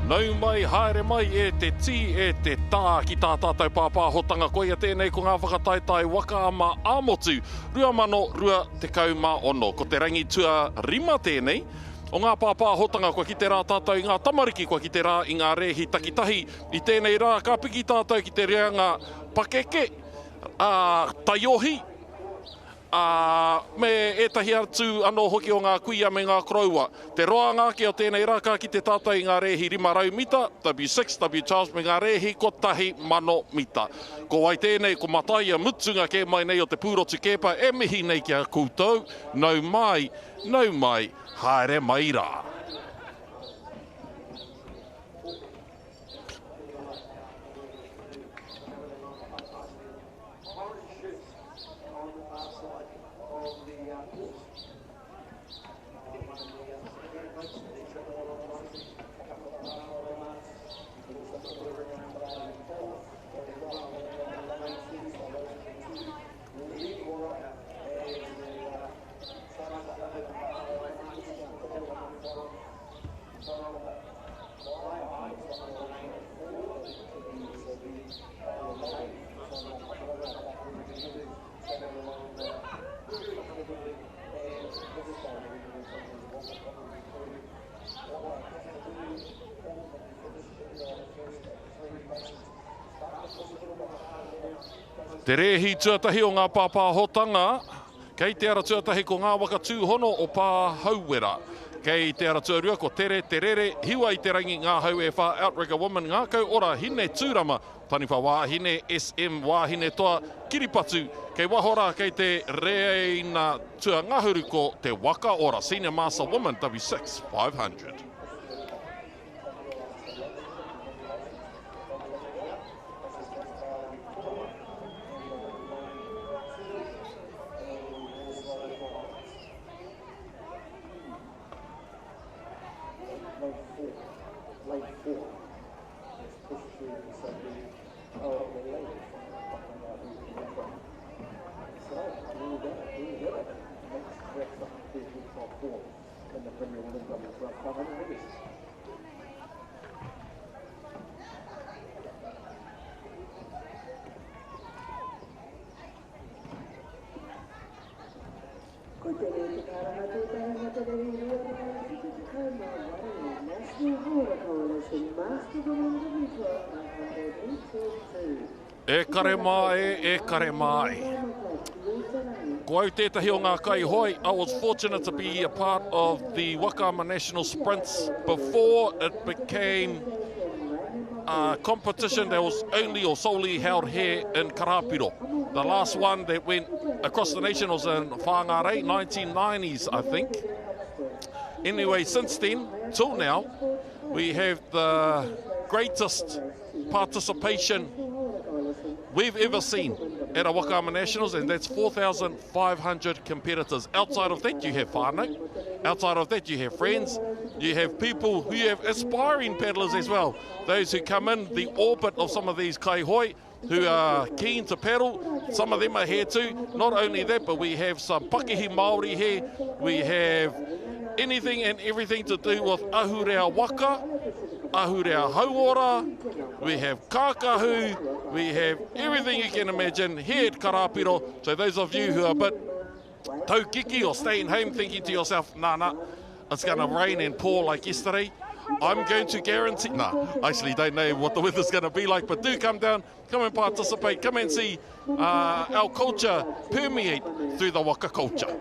Nau mai, haere mai e te ti e te tā ki tā tātou pāpāhotanga koe a tēnei ko ngā whakataitai Whakaata Māori. Rua mano, rua te kauma ono. Ko te rangi tua rima tēnei. O ngā pāpāhotanga kua ki te rā tātou i ngā tamariki kua ki te rā i ngā rehi takitahi. I tēnei rā, ka piki tātou ki te reanga pakeke, taiohi, me etahi atu anō hoki o ngā kuia me ngā kroua. Te roanga ke o tēnei raka ki te tātou i ngā rehi 500 mita, W6, W12 me ngā rehi ko 1,000 mita. Ko wai tēnei, ko mataia mutunga ke mai nei o te pūrotu kepa, e mihi nei kia koutou, nau mai, haere mai rā. Te rehi tuatahi o ngā pāpāhotanga, kei te ara tuatahi ko ngā waka tūhono o pāhauera. Kei te ara tuarua ko tere, hiwa i te rangi ngā hau e wha Outrigger Women, ngā kau ora hine tūrama, taniwha wāhine SM wāhine toa kiripatu, kei wahora kei te reina tua ngahuru ko te Waka ora Senior Master Woman W6 500. E kare mai. Ko au tētahi o ngā kai hoi, I was fortunate to be a part of the Whakaata National Sprints before it became a competition that was only or solely held here in Karapiro. The last one that went across the nation was in Whangārei, 1990s, I think. Anyway, since then, till now, we have the greatest participation we've ever seen at a Whakaata Nationals, and that's 4,500 competitors. Outside of that, you have whānau. Outside of that, you have friends. You have people who have aspiring paddlers as well. Those who come in the orbit of some of these kaihoi, who are keen to paddle. Some of them are here too. Not only that, but we have some Pakehi Māori here. We have anything and everything to do with ahurea waka, ahurea hauora, we have kākahu, we have everything you can imagine here at Karapiro. So those of you who are a bit taukiki or staying home thinking to yourself, nah, it's going to rain and pour like yesterday, I'm going to guarantee, I actually don't know what the weather's going to be like, but do come down, come and participate, come and see our culture permeate through the waka culture.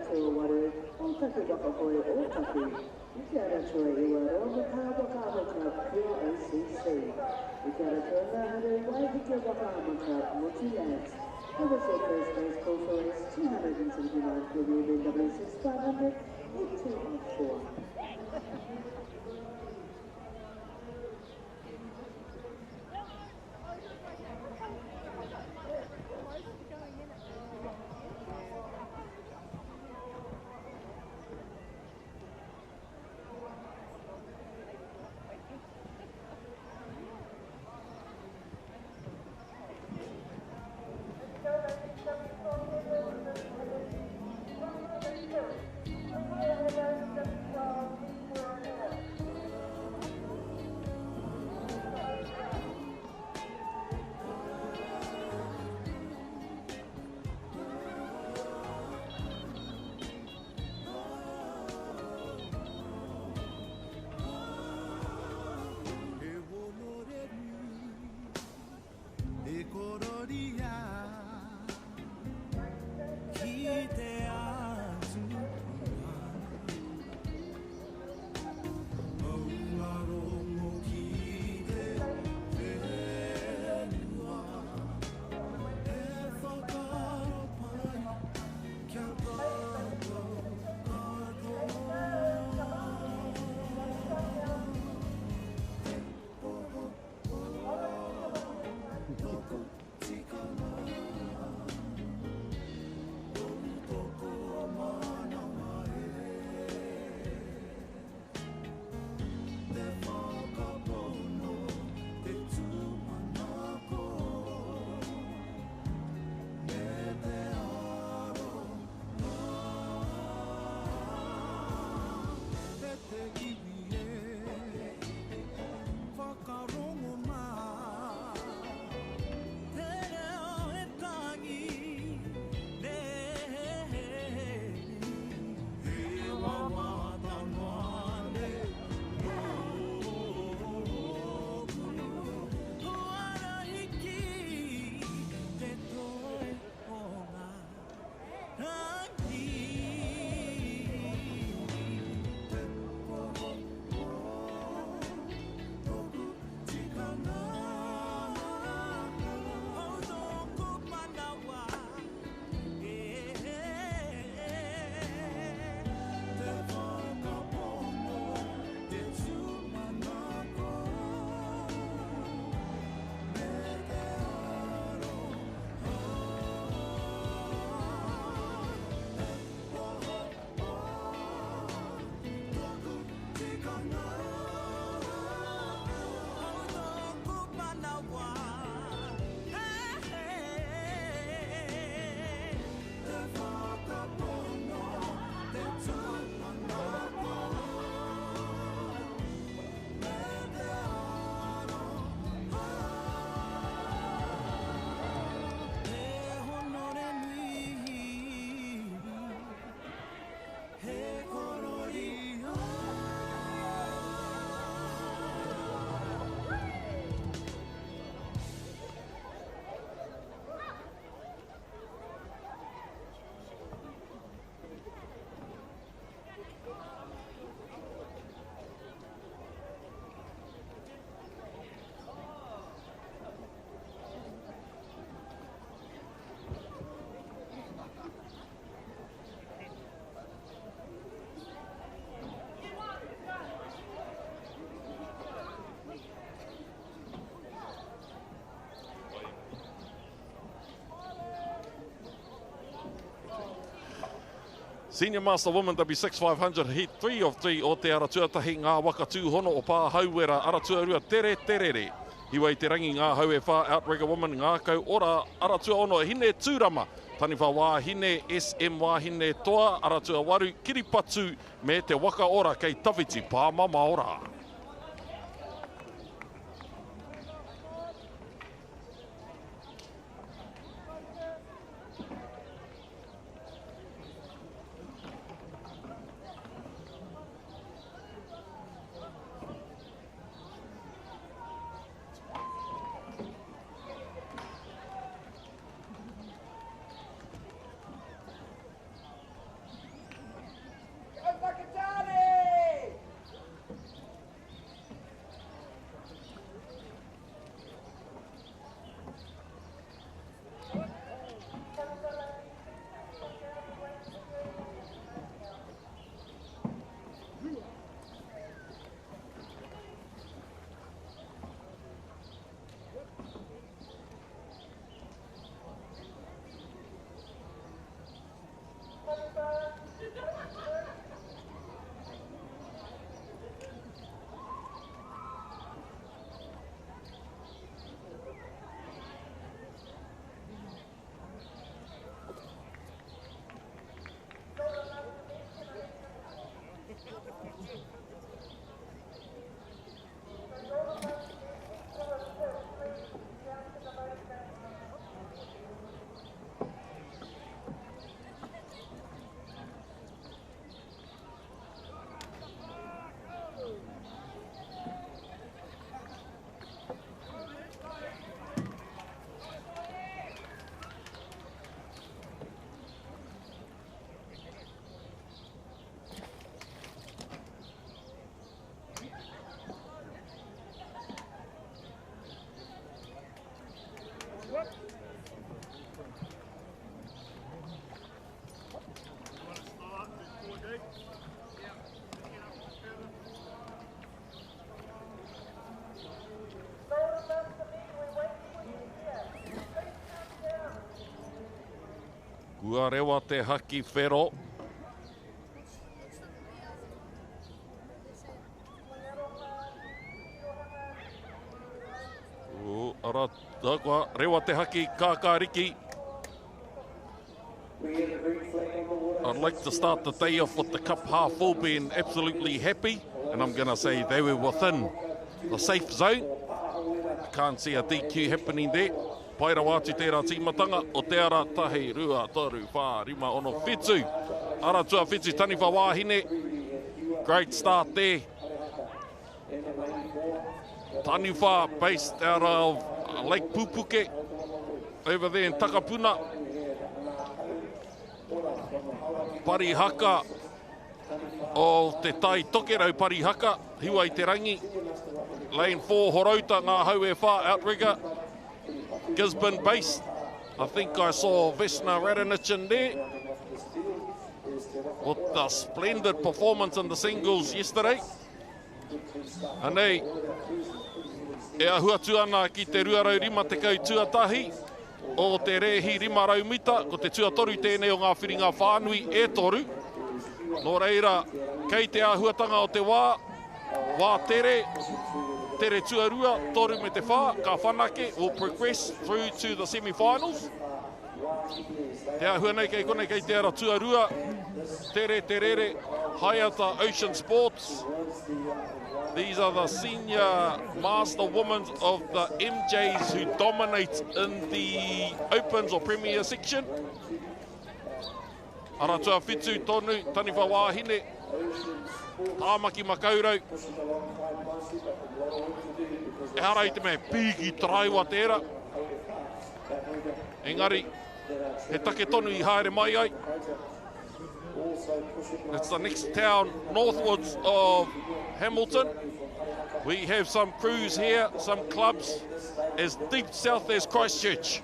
Senior Master Woman W6500 Heat 3 of 3 o te aratuatahi ngā waka tūhono o pā hauera aratua rua tere terere. Hiwa i te rangi ngā hau e whā Outrigger Woman ngā kau ora aratua ono hine tūrama. Tani wha wāhine SM wāhine toa aratua waru kiripatu me te waka ora kei tawhiti pā mama ora. Kua rewa te haki whero. Ara, kua rewa te haki kākāriki. I'd like to start the day off with the cup half full being absolutely happy, and I'm going to say they were within the safe zone. I can't see a DQ happening there. Paira wātu tērā tīmatanga o te ara tahi rua toru whā rima ono whetū. Ara tua whetū taniwha wāhine. Great start there. Taniwha based out of Lake Pupuke over there in Takapuna. Parihaka o te tai tokerau Parihaka, hiwa I te rangi. Lane 4, Horauta, ngā hau e whā, outrigger. Gisborne based. I think I saw Vesna Radonich in there with the splendid performance in the singles yesterday. Anei, e ahuatu ana ki te ruarau rima te kau tuatahi o te rehi rima raumita, ko te tuatoru tēnei o ngā whiringa whānui e toru. Nō reira, kei te ahuatanga o te wā tere, tere tuarua, toru me te whā, ka whanake, will progress through to the semi-finals. Te ahua nei kei kone kei te ara tuarua, tere terere, Whaiata Ocean Sports. These are the senior master women of the MJs who dominate in the Opens or Premier section. Ara tua whitu tonu, taniwha wāhine, tāmaki makaurau. E hara I te mea pīgi traiwa tērā. Engari, he take tonu I haere mai ai. It's the next town northwards of Hamilton. We have some crews here, some clubs as deep south as Christchurch.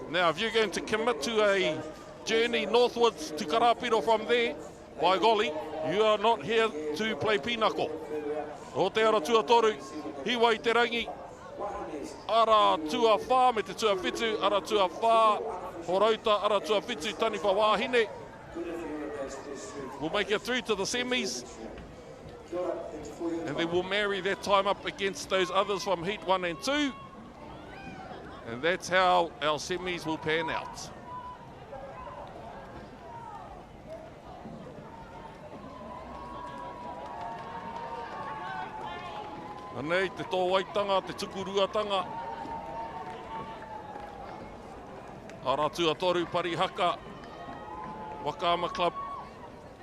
Now, if you're going to commit to a journey northwards to Karapiro from there, by golly, you are not here to play pinako. O te ara tuatoru, hiwa I te rangi, ara tua whā me te tua whitu, ara tua whā, Horauta, ara tua whitu, taniwha wāhine. We'll make it through to the semis, and then we'll marry that time up against those others from Heat 1 and 2, and that's how our semis will pan out. Anei, te tōwaitanga, te tukuruatanga. Ara tuatoru Parihaka, Waka Club.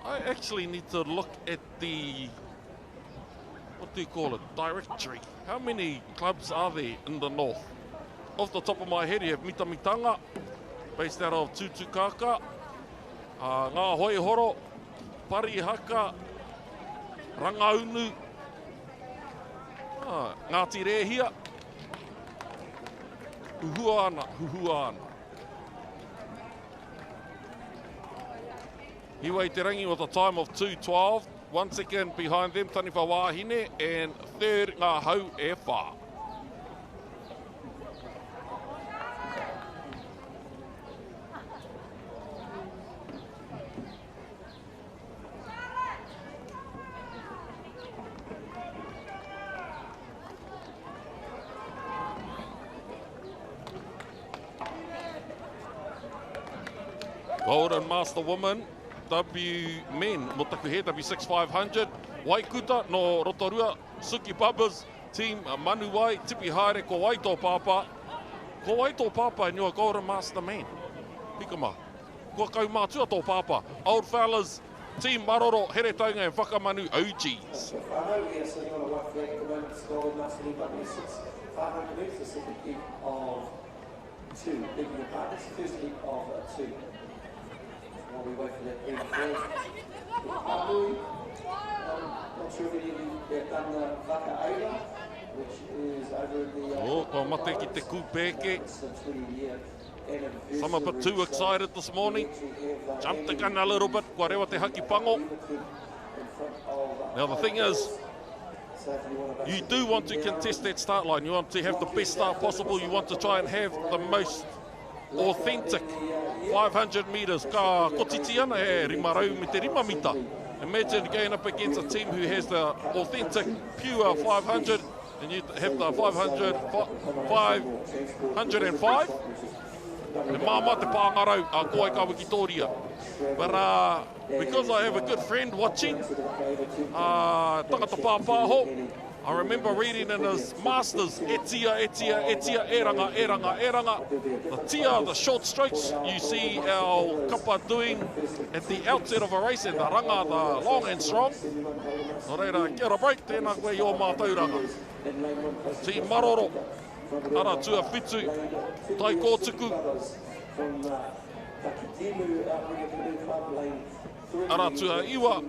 I actually need to look at the, what do you call it, directory. How many clubs are there in the north? Off the top of my head, you have Mitamitanga, based out of Tutukaka, Ngā Hoihoro, Parihaka, Rangaunu, Ngāti Rehia, Huhuana. Hiwa I te rangi with a time of 2:12. 1 second behind them, taniwha wāhine, and third, ngā hau e whā. Golden Master Woman, W Men, mo taku he W6500, Waikuta no Rotorua, Suki Papas, Team Manuwai, Tipi Haere, ko Waito Papa. Ko Waito Papa and you're Golden Master Man. Hikama, ko kaumātua tō Papa. Old fellas, Team Maroro, Here Taunga and Whakamanu OGs. While we wait for that big ball. Not sure if any of you have done the Whakaata, which is over in the... Oh, ko mate ki te kūpeke. Some a bit too excited this morning. Jumped the gun a little bit, kua rewa te haki pango. Now the thing is, you do want to contest that start line. You want to have the best start possible. You want to try and have the most authentic 500 metres. Ka kotiti ana e rimarau me te rima mita. Imagine going up against a team who has the authentic, pure 500, and you have the 505. E māma te pāngarau a koe ka Wikitoria. But because I have a good friend watching, tangata pāpāho, I remember reading in his masters, etia, eranga. The tia, the short strokes, you see our kapa doing at the outset of a race, and the ranga, the long and strong. Nō reira, kia ora break, tēnā koe i o mātauranga. Ti maroro, ara tua whitu, tai kōtuku. Ara tua iwa,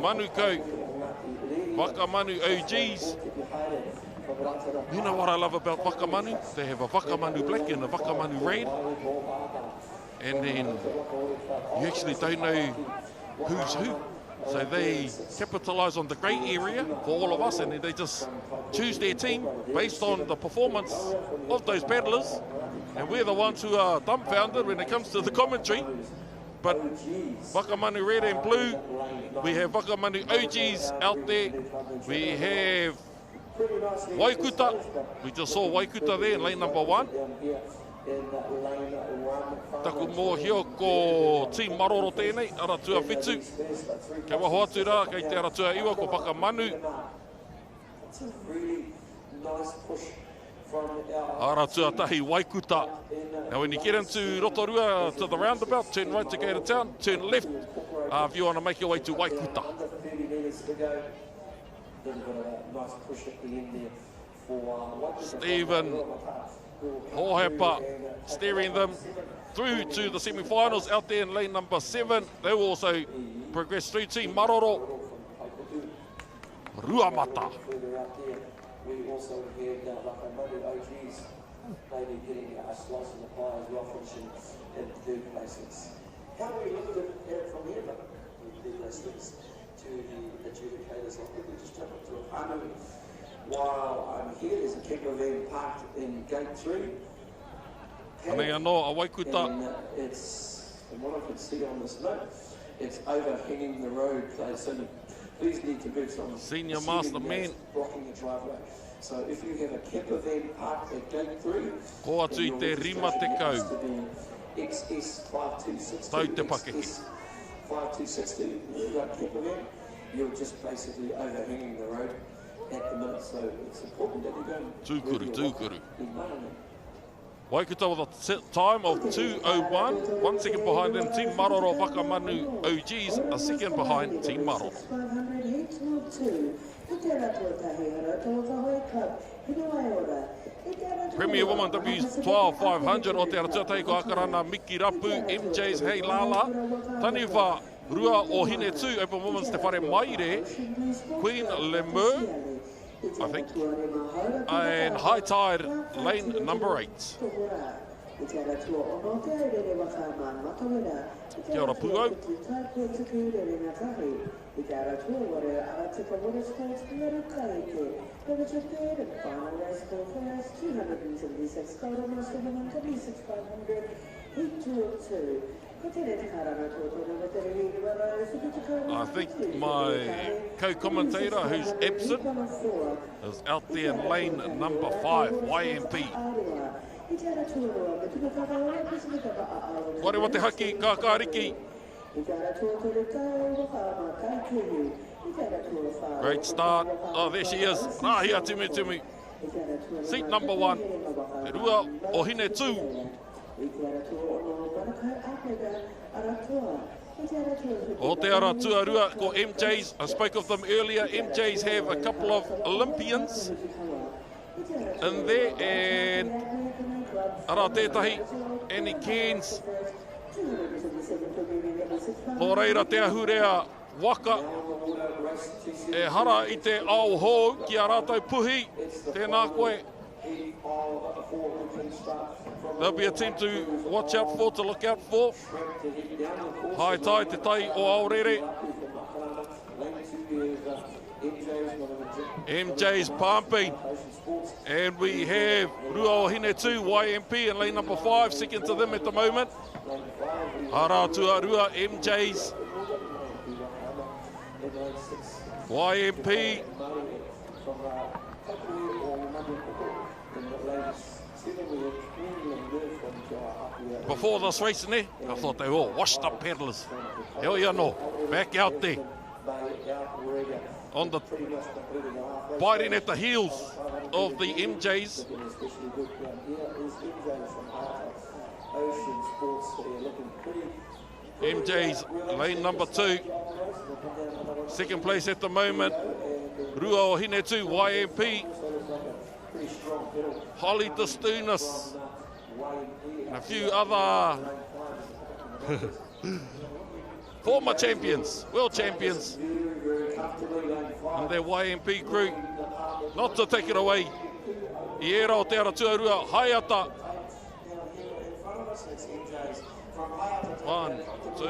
manu kau, Waka Manu OGs. You know what I love about Waka Manu? They have a Waka Manu black and a Waka Manu red. And then you actually don't know who's who. So they capitalise on the grey area for all of us, and then they just choose their team based on the performance of those paddlers. And we're the ones who are dumbfounded when it comes to the commentary. But Waka Manu red and blue, we have Waka Manu OGs out there. We have Waikuta. We just saw Waikuta there in lane number 1. Taku mō hio ko Team Maroro tēnei, ara tua whitu. Kei waho atu rā, kei te ara tua iwa ko Waka Manu. Ara tua tahi Waikuta. Now when you get into Rotorua to the roundabout, turn right to go to town, turn left if you want to make your way to Waikuta. Stephen Hohepa steering them through to the semi-finals out there in lane number 7. They will also progress through. Team Maroro, Ruamata. We also had Waka Manu OGs maybe getting a slice of the pie as well, finishing in 3rd places. How do we look at it from here, but we leave those things to the adjudicators. I think we just jump up to a whānau. While I'm here, there's a camper van parked in gate 3. Anei anō, a Waikuta. It's, from what I can see on this note, it's overhanging the road. So please need to move some Senior Master Man blocking the driveway. So if you have a camper van parked at gate 3, ko atu I te rima te kau. XS5260, Tau te pakehi. XS5260, you've got a camper van, you're just basically overhanging the road at the minute. So it's important that you don't Tūkuru. Waikuta with a time of 2:01, 1 second behind them. Team Maroro Waka Manu OGs, a second behind Team Maroro. Premier Woman W's 12,500 o te aratuatai ko akarana Miki Rapu, MJ's Hei Lala. Tani wha rua o hine tū, Open Women's te whare maire, Queen Lemur, I think, and High Tide, lane number 8. Kia ora Puo. I think my co-commentator, who's absent, is out there in lane number 5, YMP. Kore wa te haki, Kakariki. Great start. Oh, there she is. Rahia Tumi. Seat number 1. Te rua o hine tū. O te ara tuarua ko MJs. I spoke of them earlier. MJs have a couple of Olympians in there, and ara tētahi, Annie Cairns. Nō reira te ahurea Waka e hara I te ao hou ki a rātou puhi. Tēnā koe. There'll be a team to watch out for, to look out for. High Tide te tai o Aorere. MJ's pumping. And we have Rua o Hine 2, YMP in lane number 5, second to them at the moment. Hara Tuarua, MJ's. YMP. before this race, I thought they were all washed up paddlers. Hell yeah, no. Back out there. On the biting at the heels of the MJs. MJs, lane number 2. Second place at the moment. Rua o Hinetu, YMP. Holly Distunas. And a few other former champions, world champions, and their YMP group. Not to take it away. Iera o te ara tuarua, Whakaata. 1, 2,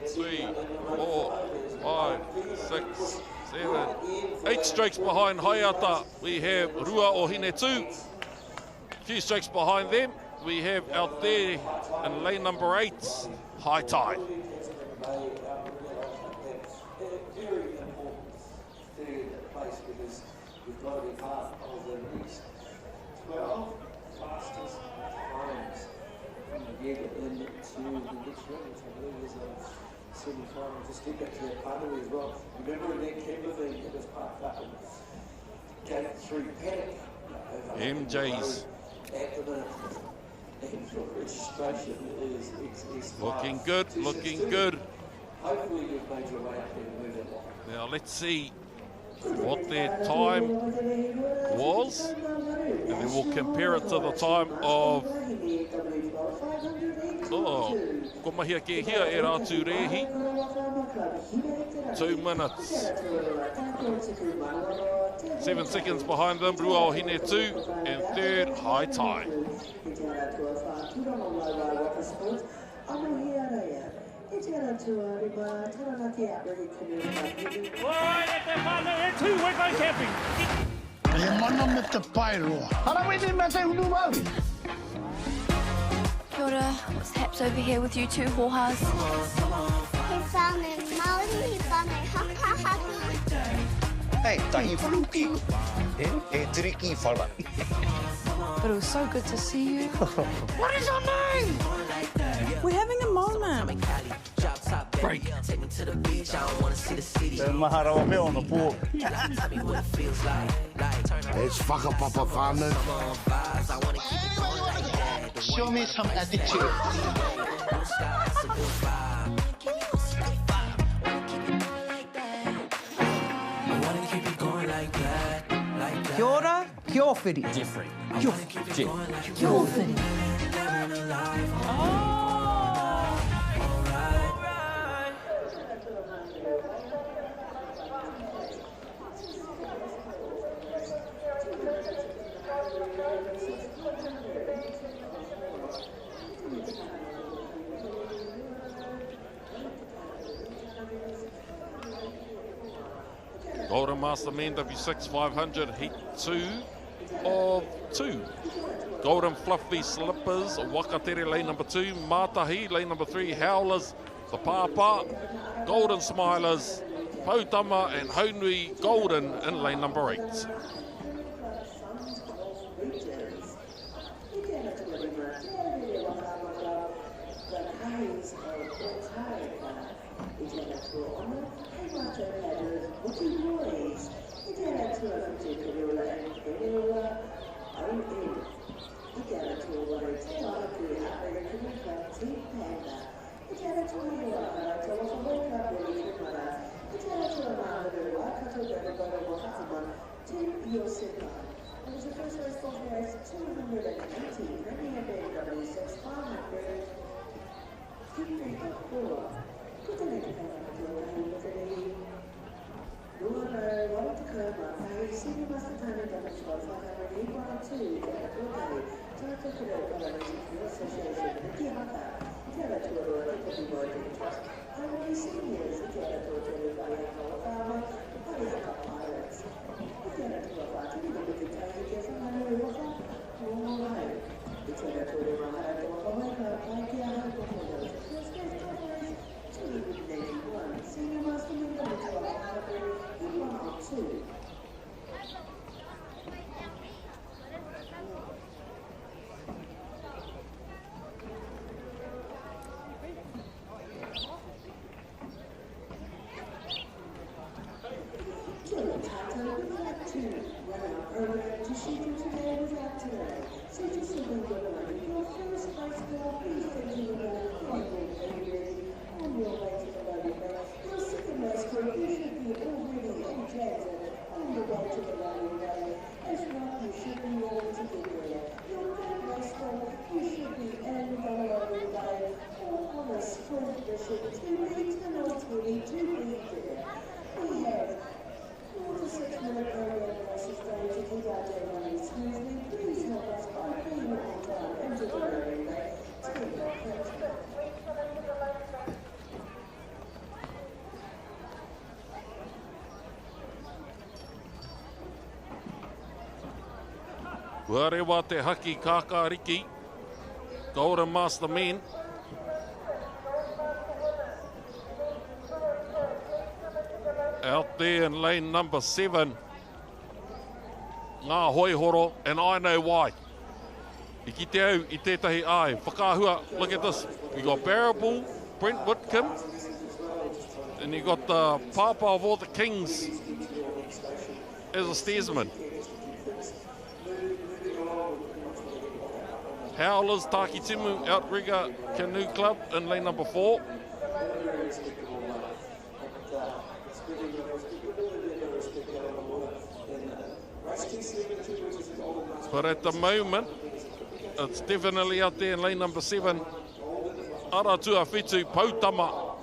3, 4, 5, 6, 7, 8 strokes behind Whakaata. We have Rua o Hinetu. A few strokes behind them, we have out there in lane number 8, High Tide. We've got to be part of the next 12 fastest times from the year into the next round, which I believe is a semi-final. Just get back to that partner as well. Remember in that Kimberley, it was parked up in Gate 3 paddock. MJ's. At the minute, and for registration is looking good, looking good. Hopefully you've made your way up there and moved it along. Now let's see what their time was, and then we'll compare it to the time of ko mahia ke hia e rātu rehi. 2 minutes 7 seconds behind them, Rua o Hinetu, and third High Tide. Kia ora, what's haps over here with you two hohas? He found in Maori, he found in Whakaata. Hey, tahi whaluki. Triki whala. But it was so good to see you. What is your name? We're having a moment. Break. Mahara me on the pool. It's whakapapa whānau. Show me some attitude. Kia ora, kia whiri. Jeffrey. Kia whiri. Golden Master Men W6 500 Heat 2 of 2. Golden Fluffy Slippers, Wakatere lane number 2, Mātahi lane number 3, Howlers, the Pāpā, Golden Smilers, Pautama and Haunui Golden in lane number 8. Ua rewa te haki kākāriki, Golden Master Men. Out there in lane number 7, ngā hoihoro, and I know why. I ki te au, I tētahi ai. Whakahua, look at this. You got Barrable, Brent Whitcomb, and you got the Papa of all the Kings as a steersman. Howlers, Taki Timu, Outrigger Canoe Club in lane number 4. But at the moment, it's definitely out there in lane number 7. Aratua Whitu, Pautama.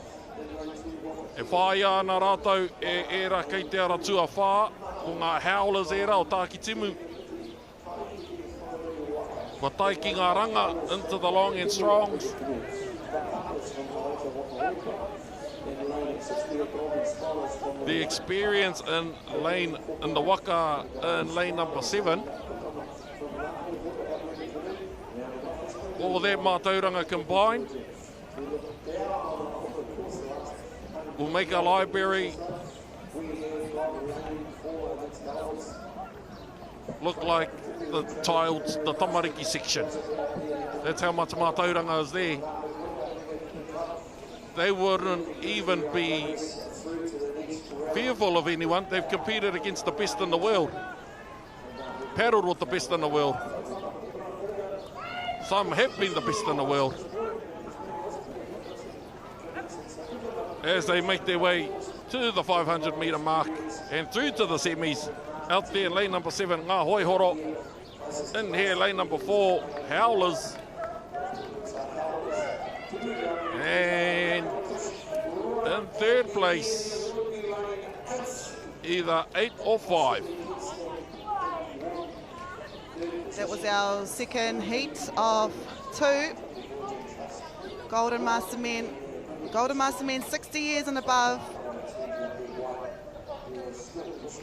E whai ana rātou e era kei te aratua whā, o ngā Howlers era o Taki Timu. Wa tai ki ngā ranga into the long and strongs. The experience in the Waka in lane number 7. All that mātauranga combined will make a library look like the tamariki section. That's how much mātauranga is there. They wouldn't even be fearful of anyone. They've competed against the best in the world. Paddled with the best in the world. Some have been the best in the world. As they make their way to the 500 metre mark and through to the semis. Out there, lane number 7, Ngā Hoihoro. In here, lane number 4, Howlers. And in third place, either 8 or 5. That was our second heat of 2. Golden Master Men. Golden Master Men 60 years and above.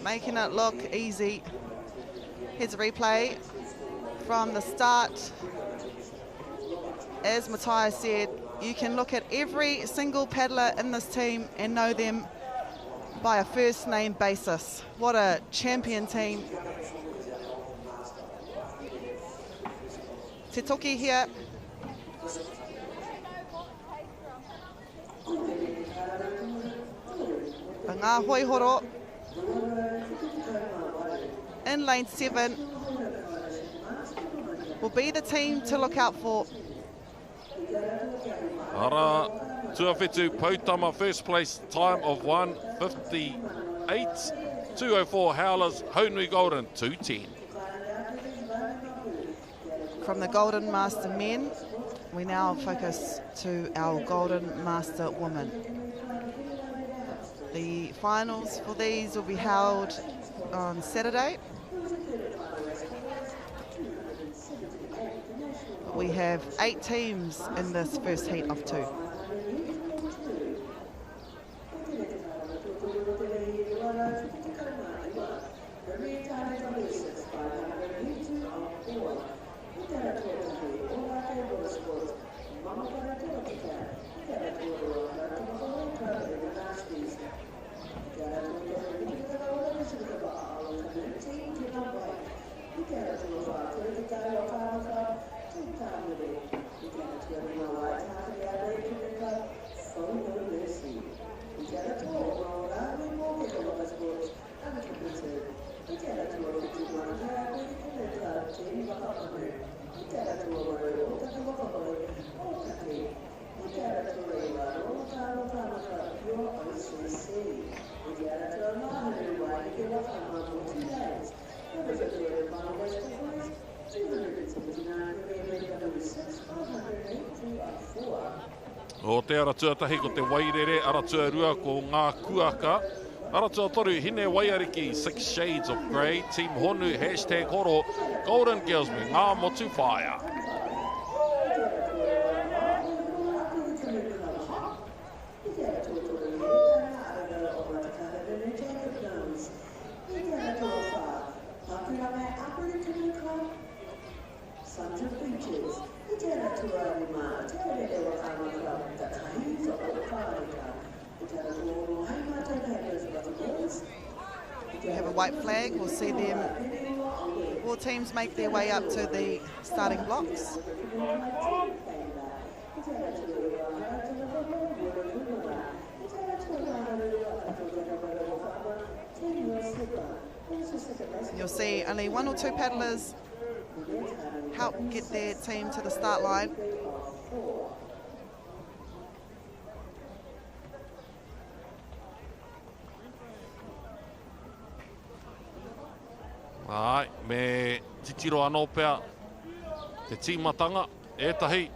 Making it look easy. Here's a replay from the start. As Matthias said, you can look at every single paddler in this team and know them by a first name basis. What a champion team. Te toki here. Ngā Hoihoro. In lane 7 will be the team to look out for. Ara Tuawhetu Pautama, first place, time of 1:58. 2:04 Howlers, Haunui Golden, 2:10. From the Golden Master Men, we now focus to our Golden Master Women. The finals for these will be held on Saturday. We have 8 teams in this first heat of 2. O te ara tuatahi ko te wairere, ara tuarua ko ngā kuaka. Ara tuatoru, hine waiariki, 6 Shades of Grey, Team Honu, hashtag horo, Golden Girls me, ngā motu whaia. We have a white flag. We'll see them. All teams make their way up to the starting blocks. You'll see only 1 or 2 paddlers help get their team to the start line. Ai, me titiro anō pea, te tīmatanga, ētahi,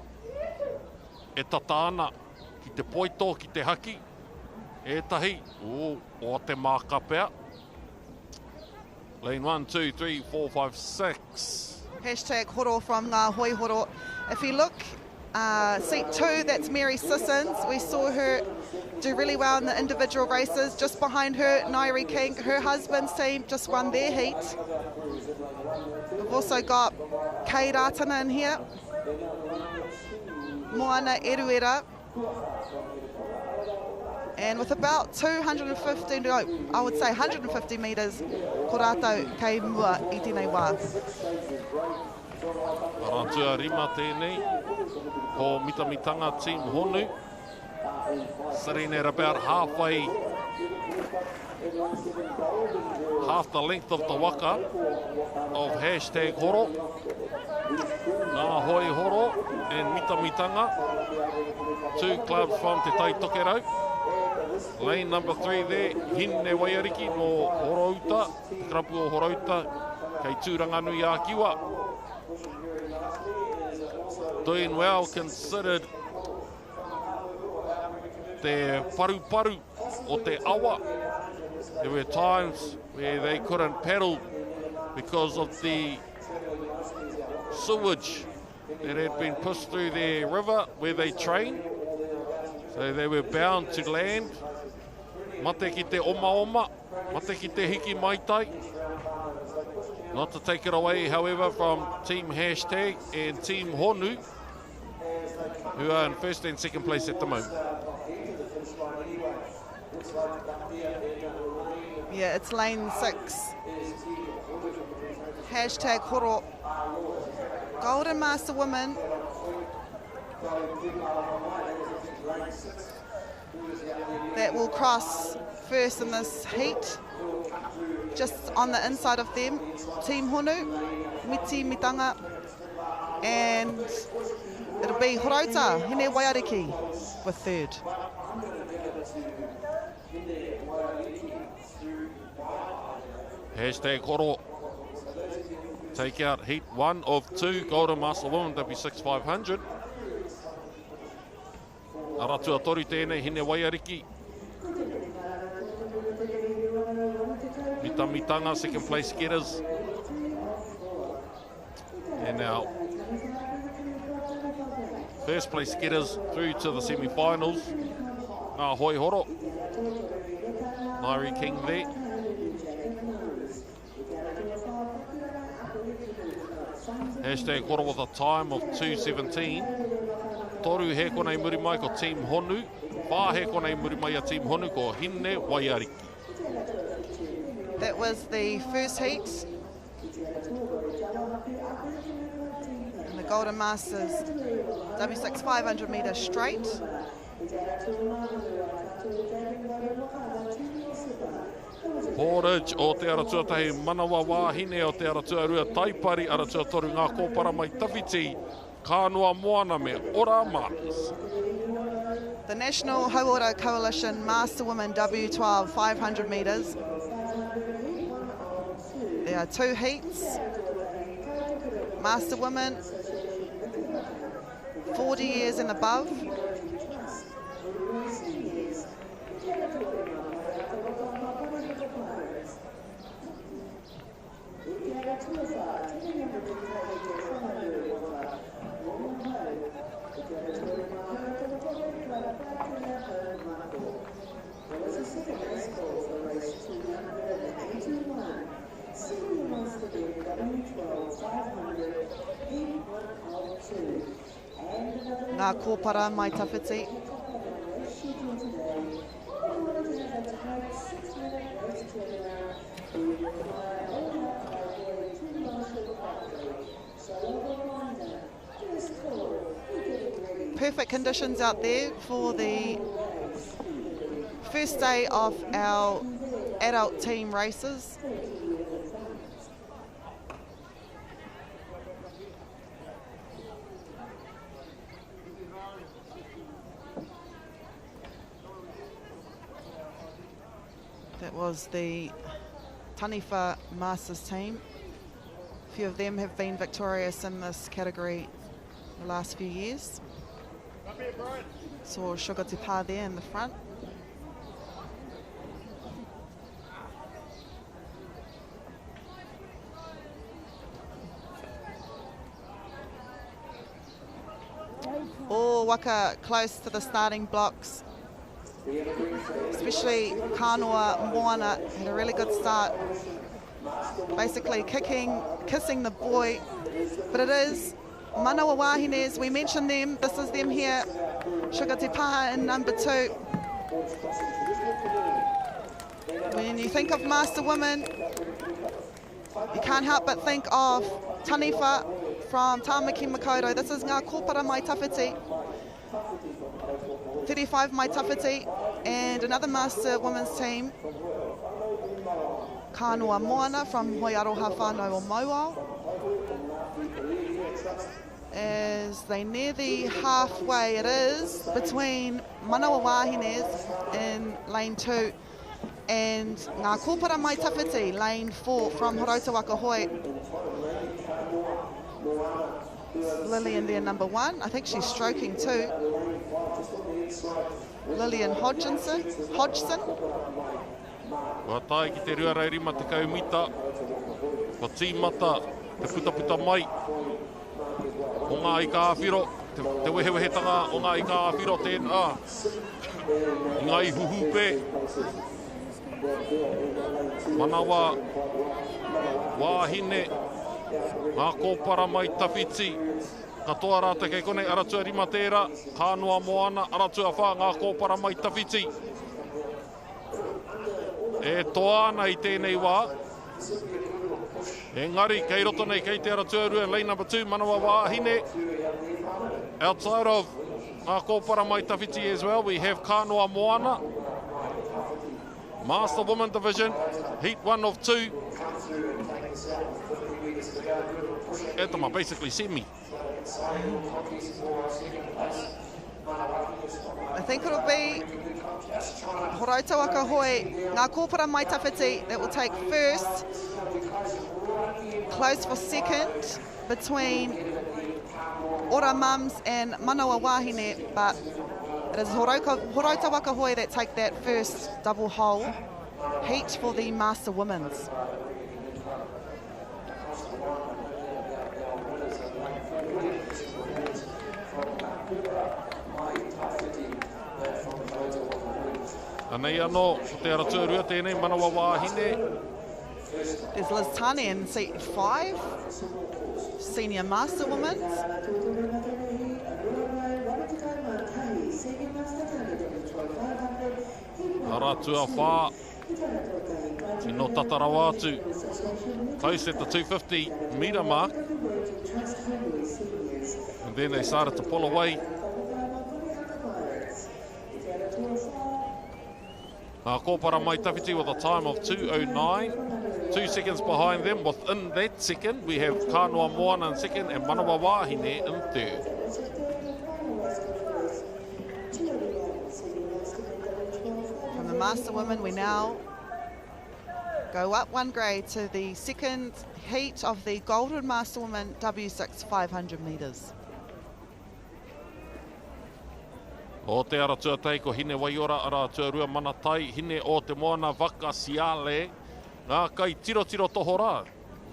e tataana, ki te poito, ki te haki, ētahi, o te māka pea. Lane 1, 2, 3, 4, 5, 6. Hashtag horo from ngā hoi horo. If you look, seat 2, that's Mary Sissons. We saw her do really well in the individual races. Just behind her, Nairi King, her husband's team just won their heat. We've also got Kei Rātana in here. Moana Eruera. And with about 250, no, I would say 150 metres, ko rātou kei mua I tēnei wā. Arantua rima tēnei, ko mitamitanga Team Honu. Sitting at about halfway, half the length of the waka of hashtag horo. Ngā hoi horo and mitamitanga. 2 clubs from Te Tai Tokerau. Lane number 3 there, Hine Waiariki no Horouta, Krapu o Horouta, kei Tūranganui a Kiwa. Doing well considered te paru-paru o te awa. There were times where they couldn't paddle because of the sewage that had been pushed through their river where they trained. So they were bound to land. Mate ki te oma, mate ki te hiki maitai. Not to take it away, however, from Team Hashtag and Team Honu, who are in first and second place at the moment. Yeah, it's lane 6. Hashtag horo. Golden Master Women. That will cross first in this heat. Just on the inside of them, Team Honu, Miti Mitanga, and it'll be Horouta, Hine Waiariki, with third. Hashtag horo. Take out heat 1 of 2, Golden Master Women, W6500. Aratua toru tēnei, Hine Waiariki. Mitamitanga, second place getters. And now, first place getters through to the semi-finals. Ngā hoi horo. Nairi King there. Hashtag horo with a time of 2:17. Toru he konei muri mai ko Team Honu. Wha he konei muri mai a Team Honu ko Hine Waiariki. That was the first heat. And the Golden Masters W6 500 metre straight. Porridge o te aratuatahi manawa wāhine o te aratuarua taipari aratuatoru ngā kōpara mai tawhiti kānoa moana me ora matas. The National Hauora Coalition Master Women W12 500 metres. There are 2 heats. Master Women, 40 years and above. ngā kōpara mai tawhiti. Perfect conditions out there for the first day of our adult team races. That was the Taniwha Masters team. A few of them have been victorious in this category the last few years. Saw Sugar Te Pā there in the front. Oh, Waka close to the starting blocks. Especially Kānoa Moana had a really good start. Basically kissing the boy. But it is Manawa Wahines, we mentioned them, this is them here. Sugar Te Pā in number 2. When you think of Master Women, you can't help but think of Taniwha from Tāmaki Makaurau. This is ngā kōpara mai tawhiti. 35 mai tawhiti, and another Master Women's team, Kānoa Moana from Hoiaroha whānau o Mauao. As they near the halfway, it is between Manawa Wahines in lane 2 and ngā kōpara mai tawhiti, lane 4 from Horauta Waka Hoi. Lillian there, number 1. I think she's stroking too. Lillian Hodgson. Wa tai ki te ruarai rima te kaumita. Wa tīmata te putaputa mai. O ngā i ka awhiro, te wehewehetanga o ngā i ka awhiro tēnā. I ngā i huhupe. Manawa Wahine, ngā kōpara mai tawhiti. Katoa rāta kei konei aratua rima tērā, Kānoa Moana, aratua whā ngā kōpara mai tawhiti. E toa ana i tēnei wā. Engari, kei roto nei kei te aratua rua, lane number 2, Manawa Wahine. Outside of ngā kōpara mai tawhiti as well, we have Kānoa Moana. Master Women Division, Heat 1 of 2. Etama, basically semi. I think it'll be Horauta Waka Hoi, ngā kōpara mai tawhiti that will take first. Close for second between Ora Mums and Manawa Wahine, but it is Horauta Waka Hoi that take that first double hole heat for the Master Women's. Anei anō, ko te aratua rua tēnei, Manawa Wahine. There's Liz Tane in seat 5, Senior Master Women's. Aratua whā, tino tatarawa atu. Close at the 250 metre mark. And then they started to pull away. Ngā kōpara mai tawhiti with a time of 2:09. 2 seconds behind them. Within that second, we have Kānoa Moana in second and Manawa Wahine in third. From the Master Women, we now go up 1 grade to the second heat of the Golden Master Woman W6 500 metres. O te aratua tei ko hine waiora aratua rua mana tai, hine o te moana Waka Siale, ngā kai tiro toho rā.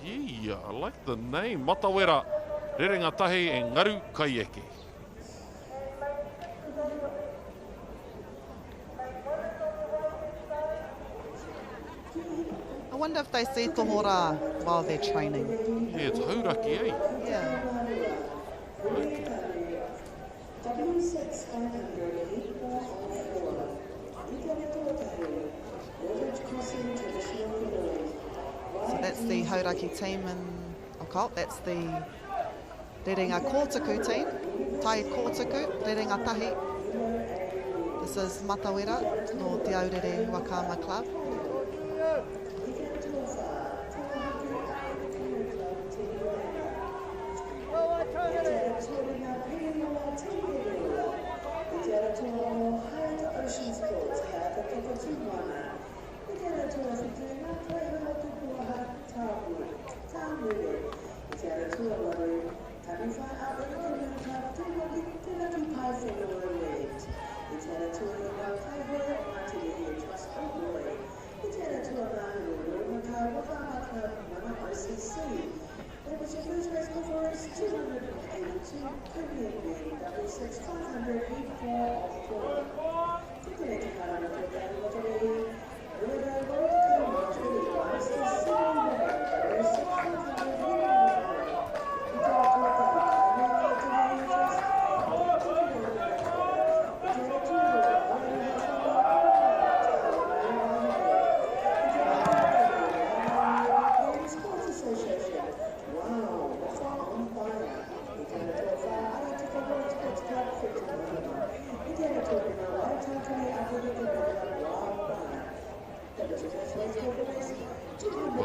Yeah, I like the name. Matawera, rerenga tahi e ngaru kai eke. I wonder if they see tohora while they're training. Yeah, it's hauraki, eh? Yeah. So that's the Hauraki team in occult. That's the Rerenga Kōtaku team. Tai Kōtaku, Rerenga Tahi. This is Matawera no Te Aurere Whakaama Club.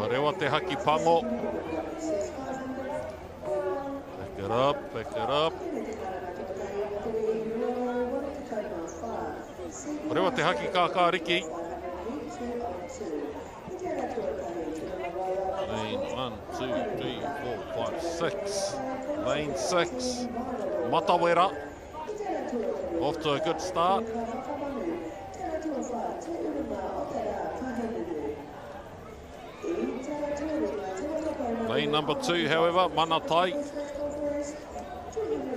Rewa te haki pango. Back it up, back it up. Rewa te haki kākā riki. Lane 1, 2, 3, 4, 5, 6. Lane 6. Matawera. Off to a good start. Lane number 2, however, Manatai.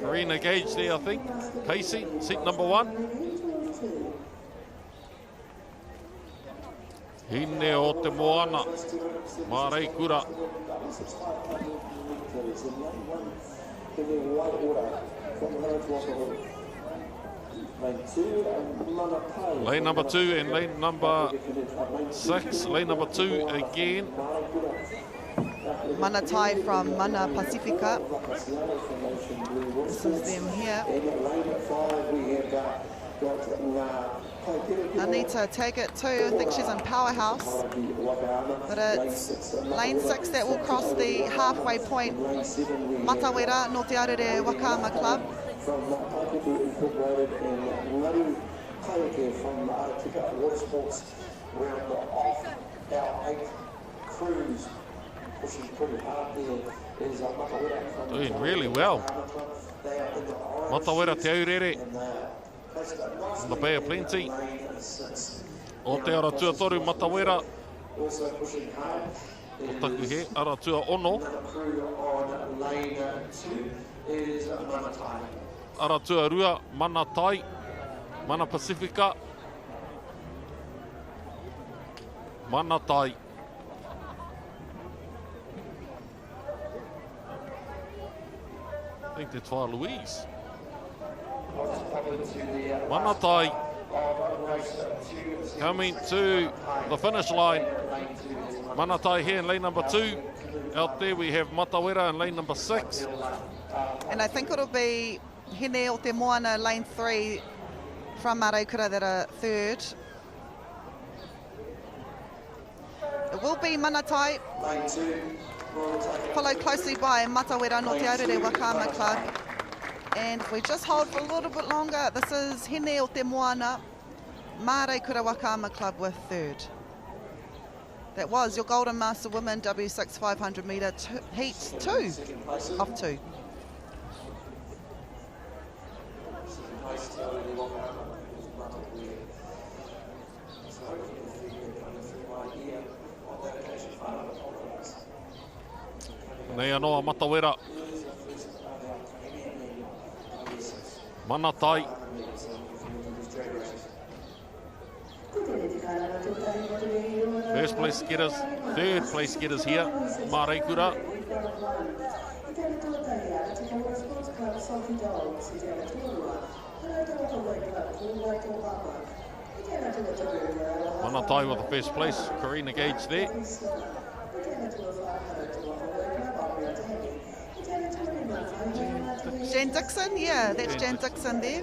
Very engaged there, I think. Casey, seat number 1. Hine o te moana. Marei kura. Lane number 2 and lane number 6. Lane number 2 again. Manatai from Mana Pacifica. This is them here. Anita Taggart too, I think she's in Powerhouse. But it's lane 6 that will cross the halfway point. Matawera no Te Aurere Whakaama Club. From incorporated in Ngari Kaike from Arctica Water Sports round off our 8th cruise. Pushing pretty hard there is Matawera from doing really well. Matawera Te Aurere in the Bay of Plenty. O te aratua toru Matawera. Also pushing hard. O taku he aratua ono. Crew on lane 2 is Manatai. Aratua rua, Manatai, Mana Pacifica. Manatai. I think that's Wha Louise. Manatai coming to the finish line. Manatai here in lane number 2. Out there we have Matawera in lane number 6. And I think it'll be Hine o te Moana, lane 3 from Maraikura that are 3rd. It will be Manatai, followed closely by Matawera no Te Aurere Whakaama Club. And if we just hold for a little bit longer, this is Hine o te Moana, Maraikura Whakaama Club with 3rd. That was your Golden Master Women W6 500 metre heat 2 of 2. Nei anoa Matawera. Manatai. First place getters, 3rd place getters here, Maraikura. Manatai with the first place, Karina Gage there. Jen Dixon, yeah, that's Jen Dixon there.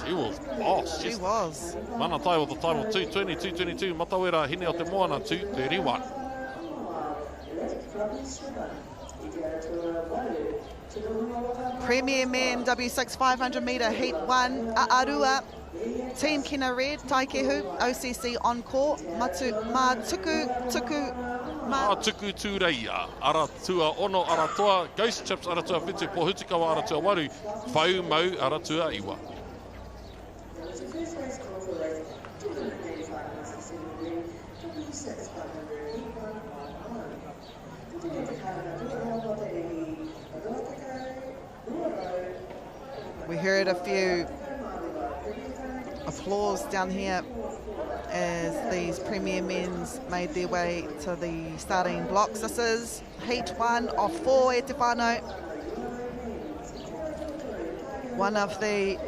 She was boss. She was. Manatai with the time of 2:20, 2:22. Matawera hine o te moana 2:31. Premier Men W6 500 metre Heat 1, A'arua, Team Kina Red, Taikehu, OCC on court, Tuku tūreia, aratua ono aratua, Ghost Chips aratua whitu, Pohutikawa aratua waru, Whau mau aratua iwa. We heard a few applause down here as these Premier Men's made their way to the starting blocks. This is Heat 1 of 4 e te whānau. One of the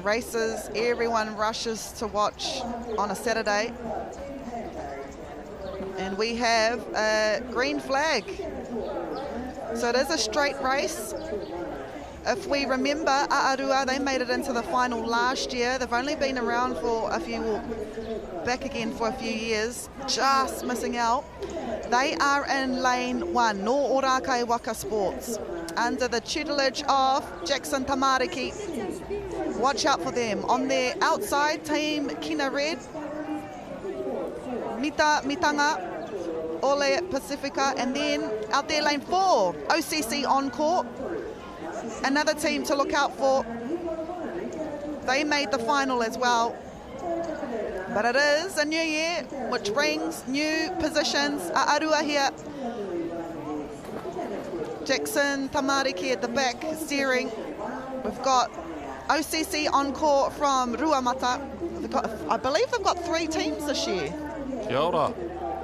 races everyone rushes to watch on a Saturday. And we have a green flag. So it is a straight race. If we remember, A'arua, they made it into the final last year. They've only been around for a few, back again for a few years, just missing out. They are in lane 1, no Ōrākei Waka Sports, under the tutelage of Jackson Tamariki. Watch out for them. On their outside, Team Kina Red, Mitanga, Ole Pacifica, and then out there lane 4, OCC on court. Another team to look out for. They made the final as well. But it is a new year, which brings new positions. A'arua here. Jackson Tamariki at the back steering. We've got OCC on court from Ruamata. I believe they've got 3 teams this year. Kia ora.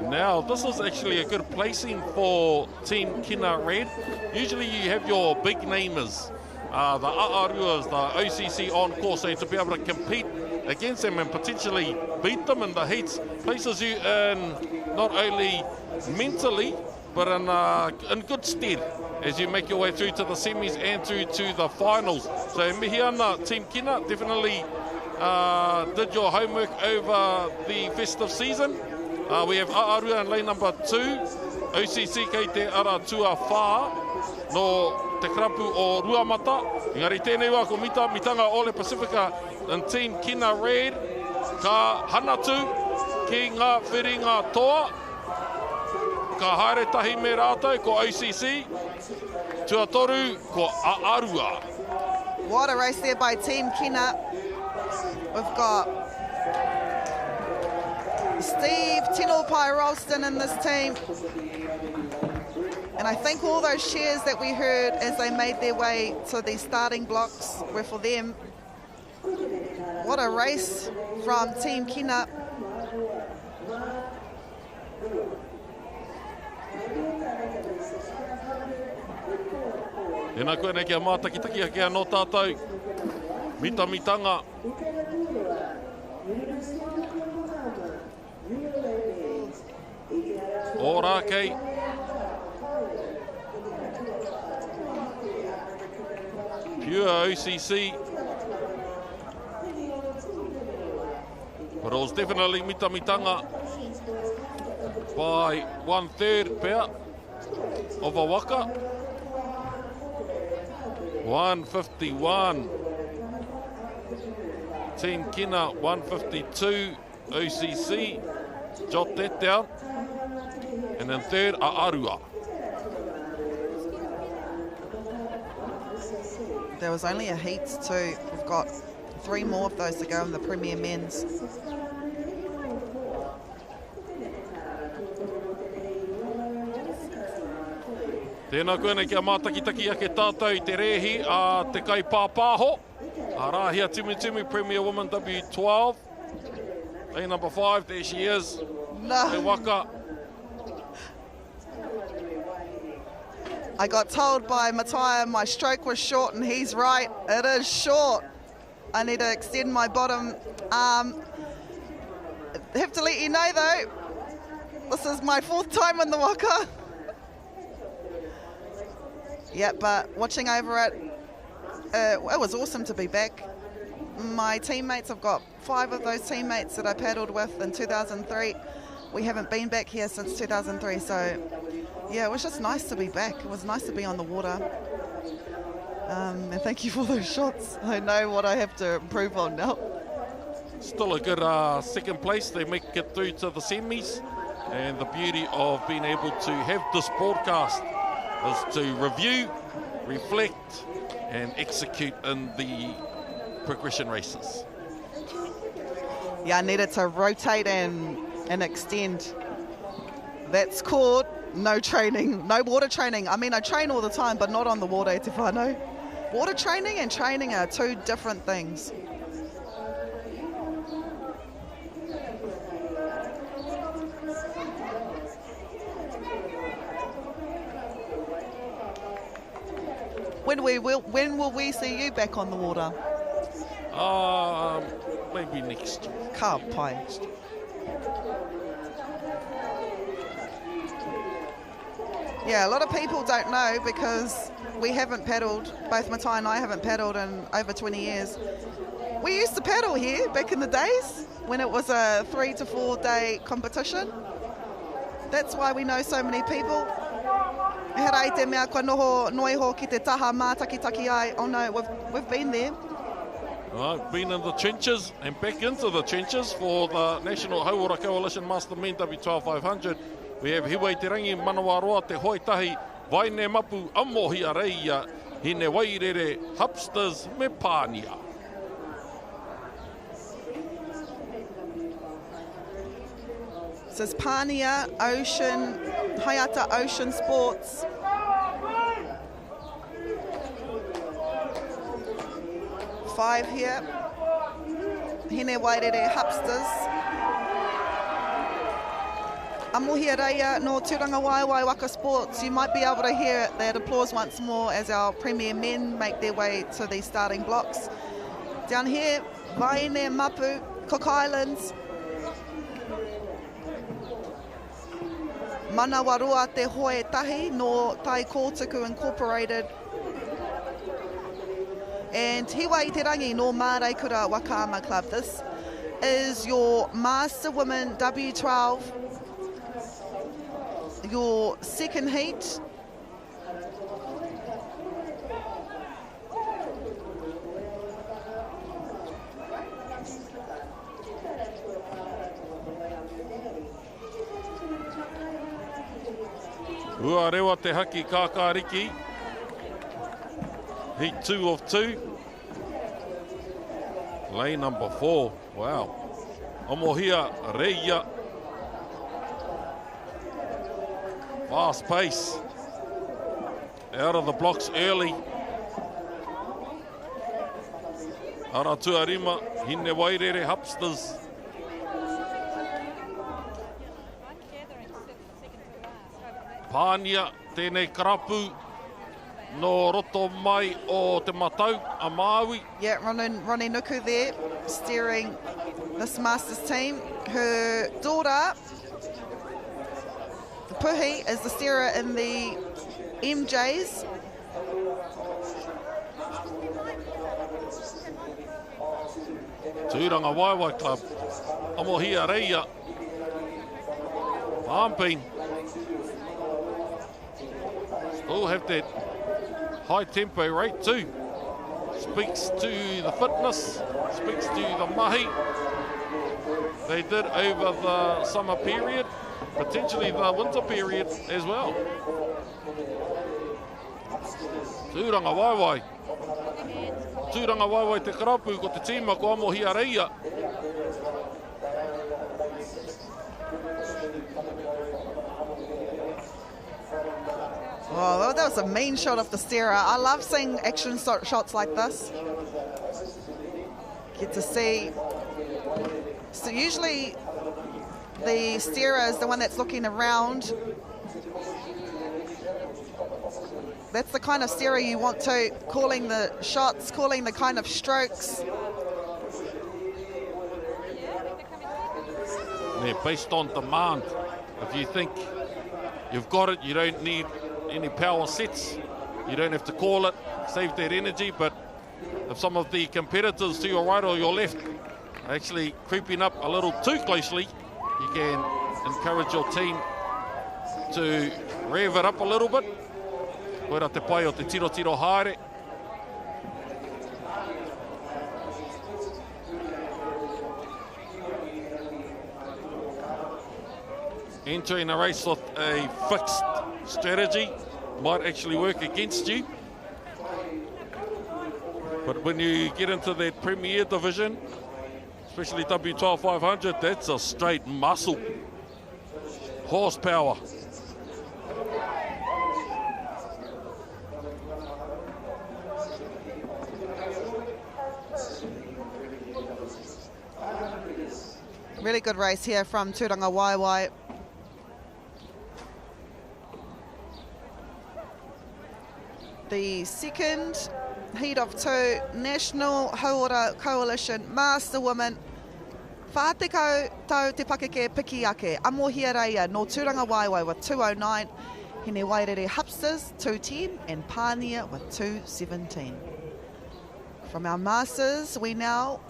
Now, this is actually a good placing for Team Kina Red. Usually you have your big namers, the A'aruas, the OCC on course, so to be able to compete against them and potentially beat them in the heats places you in not only mentally, but in good stead as you make your way through to the semis and through to the finals. So mihi ana, Team Kina, definitely did your homework over the festive season. We have A'arua in lane number 2, OCC kei te ara tua whā, no te karapu o Ruamata. Engari tēnei wā ko mitanga Ole Pacifica and Team Kina Red, ka hanatu ki ngā whiringa toa, ka haere tahi me rātou ko OCC, tuatoru ko A'arua. What a race there by Team Kina. We've got Steve Tinopai Ralston in this team. And I think all those cheers that we heard as they made their way to the starting blocks were for them. What a race from Team Kina. Tēnā koe nei kia mātakitaki kia no tātou. Mitanga. Ōrākei. Pure OCC. But it was definitely mitanga by 1/3 pair of a Waka. 151. Team Kina 152. OCC. Jot that down. And then third, A'arua. There was only a heat too. We've got 3 more of those to go in the Premier Men's. Tēnā koe nei kia mātakitaki ake tātou I te rehi a te kai pāpāho. A rāhia Tumi Premier Woman W12. Lane number 5, there she is. No. Te Waka. I got told by Matai my stroke was short, and he's right. It is short. I need to extend my bottom arm. Have to let you know though, this is my 4th time in the Waka. Yeah, but watching over it, it was awesome to be back. My teammates, I've got 5 of those teammates that I paddled with in 2003. We haven't been back here since 2003, so yeah, it was just nice to be back. It was nice to be on the water. And thank you for those shots. I know what I have to improve on now. Still a good second place. They make it through to the semis. And the beauty of being able to have this broadcast is to review, reflect, and execute in the progression races. Yeah, I needed to rotate and extend. That's called no training, no water training. I mean, I train all the time, but not on the water, te whānau. Water training and training are 2 different things. When will we see you back on the water? Maybe next year. Ka pai. Yeah, a lot of people don't know because we haven't paddled, both Matai and I haven't paddled in over 20 years. We used to paddle here back in the days when it was a 3 to 4 day competition. That's why we know so many people. He rai te mea kua noho noiho ki te taha mātakitaki ai. Oh no, we've been there. I've been in the trenches and back into the trenches for the National Hauora Coalition Master Men W12500. We have Hiwei Te Rangi Manawaroa Te Hoitahi, Vaine Mapu Amohi Areia, Hine Wairere, Hupsters me Pānia. This is Pānia Ocean, Whaiata Ocean Sports. Five here. Hine Wairere Hupsters. Amohi Areia no Tūranga Waiwai Waka Sports. You might be able to hear that applause once more as our premier men make their way to the starting blocks. Down here, Vaine Mapu, Cook Islands. Manawarua Te Hoe Tahi no Tai Kōtuku Incorporated. And Hiwei Te Rangi no Māreikura Wakama Club. This is your Master Women W12, your second heat. Ua rewa te haki kākāriki. Heat 2 of 2. Lane number 4. Wow. Amohia Reia. Fast pace. Out of the blocks early. Ara tuarima. Hine Wairere Hupsters. Pānia, tēnei karapu, no roto mai o te matau, a Māui. Yeah, Ronnie Nuku there, steering this Masters team. Her daughter, Puhi, is the steerer in the MJs. Tūranga Waiwai Club, Amohia Reia, Ampin. Still have that high tempo rate too. Speaks to the fitness, speaks to the mahi they did over the summer period, potentially the winter period as well. Tūranga Waiwai. Tūranga Waiwai te karapu ko te tīma ko Amohia Reia. Oh, that was a mean shot of the steerer. I love seeing action shots like this. Get to see. So usually the steerer is the one that's looking around. That's the kind of steerer you want to, calling the shots, calling the kind of strokes. based on demand. If you think you've got it, you don't need any power sets, you don't have to call it, save that energy. But if some of the competitors to your right or your left are actually creeping up a little too closely, you can encourage your team to rev it up a little bit. Koera te pai o te tiro haere. Entering a race with a fixed strategy might actually work against you. But when you get into that Premier Division, especially W12 500, that's a straight muscle. Horsepower. Really good race here from Tūranga Waiwai. The second heat of two, National Hauora Coalition Master Women. Whātekau tau te pakeke piki ake. Amohia reia no Tūranga Waiwai with 209. Hine Wairere Hupsters 210 and Pānia with 217. From our Masters, we now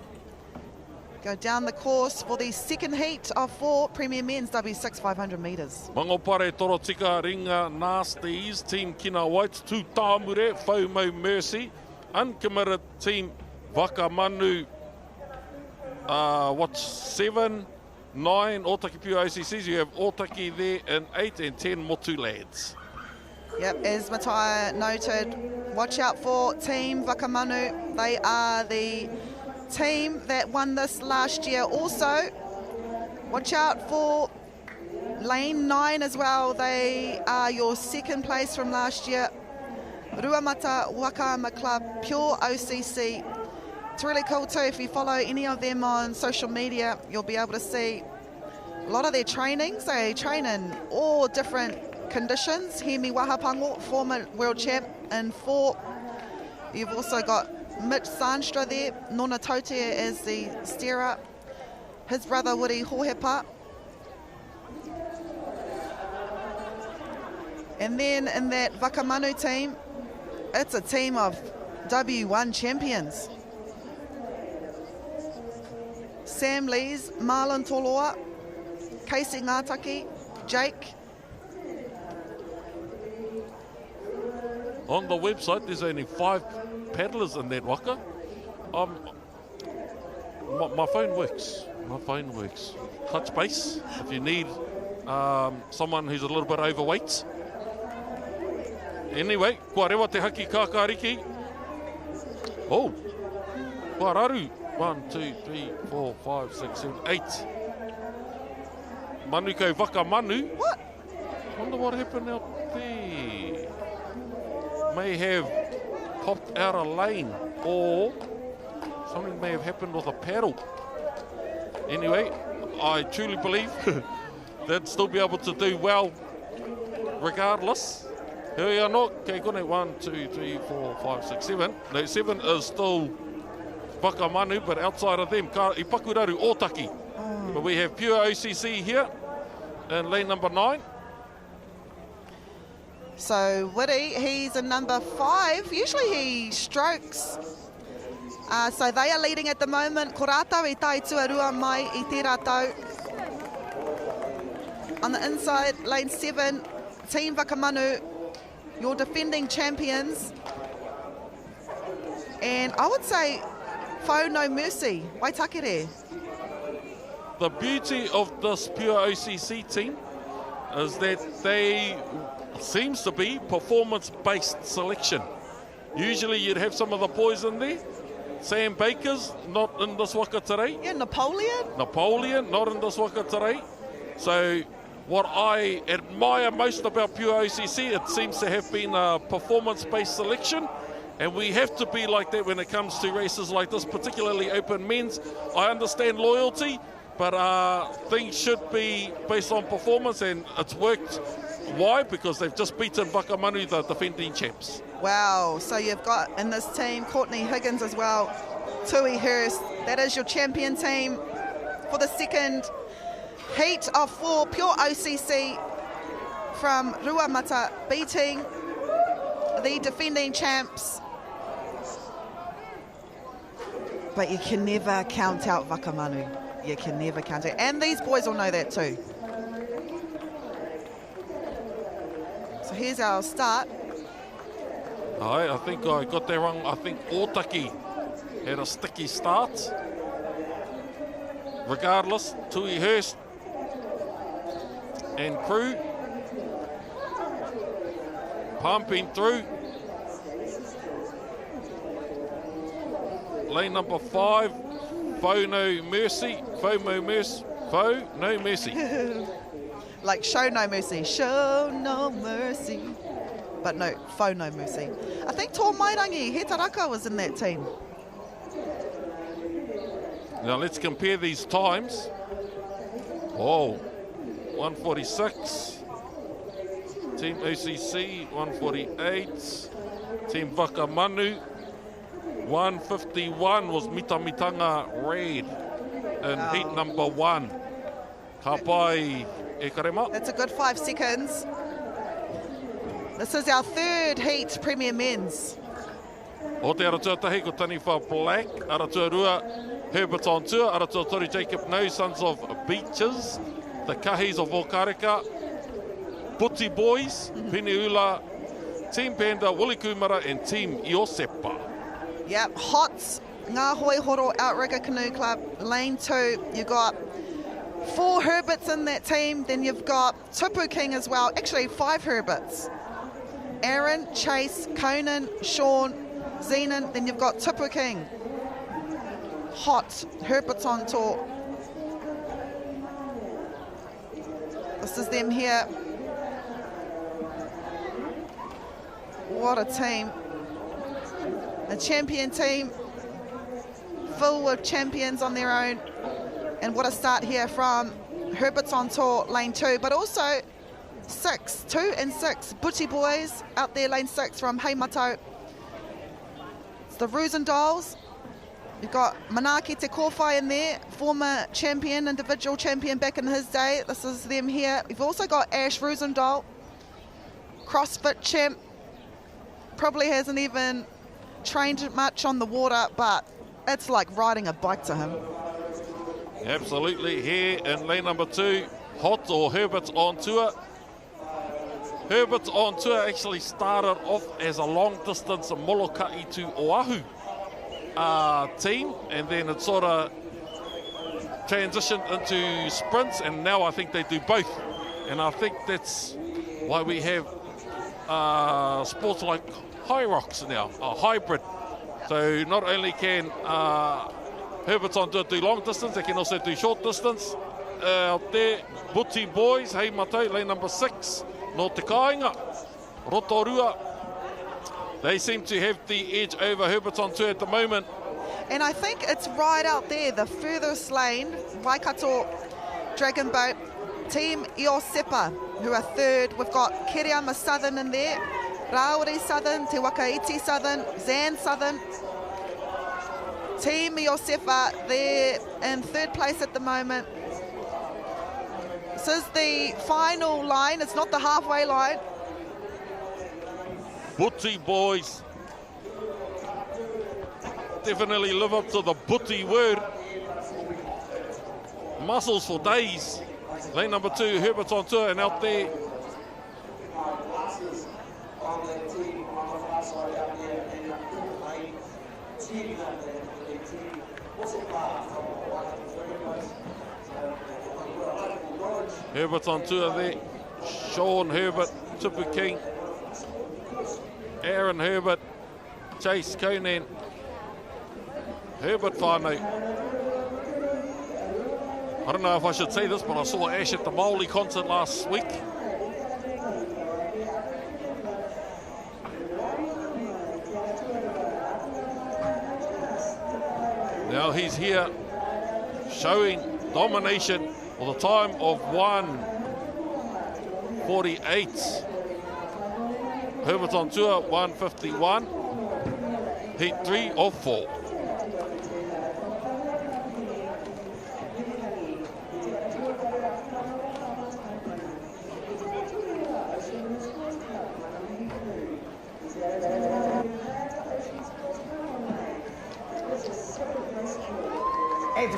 go down the course for the second heat of 4 Premier Men's W6 500 metres. Mangopare Torotika Ringa Nasties, Team Kina Whites, Tu Tāmure, FOMO Mercy, Uncommitted Team Waka Manu, 7, 9 Otaki Pure OCCs. You have Otaki there in 8 and 10 Motu lads. Yep, as Matai noted, watch out for Team Wakamanu. They are the team that won this last year. Also, watch out for Lane 9 as well. They are your second place from last year. Ruamata Wakama Club, Pure OCC. It's really cool too. If you follow any of them on social media, you'll be able to see a lot of their trainings. They train in all different conditions. Hemi Wahapango, former world champ in 4. You've also got Mitch Sandstra there, Nona Tote as the steerer, his brother Woody Hohepa. And then in that Wakamanu team, it's a team of W1 champions. Sam Lees, Marlon Toloa, Casey Ngātaki, Jake. On the website, there's only 5 paddlers in that waka. My phone works. My phone works. Touch base if you need someone who's a little bit overweight. Anyway, kua rewa te haki kākāriki. Oh, kua raru. 1, 2, 3, 4, 5, 6, 7, 8. Manuko Waka Manu. What? Wonder what happened out there. May have popped out a lane, or something may have happened with a paddle. Anyway, I truly believe they'd still be able to do well regardless. Here we are not. Okay, good. 1, 2, 3, 4, 5, 6, 7. No, 7 is still Waka Manu, but outside of them, I Pakuraru Otaki. But we have Pure OCC here in lane number 9. So Woody, he's in number 5. Usually he strokes. So they are leading at the moment. Ko rātou I tai tuarua mai I te rātou. On the inside, lane 7, Team Wakamanu, your defending champions. And I would say, Fo No Mercy, Waitakere. The beauty of this Pure OCC team is that they seems to be performance-based selection. Usually you'd have some of the boys in there. Sam Baker's not in this waka today. Yeah, Napoleon, not in this waka today. So what I admire most about Pure OCC, it seems to have been a performance-based selection. And we have to be like that when it comes to races like this, particularly open men's. I understand loyalty, but things should be based on performance, and it's worked. Why? Because they've just beaten Wakamanu, the defending champs. Wow, so you've got in this team Courtney Higgins as well, Tui Hurst. That is your champion team for the second Heat of 4, pure OCC from Ruamata, beating the defending champs. But you can never count out Wakamanu. You can never count it. And these boys will know that too. So here's our start. I think I got that wrong. I think Otaki had a sticky start. Regardless, Tui Hurst and crew pumping through. Lane number 5, Foe No Mercy, Foe No Mercy. Like show no mercy, show no mercy. But no, Foe No Mercy. I think Tō Mairangi, He Taraka was in that team. Now let's compare these times. Oh, 146. Team OCC, 148. Team Wakamanu, 151 was Mitamitanga Red in heat number 1. Ka pai e karema. That's a good 5 seconds. This is our 3rd heat Premier Men's. O te aratua tahi ko Taniwha Black, aratua rua Herbert on tour, aratua tori Jacob No, Sons of Beaches, the Kahis of Okareka, Puti Boys, Piniula, Team Panda, Wili Kumara and Team Iosepa. Yep, Hots, Ngā Hoi Horo Outrigger Canoe Club, Lane 2. You got 4 Herberts in that team, then you've got Tupu King as well. Actually, 5 Herberts. Aaron, Chase, Conan, Sean, Zenon, then you've got Tupu King. Hot, Herberts on tour. This is them here. What a team. A champion team, full with champions on their own. And what a start here from Herberts on tour, lane 2, but also 6, 2 and 6, Butty Boys out there, lane 6 from Heimato. It's the Roosendals. You've got Manaki Te Kōwhai in there, former champion, individual champion back in his day. This is them here. We've also got Ash Roosendal, CrossFit champ. Probably hasn't even trained much on the water, but it's like riding a bike to him. Absolutely. Here in lane number 2, Hot or Herbert's on tour. Herbert's on tour actually started off as a long distance Molokai to Oahu team, and then it sort of transitioned into sprints, and now I think they do both. And I think that's why we have sports like High Rocks now, a hybrid. So not only can Herbert's on tour do long distance, they can also do short distance. Out there, Butty Boys, Hei Matau, lane number 6, no Te Kāinga, Rotorua. They seem to have the edge over Herbert's on tour at the moment. And I think it's right out there, the furthest lane, Waikato Dragon Boat, Team Iosepa, who are 3rd. We've got Kiriama Southern in there, Raori Southern, Te Wakaiti Southern, Zan Southern. Team Iosepa, they're in 3rd place at the moment. This is the final line, it's not the halfway line. Butty Boys definitely live up to the Butty word. Muscles for days. Lane number 2, Herbert's on tour, and out there Herbert's on tour there. Sean Herbert, Tupu King, Aaron Herbert, Chase Conan, Herbert whānau. I don't know if I should say this, but I saw Ash at the Māori concert last week. Now he's here showing domination for the time of 1:48. Herbert's on tour, 1:51. Heat 3 of 4.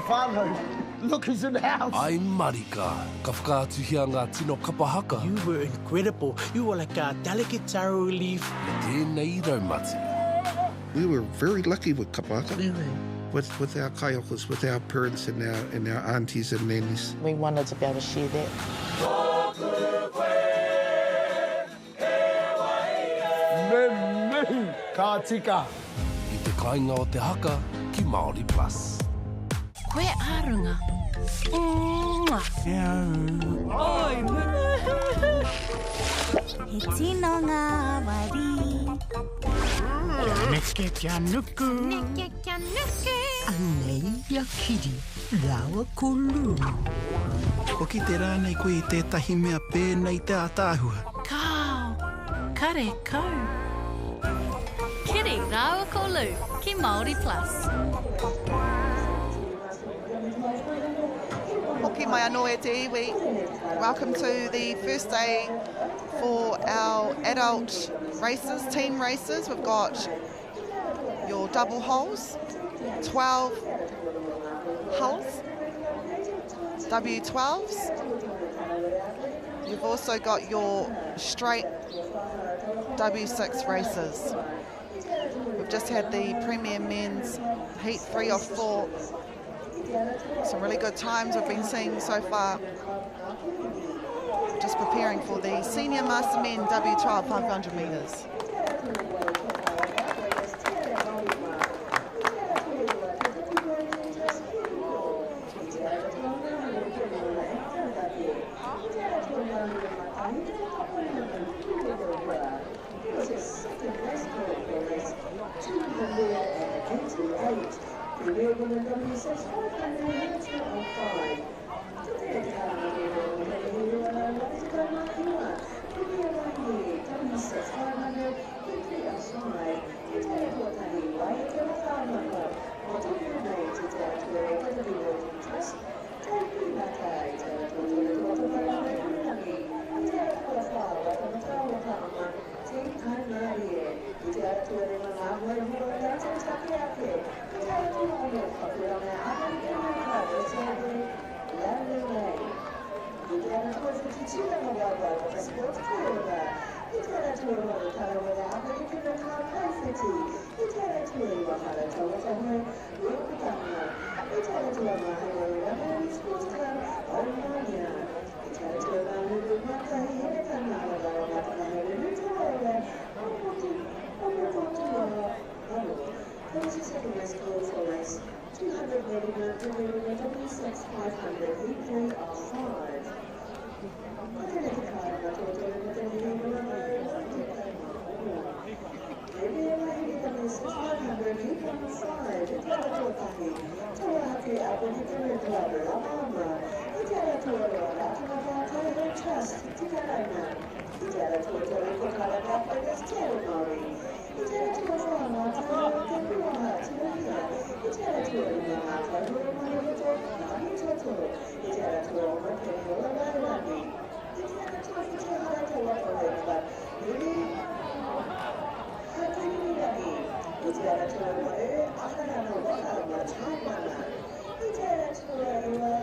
whānau. Look who's in the house. Ai marika, ka whakaatuhia ngā tino kapahaka. You were incredible. You were like a delicate taro leaf. Tēnei raumati. We were very lucky with kapahaka. With our kaiokas, with our parents and our aunties and nannies. We wanted to be able to share that. Me, ka tika. I te kāinga o te haka ki Māori Plus. Koe ārunga. Oi, He tino ngā wari. Neke kia nuku. Neke kia nuku. Anei ia kiri, rawa kolu. Ko ki te rānei koe I tētahi mea pēnei te atāhua. Kāo, kare kau. Kiri rawa kolu ki Māori Plus. Hoki mai anō e te iwi. Welcome to the first day for our adult races, team races. We've got your double holes, 12 hulls, W12s. You've also got your straight W6 races. We've just had the Premier Men's Heat 3 of 4. Some really good times we've been seeing so far. Just preparing for the Senior Master Men W12 500 metres.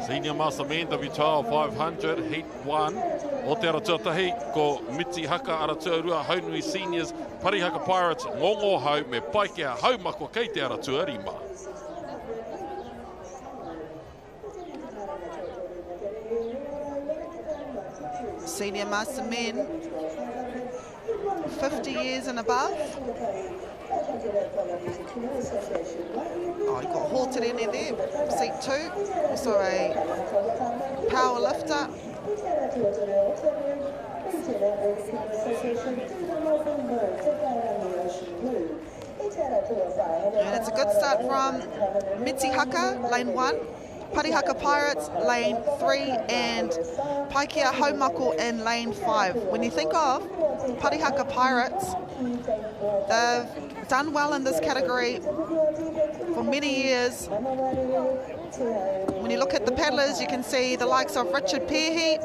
Senior Master Men W12 500 Heat 1 o te aratuatahi ko Miti Haka aratuarua haunui Seniors Parihaka Pirates ngongo hau me paikea haumako kei te aratuarima. Senior Master Men, 50 years and above. Oh, he got halted in there, seat 2. Also a power lifter. And it's a good start from Miti Haka, lane 1. Parihaka Pirates, lane 3, and Paikea Haumako in lane 5. When you think of Parihaka Pirates, they've done well in this category for many years. When you look at the paddlers, you can see the likes of Richard Pearhe,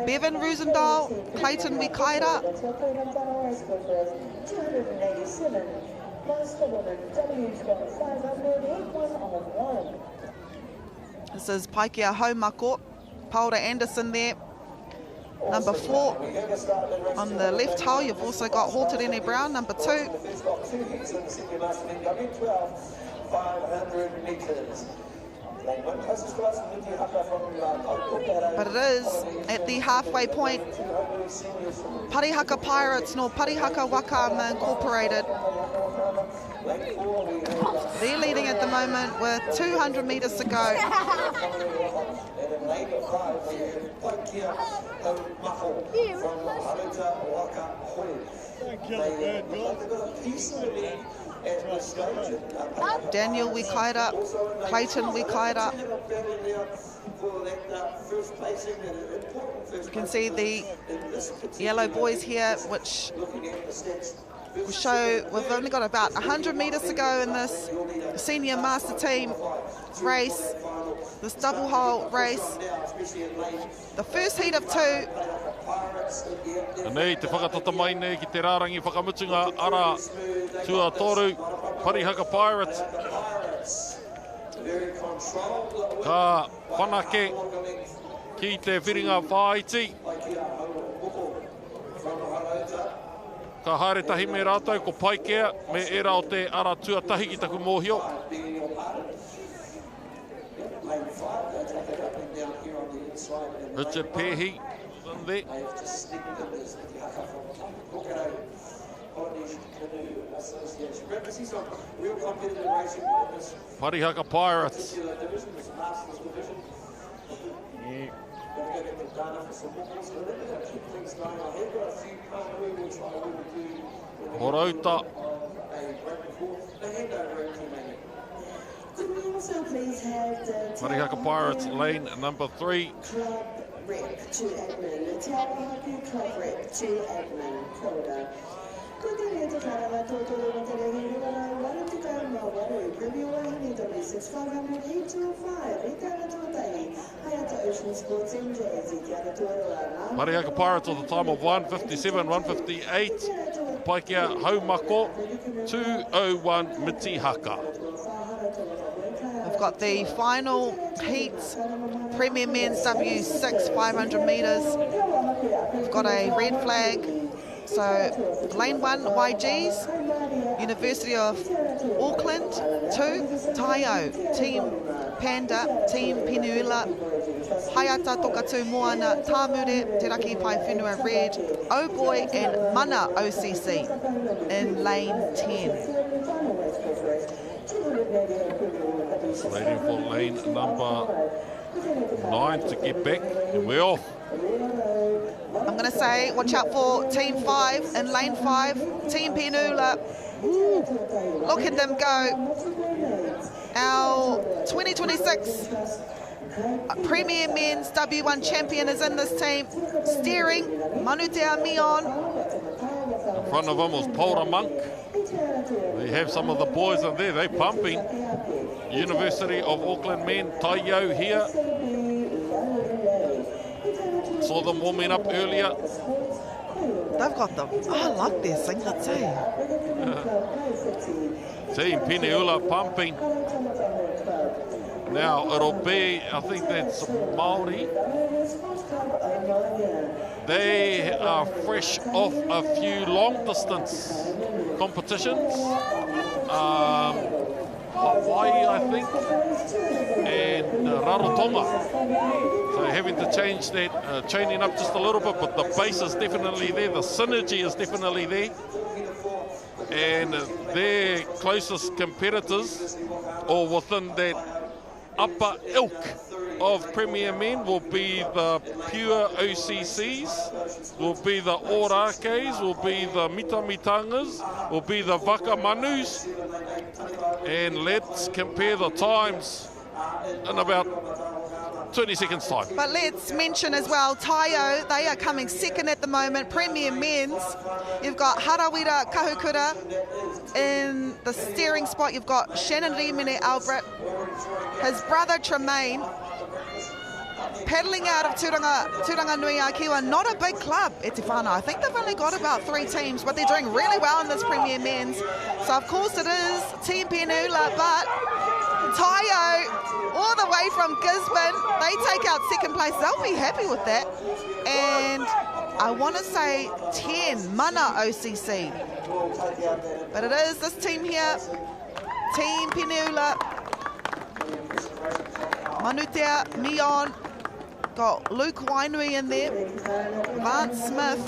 Bevan Roosendahl, Clayton Wikaira. This is Paikea Haumako, Paula Anderson there. Number 4 on the left hull. You've also got Horterene Brown, number 2. He's got 2 hits in the senior master men, 500 metres. But it is at the halfway point. Parihaka Pirates nor Parihaka Waka Incorporated. They're leading at the moment with 200 metres to go. Daniel Wikaira, Clayton Wikaira. You can see the yellow boys here, which will show we've only got about 100 metres to go in this senior master team race, this double hull race. The first heat of 2. Nei, te whakatata mai nei ki te rārangi whakamutunga ara tua toru Parihaka Pirates. Ka whanake ki te whiringa whaiti. Ka haere tahi me rātou ko Paikea me era o te ara tuatahi ki taku mōhio. Richard Pehi there. Parihaka Pirates. Horauta. Parihaka Pirates, lane number 3. Rep to admin, club rep to admin, Koda. Parihaka Pirates at the time of 1:57, 1:58. Paikea Haumako, 2:01 Mitihaka. We've got the final heats, Premier Men's W6, 500 metres. We've got a red flag. So lane 1, YGs, University of Auckland. 2, Taio, Team Panda, Team Pinuila, Haiata Tokatu Moana, Tāmure, Te Raki Pai Whenua Red, Oh Boy and Mana OCC in lane 10. Waiting for lane number 9 to get back, and we're off. I'm going to say, watch out for Team 5 in lane 5, Team Penula. Look at them go. Our 2026 Premier Men's W1 champion is in this team. Steering, Manutea Mion. In front of him was Paura Monk. They have some of the boys in there, they're pumping. University of Auckland men, Taio here. Saw them warming up earlier. They've got them. Oh, I like their singlets, eh? Team Pineula pumping. Now it'll be, I think that's Māori. They are fresh off a few long distance competitions. Hawaii, I think, and Rarotonga. So having to change that, chaining up just a little bit, but the base is definitely there, the synergy is definitely there. And their closest competitors, or within that upper ilk of Premier Men, will be the pure OCCs, will be the Orakes, will be the Mitamitangas, will be the Wakamanus. And let's compare the times in about 20 seconds time. But let's mention as well, Taio, they are coming second at the moment, Premier Men's. You've got Harawira Kahukura in the steering spot. You've got Shannon Rimene Albert, his brother Tremaine, paddling out of Turanga Nui Akiwa. Not a big club, Etifana. I think they've only got about 3 teams, but they're doing really well in this Premier Men's. So of course it is Team Penula, but Taio, all the way from Gisborne, they take out second place. They'll be happy with that. And I want to say 10, Mana OCC. But it is this team here, Team Peniula, Manutea, Mion, got Luke Wainui in there, Vance Smith,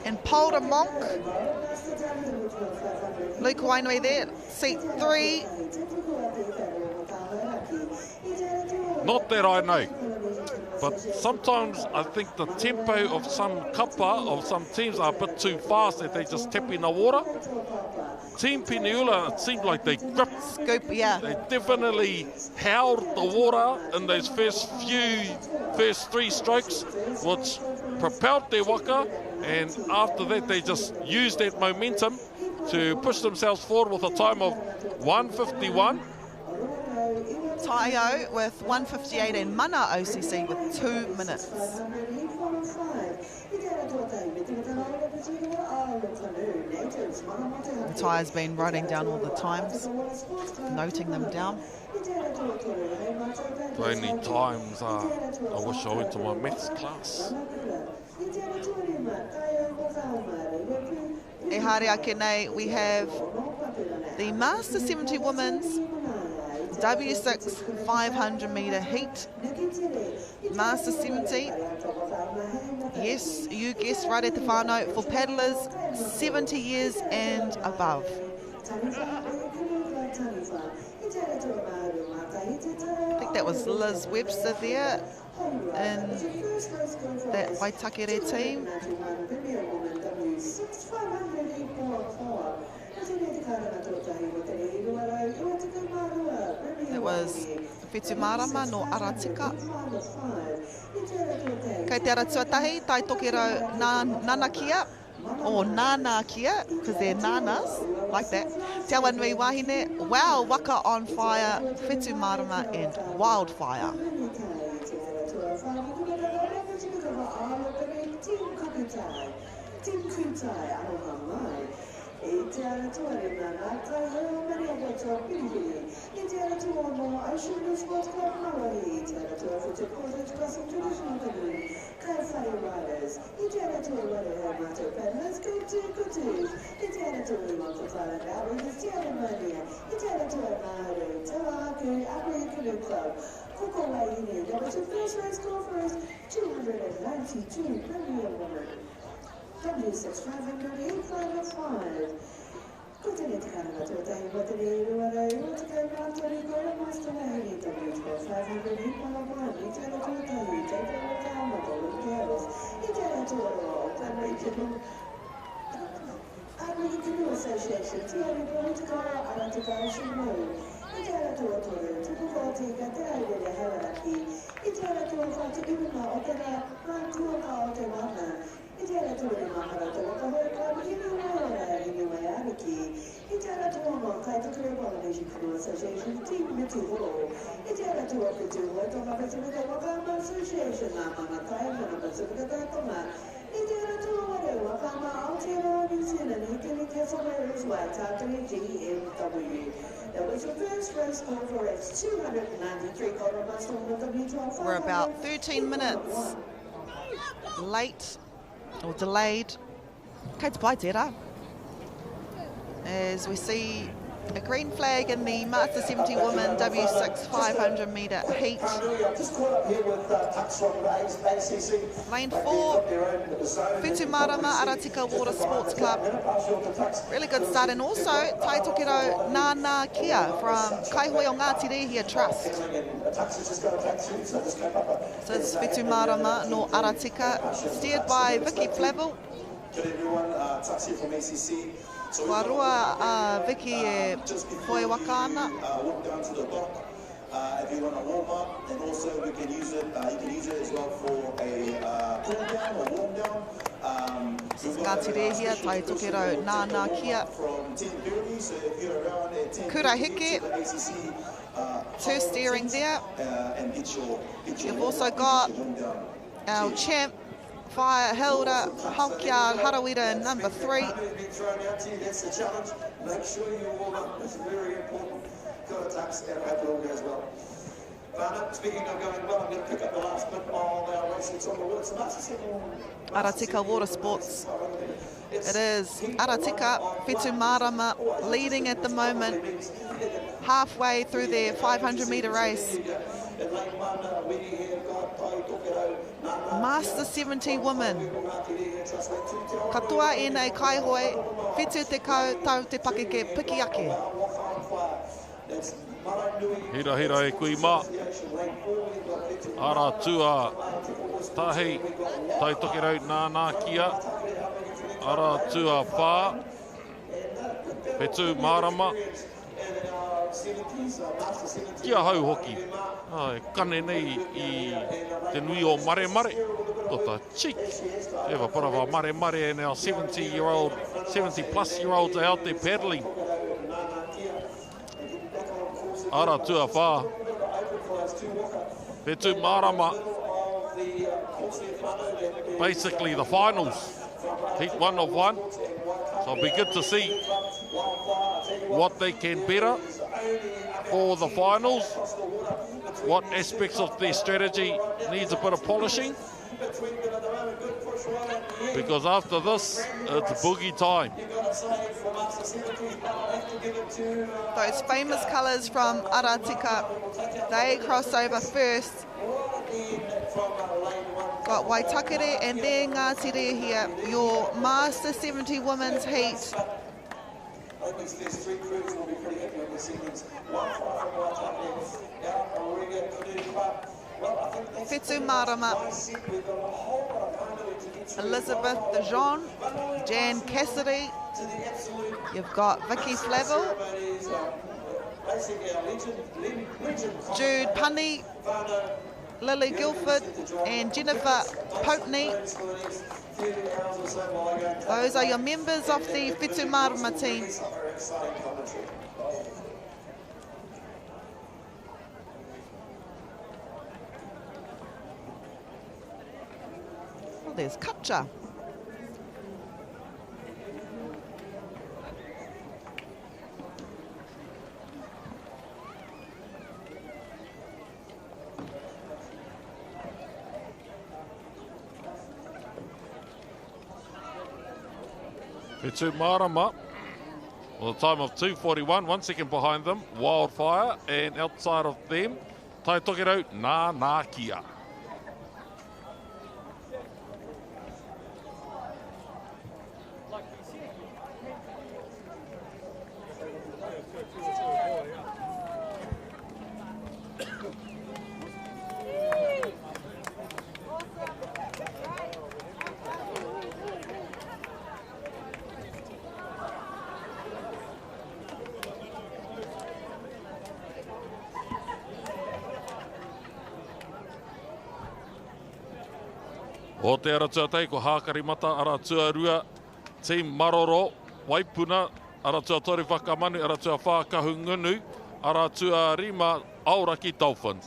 and Polder Monk. Luke Wainui there, seat 3. Not that I know, but sometimes I think the tempo of some kapa, of some teams, are a bit too fast that they just tap in the water. Team Peniula, it seemed like they gripped. Scoop, yeah. They definitely held the water in those first 3 strokes, which propelled their waka, and after that they just used that momentum to push themselves forward with a time of 1:51. Taio with 1:58 and Mana OCC with 2 minutes. Taio's been writing down all the times, noting them down. The only times I wish I went to my maths class. E haere ake nei, we have the Master 70 Women's W6 500 metre heat. Master 70, yes, you guessed right at the whānau, for paddlers 70 years and above. I think that was Liz Webster there in that Waitakere team. It was Whetu Marama no Aratika. Kei te ara tuatahi, tai toki rau nana kia, or nana kia, because they're nanas, like that. Te awa nui wahine, wow, Waka on fire, Whetu Marama and wildfire. W6 500 855. Continue to come to the what the day you are able to go down to the goal master W12 500 855. You tell it to the you take it down the golden girls. You tell it to all the regional Regional Association. Tell me to go out to Garden Road. You tell it to the party that they did a hierarchy. You tell it to a to even now, or not to a call to Mama. Itera tu ni mahara tu ka hoi ka hini wala hini wala ki itera tu mo ka tu kre ba ni Regional Association team me tu ho itera tu o tu o to ma ka tu ka Waka Association na ma ka na ka tu ka ta ma itera tu o re Waka ma Aotearoa New Zealand he can get somewhere as well Tatari GMW. That was your first race call for X 293 quarter months from the W12. We're about 13 minutes late or delayed. Kei te pai tērā. As we see a green flag in the Master 70 Women W6 500 metre heat. Lane 4, Whetu Marama Aratika Water Sports Club. Really good start, and also Tai Tokiro Nana Kia from Kaihoi o Ngāti Trust. So it's Whetu Marama no Aratika, steered by Vicky Flavel. Good everyone, Taxi from ACC. So Warua Vicky Hoi Wakana. Walk down to the dock if you want to warm up, and also we can use it. You can use it as well for a cool down or warm down. Ngāti here, Tai Tokiro Nana Kia. Kura Heke, two steering there. You've also got our champ, Fire Hilda Halkia Harawira, number 3. That's the challenge. Make sure you warm up. That's very important. Kia ora, Tux, and I hope it all goes well. Speaking of going well, I'm going to pick up the last bit of our racing on the water. So Aratika Water Sports. It is Aratika Whetu leading at the moment, halfway through their 500-metre race. Master 70 women. Katoa e nei kaihoi, whetu te kau tau te pakeke piki ake. Hira hira e kui mā. Ara tua tahi, tai toki rau nānā kia. Ara tua whā. Whetu Marama. Kia hau hoki. Ai, kane nei I te nui o mare mare. Tota cheek. Ewa parawa mare mare and our 70-plus-year-olds are out there paddling. Ara tua whā. Whetu Marama. Basically the finals. Heat 1 of 1. So it'll be good to see what they can better for the finals. What aspects of their strategy needs a bit of polishing. Because after this, it's boogie time. Those famous colours from Aratika, they cross over first. Got Waitakere and then Ngātere here, your Master 70 Women's Heat. Whetu Marama, Elizabeth De Jean, Jan Cassidy, you've got Vicky Flavel, Jude Punny, Lily Guilford and Jennifer Poutney. Those are your members of the Whetu Marama team. Well, there's Kacha. Whetu Marama, well, the time of 2:41, 1 second behind them, Wildfire, and outside of them, Tai Tokirau, Nā Kia. O te aratua tei ko Hākarimata, aratua rua, Team Maroro, Waipuna, aratua Tori Whakamanu, aratua Whakahungunu, aratua Rima, Auraki Dolphins.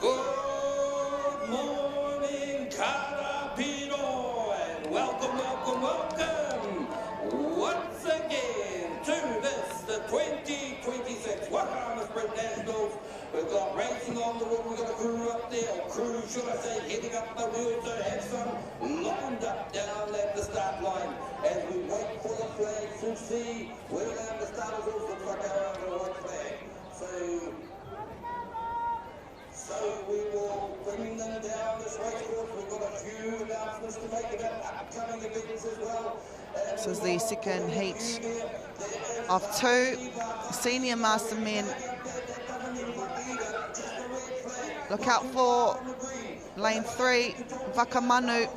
Good morning, Karapiro, and welcome, welcome, welcome once again to this, the 2026 Whakaata Sprint Nationals. We've got racing on the road, we've got a crew up there, or crew should I say, heading up the wheels to have some lined up down at the start line as we wait for the flags to see where the starters also look like our white flag. So we will bring them down this race course. We've got a few announcements to make about upcoming events as well. This is the second heat of 2 senior master men. Look out for lane 3, Vakamanu.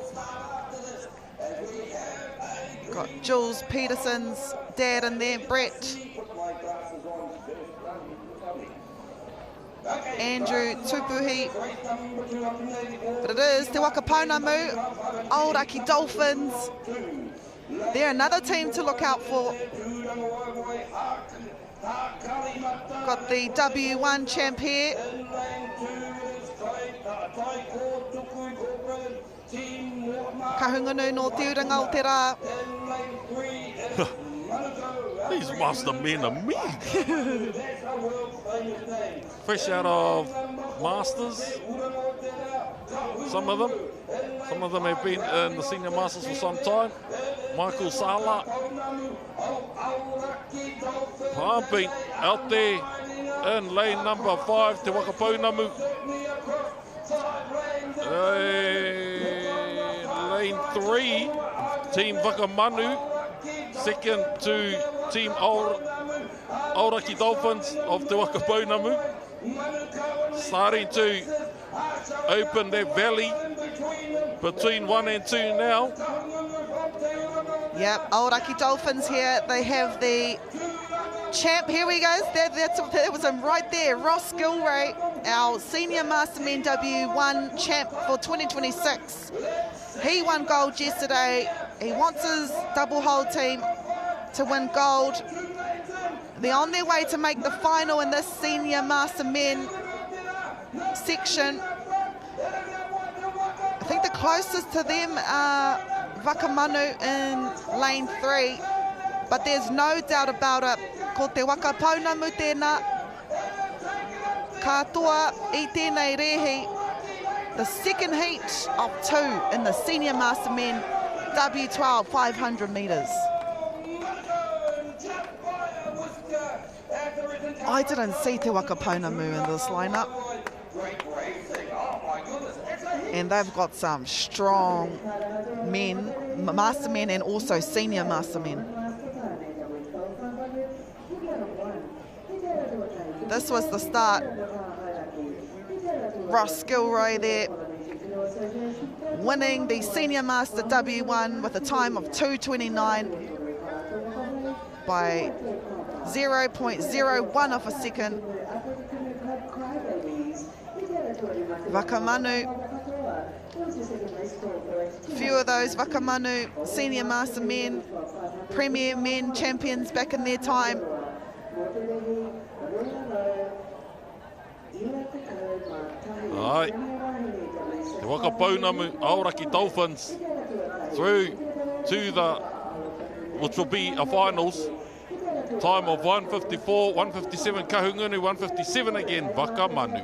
Got Jules Peterson's dad in there, Brett. Andrew Tupuhi. But it is Te Waka Pounamu, Aoraki Dolphins. They're another team to look out for. Got the W1 champ here. Kahungunu no te uranga o te rā. These master men are mean. Fresh out of Masters. Some of them have been in the senior Masters for some time. Michael Sala. Pumping out there in lane number 5, Te Waka Pounamu. Lane 3, Team Whakamanu. Second to Team Aoraki Dolphins of Te Waka Pounamu. Starting to open their valley between 1 and 2 now. Yep, Aoraki Dolphins here. They have the champ. Here we go. That was him right there. Ross Gilray, our senior Mastermen W1 champ for 2026. He won gold yesterday. He wants his double hold team to win gold. They're on their way to make the final in this senior Mastermen section. I think the closest to them are Wakamanu in lane 3, but there's no doubt about it. Ko te Waka Pounamu tēnā, katoa I tēnei rehi, the second heat of 2 in the senior Mastermen W12 500 metres. I didn't see Te Waka Pounamu in this lineup. And they've got some strong men, Mastermen and also senior Mastermen. This was the start. Ross Gilroy there, winning the Senior Master W1 with a time of 2:29 by 0.01 of a second. Wakamanu, few of those Wakamanu Senior Master men, Premier men champions back in their time. Aye. Te Waka Pounamu Aoraki Dolphins through to the, which will be a finals. Time of 1:54, 1:57 Kahungunu, 1:57 again Wakamanu.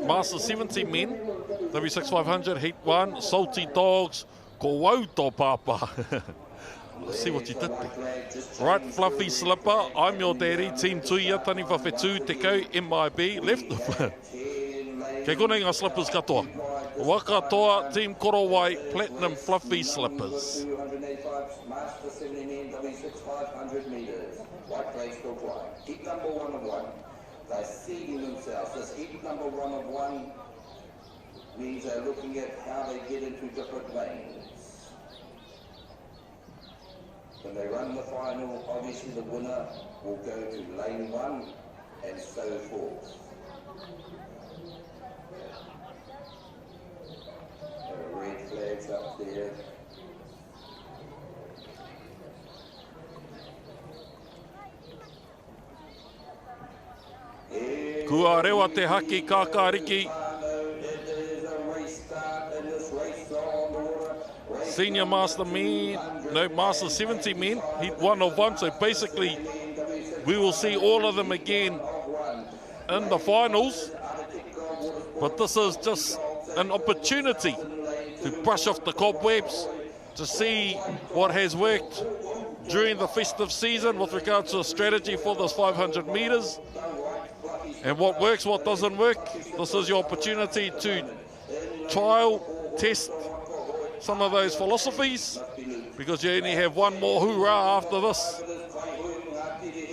Master 70 men, W6 500, Heat 1, Salty Dogs, ko wauto papa. Let's see what you did there. Right, Fluffy Slipper, I'm your daddy, Team Tuia, Tani Whawhetu, Te Kau, MIB, left. Kei konei ngā slippers katoa. Waka toa, Team Korowai, Platinum Fluffy Slippers. 285 Master 70 men, W6 500 metres. White flag still flying. Heat number 1 of 1. They're seeding themselves. This heat number 1 of 1 means they're looking at how they get into different lanes. When they run the final, obviously the winner will go to lane 1 and so forth. There are red flags up there. Kua rewa te haki kākāriki. Senior Master men, no, Master 70 men, heat 1 of 1. So basically, we will see all of them again in the finals. But this is just an opportunity to brush off the cobwebs, to see what has worked during the festive season with regards to a strategy for this 500 metres. And what works, what doesn't work. This is your opportunity to trial, test some of those philosophies, because you only have one more hoorah after this.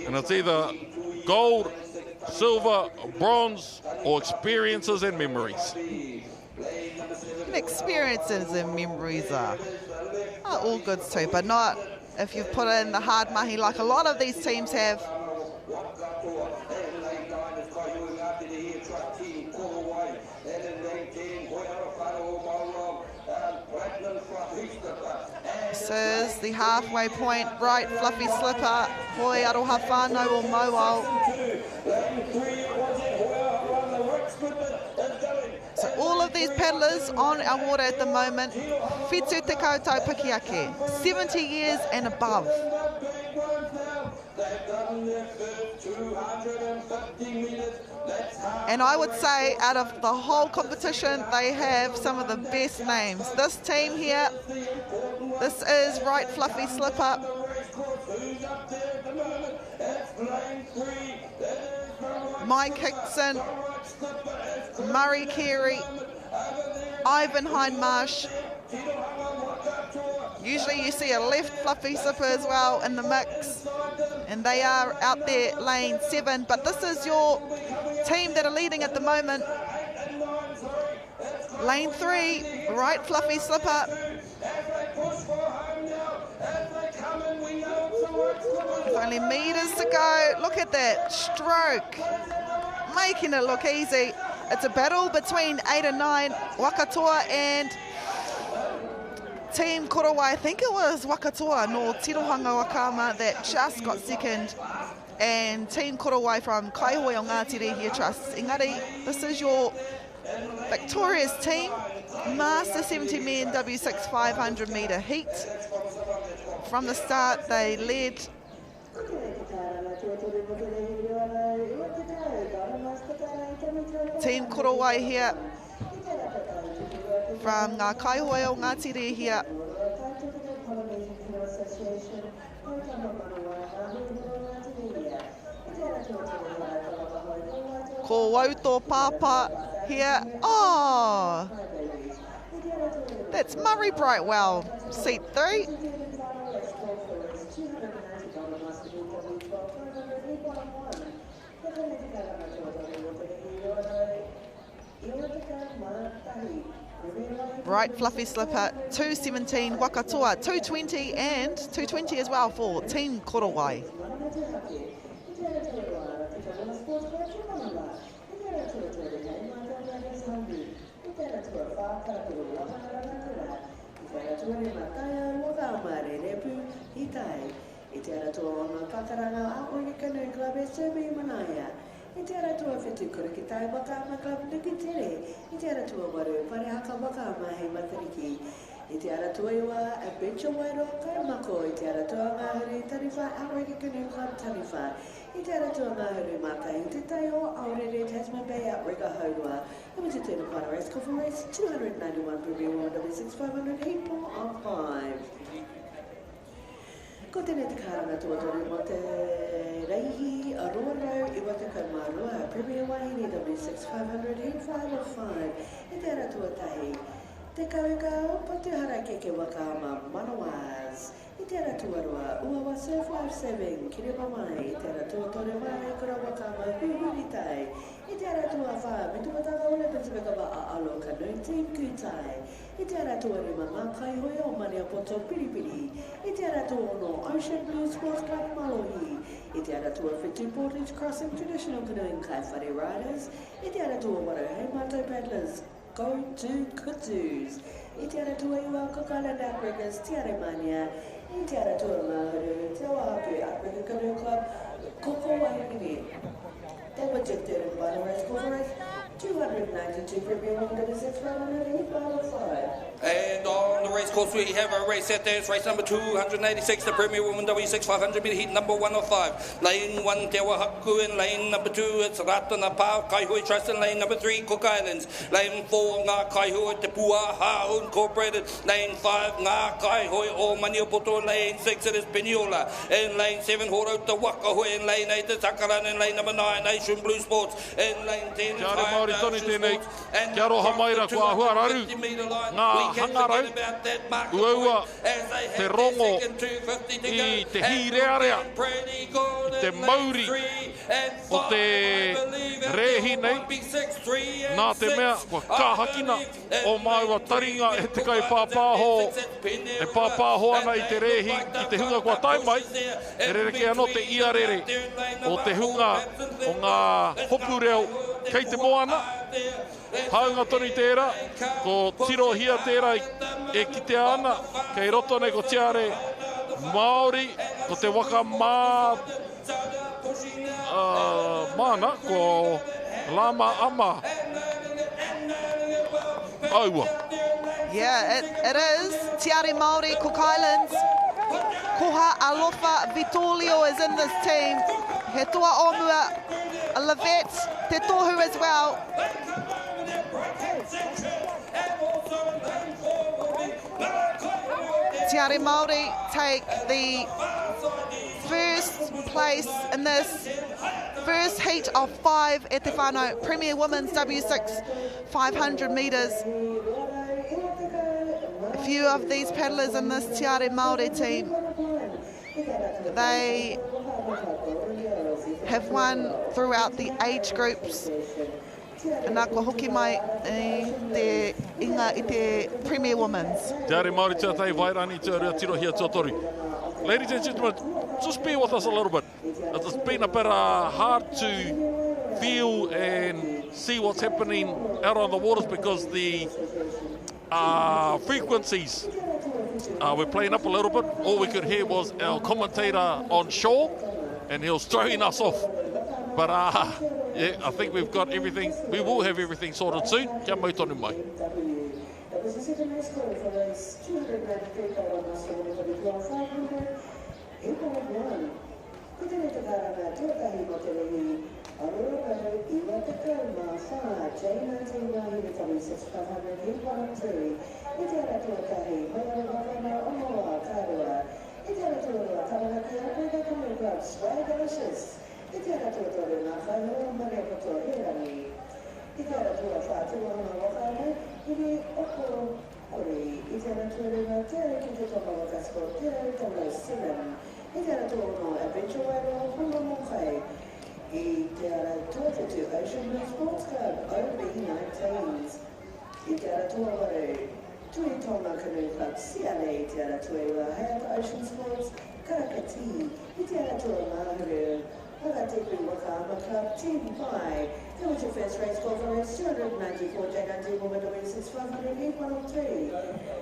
And it's either gold, silver, bronze, or experiences and memories. Experiences and memories are all good too, but not if you've put in the hard mahi like a lot of these teams have. This is the halfway point, right fluffy slipper, hoi aroha whānau o Mauao. So all of these paddlers on our water at the moment, whitu te koutou pakiake, 70 years and above. And I would say out of the whole competition, they have some of the best names. This team here, this is Right Fluffy Slipper. Mike Hickson, Murray Carey, Ivan Hindmarsh. Usually you see a left fluffy slipper as well in the mix, and they are out there lane 7, but this is your team that are leading at the moment. Lane 3, Right Fluffy Slipper. Only meters to go. Look at that stroke, making it look easy. It's a battle between 8 and 9, Wakatoa and Team Korowai. I think it was Wakatoa no Tirohanga Wakama that just got second, and Team Korowai from Kaihoi o Ngātere here Trust. Engari, this is your victorious team. Master 70 men W6 500 metre heat. From the start, they led. Team Korowai here from Ngā Kaihoi o Ngātere here. Ko Wauto Papa here. Oh, that's Murray Brightwell, seat 3. Right Fluffy Slipper, 2:17, Wakatoa, 2:20 and 2:20 as well for Team Korowai. I te aratua whetu kura ki tai waka ma club nuki tere. I te aratua waru pare haka waka ma hei matariki. I te aratua iwa adventure wairo kaimako. I te aratua ngāhuri tariwha Aorika Canoe Club tariwha. I te aratua ngāhuri maka i te tai o Aorere Tasman Bay Outrigger Haurua. I was a turn of water race coffin race 291 Premier World W6 500 heat of 5. Ko tēnei te kāranga tuatori mo te reihi a ruarau I wata kaumarua Premier Wahine W6 500 heat 5 of 5. I te ara tuatahi. Te kauekau pa te hara keke Wakaama Manawaz. I te ara tuarua Uawa Surf Life 7 Kirima mai. I te ara tuatore mai kura Wakaama Huhuritai. I te ara tuawha mitupatanga ole Pacifica a alo Canoe Team Kutai. I te ara tuari mama Kaihoi o Mania Poto Piripiri. I te ara tua no Ocean Blue Sports Club Malohi. I te ara tua Whitu Portage Crossing Traditional Canoeing Kaifare Riders. I te ara tua Waro Heimato Paddlers. Go to Kutus. I te ara tua Iwa Cookisland Outriggers Tiare Mania. I te ara tua Mahuru Te Wahatu Outrigger Canoe Club Koko Waihine. They were dictated by the race conference. 292 Premier Women W6 505. And on the race course, we have a race set there. It's race number 286, the Premier Women W6 500 metre heat number 105. Lane 1, Te Wahaku, and lane number 2, it's Ratana Pa, Kaihui Trust, and lane number 3, Cook Islands. Lane 4, Ngā Kaihui, Te Puaha Incorporated. Lane 5, Ngā Kaihui, o Maniopoto. Lane 6, it is Peniola. And lane 7, Horo, Te Waka, and lane 8, it's Takaran, and lane number 9, Nation Blue Sports. And lane 10, Kia ora Māori tonu tēnei, kia aroha mai ra kua huararu, ngā hangarau, uaua, te rongo, i te hirearea, te mauri, o te rehi nei, nā te mea, kua kāhakina, o māua taringa e te kai pāpāho, e pāpāho ana i te rehi, i te hunga kua taimai, e rereke anō te iarere, o te hunga, o ngā hopu reo, kei te moana, haunga tonu tērā, ko tiro hia tērā e kitea ana, kei roto nei ko tiare Māori, ko te waka mana, ko lama ama. Aua. Yeah, it is. Tiare Māori, Cook Islands. Koha Alofa Vitolio is in this team. He toa omua, Lavette, te tohu as well. Tiare Māori take the first place in this first heat of 5 at te whānau Premier Women's W6 500 metres. A few of these paddlers in this Tiare Māori team, they have won throughout the age groups. Nā kua hoki mai te inga i te Premier Women's. Tiare Māori tia tai vairani tia rea tirohia tia toru. Ladies and gentlemen, just bear with us a little bit. It's been a bit hard to feel and see what's happening out on the waters because the frequencies were playing up a little bit. All we could hear was our commentator on shore, and he was throwing us off. But yeah, I think we've got everything. We will have everything sorted soon. Kia mai tonu mai. Ocean Blue Sports Club, OB19s. Tui Tonga Canoe Club, CLA, Te Aratua, Whakaata Ocean Sports, Karakati, Te Aratua Mahuru, Whakatepu Waka Club, Team 5. That was your first race call for race 294, J19 Women W6 500, heat 103.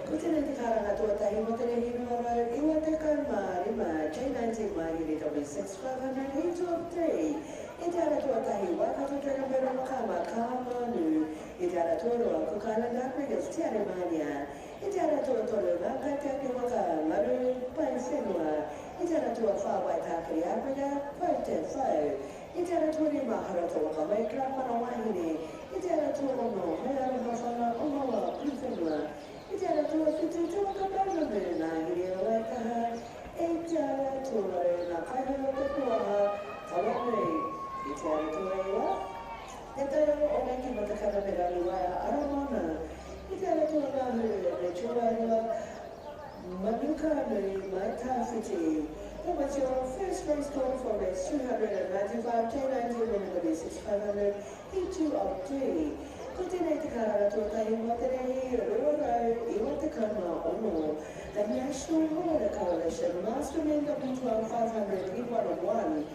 Kutene te karanga tuatahi mo te rehi nuaro, iwa te kaumārima, J19 Mahiri W6 500, heat 203. I te aratua tahi Whakaata Dragonbera Makama Kāmanu, I te aratua roa Cook Island Upbringers Tiare Mania, I te aratua tolu Ngākai Te Ake Waka Maru Pai Whenua, I te aratua Whāwai Tākiri Upbringer, Pau Te Whau, I te aratua ni Maharata Waka Mai Club Mana Wahine, I te aratua ono Hei Aroha Whana Omawa Pau Whenua, I te aratua Whitu Te Waka Mauramu Nā Hiri o Waikaha, I te aratua Nā Kaihara Te Puaha, Tawanui, I te aratua iwa. Te tau o neki mo te karamera luaia aramana. I te aratua ngā huru ne chua iwa. Manuka nui mai tāwhiti. That was your first race call for race 295, J19 Women W6 500, heat 2 of 3. Ko tēnei te karara tuatahi mo te rehi, ruarau, iwa te kaunga ono. The National Holiday Coalition, Master Men W12 500, heat 1 of 1.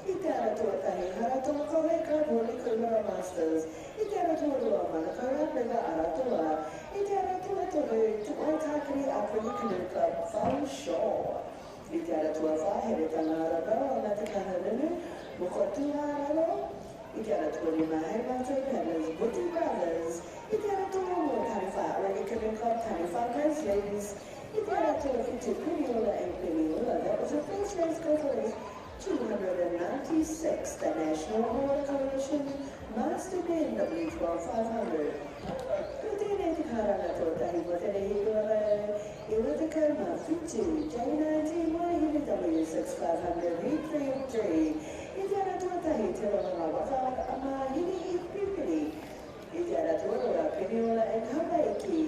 I te aratua tahi haratua kohe ka hori kumara Masters. I te aratua rua manaka rapega aratua. I te aratua toru te Waitakere Upper Canoe Club Whau Shore. I te aratua whahere tanga arabau ana te kahanunu. Moko tuha araro. I te ara tō rima hei mātou paddlers, Buti Brothers. I te ara tō mo tariwha Rugby Canoe Club, tariwha Coast Ladies. I te ara tō whitu Peniola and Peniola. That was the first race go for race 296, the National Horse Coalition Master Men W12500. Tēnei te karanga tō tahi mo te rehi kua I wata kauma whitu J19 W6500 V3 of 3. I te ara tō tahi te ronga Whakaata Māori I Pipiri. I te ara tō roa Peniola and Hawaiki.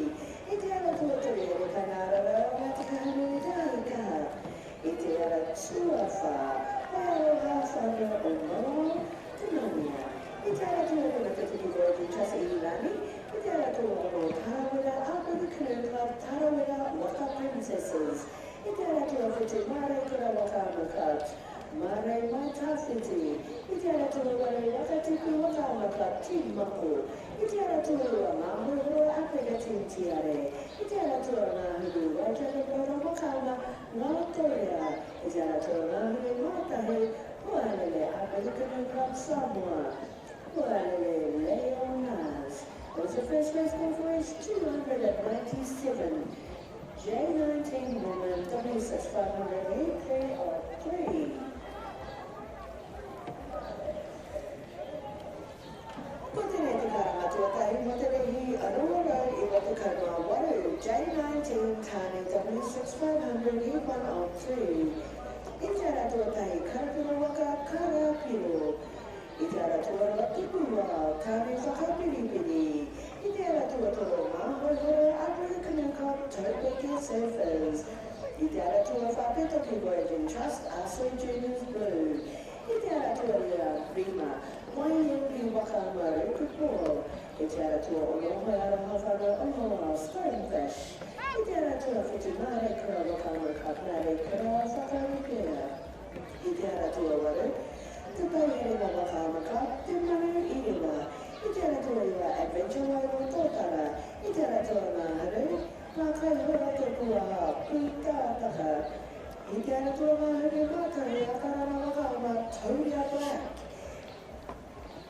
I te ara tō te rere kanarara o te kahanu I te ka. I te ara tuawha, Aroha whana o Moa, te Mania. I te ara tō roa te tiki Roji Tasa Irani. I te ara tō roa Tāwera, Whakaata Canoe Club, Tarawera, Waka Princesses. I te ara tō whitu Mare Kura Waka Club, Mare Maitawhiti. I te ara tō roa Wakatipu Waka Club, Team Mako. I te ara tō roa Mahoro Apega Team Tiare. I te ara tō Mahuru Waitaka Kura Wakana, Ngātorea. I te ara tō Mahuru Mātahe, Puanele Apega Canoe Club, Samoa. Puanele Leonas. That was the first race call for race 297. J19 Women W6500 A3 or 3. Ko tēnei te karanga tuatahi mo te rehi Aurora I wata kainoa waru J19 Tāne W6500 E1 on 3. I te ara tuatahi Karapiro Waka Karapiro. I te ara tuara Tipua Tāne Whakapiripiri. I te ara tuatoro Māhoihora Whakaata Canoe Club Topeka Surfers. I te ara tua Whapetoki Voyaging Trust Aso Juniors Blue. I te ara tuara Rima Waiempi Waka Māori Kuporo. I te ara tua Onohoi Arahawhana Onoa Stonefish. I te ara tua whitu Mare Kura Waka Māori Mare Kura Whakarupea. I te ara tua waru Te Paiherema Waka Māori Te Manu Irewa. I te ara tua Iwa Adventure Wairo Tōtara. I te ara tua Māharu Mā Kaihora Te Puaha Pūtātaka. I te ara tua Māharu Mātahi Akarana Waka Mā Tauria Black.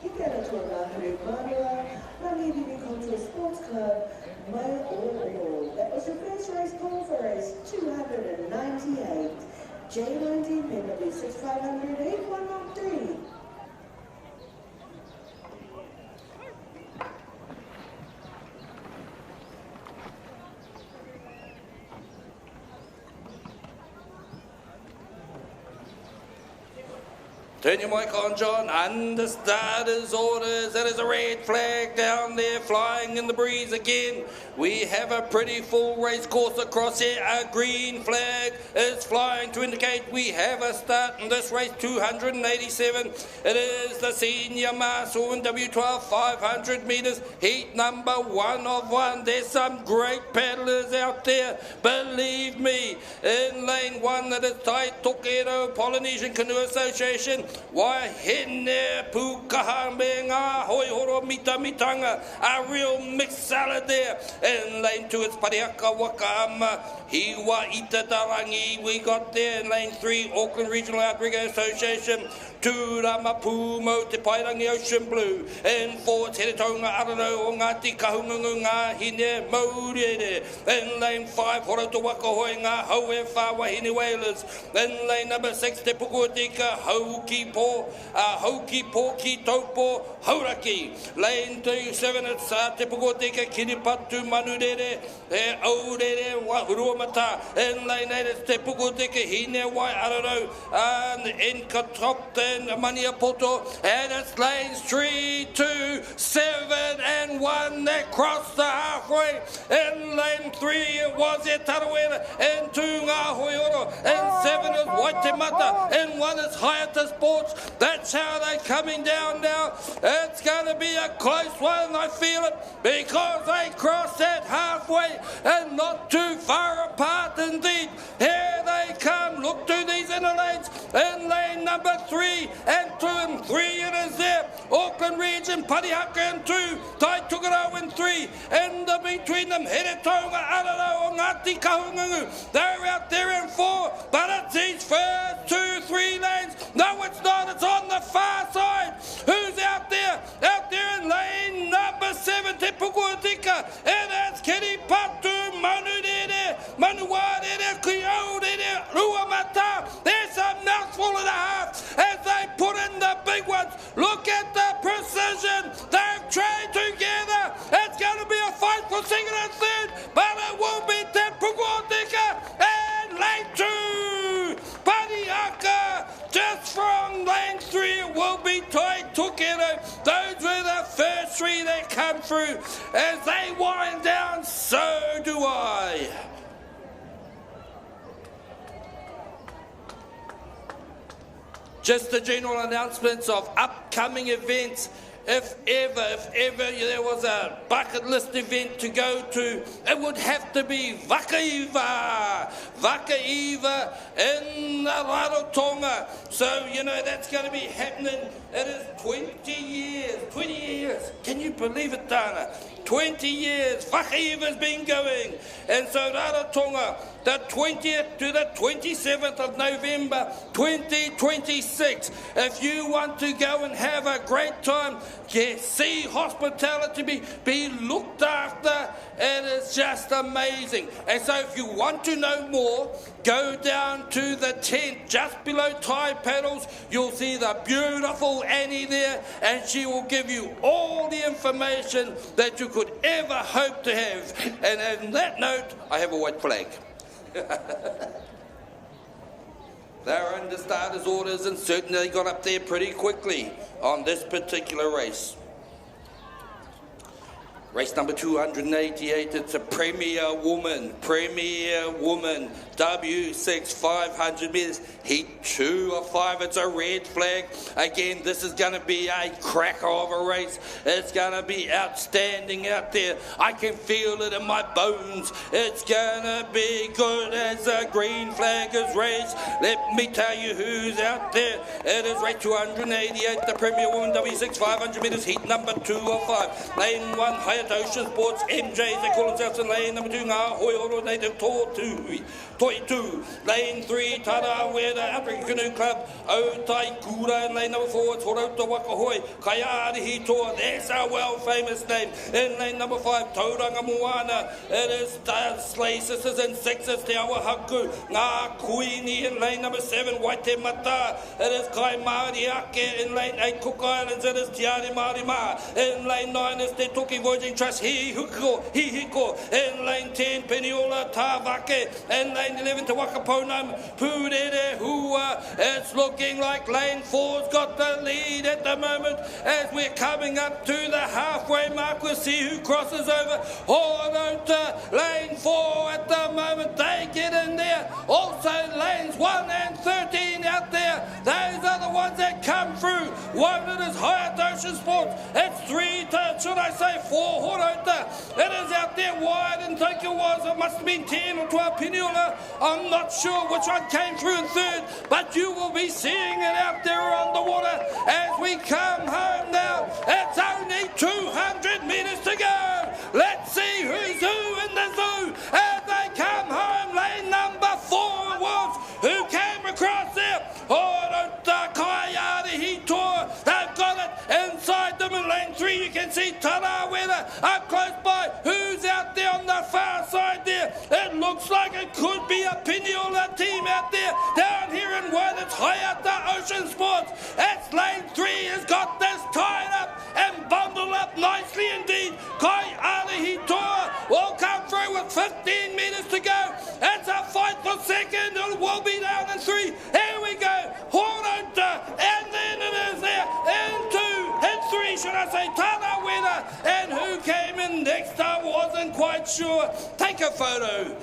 I te ara tua Māharu Mārua Rangi Cultural Sports Club Mai Ō. That was the first race call for race 298. J19 Men W6500 813. Turn your mic on, John. Under starters orders. That is a red flag down there flying in the breeze again. We have a pretty full race course across here. A green flag is flying to indicate we have a start in this race, 287. It is the senior mass woman W12 500 metres, heat number 1 of 1. There's some great paddlers out there, believe me. In lane 1, that is Tai Tokedo Polynesian Canoe Association. Wahine Pukaha me ngā hoihoro mitamitanga. A real mixed salad there. In lane 2, it's Pariaka Wakama Hiwa Itatarangi. We got there in lane 3, Auckland Regional Outrigger Association. Tūramapu mo te Pairangi Ocean Blue. In 4, it's Heretonga Arano o Ngāti Kahungungu ngā hine maurere. In lane 5, Horoto Wakahoe ngā Haue Wha Wahine Whalers. In lane number 6, Te Pukuatika Hauki Po, Hauki Poki Taupo Hauraki. Lane 7, it's Te Pukuatika Kiripatu Manurere, Aurere Wahuruamata. In lane 8, it's Te Pukuatika Hine Wai Arano, and in Katopte Maniapoto, and it's lanes 3, 2, 7 and 1 that crossed the halfway. In lane 3 it was E Tarawera, and 2 Ngā Hoioro, and 7 is Waitemata, and 1 is Whakaata Sports. That's how they're coming down now. It's going to be a close one, I feel it, because they crossed that halfway and not too far apart indeed. Here they come. Look to these inner lanes. In lane number 3 and 2 and 3 it is there. Auckland Region, Parihaka and 2, Tai Tukaro and 3, and between them, Heretonga, Araro, o Ngāti Kahungungu. They're out there in 4, but it's these first 2, 3 lanes. No, it's not. It's on the far side. Who's out there? 27 te Pukuatika, and that's Kitty Patu, Manu Dede, Manuwa Dede, Kio Dede, Ruamata. There's a mouthful and a half as they put in the big ones. Look at the precision. They've trained together. It's going to be a fight for second and third, but it will be Te Pukuatika and lane 2. Pariaka just from lane 3. It will be Tai Tukeru. Those were the first 3 that come through. As they wind down, so do I. Just the general announcements of upcoming events. If ever there was a bucket list event to go to, it would have to be Whakaiva in Rarotonga. So, that's going to be happening. It is 20 years. Can you believe it, Dana? 20 years. Whakaiva's been going. And so Rarotonga, the 20th to the 27th of November 2026. If you want to go and have a great time, see hospitality be looked after, it is just amazing. And so if you want to know more, go down to the tent just below Tide Paddles. You'll see the beautiful Annie there, and she will give you all the information that you could ever hope to have. And on that note, I have a white flag. They're under starters orders and certainly got up there pretty quickly on this particular race. Race number 288, it's a Premier Woman, W6 500 metres, heat 2 of 5, it's a red flag. Again, this is going to be a cracker of a race. It's going to be outstanding out there. I can feel it in my bones. It's going to be good as a green flag is raised. Let me tell you who's out there. It is race 288, the Premier Woman, W6 500 metres, heat number 2 of 5. Lane 1, Higher Ocean Sports, MJ, they call themselves in lane number 2, Ngā Hoi Oro Native Toi 2. Lane 3, Tara, where the African Canoe Club, Otai Kura, in lane number 4, Torauta Waka Hoi, Kaiari Hitoa, that's a well-famous name. In lane number 5, Tauranga Moana, it is the Slay Sisters and Sixes, Te Awa Haku, Ngā Kuini, in lane number 7, Waite Mata, it is Kai Māori Ake, in lane 8, Cook Islands, it is Tiare Māori Ma, in lane 9 is Te Toki Voyaging Trust, Hihiko, in lane 10, Peniola, Tāwake, in lane 11 to Wakaponam, Purere, Hua. It's looking like lane 4's got the lead at the moment as we're coming up to the halfway mark. We'll see who crosses over. Horota, lane 4 at the moment, they get in there. Also lanes 1 and 13 out there. Those are the ones that come through. One it is Higher Ocean Sports. It's 3 to, should I say, 4 Horota. It is out there wide. I didn't think it was. It must have been 10 or 12 Peniola. I'm not sure which one came through in third, but you will be seeing it out there on the water as we come home now. It's only 200 metres to go. Let's see who's who in the zoo as they come home. Lane number 4 was who came across there. Horota Kaiari Hitoa. They've got it inside them in lane 3. You can see Tarawera up close by. Who's out there on the far side there? It looks like it could be a Peniola team out there. Down here in 1, it's Whakaata Ocean Sports. It's lane 3 has got this tied up and bundled up nicely indeed. Kai Arihitoa will come through with 15 metres to go. It's a fight for second. It will be down in 3. Here we go. Horota, and then it is there in 2, in 3, should I say, Tarawera. And who came in next? I wasn't quite sure. Take a photo.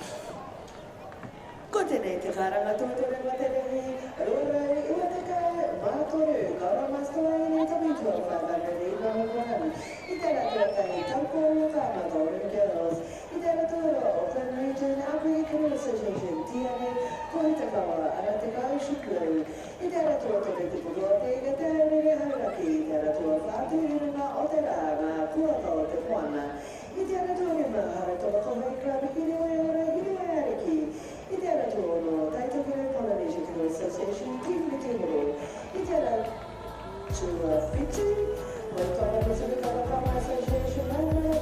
Ko tēnei te karanga tōtore materehi, rōrai ua te kai, mātoru, kaura mastoa i nei tabitua whakatari number 1. I te ratua kai tauko Waka Māori Girls. I te ratua Auckland Region Aboriginal Canoe Association, tiare, koe te kawa, ara te kau shukuru. I te ratua toke te pukote, ka te rere hauraki, I te ratua whātuirunga o te rā, ngā kuaka o te whana. I te ratua ke mahara toka kohoi krabi, I rewe ora, I rewe ariki. I te ara tōno, Taitokere Polynesian Canoe Association, Tīmuri Tīmuru. I te ara tua whitu, Waitara Pacific Whakama Association, Mauna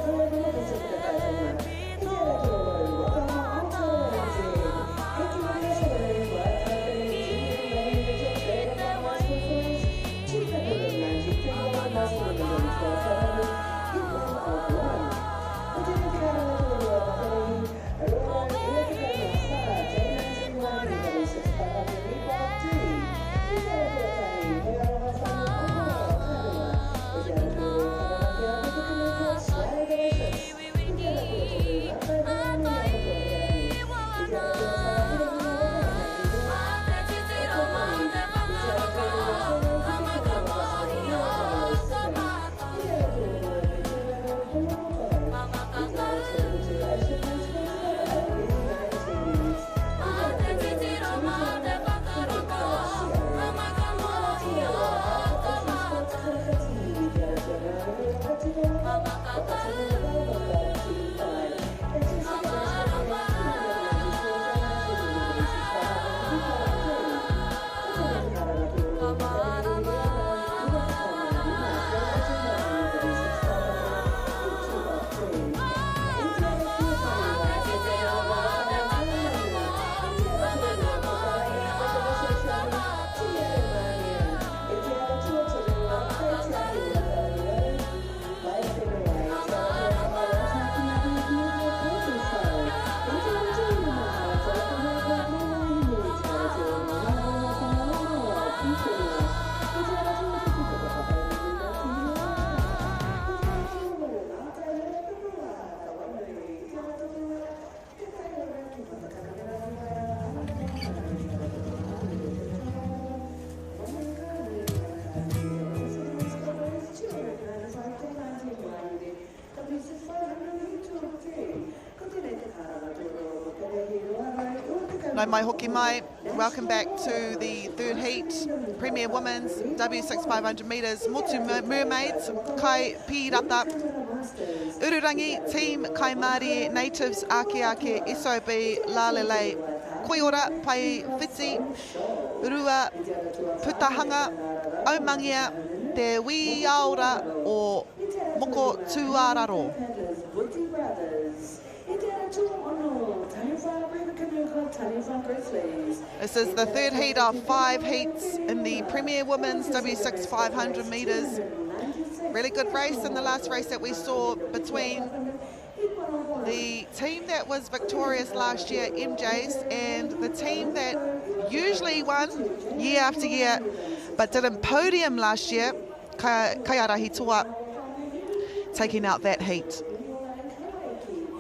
Nau mai hoki mai, welcome back to the third heat, Premier Women's W6 500 metres, Motu Mermaids, Kai Pirata, Ururangi, Team Kai Māori, Natives, Ake Ake, SOB, Lalele, Koiora, Pai Whiti, Rua, Putahanga, Aumangia, Te Wii Aora, o Moko Tuararo. This is the third heat of 5 heats in the Premier Women's W6 500 metres. Really good race in the last race that we saw between the team that was victorious last year, MJ's, and the team that usually won year after year but didn't podium last year, Kaiarahi Toa, taking out that heat.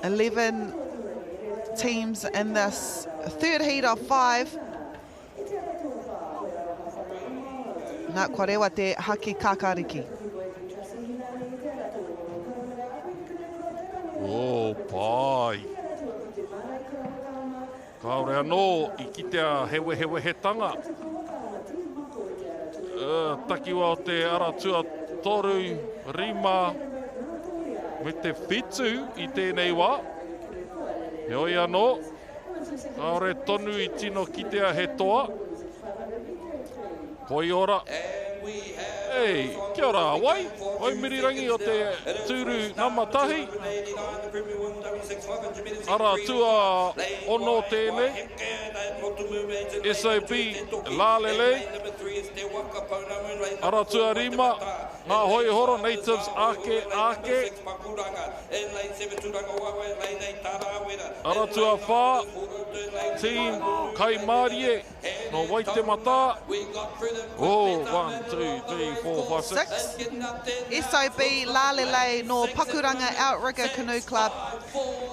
11 teams in this third heat of 5. Nā kua rewa te haki kakariki. Oh, pai. Kaore anō, I kitea hewe he tanga. Takiwa o te aratua toru, rima, me te whitu I tēnei wā. He oi anō, kaore tonu I tino kitea he toa. Hoi ora. Ei, kia ora, wai. Oi mirirangi o te tūru namatahi. Ara tua ono tēnei. SOB Lalele. Ara tua rima. Ngā hoi horo Natives Ake Ake. Ara tua whā. Team Kai Māori. No Waitemata. Oh, 1, 2, 3, 4, 5, 6. SOB Lalele no Pakuranga Outrigger Canoe Club.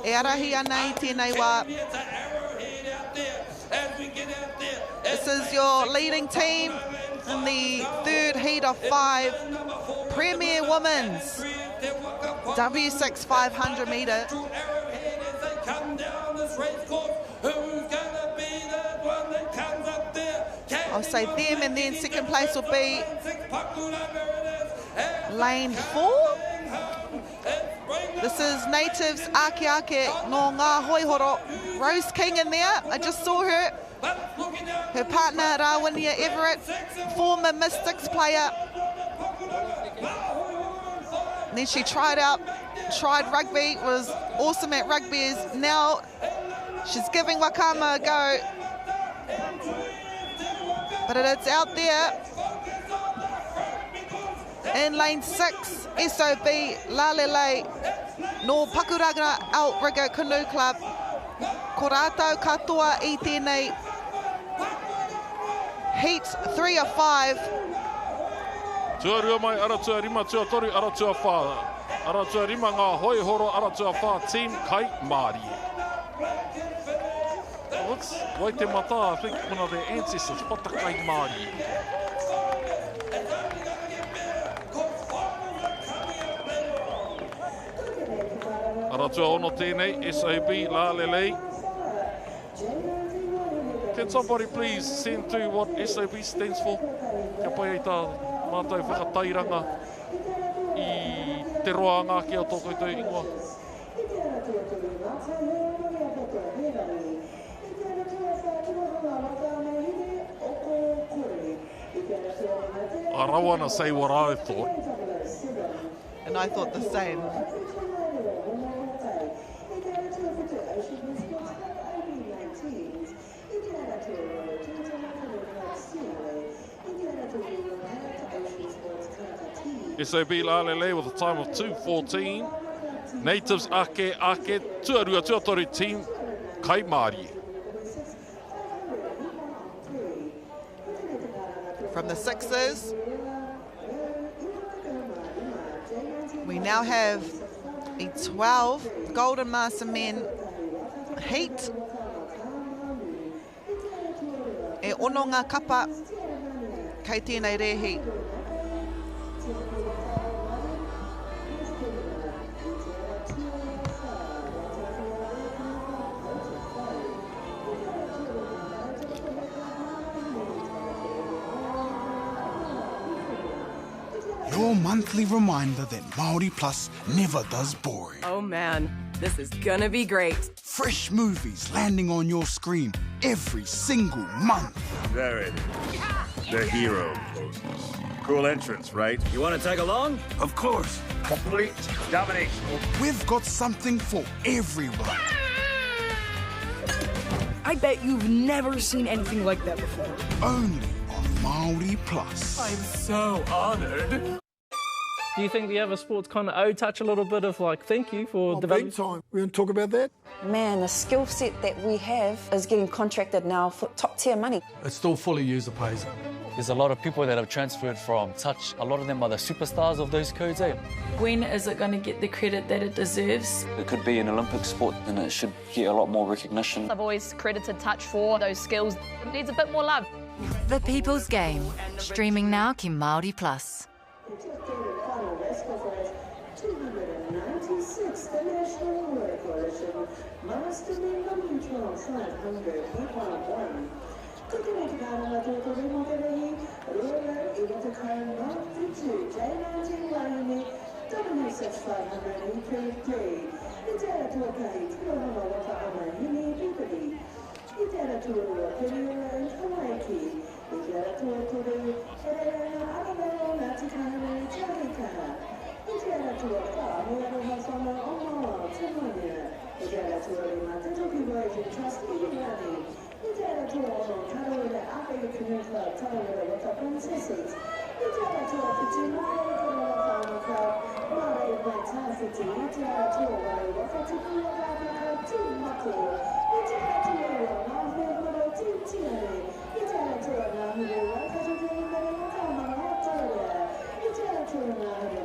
E arahi ana I tēnei wā. This is your leading team in the third heat of 5 Premier Women's W6 500 metre. I'll say them, and then second place will be lane 4. This is Natives Ake Ake no Ngā Hoihoro. Rose King in there, I just saw her. Her partner Rawinia Everett, former Mystics player. And then she tried rugby, was awesome at rugby. Now she's giving Wakama a go. But it's out there. In lane 6, SOB Lalele no Pakuranga Outrigger Canoe Club. Ko rātou katoa I tēnei heat 3 of 5. Tuarua mai, aratua rima, tuatoru, aratua whā. Aratua rima, ngā hoi horo, aratua whā, Team Kai Māori. What's Waitemata? I think one of their ancestors, Pata Kai Māori. Aratua ono tēnei, SOB Lalele. Can somebody please send to what SOB stands for? Kia pai ai tā mātou whakatairanga I te roanga ki o tōko I tō ingoa. I don't want to say what I thought. And I thought the same. SOB Lalele with a time of 2:14. Natives Ake Ake, tuarua tuatoru Team Kai Māori. From the sixes, we now have a 12 Golden Master Men heat. E ono ngā kapa kei tēnei rehi. Your monthly reminder that Māori Plus never does boring. Oh man, this is gonna be great. Fresh movies landing on your screen every single month. There it is. The hero poses. Cool entrance, right? You want to tag along? Of course. Complete domination. We've got something for everyone. I bet you've never seen anything like that before. Only on Māori Plus. I'm so honored. Do you think the other sports kind of owe touch a little bit of like thank you for developing? Big time. We're going to talk about that. Man, the skill set that we have is getting contracted now for top tier money. It's still fully user pays. There's a lot of people that have transferred from touch. A lot of them are the superstars of those codes, eh? When is it going to get the credit that it deserves? It could be an Olympic sport and it should get a lot more recognition. I've always credited touch for those skills. It needs a bit more love. The People's Game, streaming now ki Māori Plus. 296, the National Warrior Coalition, Mastering the Mutual 500, 1. Cooking Ghana to the Remodeling, Ruler, Iwatakan, North to J19 W6500 E33. Itera to a kite, Waka Māori, Bibili. Itera to a Pereira and Hawaii. Itera to a Turu, Herena, Arabella, Natikana, Jalika. Itera to a farm, we have a summer on Timonia. Itera to a Rimata, to be waiting, trust me, Itera to a Tarawilla, African Canoe Club, Tarawilla, with the princesses. Itera to a Fitimara, Tarawilla Club, Mara, Vitality, Itera to a Waka Club, Team Mako. Itera to a Mahu, Team Tiare. Itera to a Mahu, Waka to the Waka, Tarawilla. Itera to a Mahu,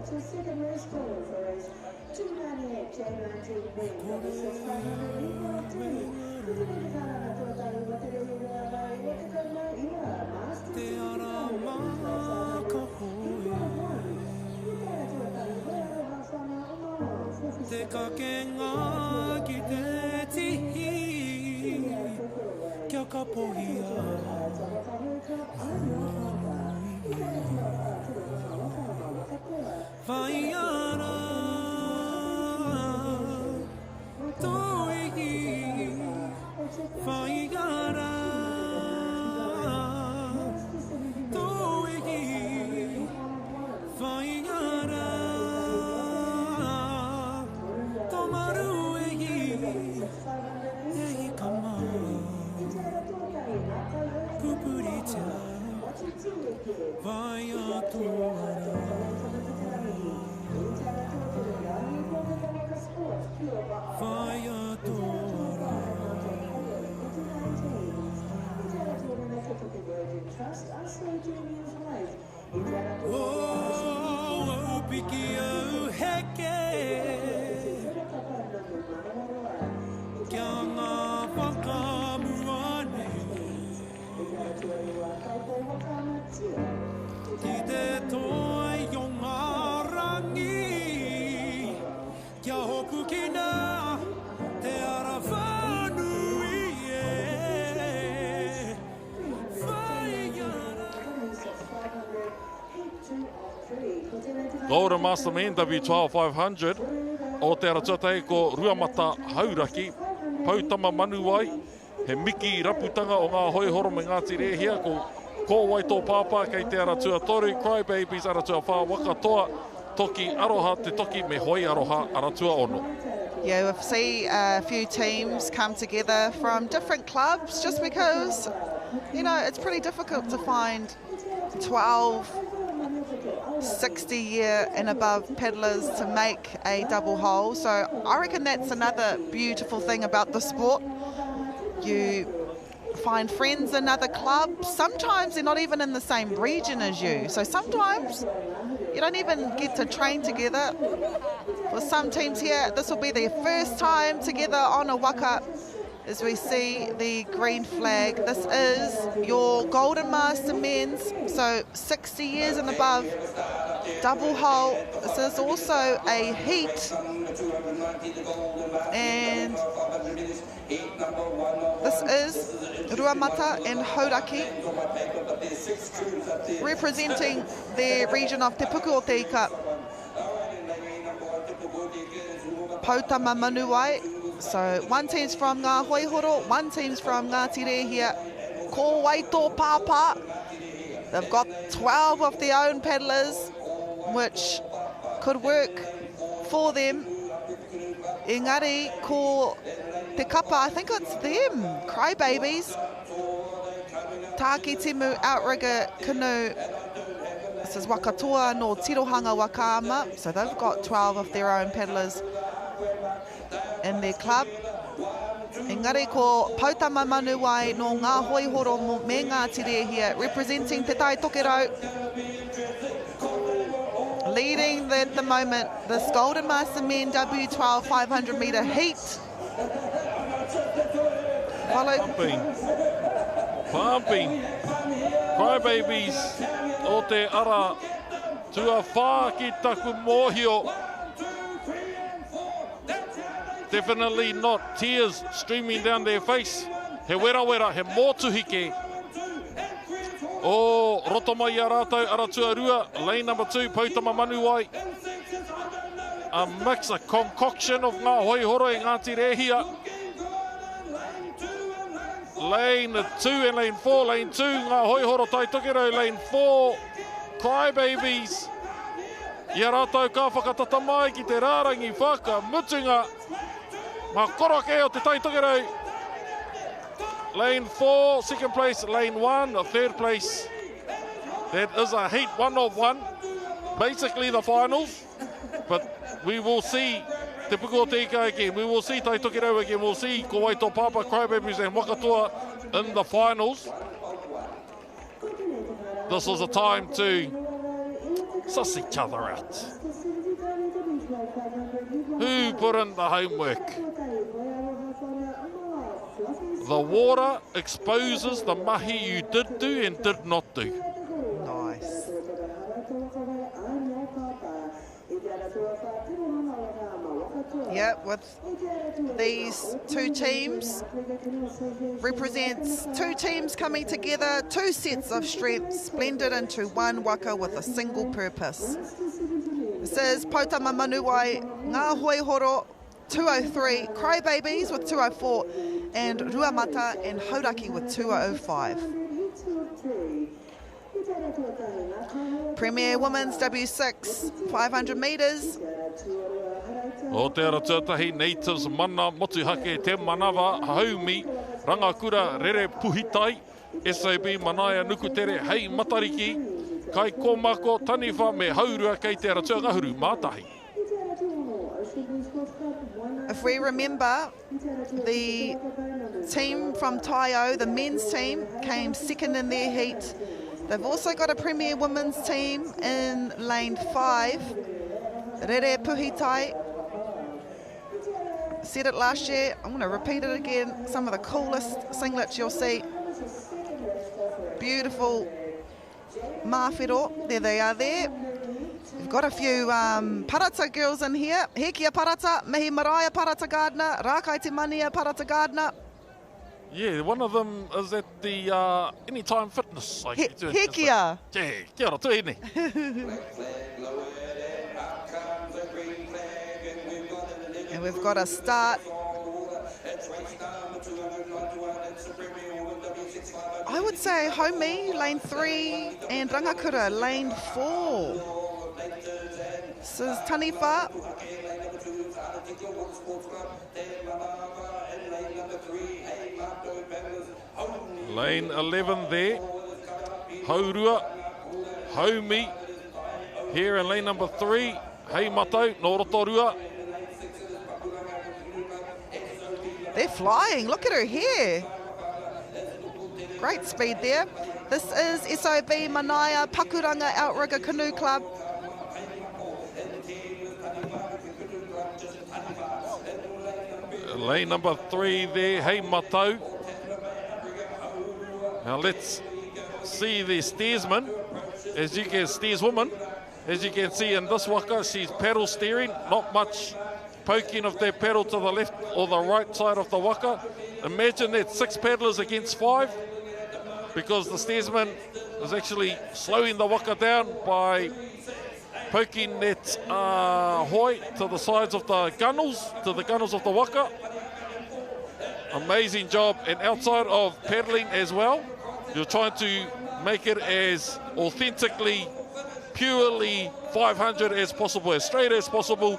That's your second race call for race 298 J19 Men Vaiana, toi Golden Master Men W12 500 o te aratuatai ko Ruamata Hauraki, Pautama Manuai, he miki raputanga o ngā hoihoro me Ngāti Rehia, ko waito pāpā kei te aratua toru, Crybabies aratua whā waka toa, toki aroha te toki me hoi aroha aratua ono. Yeah, we've seen a few teams come together from different clubs just because, you know, it's pretty difficult to find 12 60-year and above paddlers to make a double hole. So I reckon that's another beautiful thing about the sport. You find friends in other clubs. Sometimes they're not even in the same region as you. So sometimes you don't even get to train together. For some teams here, this will be their first time together on a waka. As we see the green flag, this is your Golden Master Men's, so 60 years and above, double hole. This is also a heat, and this is Ruamata and Hauraki, representing the region of Te Puku o Te Ika. Pautama Manuai. So one team's from Ngā Hoihoro, one team's from Ngāti Rehia. Ko Waito Pāpā. They've got 12 of their own paddlers, which could work for them. Engari, ko Te Kapa, I think it's them, Crybabies. Tāki Timu outrigger canoe. This is Wakatoa no Tirohanga Wakaama. So they've got 12 of their own paddlers in their club. Engari ko Pautama Manuai no Ngā Hoihoro me Ngāti Rehia, representing Te Tai Tokerau. Leading at the moment, this Golden Master Men W12 500 metre heat. Pumping. Crybabies o te ara tua whā ki taku mōhio. Definitely not tears streaming down their face. He wera, he mōtuhike. O roto mai a rātou aratua rua, lane number 2, Pautama Manuai. A mix, a concoction of ngā hoihoro e Ngāti Rehia. Lane 2 and lane 4, lane 2, ngā hoihoro tai tokerau, lane 4, Crybabies. Ia rātou ka whakatata mai ki te rārangi whaka mutunga. Ngā korake o te tai tokerau. Lane 4, second place, lane 1, a third place. That is a heat 1 of 1. Basically the finals. But we will see Te Puku o Te Ika again. We will see Tai Tokerau again. We'll see Ko Waito Pāpā, Crybabies and Wakatoa in the finals. This was a time to suss each other out. Who put in the homework? The water exposes the mahi you did do and did not do. Nice. Yep, with these two teams, represents two teams coming together, two sets of strengths blended into one waka with a single purpose. This is Pautama Manuai, Ngā Hoihoro, 203, Crybabies with 204, and Ruamata and Hauraki with 205. Premier Women's W6 500 metres. O te ara tuatahi natives mana motuhake te manawa haumi rangakura rere puhitai SAB manaia nukutere hei matariki kai komako taniwha me haurua kei te ara tuangahuru mātahi. If we remember, the team from Taio, the men's team, came second in their heat. They've also got a Premier Women's team in lane 5. Rere Puhitai. Said it last year, I'm going to repeat it again. Some of the coolest singlets you'll see. Beautiful mawhero. There they are there. We've got a few parata girls in here. Hekia parata, Mihi Maraia parata gardener, Rakai Te Mania parata gardener. Yeah, one of them is at the Anytime Fitness. Hekia. Yeah, kia ora tuini. And we've got a start. I would say Homi, lane 3, and Rangakura, lane 4. This is Taniwha. Lane 11 there. Haurua, Homi. Here in lane number 3. Hei Matau, Norotorua. They're flying. Look at her hair. Great speed there. This is SOB Manaia Pakuranga Outrigger Canoe Club. Lane number 3 there, Hei Matau. Now let's see the steersman, steerswoman. As you can see in this waka, she's paddle steering, not much poking of their paddle to the left or the right side of the waka. Imagine that 6 paddlers against 5, because the steersman is actually slowing the waka down by poking that hoi to the sides of the gunnels, of the waka. Amazing job. And outside of paddling as well, you're trying to make it as authentically, purely 500 as possible, as straight as possible.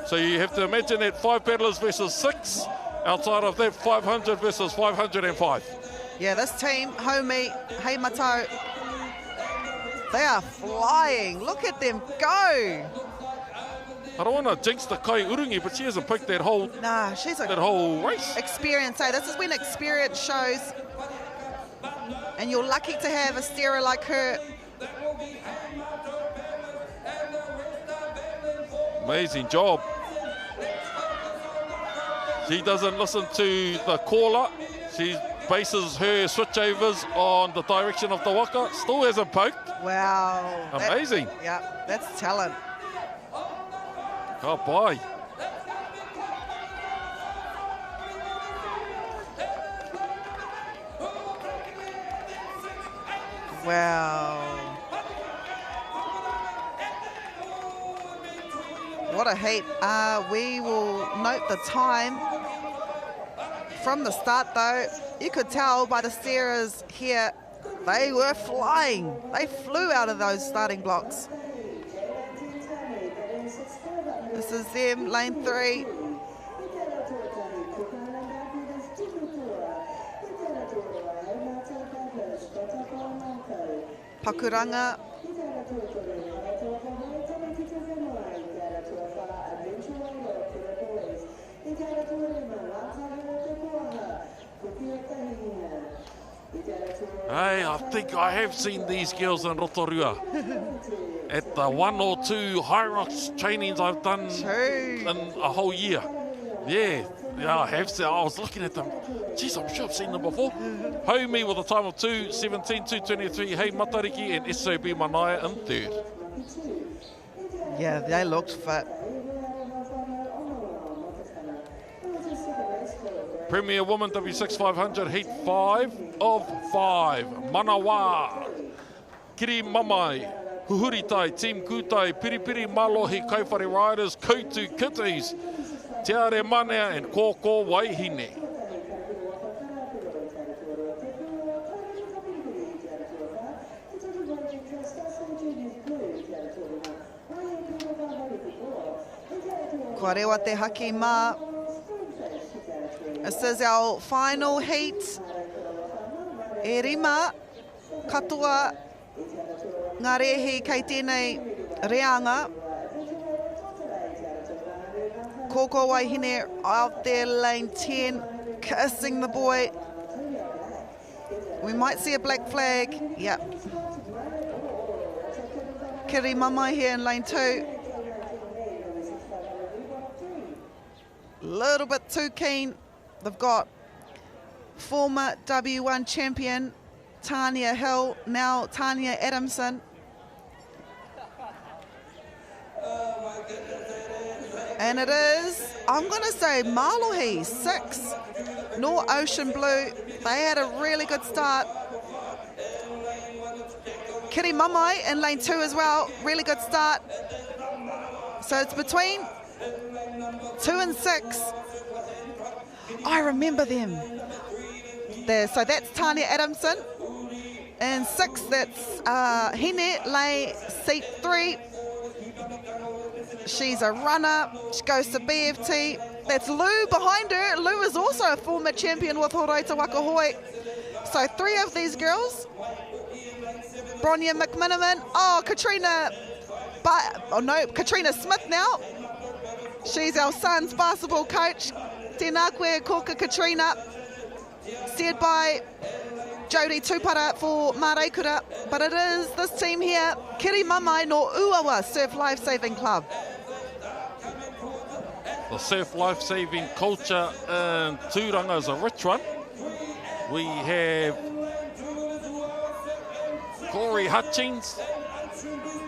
So you have to imagine that 5 paddlers versus 6. Outside of that, 500 versus 505. Yeah, this team, Homi, Hei Matau, they are flying. Look at them go. I don't want to jinx the Kai Urungi, but she hasn't picked that whole whole race. Experience, hey, this is when experience shows. And you're lucky to have a steerer like her. Amazing job. She doesn't listen to the caller. She bases her switchovers on the direction of the waka. Still hasn't poked. Wow. Amazing. Yeah, that's talent. Oh, boy. Wow. What a heat. We will note the time. From the start, though, you could tell by the steerers here, they were flying. They flew out of those starting blocks. This is them, lane 3. Pakuranga. Hey, I think I have seen these girls in Rotorua. At the 1 or 2 high rocks trainings I've done in a whole year. Yeah, I have seen. I was looking at them. Geez, I'm sure I've seen them before. Homi with a time of 2:17.223. Hei Matariki and SOB Manaia in 3rd. Yeah, they looked fit. Premier Woman W6 500 Heat 5 of 5. Manawa. Kiri Mamai. Huhuritai. Team Kutai. Piripiri Malohi. Kaiwhare Riders. Koutu Kitties. Te Are Manea and Kōkō Waihine. Kua rewa te haki mā. This is our final heat. E rima, katoa, ngā rehi kei tēnei reanga. Koko Waihine out there, lane 10, kissing the boy. We might see a black flag. Yep. Kiri Mamai here in lane 2. Little bit too keen. They've got former W1 champion Tanya Hill, now Tanya Adamson. And it is, I'm going to say Malohi, 6. Nor Ocean Blue. They had a really good start. Kiri Mamai in lane 2 as well. Really good start. So it's between 2 and 6. I remember them. There, so that's Tanya Adamson. And 6, that's Hine, lane seat 3. She's a runner. She goes to BFT. That's Lou behind her. Lou is also a former champion with Horaita Wakahoe. So 3 of these girls. Bronya McMiniman. Oh, Katrina Smith now. She's our son's basketball coach. Tēnā koe koka Katrina. Steered by Jodie Tupara for Māreikura. But it is this team here, Kiri Mamai no Uawa Surf Lifesaving Club. The surf life-saving culture in Tūranga is a rich one. We have Corey Hutchins,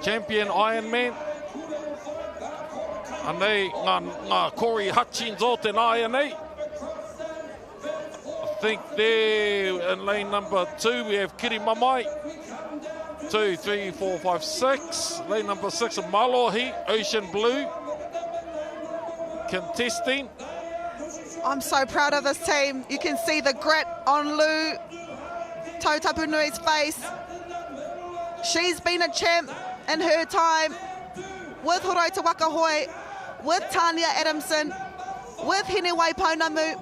champion Ironman. Anei, ngā Corey Hutchins o tēnā nei. I think there in lane number 2 we have Kiri Mamai. 2, 3, 4, 5, 6. Lane number 6 Malohi, Ocean Blue. Contesting. I'm so proud of this team. You can see the grit on Lou Tautapunui's face. She's been a champ in her time with Horaita Wakahoe, with Tanya Adamson, with Hine Waipounamu.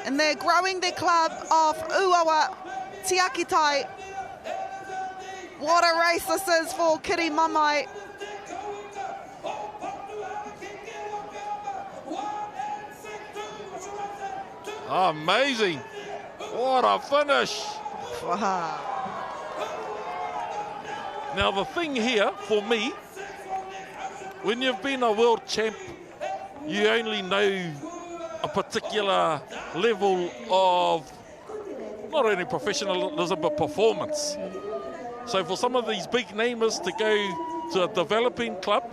And they're growing their club of Uawa Tiakitai. What a race this is for Kiri Mamai. Amazing. What a finish. Wow. Now the thing here for me, when you've been a world champ, you only know a particular level of not only professionalism but performance. So for some of these big namers to go to a developing club,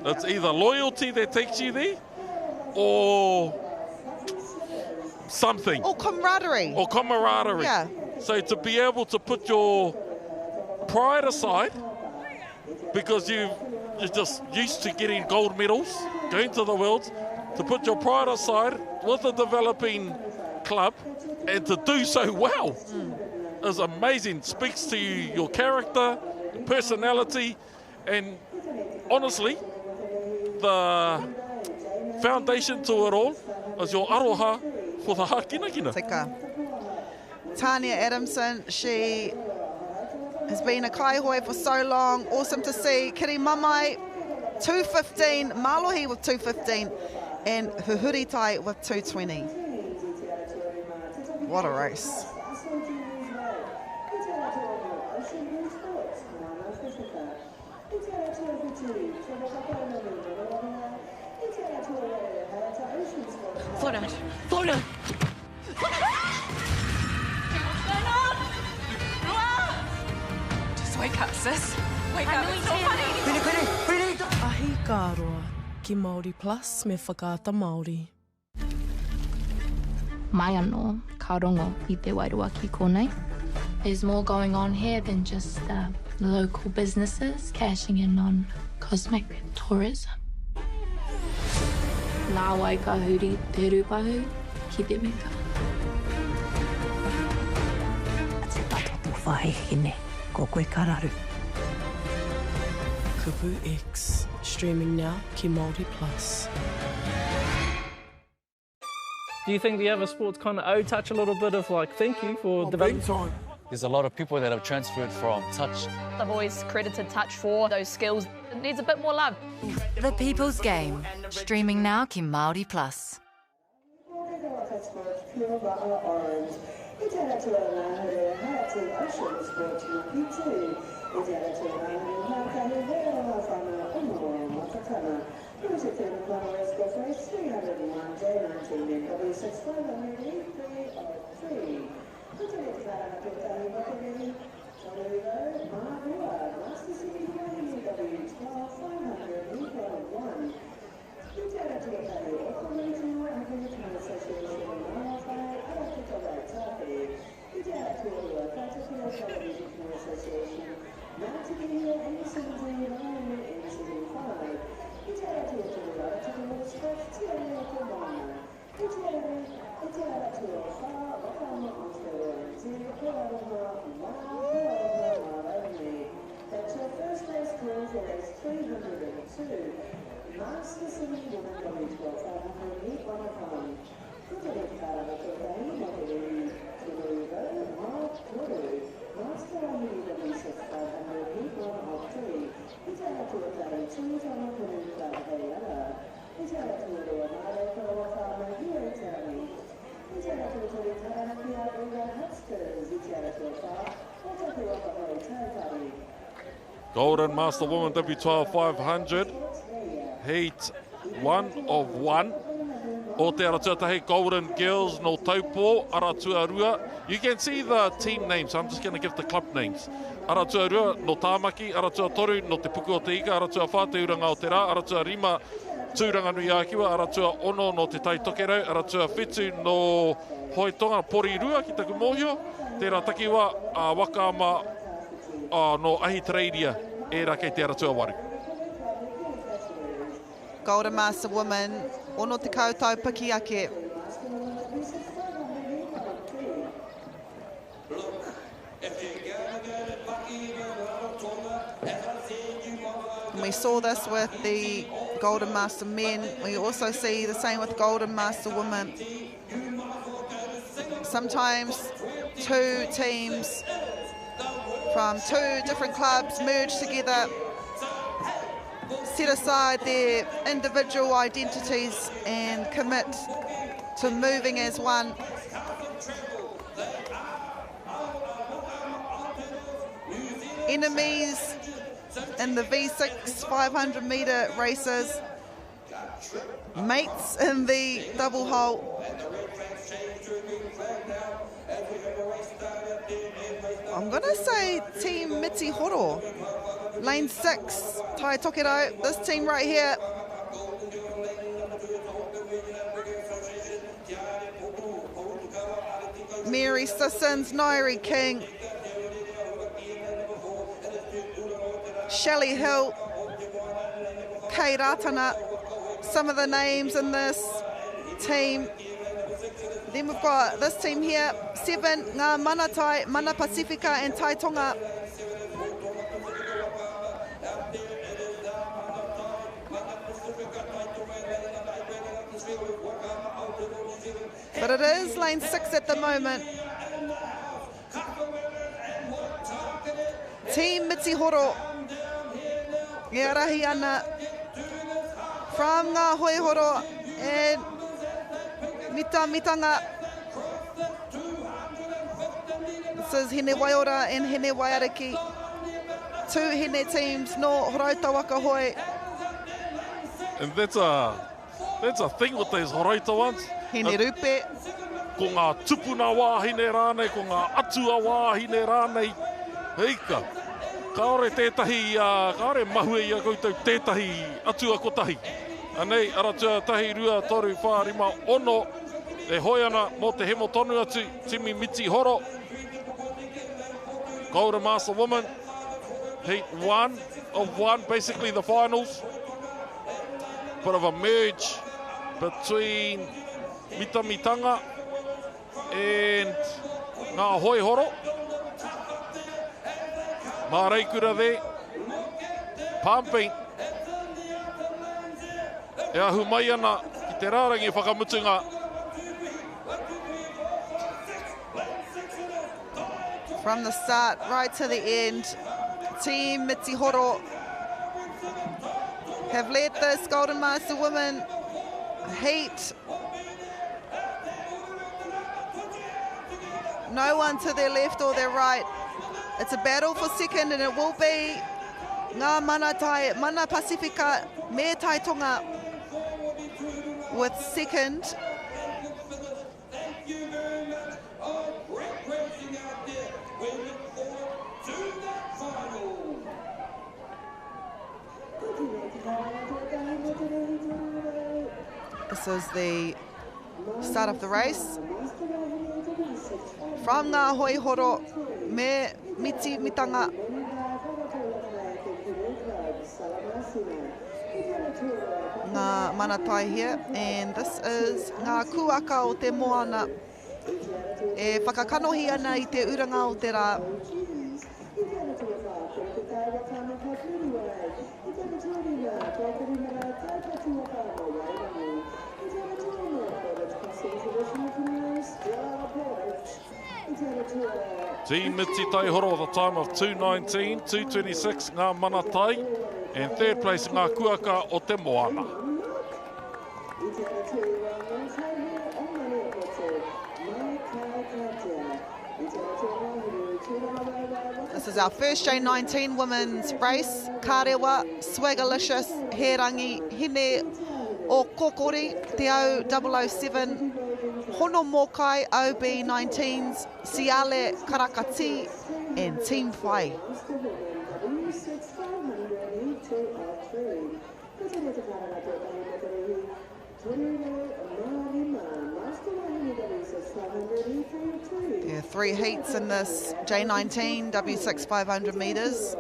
it's either loyalty that takes you there or something. Or camaraderie. Or camaraderie. Yeah. So to be able to put your pride aside, because you're just used to getting gold medals, going to the Worlds, to put your pride aside with a developing club and to do so well is amazing. Speaks to you, your character, your personality, and honestly, the foundation to it all is your aroha for the hākinakina. Tika. Tanya Adamson, she has been a kaihoi for so long. Awesome to see. Kiri Mamai, 2:15. Malohi with 2:15. And Huhuritai with 2:20. What a race. Forward. Forward. Just wake up, sis. Wake up. It's so funny. Ahi ka roa ki Māori Plus me Whakaata Māori. Mai anō, ka rongo I te wairua ki konei. There's more going on here than just local businesses cashing in on cosmic tourism. Nā wai ka huri te rupahu ki te meka. Te tatotu whahehine, ko koe kararu. Kupu X. Streaming now, ki Māori Plus. Do you think the other sports kind of touch a little bit of like thank you for development? Big time. There's a lot of people that have transferred from touch. I've always credited touch for those skills. It needs a bit more love. The People's Game. Streaming now, ki Māori Plus. Golden Master Women W12 500, heat 1 of 1. O te aratuatahi Golden Girls no Taupo, Aratuarua. You can see the team names, I'm just going to give the club names. Aratuarua no Tāmaki, Aratua Toru no Te Puku o Te Ika, Aratua Whā Te Uranga o Te Rā, Aratua Rima Tūranga Nui Ākiwa, Aratua Ono no Te Tai Tokerau, Aratua Whetu no Hoitonga Porirua ki taku mōhio, tērā takiwa Waka no Ahitereiria e rā kei te Aratua Waru. Golden Master Women, ono te koutou piki ake. And we saw this with the Golden Master Men. We also see the same with Golden Master Women. Sometimes two teams from two different clubs merge together, set aside their individual identities and commit to moving as one. Enemies in the V6 500 metre races, mates in the double hole. I'm going to say Team Miti Horo, lane 6, Tai Tokerau, this team right here. Mary Sissons, Nairi King, Shelley Hill, Kate Ratana, some of the names in this team. Then we've got this team here, 7, Ngā Manatai, Mana Pacifica and Tai Tonga. But it is lane 6 at the moment. Team Miti Horo, e arahi ana from ngā Hoihoro and Mitanga. This is Hene Waiora and Hene Waiariki. Two Hene teams no Horaita Waka Hoi. And that's a thing with these Horaita ones. Hene Rupe. Ko ngā tupuna wāhine rānei, ko ngā atua wāhine rānei. Heika, kaore tētahi, kaore mahue ia koutou tētahi atua kotahi. Anei, aratua tahi rua toru whārima ono e hoiana mo te hemo tonu atu, Timi Miti Horo. Golden Master Women, heat 1 of 1, basically the finals. Bit of a merge between Mitanga and ngā Hoihoro. Mā reikura there. pumping. E ahu mai ana ki te rārangi whakamutunga. From the start right to the end, Team Mitihoro have led this Golden Master Women heat. No one to their left or their right. It's a battle for second, and it will be ngā mana tai, mana Pasifika, me tai tonga with second. This is the start of the race. From ngā hoihoro me miti mitanga. Ngā manatai here, and this is ngā kuaka o te moana. E whakakanohi ana i te uranga o te rā. Team Miti Taihoro, the time of 2:19, 2:26 ngā manatai, and third place ngā kuaka o te moana. This is our first J19 women's race. Kārewa, Swagalicious, he rangi, hine o kokori, te au 007, Hono Mokai, OB19s, Siale Karakati, and Team Whai. There are 3 heats in this J19 W6 500 metres.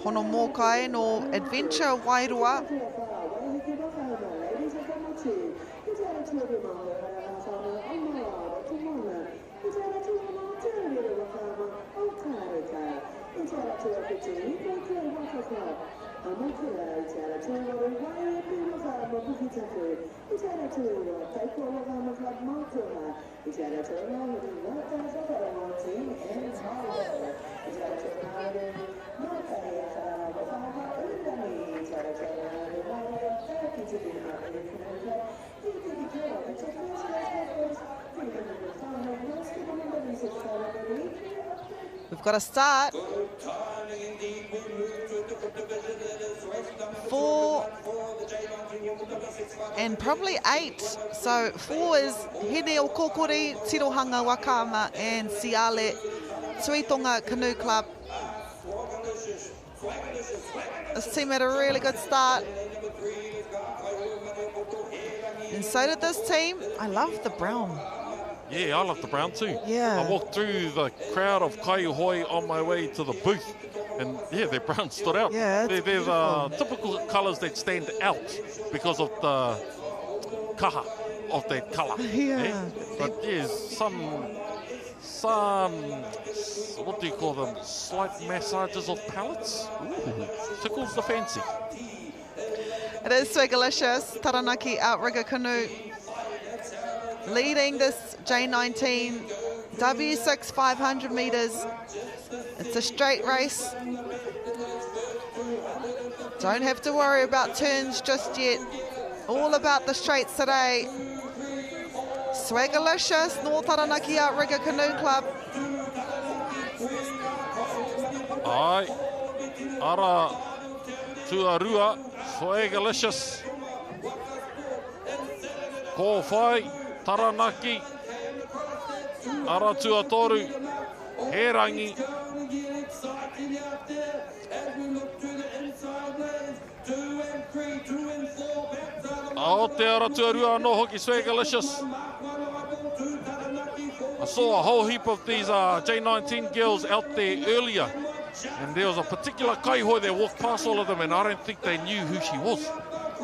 Hono Mokai no Adventure Wairua. We've got a start. 4 and probably 8. So 4 is Hene o Kokori, Tirohanga Wakama, and Siale Tuitonga Canoe Club. This team had a really good start. And so did this team. I love the brown. Yeah, I love the brown too. Yeah. I walked through the crowd of Kaiahoi on my way to the booth, and yeah, their brown stood out. Yeah, they're the typical colours that stand out because of the kaha of that colour. Yeah. But yes, some what do you call them? Slight massages of palettes. Tickles the fancy. It is Swagalicious, Taranaki Outrigger Canoe, leading this J19 W6 500 metres. It's a straight race. Don't have to worry about turns just yet. All about the straights today. Swagalicious, North Taranaki Outrigger Canoe Club. Ai, ara tuarua, Swagalicious. Ko whai, Taranaki, ara tuatoru, he rangi. Aoteara tuarua no hoki Swagalicious. I saw a whole heap of these J19 girls out there earlier, and there was a particular kaihoi that walked past all of them, and I don't think they knew who she was.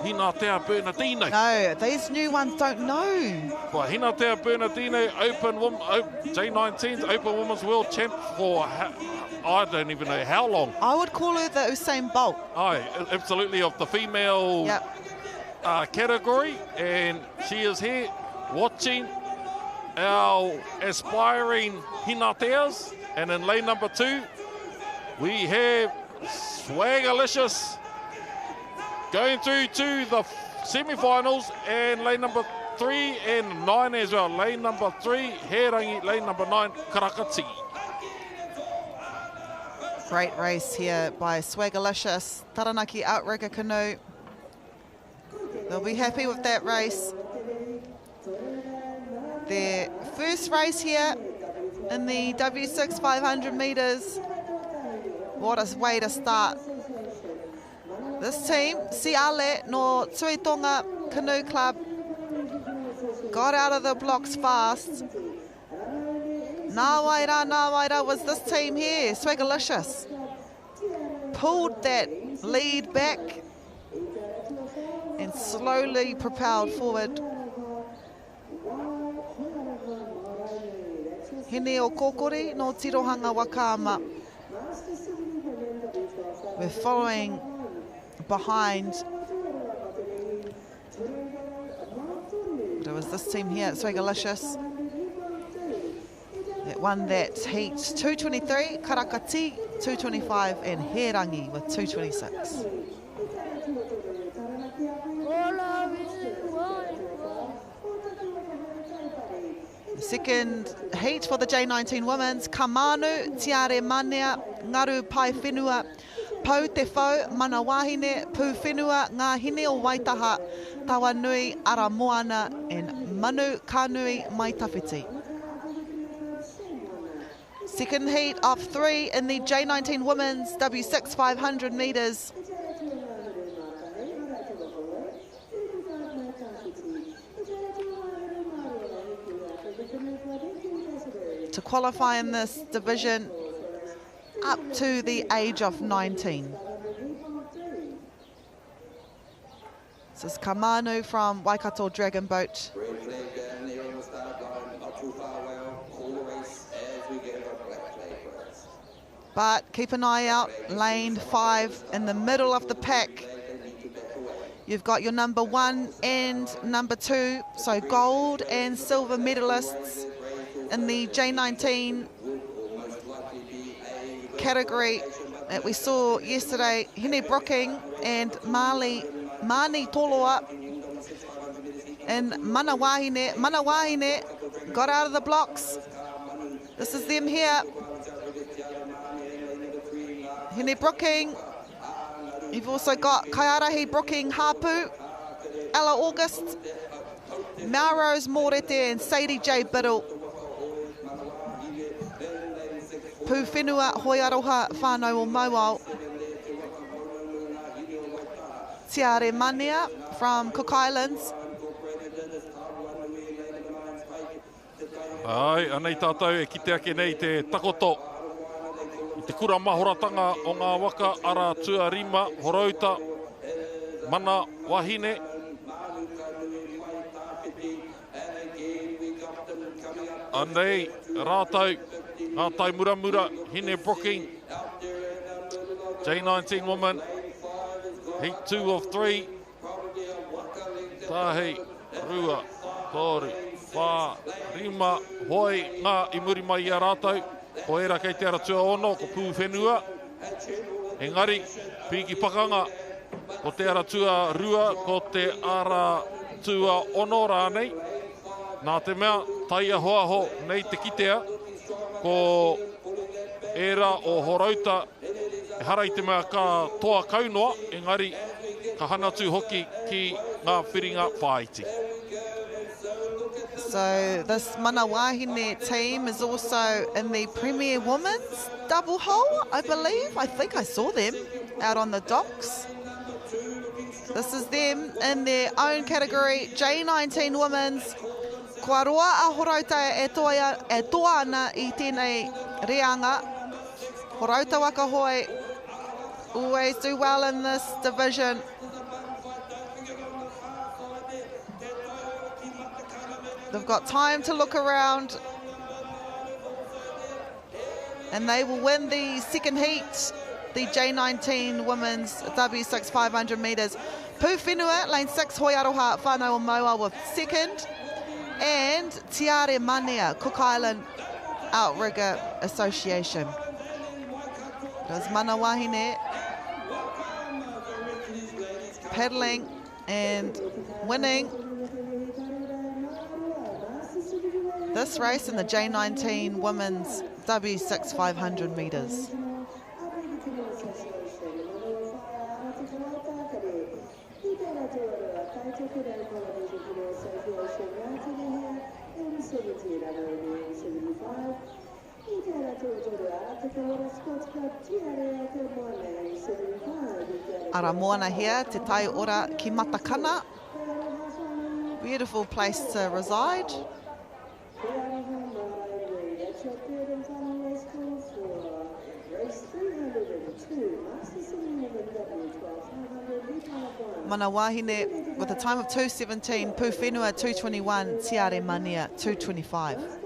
Hinatea Bernardino. No, these new ones don't know. Well, Hinatea Bernardino, J19's Open Women's World Champ for, I don't even know how long. I would call her the Usain Bolt. Aye, absolutely, of the female category. And she is here watching our aspiring Hinateas. And in lane number 2, we have Swagalicious going through to the semi-finals, and lane number 3 and 9 as well. Lane number 3, Herangi, lane number 9, Karakati. Great race here by Swagalicious, Taranaki outrigger canoe. They'll be happy with that race. Their first race here in the W6 500 metres. What a way to start. This team, Siale no Tuitonga Canoe Club, got out of the blocks fast. Nā was this team here, Swagalicious. Pulled that lead back and slowly propelled forward. Hene o Kokori no Tirohanga Wakama. We're following behind. But it was this team here at Swagalicious that won that heat. 223, Karakati 225, and Herangi with 226. Second heat for the J19 women's, Kamanu, Tiare Manea, Ngaru Pai Whenua, Pau Te Whau, Mana Wahine, Pu Whenua, Ngā Hine o Waitaha, Tawa Nui, Ara Moana, and Manu Kanui Mai Tawhiti. Second heat of 3 in the J19 women's W6 500 metres. To qualify in this division up to the age of 19. This is Kamanu from Waikato Dragon Boat. But keep an eye out, lane 5 in the middle of the pack. You've got your number 1 and number 2, so gold and silver medalists in the J19 category that we saw yesterday. Hine Brooking and Mani Toloa and Mana Wahine. Mana Wahine got out of the blocks. This is them here. Hine Brooking. You've also got Kaiarahi Brooking Hapu, Ella August, Melrose Morete and Sadie J. Biddle. Pu Whenua Hoi Aroha Whānau o Mauao. Tiare Manea from Cook Islands. Ai, anei tātou e kite ake nei te takoto. I te kura mahoratanga o ngā waka ara tua rima, horauta, mana wahine. Anei, rātau, ngā tai muramura, Hine Brooking, J19 woman, heat 2 of 3. Tāhei, rua, tori, whā, rima, hoi, ngā imuri mai a rātau. Ko era kei te ara tua ono, ko Pu Whenua. Engari, piki pakanga, ko te ara tua rua, ko te ara tua ono rānei. Nā te mea, taia hoaho nei te kitea, ko era o horauta, e hara i te mea ka toa kaunoa, engari, ka hanatu hoki ki ngā whiringa whaiti. So this Mana Wahine team is also in the Premier Women's double hole, I believe. I think I saw them out on the docks. This is them in their own category, J19 Women's. Kua roa a horauta e toa ana I tēnei reanga. Horauta waka hoi, always do well in this division. They've got time to look around. And they will win the second heat, the J19 Women's W6 500 metres. Pū Whenua, lane 6, Hoi Aroha Whānau o Maua with second. And Tiare Manea, Cook Island Outrigger Association. There's Mana Wahine paddling and winning this race in the J19 Women's W6 500 metres. Ara moana here, te tai ora ki Matakana. Beautiful place to reside. Mana Wahine with a time of 2:17, Pū Whenua 2:21, Tiare Manea 2:25.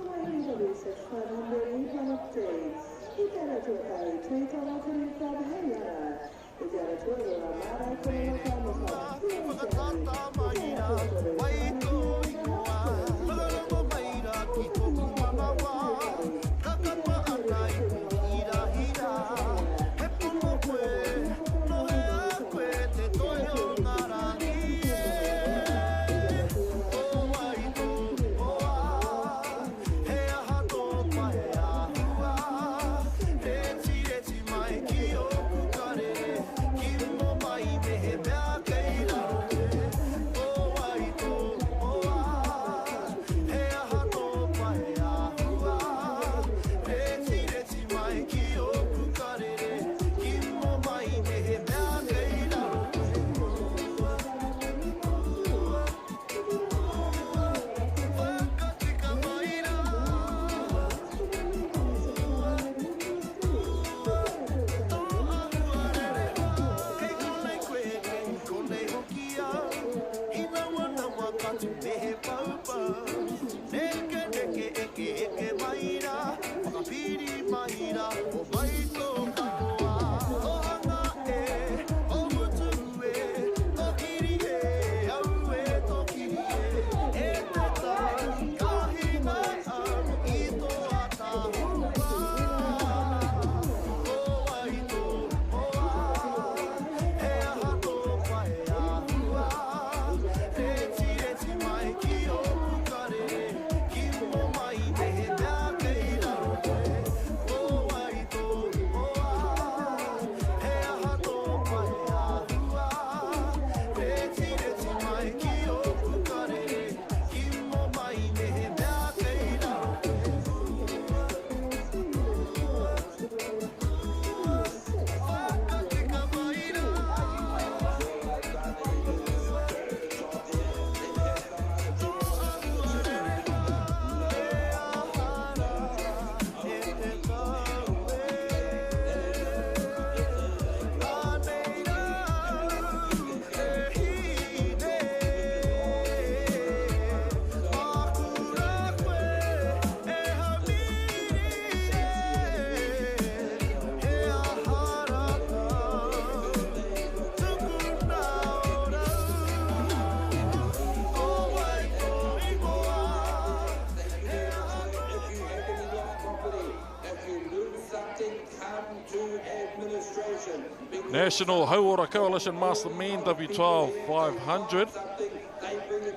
National Hauora Coalition Master Men W12 500.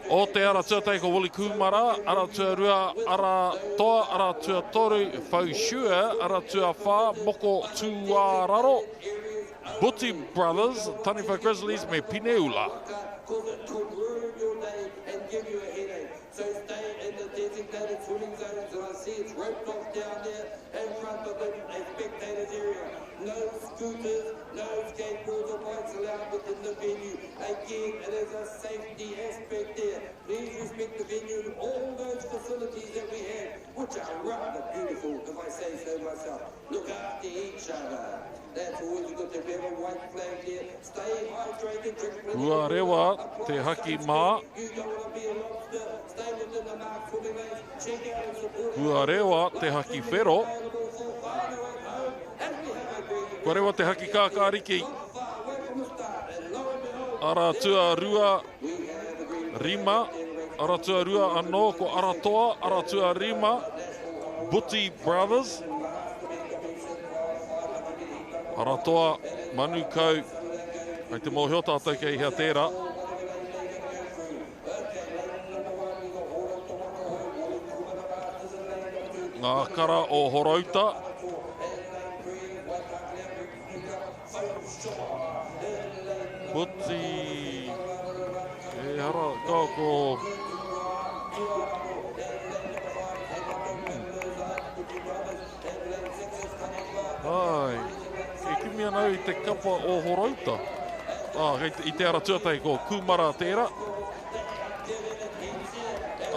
O te ara tua teiko wuli kumara, ara tua rua, ara toa, ara tua toru, faushua, ara tua wha, moko tuararo. Buti Brothers, Taniwha Grizzlies, me Pineula. So stay in the designated swimming zones, and I see it's roped off down there in front of the spectators area. No scooters, no skateboards or bikes allowed within the venue. Again, it is a safety aspect there. Please respect the venue and all those facilities that we have, which are rather beautiful, if I say so myself. Look after each other. That's always good to have a white flag there. Stay hydrated, drink plenty. Ua rewa te haki mā. You don't want to be a lobster. Stay within the mark footing lanes. Check out and support. Ua rewa te haki whero. Kua rewa te haki kākāriki. Ara tua rua rima. Ara tua rua anō ko aratoa. Ara tua rima. Buti Brothers. Aratoa manu kau. Ai te mōhio tātou kei hea tērā. Ngā kara o Horauta. Buti. E hara kā ko... Ai, e kimi anau I te kapa o Horauta. I te ara tuatai ko Kumara tērā.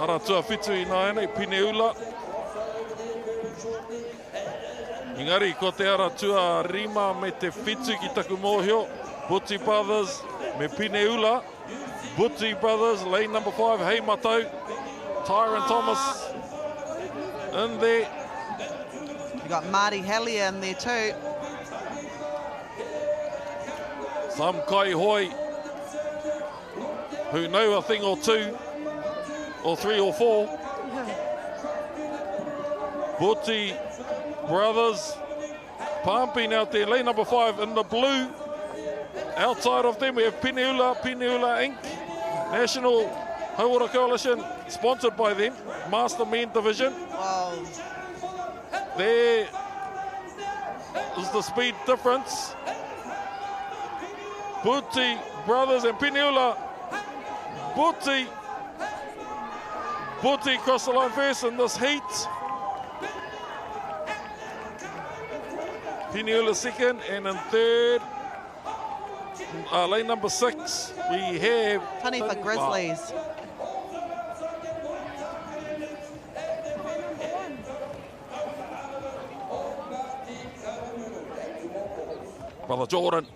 Ara tua whitu I nāianei, Pineula. Engari, ko te ara tua rima me te whitu ki taku mōhio. Buti Brothers me Pineula. Buti Brothers, lane number 5, hei matau. Tyron Thomas in there. You got Marty Hellier in there too. Some kai hoi who know a thing or two, or three or four. Buti Brothers pumping out there, lane number 5 in the blue. Outside of them we have Pineula Inc. National Hauora Coalition, sponsored by them, Master Men Division. Wow. There is the speed difference. Buti Brothers and Pineula. Buti cross the line first in this heat. Pineula second, and in third, lane number 6, we have... Funny for Grizzlies. Brother Jordan.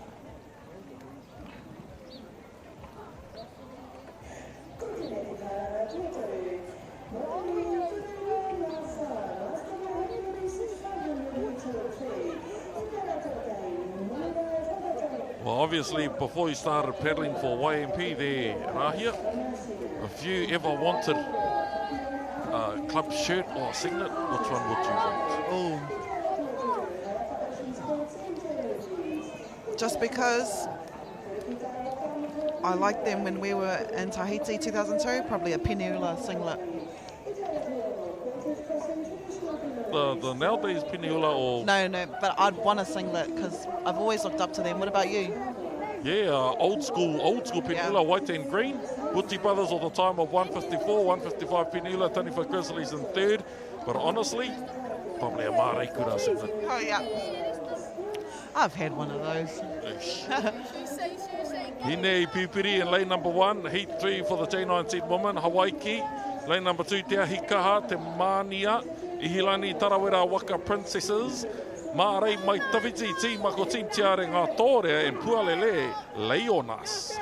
Well, obviously, before you started paddling for YMP there, Rahia, if you ever wanted a club shirt or a singlet, which one would you want? Oh. Just because I liked them when we were in Tahiti 2002, probably a Pineula singlet. The nowadays Pineula or... No, but I'd want a singlet because I've always looked up to them. What about you? Yeah, old school Pineula, white and green. Buti Brothers all the time of 154, 155 Pineula, 25 Grizzlies in third. But honestly, probably a Māori Kura singlet. Oh, yeah. I've had one of those. Hine Pipiri in lane number 1, heat 3 for the J19 women, Hawaii. Lane number 2, Te Ahi Kaha, Te Mania, Ihilani Tarawera Waka Princesses. Mārei mai tawhiti ti mako team tiare ngā tōre and Pualele Leonas.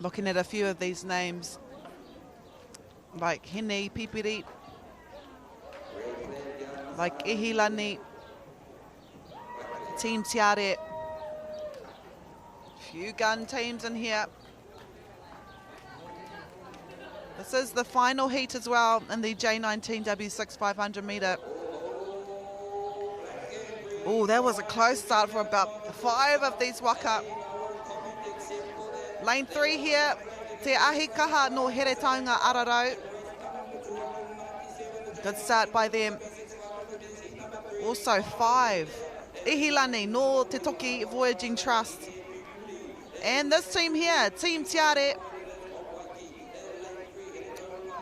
Looking at a few of these names, like Hine Pipiri, like Ihilani, Team Tiare, few gun teams in here. This is the final heat as well in the J19 W6 500 metre. Oh, that was a close start for about 5 of these waka. Lane 3 here, Te Ahi Kaha no Here Taunga Ararau. Good start by them. Also 5, Ihilani no Te Toki Voyaging Trust. And this team here, Team Tiare,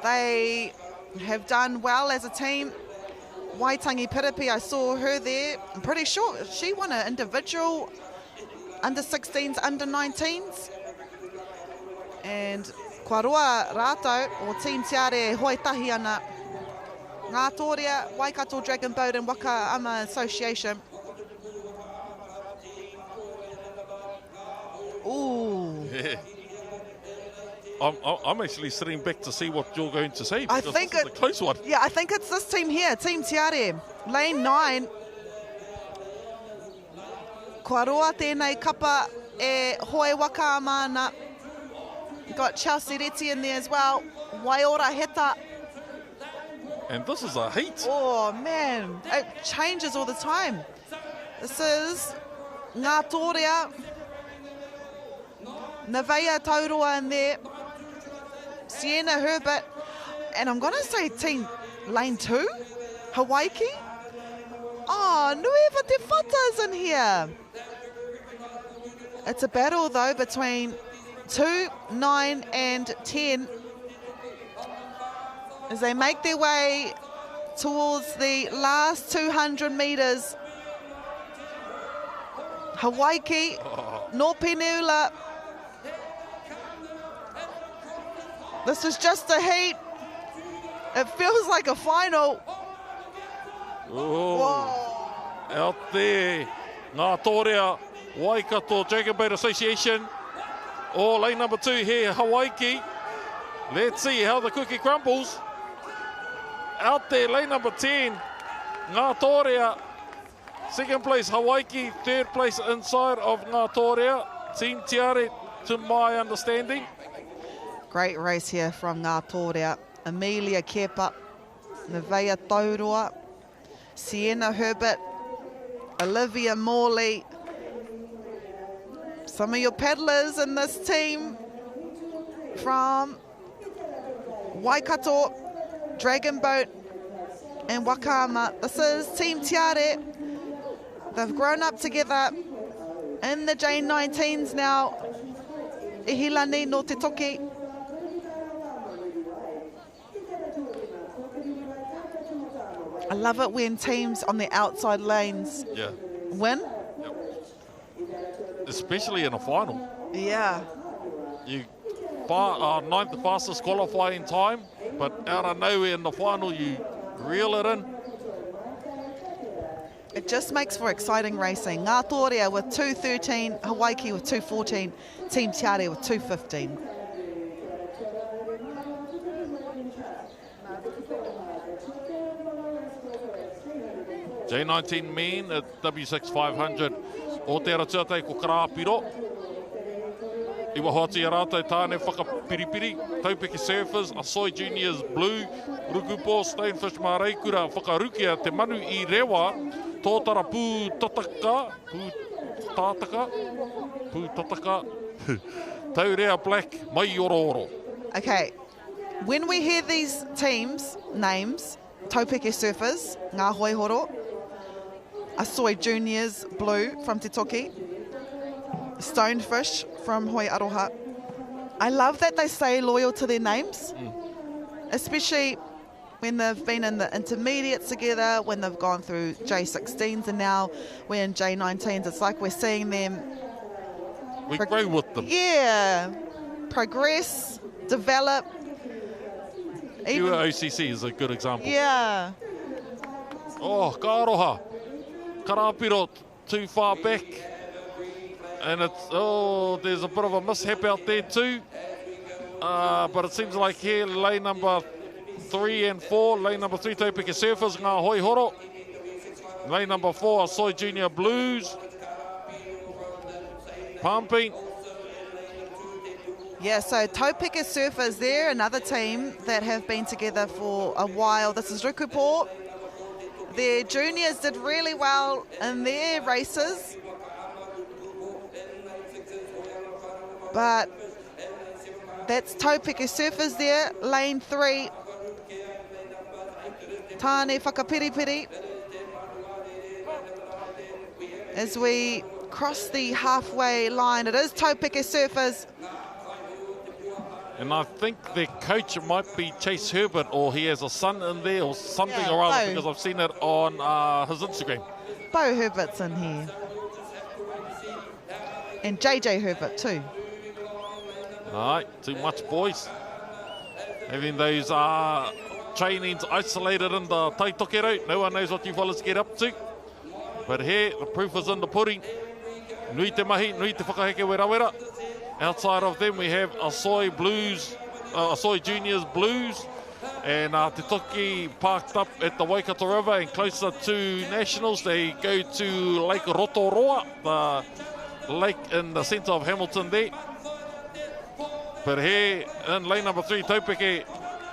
they have done well as a team. Waitangi Piripi, I saw her there. I'm pretty sure she won an individual under 16s, under 19s. And kua roa rātou o Team Tiare hoi tahi ana. Ngā Tōrea, Waikato Dragon Boat and Whakaata Association. Ooh. Yeah. I'm actually sitting back to see what you're going to say. I think it's a close one. Yeah, I think it's this team here, Team Tiare. Lane 9. Kua roa tēnei kapa e hoi waka mana. Got Chelsea Reti in there as well. Waiora Heta. And this is a heat. Oh man, it changes all the time. This is Ngā Tōrea. Nevaeh Taurua in there. Sienna Herbert. And I'm going to say Team Lane 2. Hawaii. Oh, Nueva Te Whata's in here. It's a battle though between 2, 9 and 10 as they make their way towards the last 200 metres. Hawaii, North Peninsula. This is just a heat. It feels like a final. Oh, out there, Ngā Tōrea, Waikato Dragon Boat Association. Oh, lane number 2 here, Hawaii. Let's see how the cookie crumbles. Out there, lane number 10, Ngā Tōrea. Second place, Hawaii. Third place inside of Ngā Tōrea. Team Tiare, to my understanding. Great race here from Ngā Tōrea. Amelia Kepa, Nevaeh Taurua, Sienna Herbert, Olivia Morley. Some of your paddlers in this team from Waikato, Dragon Boat and Whakaata. This is Team Tiare. They've grown up together in the J19s now. Ihilani no te toki. I love it when teams on the outside lanes win. Yep. Especially in a final. Yeah. You ninth fastest qualifying time, but out of nowhere in the final, you reel it in. It just makes for exciting racing. Ngā Tōrea with 2:13, Hawaii with 2:14, Team Tiare with 2:15. J19 men at W6500. O te ratuatai ko Karapiro. Iwa hoati a rātou tāne whakapiripiri. Taupiki Surfers, Asoi Juniors Blue, Rukupo, Stonefish Māreikura, whakarukia te manu I rewa. Tōtara pū tataka. Taurea Black, mai oro. Okay, when we hear these teams' names, Taupiki Surfers, Ngā Hoihoro, Asoi Juniors Blue from Te Toki, Stonefish from Hoi Aroha. I love that they stay loyal to their names, especially when they've been in the intermediates together, when they've gone through J16s, and now we're in J19s. It's like we're seeing them. We grow with them. Yeah, progress, develop. Even OCC is a good example. Yeah. Oh, ka aroha. Karapiro too far back. And it's, there's a bit of a mishap out there too. But it seems like here, lane number 3 and 4. Lane number 3, Taupiki Surfers, Ngā Hoihoro. Lane number 4, Asoi Junior Blues. Pumping. Yeah, so Taupiki Surfers there, another team that have been together for a while. This is Rukupo. Their juniors did really well in their races. But that's Taupiki Surfers there, lane 3. Tāne whakapiripiri. As we across the halfway line. It is Taupeke surfers. And I think their coach might be Chase Herbert, or he has a son in there or something Yeah, or other, Bo. because I've seen it on his Instagram. Bo Herbert's in here. And JJ Herbert too. All right, too much, boys. Having those trainings isolated in the taitokero. No one knows what you fellas get up to. But here, the proof is in the pudding. Nui te mahi, nui te whakaheke wera wera. Outside of them, we have Asoi Juniors Blues. And Te Toki parked up at the Waikato River and closer to Nationals. They go to Lake Rotoroa, the lake in the centre of Hamilton there. But here in lane number 3, Taupeke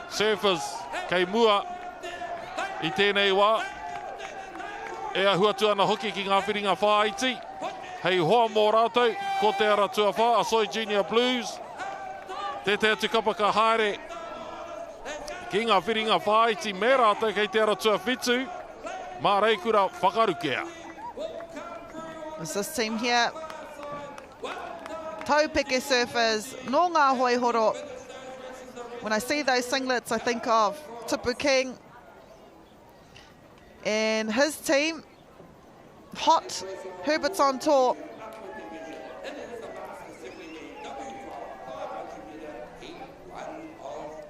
surfers, kei mua I tēnei wā. E ahuatu ana hoki ki ngā whiringa whāiti. Hei hoa mō rātou, ko te ara tua whā, Asoi Junior Blues. Te te atu kapa ka haere ki ngā whiringa whāiti me rātou kei te ara tua whitu. Mā reikura whakarukea. It's this team here. Taupeke surfers, no ngā hoihoro. When I see those singlets, I think of Tipu King and his team. Hot, Herbert's on tour.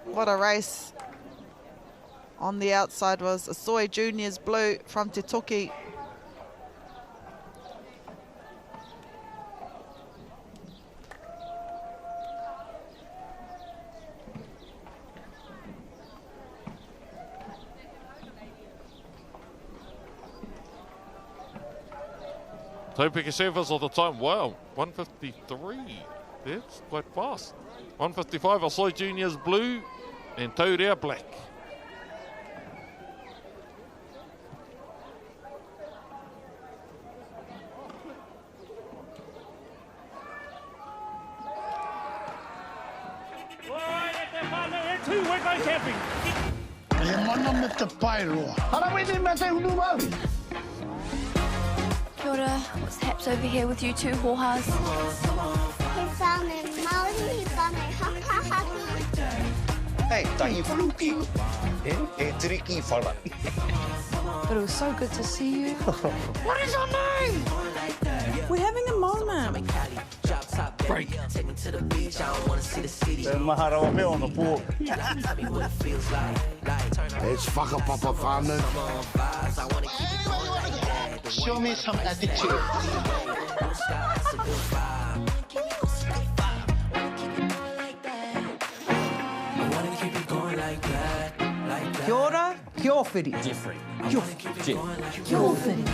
What a race. On the outside was Asoi Juniors Blue from Te Toki. Taupeke surfers of the time, wow, 153. That's quite fast. 155, Asoi Juniors Blue and Taurea Black. We're going camping. E mana me te pai roa. Ara wete me te unu Māori. Kia ora, what's haps over here with you two hohas? He found a Māori, he found a haka. Hey, tahi whaluki. E tiriki whala. But it was so good to see you. What is your name? We're having a moment. Break. Te mahara me on the pool. It's whakapapa whānau. Show me some attitude. Kia ora, kia whiri. Jeffrey. Kia whiri. Kia whiri.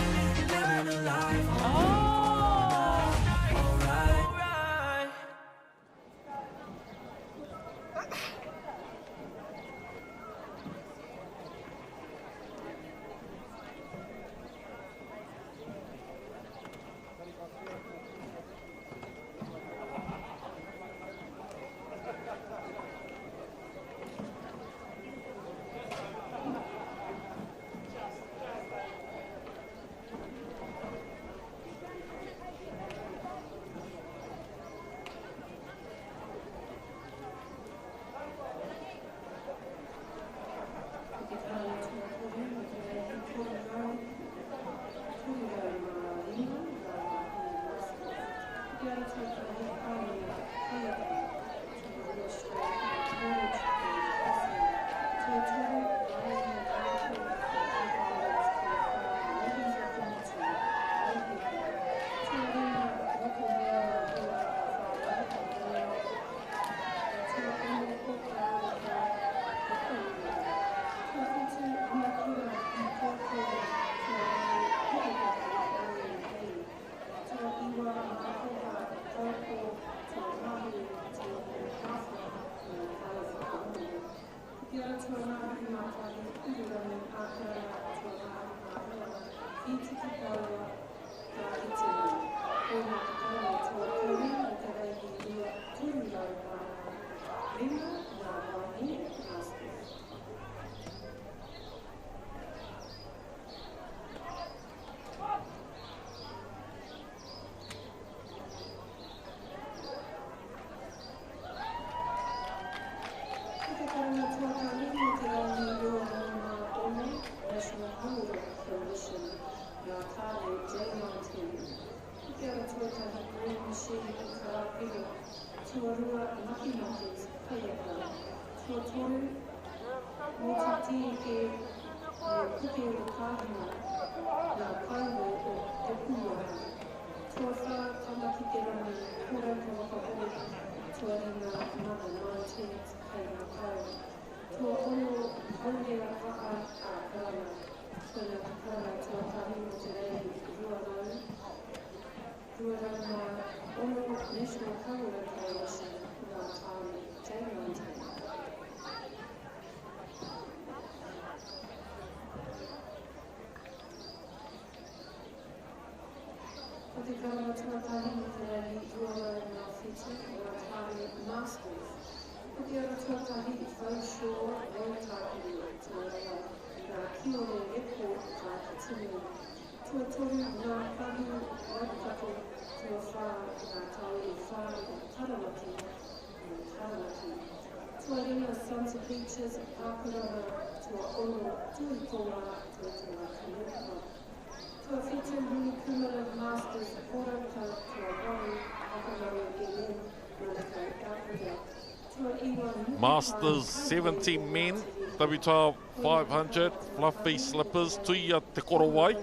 Masters 17 men, WTA 500, fluffy slippers, tuia te korowai.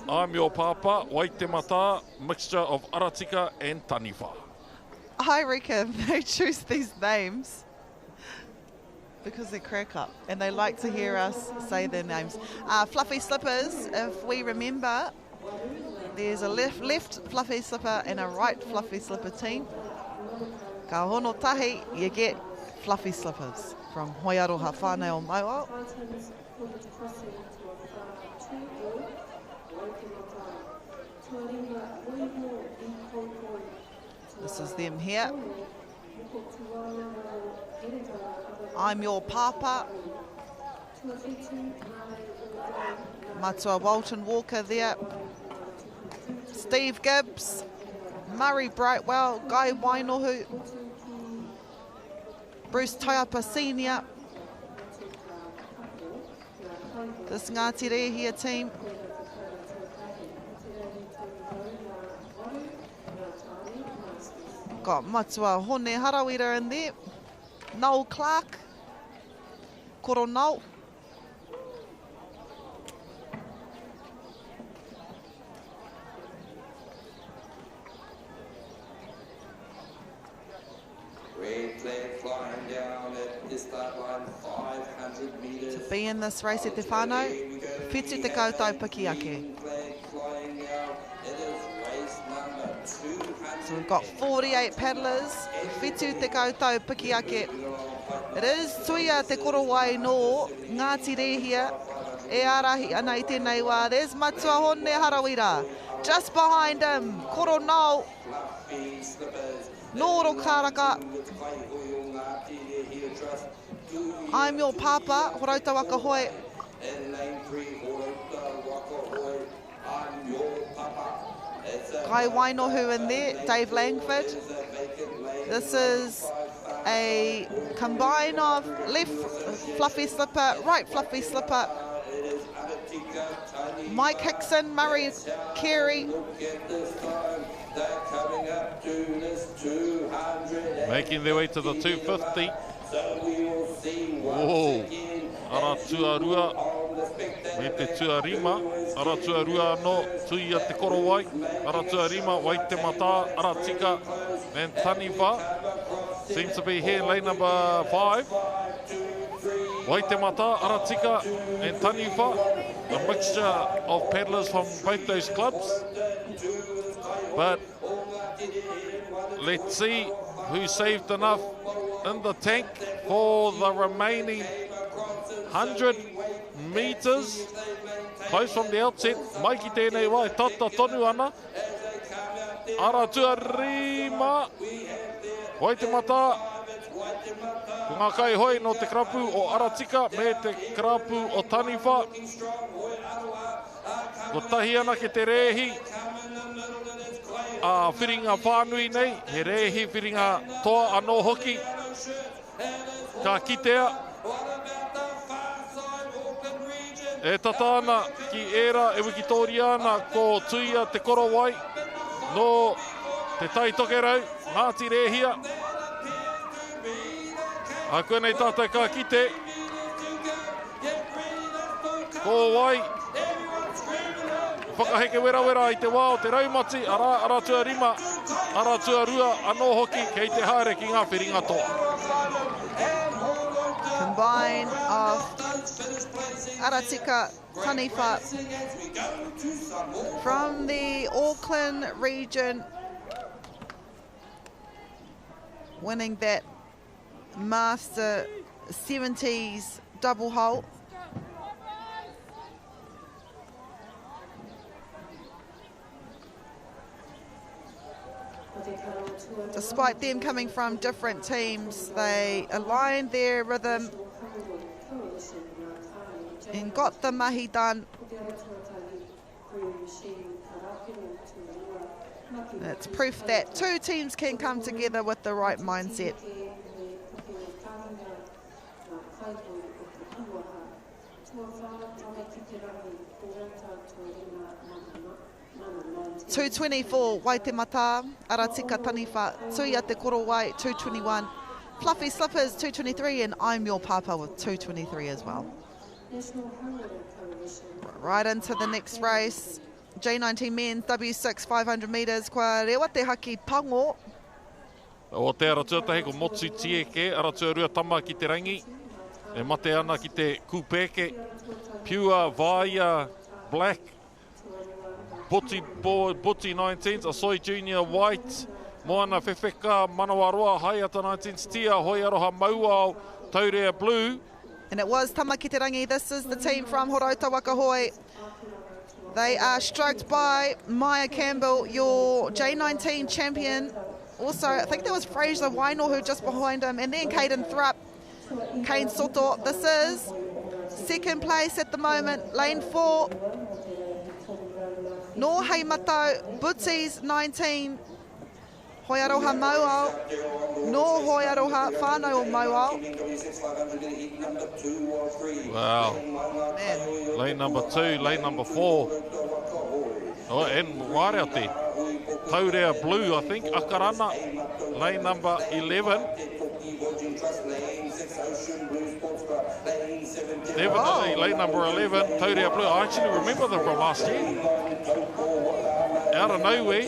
I'm your papa, Waitemata, mixture of Aratika and Taniwha. I reckon they choose these names because they crack up and they like to hear us say their names. Fluffy slippers, if we remember, there's a left fluffy slipper and a right fluffy slipper team. Ka hono tahi, you get fluffy slippers from Hoiaroha whānau Mauao. This is them here. I'm your papa. Matua Walton Walker there. Steve Gibbs. Murray Brightwell. Guy Wainohu. Bruce Taiapa Senior. This Ngāti Rehia team. Got Matua Hone Harawira in there. Noel Clark. Koronau. Red flag flying down at the start line, 500 metres. To be in this race at Te Whānau, Whetū te koutou piki ake. So we've got 48 paddlers, Whetū te koutou piki ake. It is tuia te korowai no Ngāti Rehia, e arahi ana I tēnei wā. There's Matua Hone Harawira, just behind him, Koronau, Noro Karaka. I'm your papa, Horauta Waka Hoi. Guy Wainohu in there, Dave Langford. This is a combine of left fluffy slipper, right fluffy slipper. Mike Hickson, Murray Carey. Making their way to the 250. Whoa. Ara tuarua me te tuarima. Ara tuarua no tuia te korowai. Ara tuarima, Waitemata, Aratika and Taniwha. Seems to be here in lane number 5. Waitemata, Aratika and Taniwha. A mixture of paddlers from both those clubs. But let's see who saved enough in the tank for the remaining 100 metres. Close from the outset. Maiki tēnei wā, tata tonu ana. Ara tuarima. Waitemata. Ko ngā kai hoi no te krapu o Aratika me te krapu o Taniwha. Ko tahi ana ke te rehi. Whiringa whānui nei, he rehi whiringa toa anō hoki. Ka kitea. E tatana ki era e Wikitoriana ko tuia te korowai no te tai tokerau, Ngāti Rehia. A koe nei tātou ka kite. Ko wai. Whakaheke wera i te wao, te raumati, ara tua rima, ara tua rua, anō hoki, kei te haere ki ngā whiringa toa. Combine of Aratika Taniwha from the Auckland region, winning that Master 70s double hole. Despite them coming from different teams, they aligned their rhythm and got the mahi done. It's proof that two teams can come together with the right mindset. $224 Waitemata, Aratika Taniwha, Tuia Te Korowai, $221. Fluffy Slippers, $223, and I'm Your Papa with $223 as well. Right into the next race. J19 men's W6 500 metres. Kua rewa te haki pango. O te ara tuatahi ko Motsu Tieke, ara tuarua tama ki te rangi. E mate ana ki te kupeke. Pure, Vaia, Black. Buti 19s, Asoi Junior, White. Moana Whewheka, Manawaroa, Haiata 19s, Tia, Hoiaroha Mauao, Taurea Blue. And it was Tama ki te rangi. This is the team from Horota Wakahoi. They are stroked by Maya Campbell, your J19 champion. Also, I think there was Fraser Waino who just behind him, and then Caden Thrupp, Kane Soto. This is second place at the moment, lane 4. No Heimato, Butties 19, Hoiaroha Mauao, no Hoiaroha Whānau Mauao. Wow. Man. Lane number 2, lane number 4. Oh, and Waireate. Taurea Blue, I think, Akarana, lane number 11. Definitely lane number 11, Taurea Blue. I actually remember them from last year. Out of nowhere.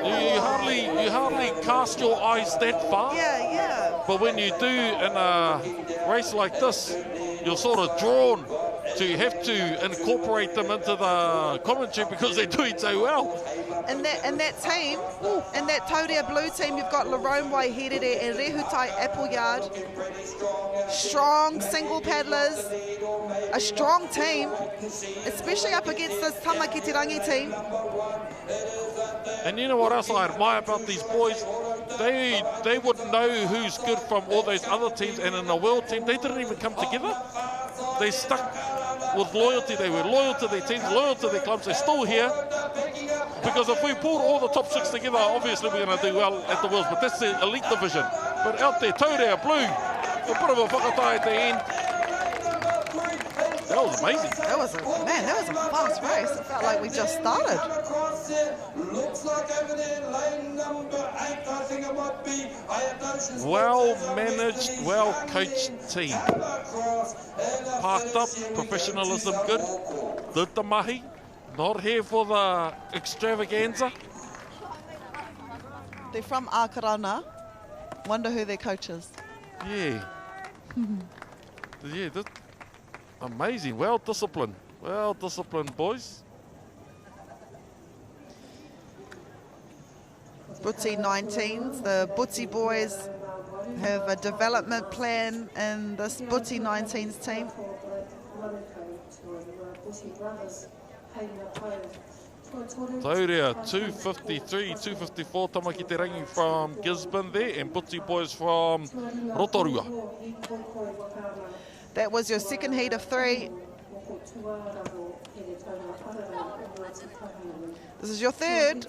You hardly cast your eyes that far. Yeah. But when you do in a race like this, you're sort of drawn to have to incorporate them into the commentary because they're doing so well. In that team, in that Taurea Blue team, you've got Lerone Waiherere and Rehutai Appleyard. Strong single paddlers, a strong team, especially up against this Tama ki te rangi team. And you know what else I admire about these boys? They would know who's good from all those other teams, and in the world team, they didn't even come together. They stuck with loyalty. They were loyal to their teams, loyal to their clubs. They're still here. Because if we pulled all the top 6 together, obviously we're going to do well at the Worlds, but that's the elite division. But out there, Taurea Blue, a bit of a whakatai at the end. That was amazing. That was a fast race. It felt like we just started. Well managed, well coached team. Parked up, professionalism good. Did the mahi. Not here for the extravaganza. They're from Akarana. Wonder who their coach is. Yeah. Yeah, that's amazing. Well disciplined. Well disciplined, boys. Butty 19s, the Butty boys have a development plan in this Butty 19s team. Taurea 253, 254 Tamaki Te Rangi from Gisborne there, and Butty boys from Rotorua. That was your second heat of 3. This is your third.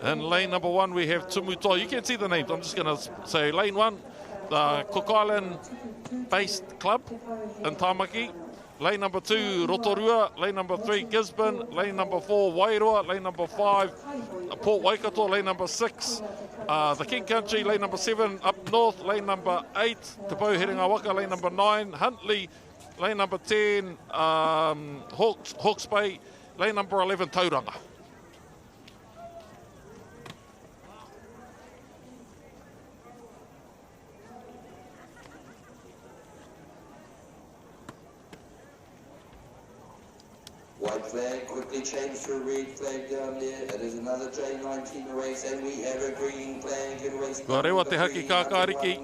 In lane number 1 we have Tumutoa. You can see the names. I'm just going to say lane 1, the Cook Island based club in Tamaki. Lane number 2, Rotorua. Lane number 3, Gisborne. Lane number 4, Wairoa. Lane number 5, Port Waikato. Lane number 6, the King Country. Lane number 7, up north. Lane number 8, Te Pou Herenga Waka. Lane number 9, Huntly. Lane number 10, Hawke's Bay. Lane number 11, Tauranga. White flag quickly changed to a red flag down there. It is another J19 race, and we have a green flag in race. Ka rewa te haki kākāriki.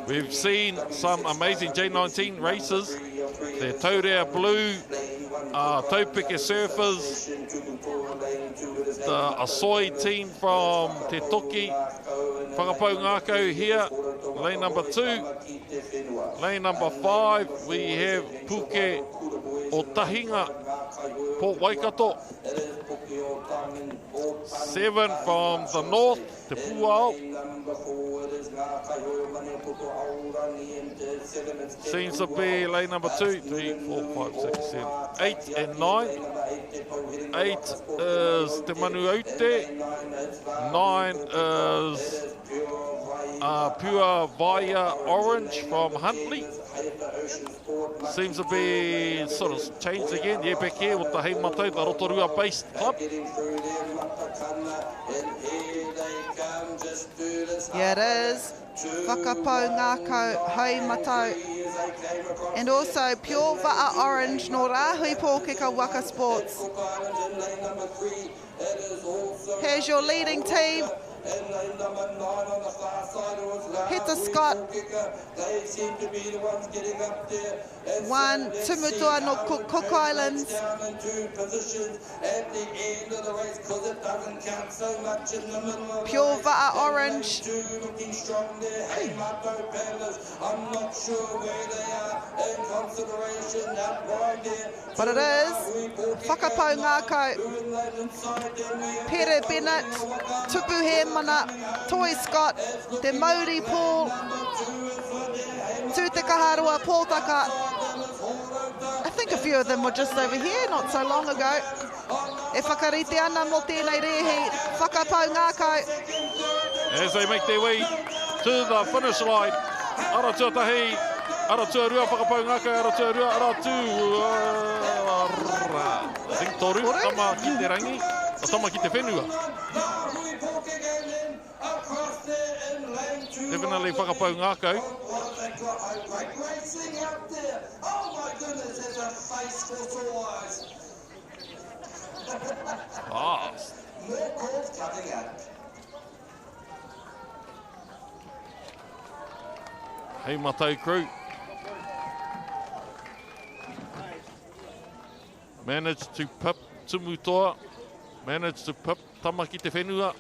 We've seen some amazing J19 races. The Taurea Blue, Taupeke Surfers, the Asoi team from Te Toki, Whakapau Ngākau here, lane number 2. Lane number 5, we have Puke o Tahinga, Port Waikato. 7 from the north, Te Puao. Seems to be lane number 2, 3, 4, 5, 6, 7, 8 and 9. 8 is Te Manuaute. 9 is Pure Via Orange from Huntly. Seems to be sort of changed again. Yepeke with the Hei Matai, the Rotorua based club. Yeah, it is. Whakapau Ngākau, Hei Matau. And also Pure Va'a Orange, no Rahui Pōkeka Waka Sports. Here's your leading team. Heta Scott. 1, Tumutua no Cook Islands. Pure Va'a Orange. But it is Whakapau Ngākau, Pere Bennett, Tupu Hemana, Toi Scott, Te Mauri Paul, Tūteka Harua, Pōtaka. I think a few of them were just over here not so long ago. E whakarite ana mo tēnei rehi, Whakapau Ngākau. As they make their way to the finish line, ara tuatahi, ara tuarua, Whakapau Ngākau, ara tuarua, ara tu... I think toru, tama ki te rangi, o tama ki te whenua. Definitely Whakapau Ngākau. More calls coming up. Hei Matau crew. Managed to pip Tumutoa. Managed to pip Tamaki Te Whenua.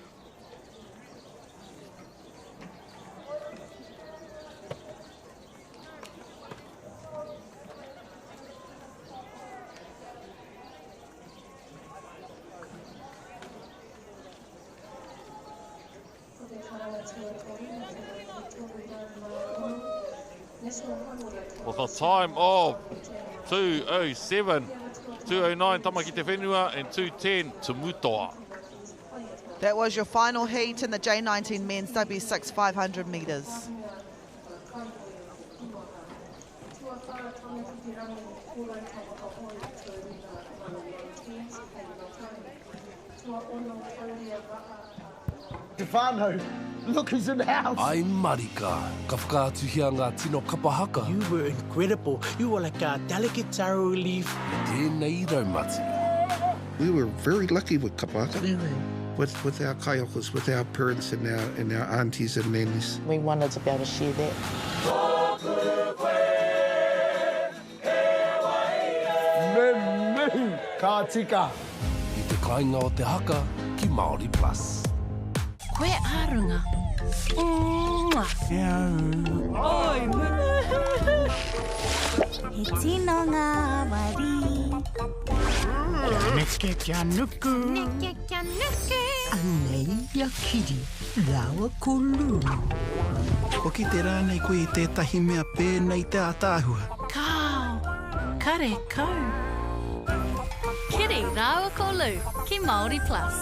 With a time of 2:07, 2:09 Tamaki Te Whenua and 2:10 Tumutoa. That was your final heat in the J19 men's W6 500 metres. Stefano, look who's in the house. Ai marika, ka whakaatuhia ngā tino kapahaka. You were incredible. You were like a delicate taro leaf. Tēnei raumati. We were very lucky with kapahaka. With our kaiokas, with our parents and our aunties and nannies. We wanted to be able to share that. Me, ka tika. I te kāinga o te haka ki Māori Plus. Koe ārunga. Oi, he tino ngā wari. Neke kia nuku. Neke kia nuku. Anei ia kiri, rawa kolu. Ko ki te rānei koe i tētahi mea pēnei te ātāhua. Kao. kare kau. Kiri rawa kolu ki Māori Plus.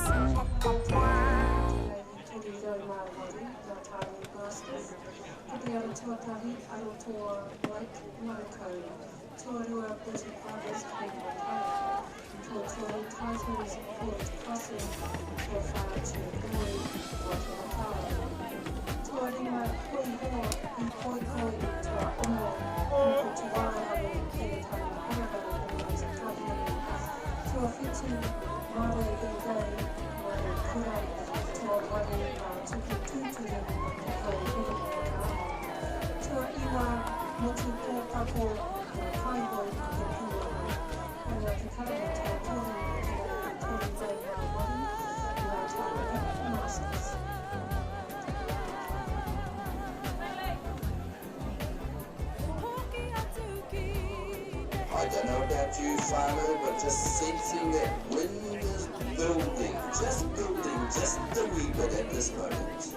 I don't know about you, Fano, but just sensing that wind is building, just a wee bit at this moment.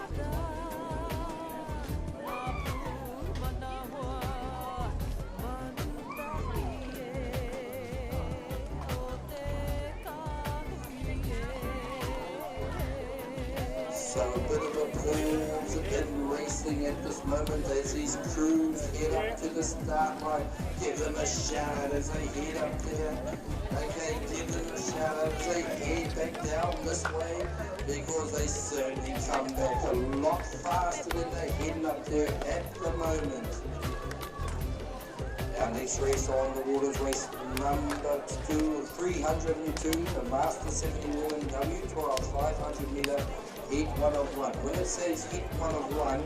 So a bit of a pause in racing at this moment as these crews head up to the start line. Give them a shout out as they head up there. Okay, give them a shout out as they head back down this way, because they certainly come back a lot faster than they're heading up there at the moment. Our next race on the water is race number 302, the Master 70 Women W12 500 metre heat 1 of 1. When it says heat 1 of 1,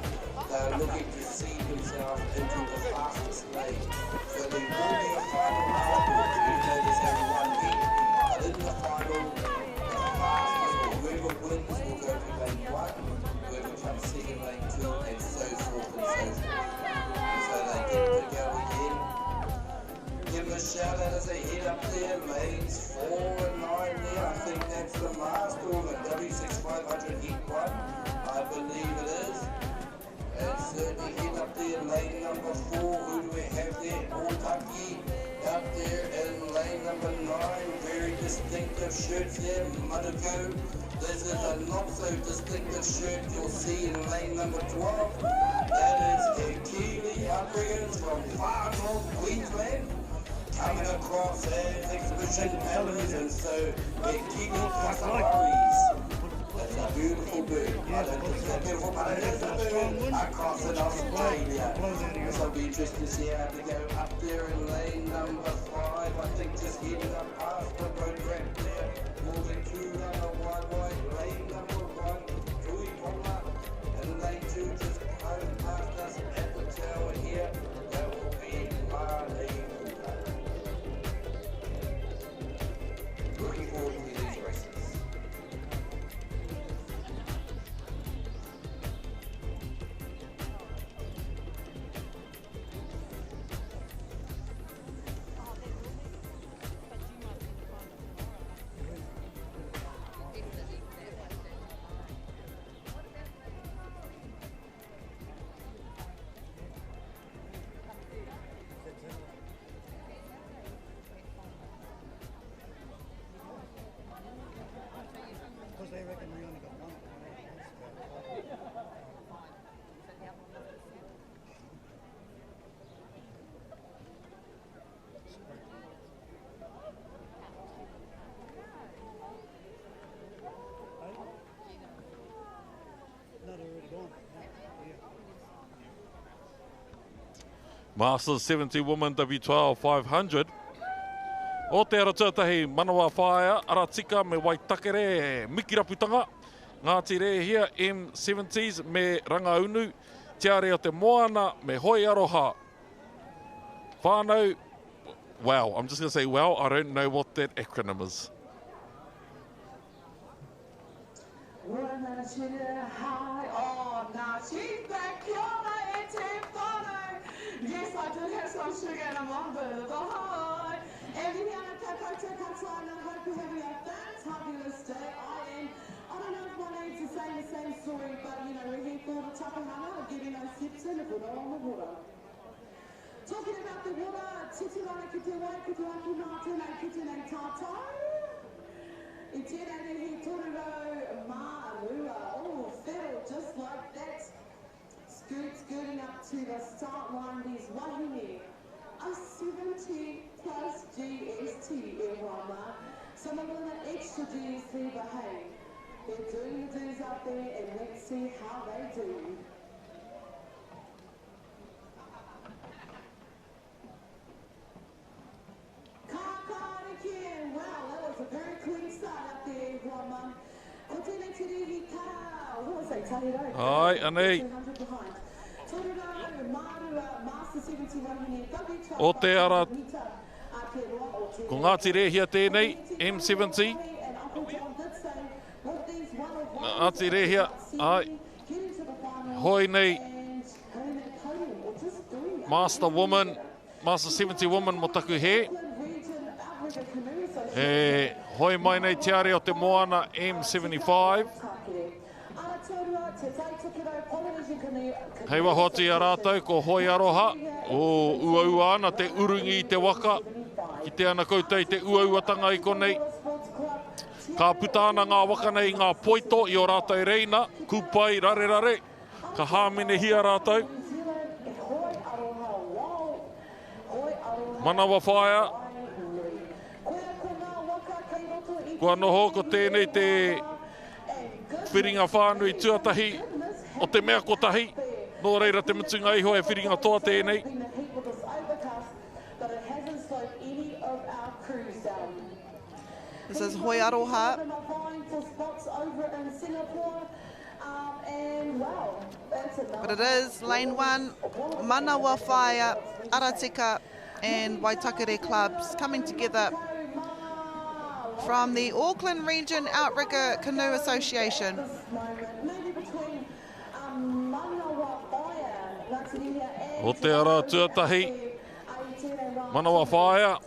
they're looking to see themselves into the fastest lane. So there will be a final afterwards, even though there's only one heat. But in the final, the fastest, or whoever wins will go to lane 1, whoever comes second, lane 2, and so forth and so forth. So they get to go again. Give them a shout out as they head up there. Lanes 4 and 9 there. I think that's the Master or the W6500 heat 1. I believe it is. And certainly head up there. Lane number 4. Who do we have there? Otaki out there in lane number 9. Very distinctive shirts there. Manuko. This is a not so distinctive shirt you'll see in lane number 12. That is Ekili Upbringers from far north Queensland. Coming across as exhibition television, so Ekili Kasamaris. That's a beautiful bird. I don't think it's beautiful, but it is a bird across in Australia. So it'll be interesting to see how they go up there in lane number 5. I think just heading up past the boat ramp there. Moving to number 1 wide, lane number 1, Tui Poma. And lane 2 just coming past us at the tower here. That will be Marley. Looking forward to these races. Masters 70 Women W12 500. O te ara tuatahi manawa whaia, ara tika me Waitakere, Miki Raputanga. Ngāti re here M70s me Rangaunu. Te are o te moana me hoi aroha. Whānau, wow, I'm just going to say wow, I don't know what that acronym is. Yes, I did have some sugar and I'm on the high. Everyone, I hope you're having a fabulous day. I don't know if my name's the same story, but you know, we're here for the tapahana of getting those steps in if we're not on the water. Talking about the water, titirana ki te wai, ki te waki mātuna, ki te nei tātou. I tēnā he tōrero mā rua. Oh, whero, just like that. Skirting up to the start line, these wahine. A 70 plus GST in Wama. Some of them are extra GST, but hey, they're doing the do's out there, and let's see how they do. Wow, that was a very clean start up there, Wama. Ai, anei. O te ara, ko Ngāti Rehia tēnei, M70. Ngāti Rehia, ai. Hoi nei, Master Woman, Master 70 Woman mo taku he. Hoi mai nei te are o te moana M75. Hei wahoti a rātou ko hoi aroha o ua ana te urungi I te waka. Ki te ana koutou I te uauatanga I konei. Ka puta ana ngā waka nei ngā poito I o rātou reina. Kupai rare rare. Ka hāmene hia rātou. Manawa whaia. Kua noho ko tēnei te whiringa whānui tuatahi o te mea kotahi. Nō reira te mutunga iho e whiringa toa tēnei. This is Hoi Aroha. But it is lane 1, Manawa Whaia, Aratika and Waitakere clubs coming together from the Auckland Region Outrigger Canoe Association. O te ara tuatahi, Manawa Whaia.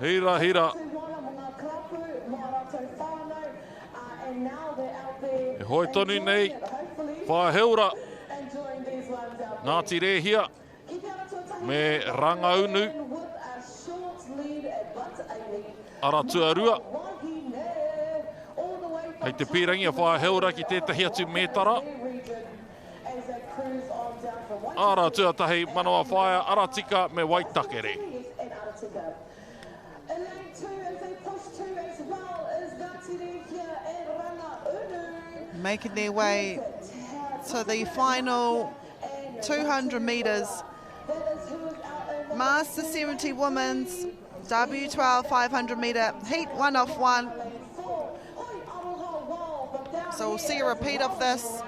Hira, hira. E hoi tonu nei, whae heura. Ngāti Rehia, me Rangaunu. Ara tuarua. Hei te pirangi a whae heura ki tētahi atu mētara. Ara tuatahi Manawa Whaia, Aratika me Waitakere. Making their way to the final 200 metres. Master 70 Women's W12 500 metre heat 1 off 1. So we'll see a repeat of this.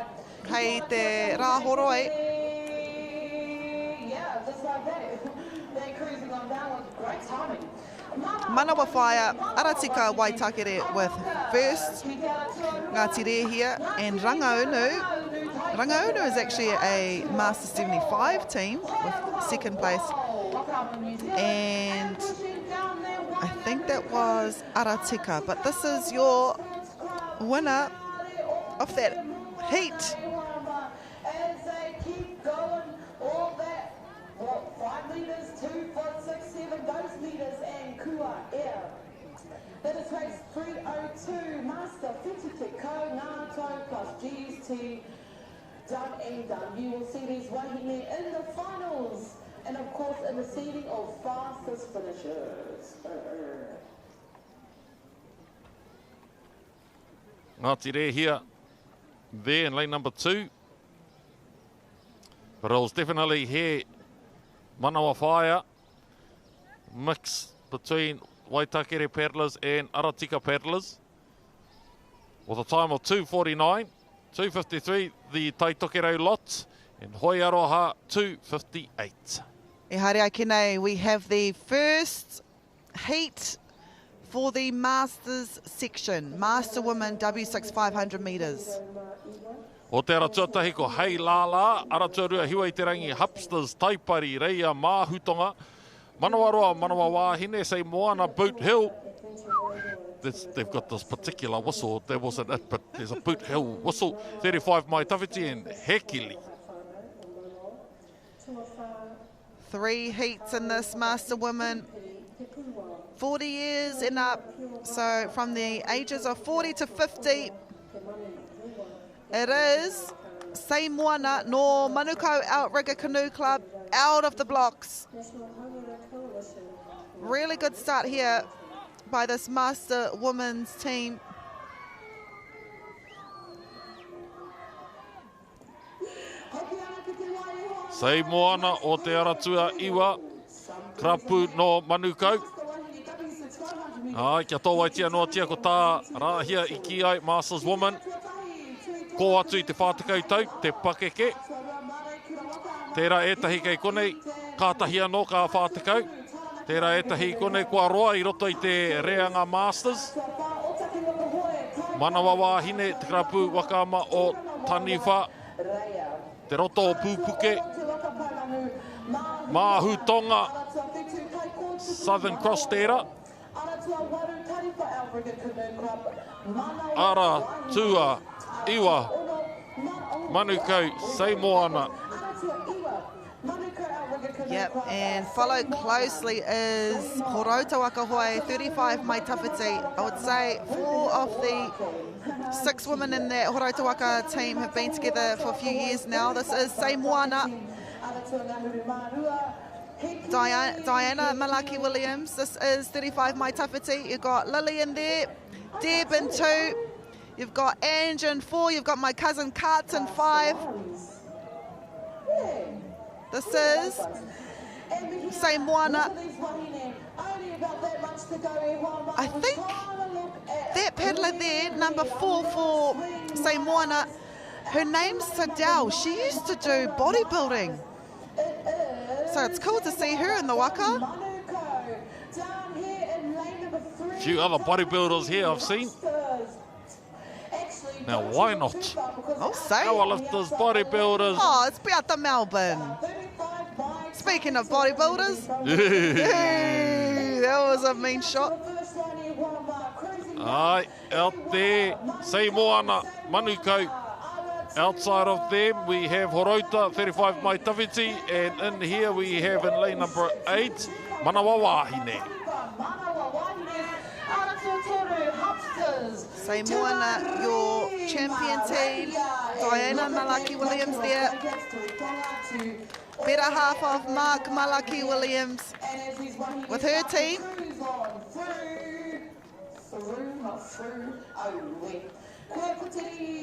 Hei te rāhoroi. Manawa Whaia, Aratika Waitakere with first, Ngāti Rehia and Rangaunu. Rangaunu is actually a Master 75 team with second place. And I think that was Aratika, but this is your winner of that heat. 5 metres, 2 foot, 6, 7, those metres, and Kua Air. That is race 302, Master 50 Ko Ngātou plus GST, done and done. You will see these wahine in the finals, and of course in the seeding of fastest finishers. Ngāti Rehia there in lane number 2. But it was definitely here Manawa Whaia, mix between Waitakere paddlers and Aratika paddlers. With a time of 2:49, 2:53 the Taitokerau lot, and Hoi Aroha 2:58. E haere ai kenei, we have the first heat for the Masters section, Master Women W6 500 metres. O te aratuatahi ko hei lālā, aratuarua hiwa I te rangi Hupsters, Taipari, Reia, Māhutonga, Manawa Roa, Manawa Wāhine, say Moana, Boot Hill. They've got this particular whistle, there wasn't it, but there's a Boot Hill whistle, 35 Mai Tawhiti and Hekili. 3 heats in this Master Women, 40 years and up, so from the ages of 40 to 50. It is Sei Moana no Manukau Outrigger Canoe Club out of the blocks. Really good start here by this Master Women's team. Sei Moana o te aratua iwa, krapu no Manukau. Kia tō waitia noa tia ko tā rāhia i ki ai Masters Woman. Ko atu i te whātakau tau, te pakeke. Tērā etahi kei konei, kātahi anō ka whātakau. Tērā etahi konei kua roa i roto i te reanga Masters. Manawa wāhine te krapu Wakama o Taniwha. Te roto o Pūpuke. Māhutonga. Southern Cross tērā. Ara, tua, iwa, Manukau, Sei Moana. Yep, and followed closely is Horota Wakahoe, 35 Mai Tawhiti. I would say 4 of the 6 women in that Horota Waka team have been together for a few years now. This is Sei Moana. Diana Malaki Williams, this is 35 Mai Tawhiti. You've got Lily in there, Deb in 2, you've got Ange in 4, you've got my cousin Kart in 5. This is Sei Moana. I think that paddler there, number 4 for Sei Moana, her name's Sadell. She used to do bodybuilding. So it's cool to see her in the Waka. A few other bodybuilders here I've seen. Now why not? I'll say. Powerlifters, bodybuilders. Oh, it's out the Melbourne. Speaking of bodybuilders. Hey, that was a mean shot. Aye, out there, Sei Moana, Manukau. Outside of them, we have Horota, 35 Mai Tawhiti, and in here we have in lane number 8, Manawa Wahine. Sei Moana, your champion team. Diana Malaki Williams there. Better half of Mark Malaki Williams with her team.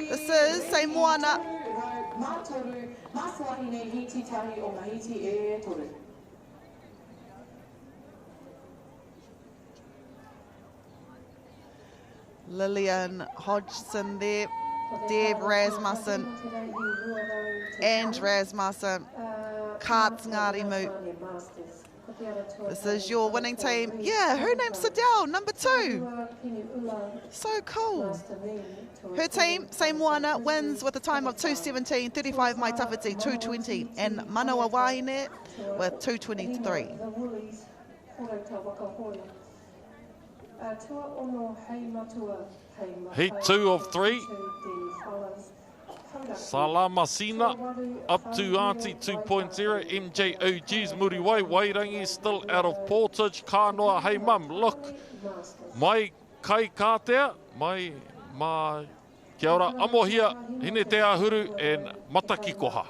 This is Sei Moana. Lillian Hodgson there. Deb Rasmussen. Ange Rasmussen. Kart Ngarimu. This is your winning team. Yeah, her name's Sadell, number 2. So cool. Her team, Sei Moana, wins with a time of 2:17, 35 Mai Tawhiti, 2:20, and Manawa Wahine with 2:23. Heat 2 of 3. Salamasina up to Auntie 2.0. MJOG's Muriwai. Wairangi still out of portage. Kānoa, hey mum, look. Mai kai kātea. Mai ma kia ora. Amohia, hine te ahuru, and mataki koha.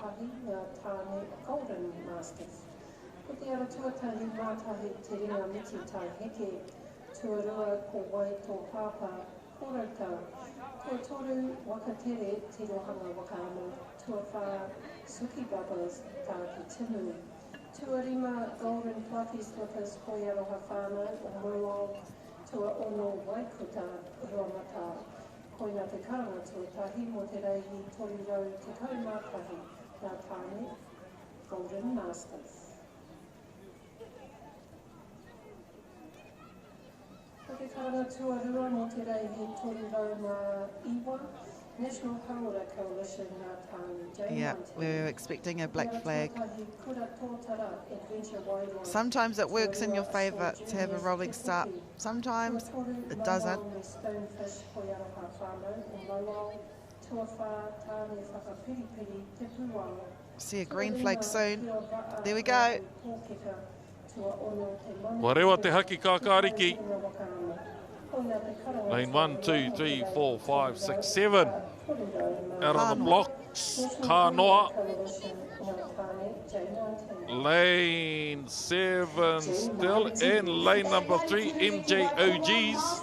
Ko toru wakatere te rohanga wakama, tuawha suki bubbles tā ki tinu. Tuarima golden fluffy slippers koi aroha whānau o Murlong, tua ono waikuta roamata. Koi nā te karanga tuatahi mo te reihi tori rau te kaumātahi nā tāne Golden Masters. Yeah, we're expecting a black flag. Sometimes it works in your favour to have a rolling start. Sometimes it doesn't. See a green flag soon. There we go. Wa rewa te haki kākāriki. Lane 1, 2, 3, 4, 5, 6, 7. Out of the blocks, Kanoa. Lane 7 still in lane number 3, MJOGs.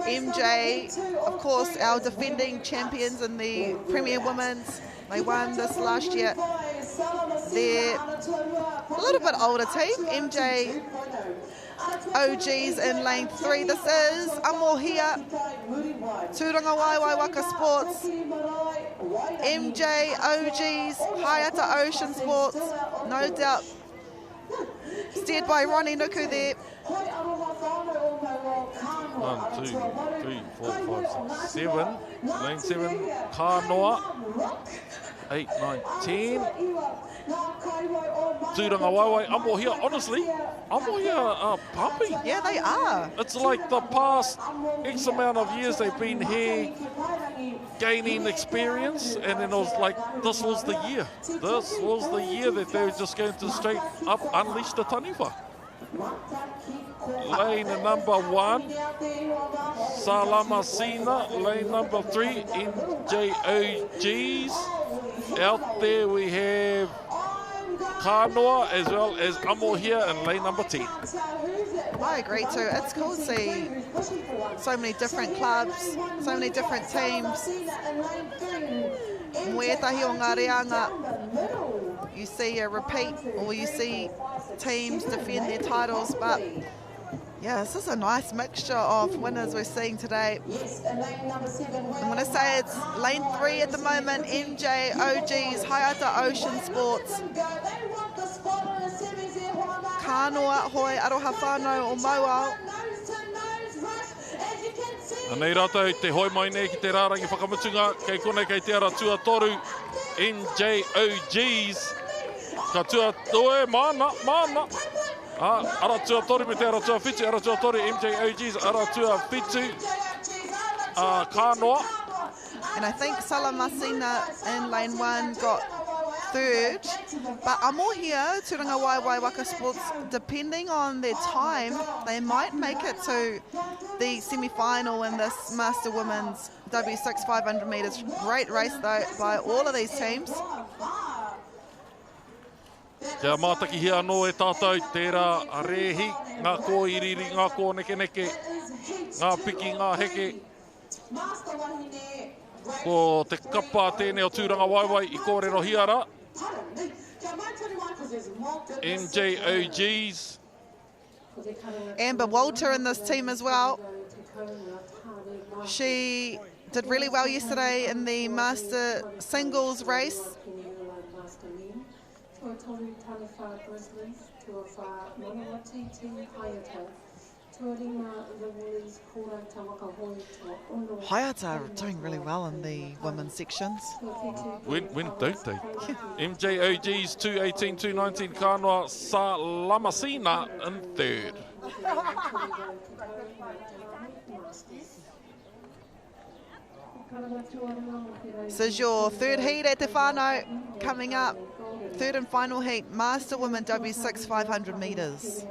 MJ, of course, our defending champions in the Premier Women's. They won this last year. They're a little bit older team. MJ OGs in lane 3. This is Amohia, Tūranga Waiwai Waka Sports. MJ OGs, Whakaata Ocean Sports, no doubt. Steered by Ronnie Nuku there. 1, 2, 3, 4, 5, 6, 7. Lane 7, Kanoa. 8, 9, 10. Tūranga Waiwai, Amohia, honestly, Amohia are pumping. Yeah, they are. It's like the past X amount of years they've been here gaining experience, and then it was like, this was the year. This was the year that they were just going to straight up unleash the taniwha. Lane number 1, Salamasina. Lane number 3, MJOGs. Out there we have Kanoa as well as Amohia in lane number 10. I agree too. It's cool to see so many different clubs, so many different teams. Muetahi o ngā reanga, you see a repeat or you see teams defend their titles, but yeah, this is a nice mixture of winners we're seeing today. I'm going to say it's lane 3 at the moment, MJ OGs, Whakaata Ocean Sports. Kanoa hoi aroha whānau o Mauao. Anei rātou te hoi mai nei ki te rārangi whakamutunga, kei konei kei te ara tuatoru, MJOGs. Ka tuatoe, mana. Ara tuatoru me te ara tuawhitu, ara tuatoru, MJOGs, ara tuawhitu, Kanoa. And I think Salamasina in lane 1 got 3rd, but Amohia, Tūranga Waiwai Waka Sports, depending on their time, they might make it to the semi-final in this Master Women's W6 500 metres. Great race though by all of these teams. Kia mātaki hia anō e tātou, tērā a rehi, ngā kōiriri, ngā kōnekeneke, ngā piki, ngā heke. Ko te kapa tēnei o Tūranga Waiwai i kōrero hiara. MJOGs. Amber Walter in this team as well. She did really well yesterday in the Master Singles race. Whakaata are doing really well in the women's sections. When don't they? MJOGs 218, 219, Kanoa Salamasina in 3rd. This is your 3rd heat at Te Whānau coming up. 3rd and final heat, Master Women W6 500 metres.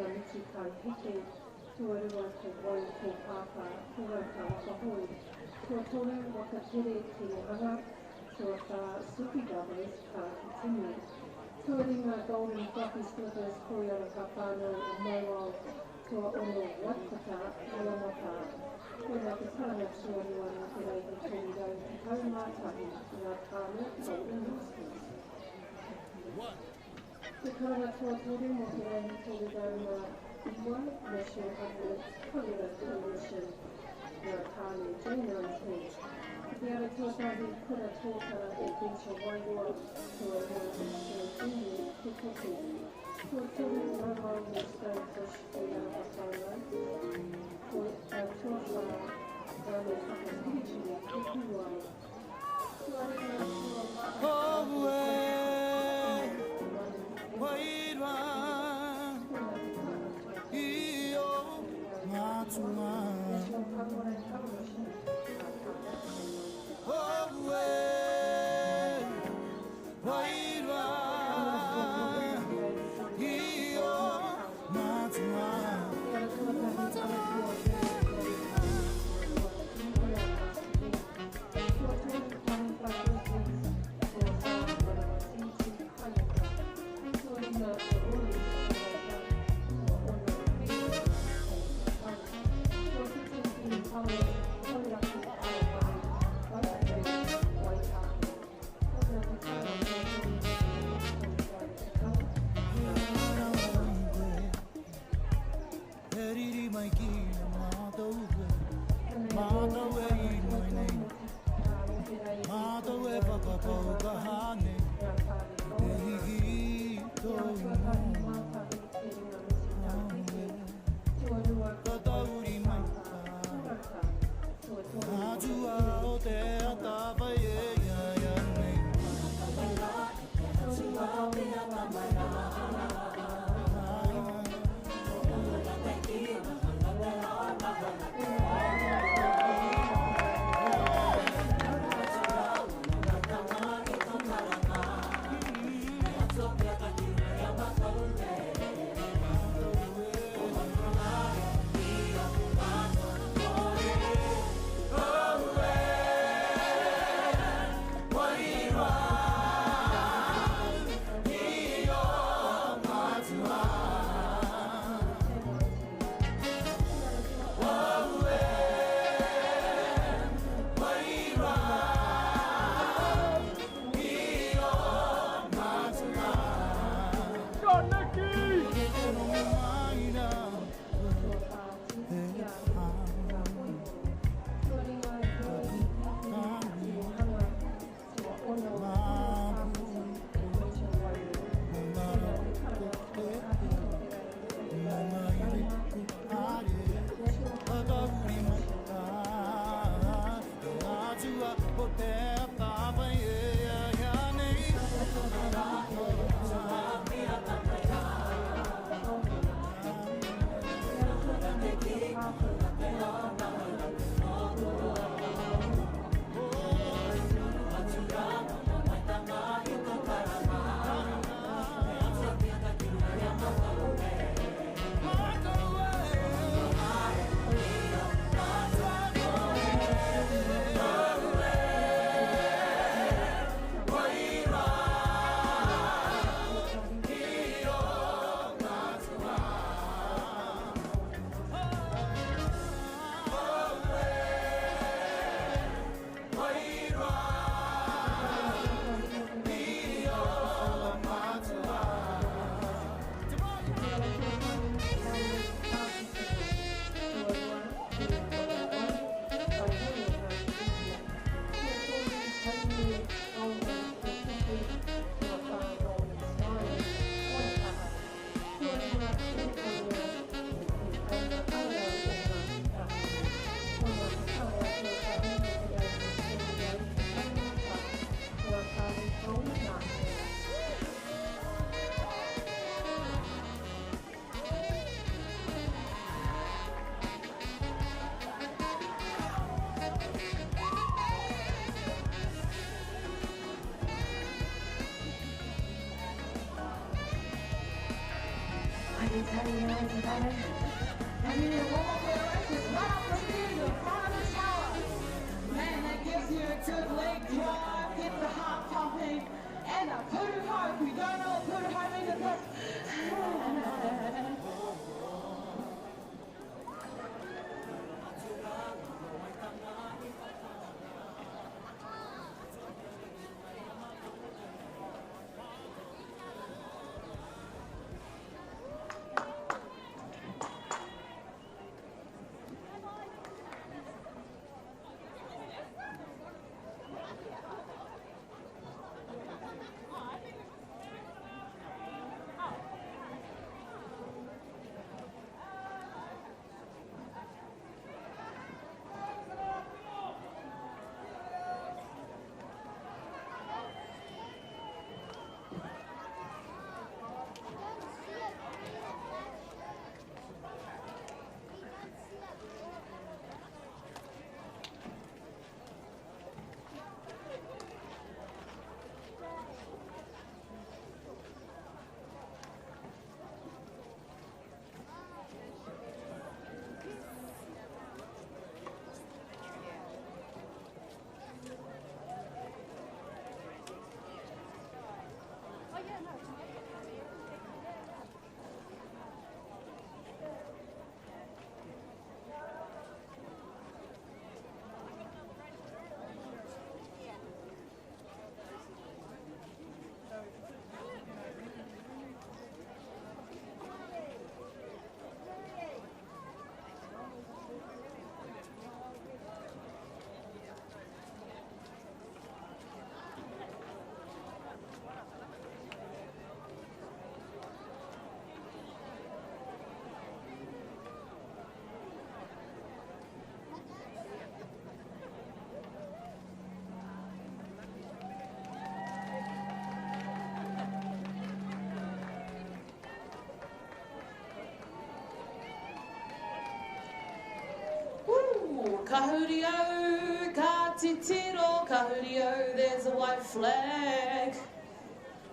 Kahurio, ka te tiro, kahurio, there's a white flag.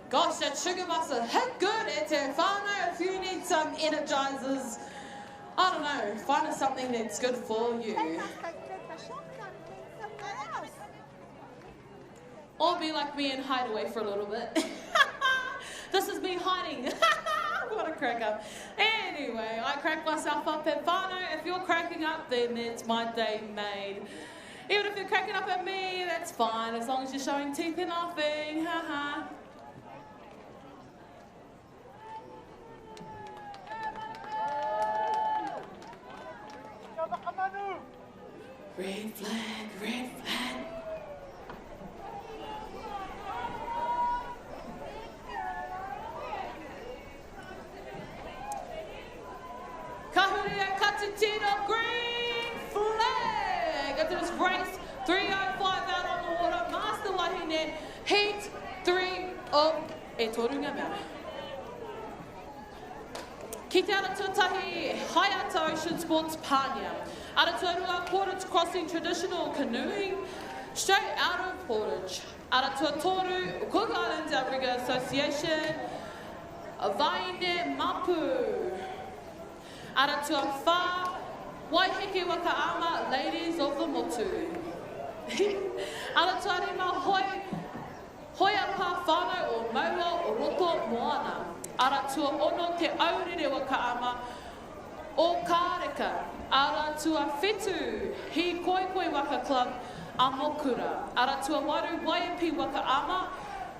Gosh, that sugar must have hit good at te whānau. If you need some energizers, I don't know, find us something that's good for you. Or be like me and hide away for a little bit. This is me hiding. What a crack up. Anyway, I crack myself up at whānau. If you're cracking up, then it's my day made. Even if you're cracking up at me, that's fine, as long as you're showing teeth and laughing. Ha. Red flag, red flag. Kahuria Katatino, green flag. After this race, 3:05 out on the water. Master Wahine, heat 3 of E Torunga Mea. Ki te ara tuatahi, Whaiata Ocean Sports Pānia. Ara tuarua Portage Crossing traditional canoeing, straight out of Portage. Ara tuatoru, Cook Islands Outrigger Association, Vaine Mapu. Ara tuawha, Waiheke Wakaama, Ladies of the Motu. Ara tuarima Hoia pā whānau o Maua o Roto Moana. Ara tua ono te aurere Wakaama o Kāreka. Ara tua whetu, hi Koikoi Waka Club a Mokura. Ara tua waru Waiapi Wakaama,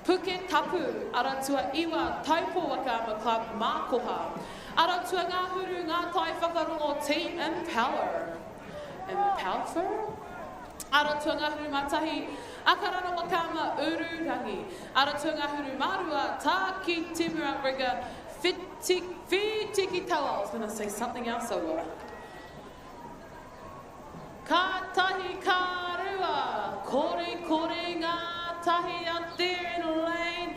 Puke Tapu. Ara tua iwa Taupo Wakaama Club Mākoha. Ara tua ngā huru ngā tai whakarongo Team Empower. Empower? Ara tua ngā huru mātahi Akarana Wakaama Ururangi. Ara tua ngā huru marua tā ki Timu Outrigger Whitiki Tawa. I was going to say something else over. Ka tahi ka rua, kore ngā tahi out there in the lane.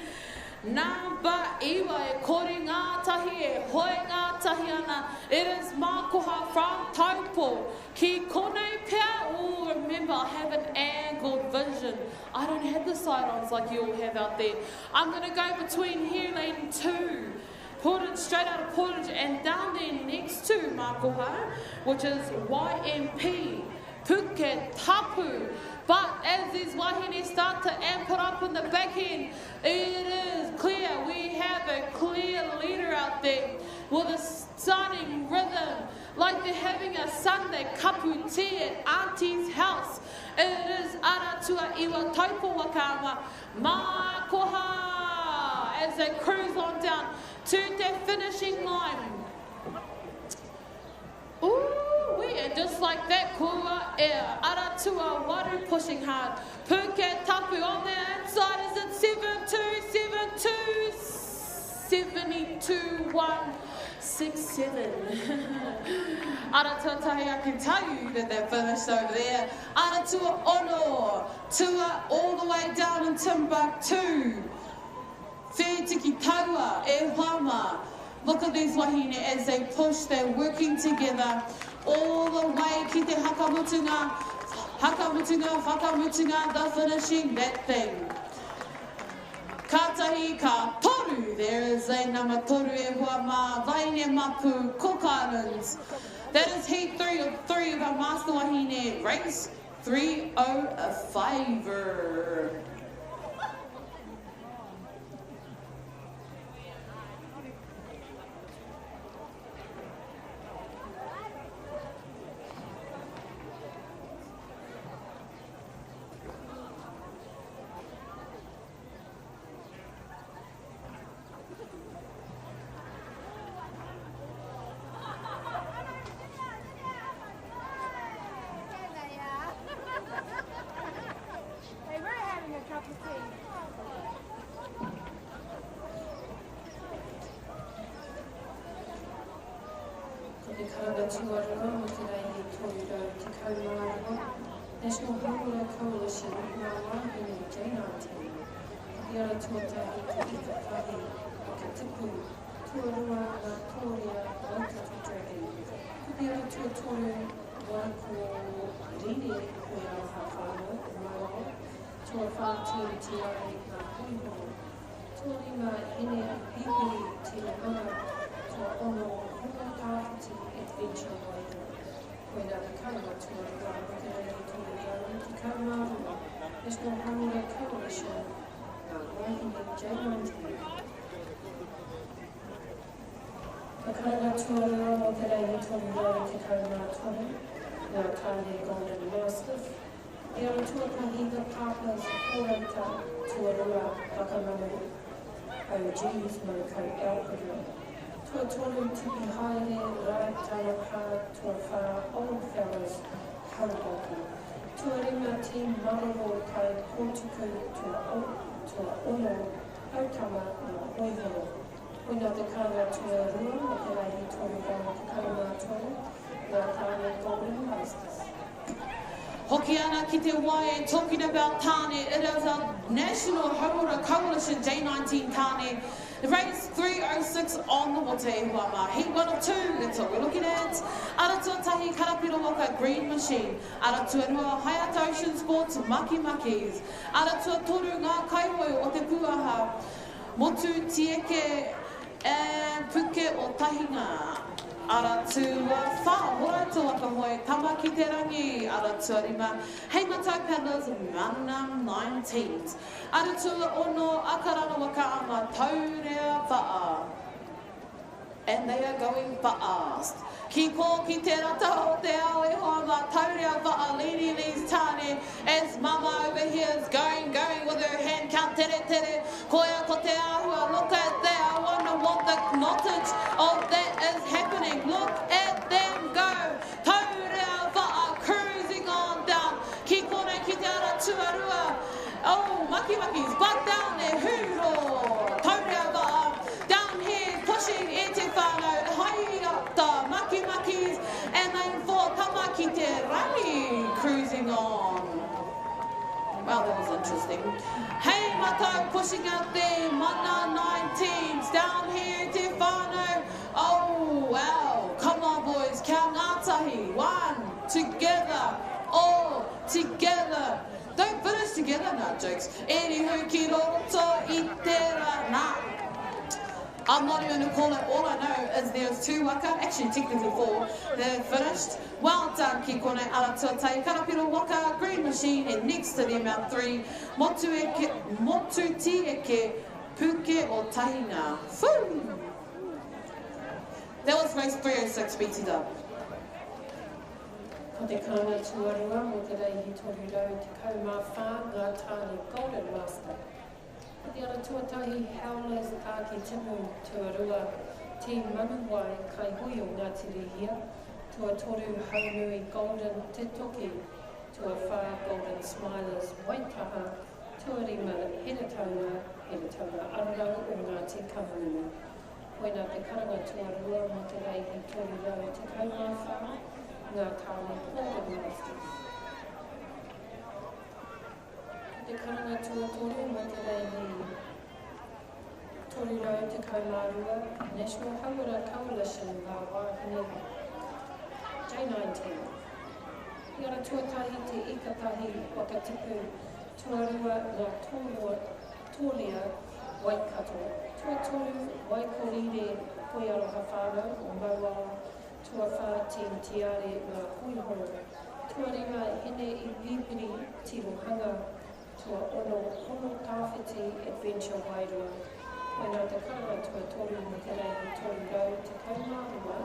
Number iwa e kore ngā tahi e hoi ngā tahi ana. It is Mākoha from Taupo. Ki konei pia. Oh, remember, I have an angled vision. I don't have the side-ons like you all have out there. I'm going to go between here lane 2. Portage, straight out of Portage, and down there next to Mākoha, which is YMP, Puke Tapu. But as these wahine start to amp it up in the back end, it is clear we have a clear leader out there with a stunning rhythm, like they're having a Sunday kapu tea at Auntie's house. It is Aratua Iwa Taupo Wakaama Mākoha as they cruise on down to their finishing line. Ooh, and just like that, Kua e Aratua Waru pushing hard. Puke Tapu on the inside is at 72-167. Aratua Tahi, I can tell you that they're finished over there. Aratua Ono, Tua all the way down in Timbuktu. Whitiki Taua e Hama. Look at these wahine as they push, they're working together all the way ki te hakamutunga, they're finishing that thing. Kātahi ka toru, there is a nama toru e hua mā, Vaine Mapu, Cook Islands. That is heat 3 of our master wahine race, 3:05. National Women Coalition, Women and J19. Whakaata tuatahi te whakahi, whakatipu, tuarua ngā tōrea, Whakaata Dragon. Whakaata tuatoru, waiko riri koe au whawhānau e mai tua whātiri te ai ngā hoiho. Tua rima hene pipiri te hanga tua ono honga tāwhiti adventure wairo. Koe nā te kaunga tua rua wakarei tōru rau te kaumārua National Hāora Coalition ngā wahine J19. Ka kaunga tua rua wakarei tōru rau te kaumātoru ngā tāne Golden Mastiff. E ara tuatahi the Papa's Horata Tuarua Whakamanu OG's Manukau Alpagua. Tuatoru Tipi Haere Rai Tarapā Tuawha Old Fellows Haraboki. Tuarima Team Mararo Kai Portuku Tua Ono Autama Ngā Oihoro. Wina te kaunga tuarua o te reihi toru rau te kaumātoru ngā tāne Golden Masters. Hoki ana ki te wae, talking about Tāne, it is a National Hāora Coalition J19 Tāne. The race 306 on the Wate Huama. Heat 1 of 2, that's what we're looking at. Ara tuatahi Karapiro Waka Green Machine. Ara tuarua Whakaata Ocean Sports Maki Makis. Ara tuatoru ngā kaihoi o te puaha. Motu tieke and puke o tahinga. Ara tu whahora tu waka hoi, tama ki te rangi, ara tu arima, hei matai paddlers of Men and 19s. Ara tu ono akarana waka ama taurea wha. And they are going fast. Ki ko ki te rata o te ao e hoa ma taurea wha Lini Lee's Tāne, as mama over here is going with her hand count tere tere. Koia ko te ahua, look at that, I wonder what the knottage of that is happening. Look at them go. Taurea wha cruising on down. Ki kone ki te ara tuarua. Oh, maki makis, back down there, huro. Taurea wha down here pushing e te whānau. Hai ata, maki makis, and then for tama ki te rangi cruising on. Wow, that was interesting. Hey, Mato pushing out there, Mana 19s down here, Te Whānau. Oh, wow. Come on, boys, count ngātahi. One, together, all together. Don't finish together, no jokes. Anywho, ki roto I te rana. I'm not even going to call it. All I know is there's 2 waka, actually technically 4. They're finished. Well done, ki kone ara tuatai Karapiro Waka Green Machine, and next to them out 3, Motu tieke puke o tahinga. Woo! That was race 306, BTW. Ko te kaunga tuarua mo te reihi toru rau te kaumawha ngā tāne Golden Master. Ko te ara tuatahi howlers tāki tinu tuarua Team Manuwai kai hui o ngā tirihia. Tua toru haunui Golden te toki. Tua wha Golden Smilers Waitaha. Tua rima Henatauna ararau o ngā te kawanunu. Koina te karanga tuarua mo te reihi toru rau te kaumawha ngā tāne Golden Masters. Te karanga tuatoru mo te reihi toru rau te kaumārua National Hāora Coalition ngā wāhine J19. I ara tuatahi te ikatahi whakatipu tuarua ngā tōria waikato. Tuatoru waikorire koe aroha whānau o Mauao. Tuawha Team Tiare ngā huihoro. Tuarima hene I pipiri tirohanga. Tua ono hono tāwhiti adventure wairua. Koina te karanga tuatoru mo te reihi toru rau te kaumārua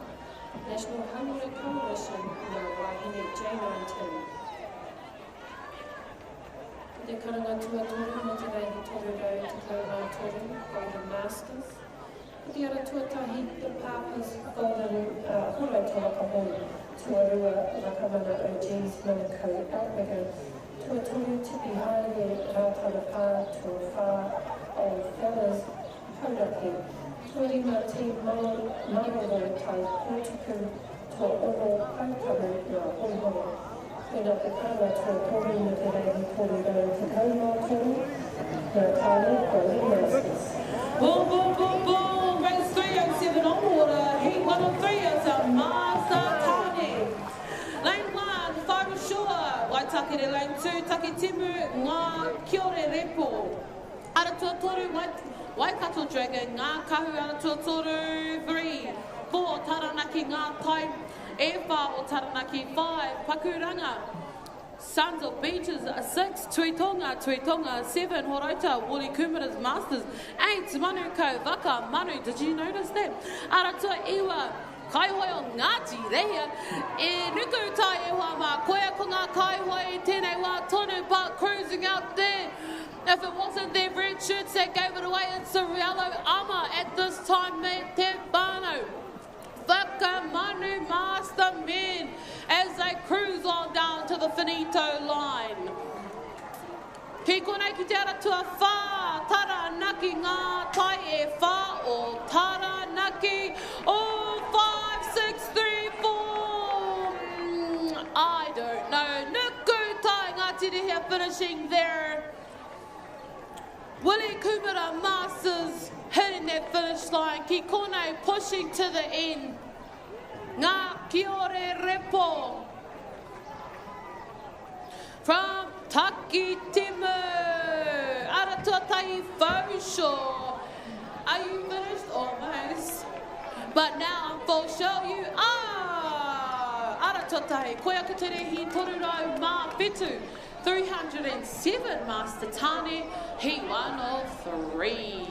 National Hāora Coalition ngā wāhine J19. Te karanga tuatoru mo te reihi toru rau te kaumātoru Golden Masters. Te ara tuatahi the Papa's Golden Horata Whakahoi. Tuarua Wakamana OG's Manukau Alpagua. Tuatoru Tipi Haere Rātarapā Tuawha Old Fellows Haraboki. Tuarima Team Mararo Kai Portuku Tua Ono Autama Ngā Oihoro. Koina te karanga tuatoru mo te reihi toru rau te kaumātoru ngā tāne Golden Masters. Boom, boom, boom, boom. Race 307 on water. Heat 1 of 3 is a Master Tāne. Lane 1. takere lane 2, take timu, ngā kia ore repo. Aratua toru, Waikato Dragon, ngā kahu aratua toru, 3, 4, Taranaki ngā tai, e 4 o Taranaki, 5, Pakuranga. Sons of Beaches, 6, Tuitonga, 7, Horota, Wuli Kumaras Masters, 8, Manuko, Waka, Manu, did you notice that? Aratua Iwa, Kaihoi o Ngāti Rehia, e nuku tai e wā mā koea ko ngā kaihoi, tēnei wā tonu park cruising out there. If it wasn't their red shirts that gave it away, it's the yellow armour at this time, Te Whānau. Whakamanu master men as they cruise on down to the finito line. Ki konei ki te aratua whā, Taranaki ngā tai e whā o Taranaki, o 5, 6, 3, 4. I don't know. Nuku tai Ngāti Rehia finishing there. Willie Kumara Masters hitting that finish line. Ki konei pushing to the end. Ngā kia ore repo. From Takitimu, Aratua Tai Fosho. Are you finished? Almost. But now I'm for sure you are. Aratua Tai, koe aka te rehi toru rau mā whetu. 307 Master Tane, he 1 of 3.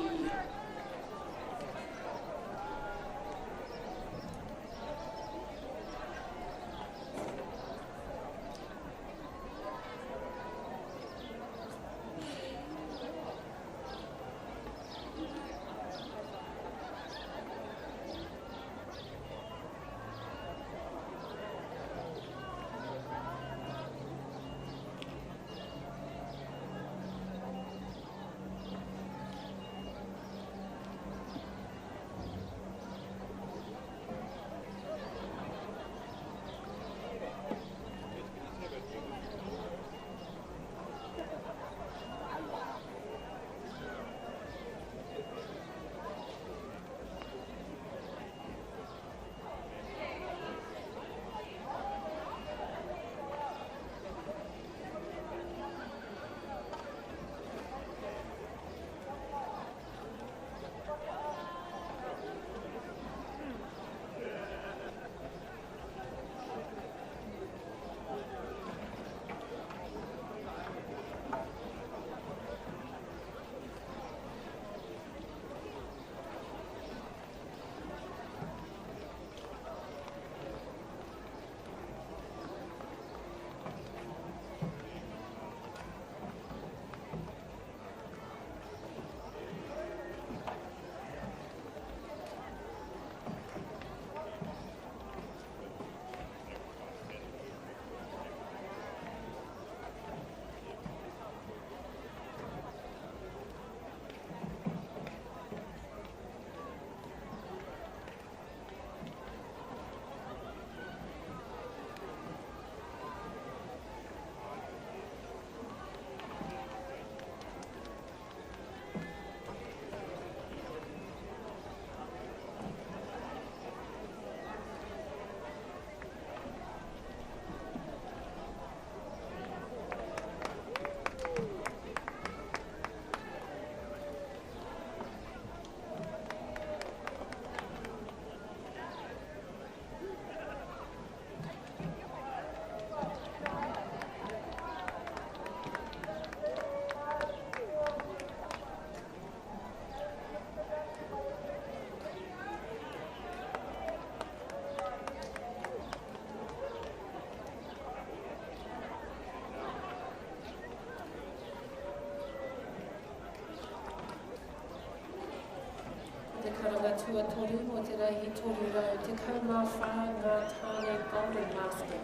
Te karanga tuatoru mo te reihi toru rau, te kaumawha ngā tāne Golden Master.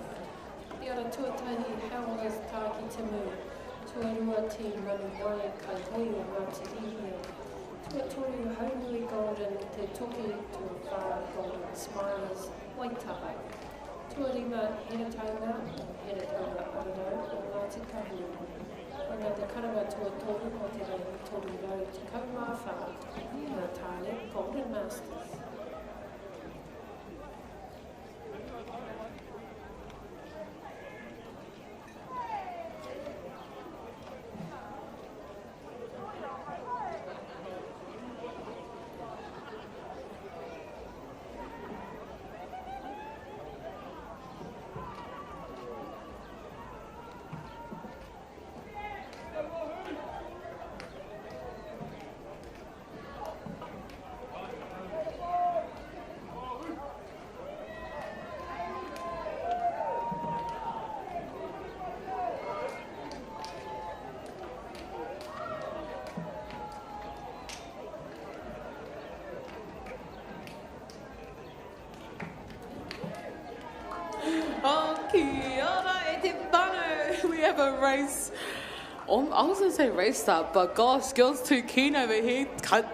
Te ara tuatahi hauas tāki timu, tuarua te manu mai kai hoi o Ngāti Rihia. Tuatoru haunui Golden, te toki tuawha Golden Smilers, waitaha. Tuarima heretaunga, heretaunga ararau o Ngāti Kahuru. Anga te karanga tuatoru mo te reihi toru rau, te kaumawha ngā tāne Golden Masters. have a race. I was going to say race start, but gosh, girls too keen over here.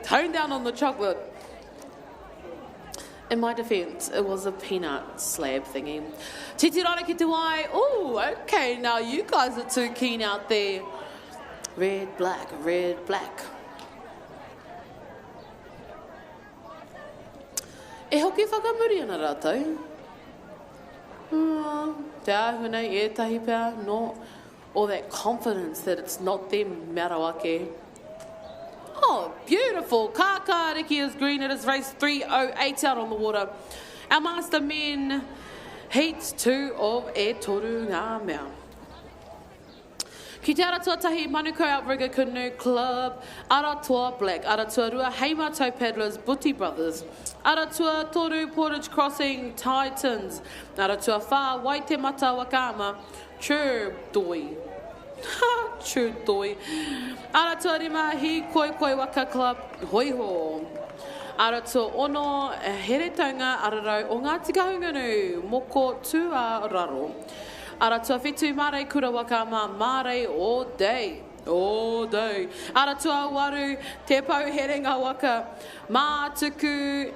Tone down on the chocolate. In my defence, it was a peanut slab thingy. Titi rana ki te wai. Oh, okay, now you guys are too keen out there. Red, black, red, black. E hoki whakamuri ana rātou. Te ahunei ētahi pēr, no. Or that confidence that it's not them marawake. Oh, beautiful. Kakariki is green. It is race 3:08 out on the water. Our master men, heat 2 of e toru ngā mea. Ki te aratua tahi Manuko Outrigger Canoe Club, Aratua Black, Aratua Rua Heimatou Paddlers, Buti Brothers, Aratua Toru Portage Crossing Titans, Aratua Wha Waitemata Wakama, True Doi. True Doi. Aratua Rima Hi Koi Koi Waka Club, Hoiho. Aratua Ono Heretaunga Ararau o Ngāti Kahunganu, Moko Tua Raro. Aratua Whitu Mare Kura Wakama Mare all day. All day. Aratua Waru Te Pau Herenga Waka Mātuku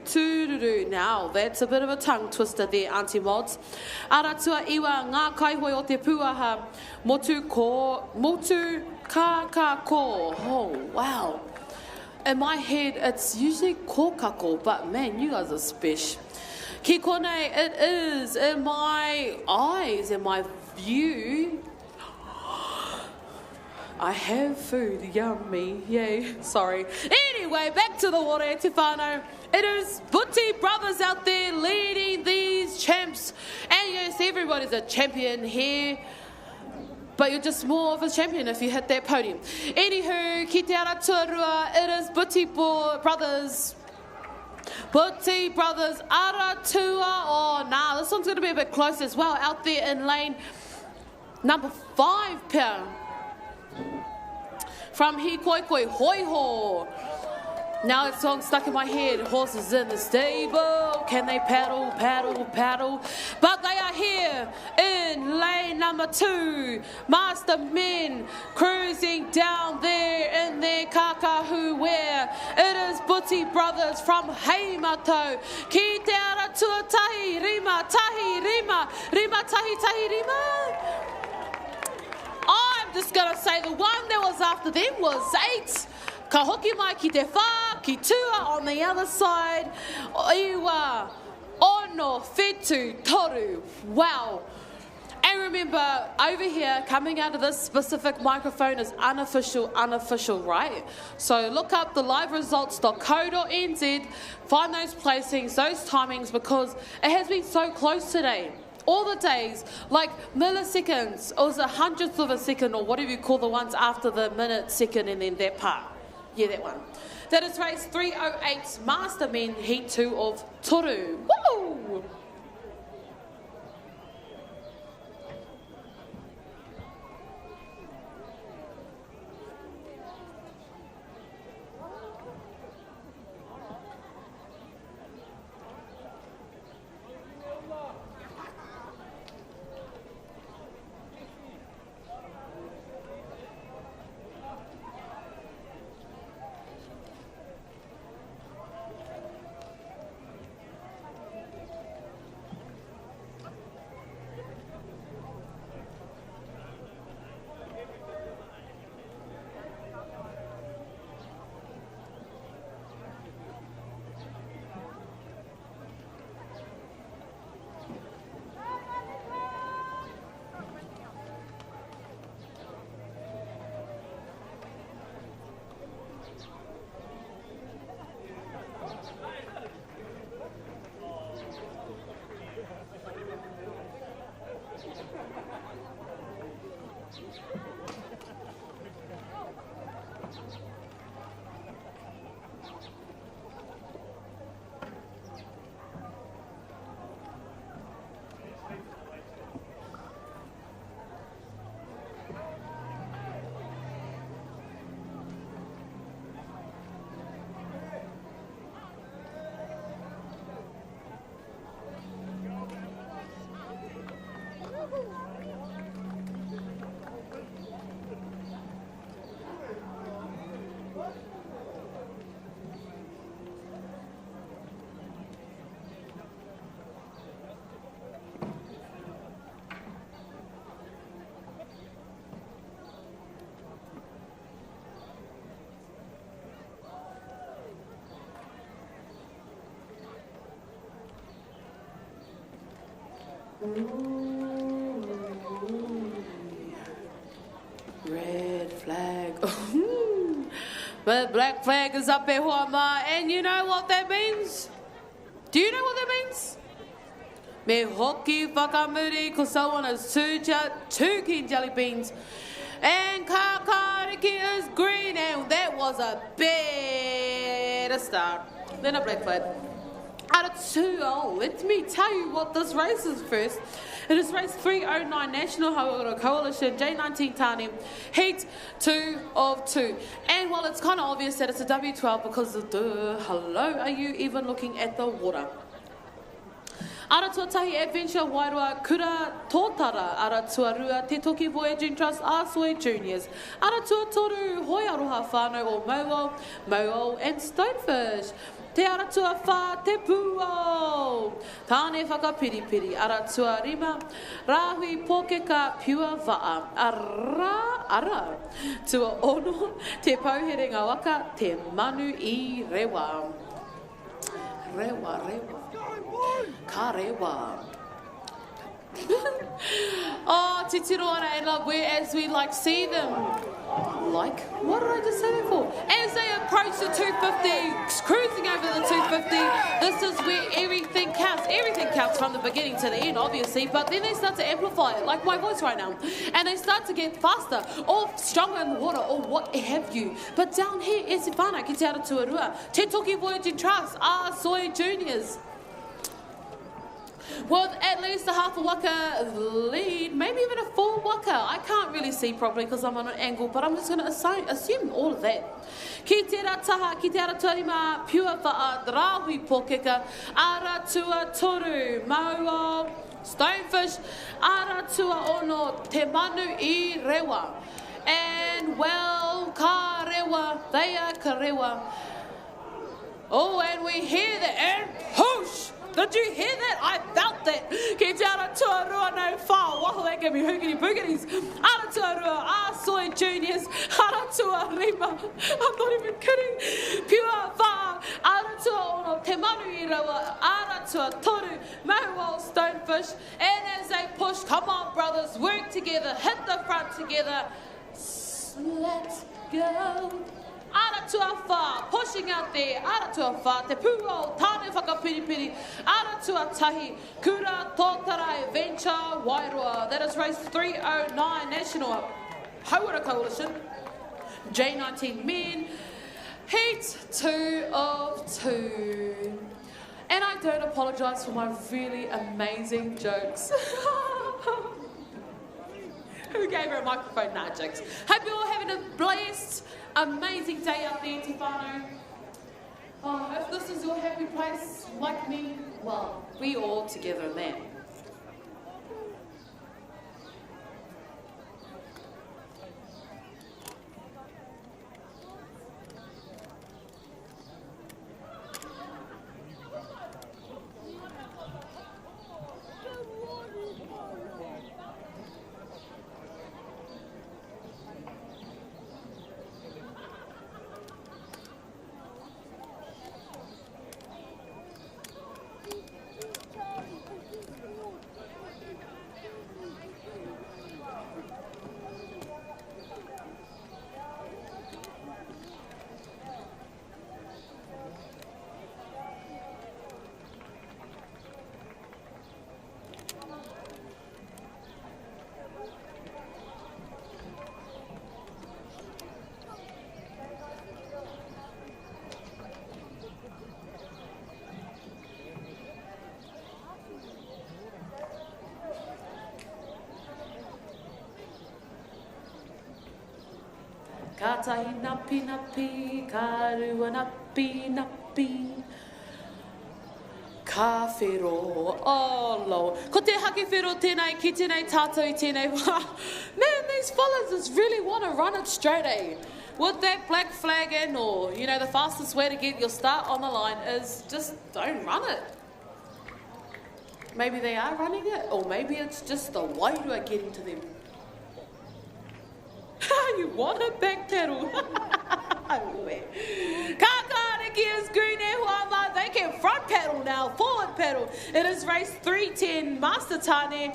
Tururu. Now that's a bit of a tongue twister there, Auntie Mods. Aratua Iwa Ngā Kaihoi o Te Puaha Motu Kakako. Oh wow. In my head it's usually Kokako, but man, you guys are special. Ki konei, it is in my eyes, in my view. I have food, yummy, yay, sorry. Anyway, back to the water, te whānau. It is Buti Brothers out there leading these champs. And yes, everybody's a champion here. But you're just more of a champion if you hit that podium. Anywho, ki te aratua rua, it is Buti Brothers. Buti Brothers, Aratua. Oh, nah, this one's going to be a bit close as well. Out there in lane number 5, pia. From Hikoikoi, Hoi Ho. Now that song's stuck in my head. Horses in the stable. Can they paddle, paddle, paddle? But they are here in lane number 2. Master men cruising down there in their kakahu wear. It is Buti Brothers from Heimatou. Ki te aratua tahi rima, tahi rima, rima tahi tahi rima. I'm just going to say the one that was after them was 8. Ka hoki mai ki te whā, ki tua on the other side. Iwa, ono, whetu, toru. Wow. And remember, over here, coming out of this specific microphone is unofficial, right? So look up the liveresults.co.nz, find those placings, those timings, because it has been so close today. All the days, like milliseconds, or was a hundredth of a second, or whatever you call the ones after the minute, second, and then that part. Yeah, that one. That is race 3:08, Master Men, Heat 2 of Toru. Woo! Red flag. But black flag is up there, Huama, and you know what that means? Do you know what that means? Me hoki whakamuri, because someone has two keen jelly beans. And kakariki is green, and that was a better start than a black flag. Out of 2-0, let me tell you what this race is first. It is race 309 National Hauora Coalition J19 Tāne, heat 2 of 2. And while it's kind of obvious that it's a W12 because of hello, are you even looking at the water? Ara tuatahi adventure wairua kura tōtara ara tuarua te toki voyaging trust Arsway Juniors. Ara tuatoru hoi aroha whānau o Mauo and Stonefish. Te ara tua whā te pūo. Tāne whakapiripiri ara tua rima. Rāhui pōkeka piua waa. Ara. Tua ono te pauherenga waka te manu I rewa. Rewa. Ka rewa. Oh, te tiroara and like as we like see them. Like, what did I just say that for? As they approach the 250, cruising over the 250, this is where everything counts. Everything counts from the beginning to the end, obviously, but then they start to amplify it, like my voice right now. And they start to get faster, or stronger in the water, or what have you. But down here, e se whānau ki te ara tuarua. Te toki voyaging trust, Soy Juniors. With at least a half a waka lead, maybe even a full waka. I can't really see properly because I'm on an angle, but I'm just going to assume all of that. Ki te rataha, ki te ara tuarima, piua wha rāhui pōkeka, ara tua toru, Mauo, Stonefish, ara tua ono, te manu I rewa. And well, ka rewa, they are ka rewa. Oh, and we hear the and push. Did you hear that? I felt that. Ki te ara tuarua no whā. Waho, that gave me hoogity boogities. Ara tuarua, Soy Juniors. Ara tua rima. I'm not even kidding. Piua whā. Ara tua ono te manu I rewa. Ara tua toru. Mauo Stonefish. And as they push, come on brothers, work together. Hit the front together. Let's go. Ara tua whā, pushing out there, ara tua whā, te pūo, tāne whakapiripiri, ara tua tahi, kura tōtara adventure wairua. That is race 309 National Hauora Coalition, J19 Men, heat 2 of 2. And I don't apologise for my really amazing jokes. Who gave her a microphone? Nah, jokes. Hope you're all having a blessed, amazing day out there, te whānau. Oh, if this is your happy place, like me, well, we all together in that. Ka tahi napi napi, ka rua napi napi. Ka whiro, oh lo. Ko te hake whiro tēnei, ki tēnei tātou I tēnei. Man, these fellas just really want to run it straight, eh? With that black flag in, or, you know, the fastest way to get your start on the line is just don't run it. Maybe they are running it, or maybe it's just the wairua getting to them. You want a back pedal? Kakariki is green e huama. They can front paddle now, forward paddle. It is race 310, Master Tane.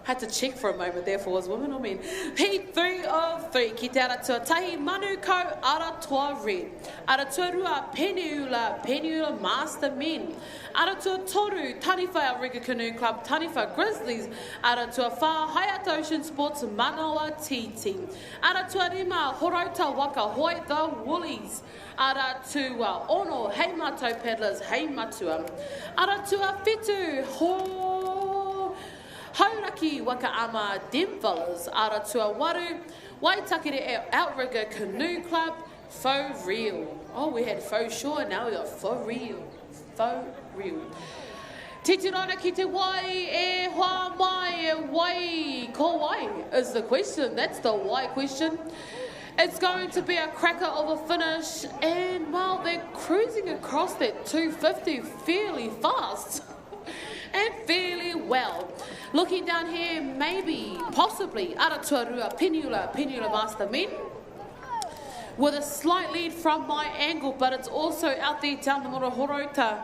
Had to check for a moment there for was women or men. Heat 3 of 3. Ki te ara tua tahi manu ko ara tua red. Ara tua rua Peniula Master Men. Ara tua toru Taniwha Riga Canoe Club, Taniwha Grizzlies. Ara tua wha Whaiata Ocean Sports Manawa Titi. Ara tua rima Horota Waka Hoi the Woolies. Ara tua ono hei matou paddlers hei matua. Ara tua whitu Hauraki Wakaama Dimfellas, Ara tua waru, Waitakere Outrigger Canoe Club, Faux Real. Oh, we had faux sure, now we got faux real. Faux real. Titirana ki te wai e hoa mai e wai ko wai is the question. That's the why question. It's going to be a cracker of a finish, and well, they're cruising across that 250 fairly fast. And fairly well. Looking down here, maybe, possibly, Aratuarua Peniula Master Men, with a slight lead from my angle, but it's also out there down the Morohorota.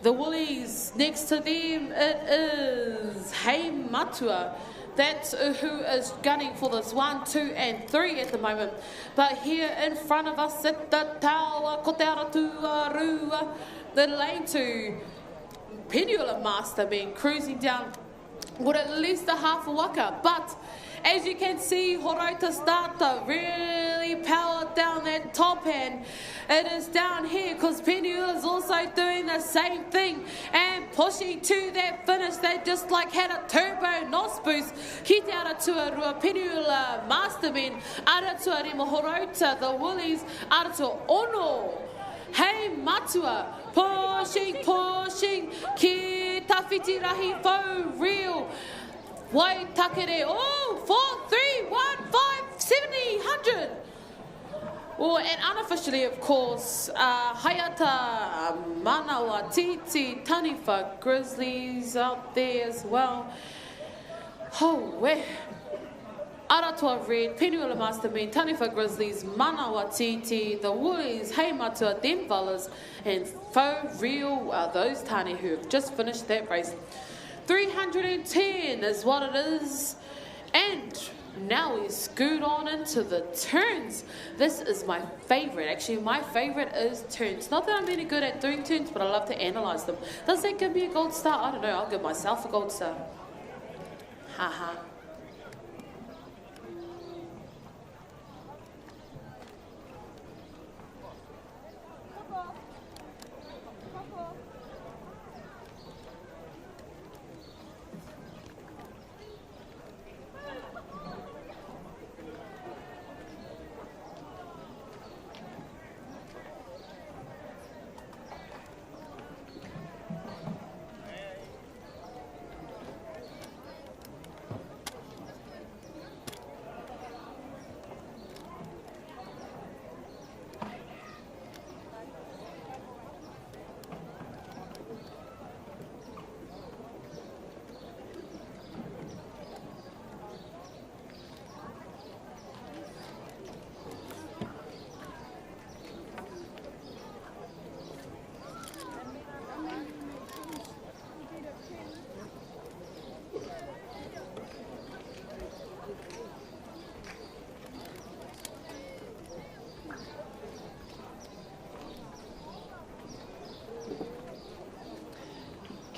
The Woolies, next to them, it is Hei Matua. That's who is gunning for this 1, 2, and 3 at the moment. But here in front of us, at the Taua Kotearatuarua, the lane 2, Peniula Master Men cruising down with at least a half a waka. But as you can see, Horota start to really power down that top end. It is down here because Peniula is also doing the same thing and pushing to that finish. They just like had a turbo nos boost. Ki te ara tua rua Peniula Master Men, ara tua rima Horota, the Woolies, ara tua ono. Hei Matua, pushing, ki tawhiti rahi faux real. Wai takere, 4, 3, 1, 5, 70, 100. Oh, and unofficially, of course, Whaiata Manawa Titi, Taniwha Grizzlies out there as well. Oh, where? Aratua Red, Peniula Master Men, Taniwha Grizzlies, Manawa Titi, the Woolies, Hei Matua, them fellas, and Faux Real are those tani who have just finished that race. 310 is what it is. And now we scoot on into the turns. This is my favourite. Actually, my favourite is turns. Not that I'm really good at doing turns, but I love to analyse them. Does that give me a gold star? I don't know. I'll give myself a gold star. Haha.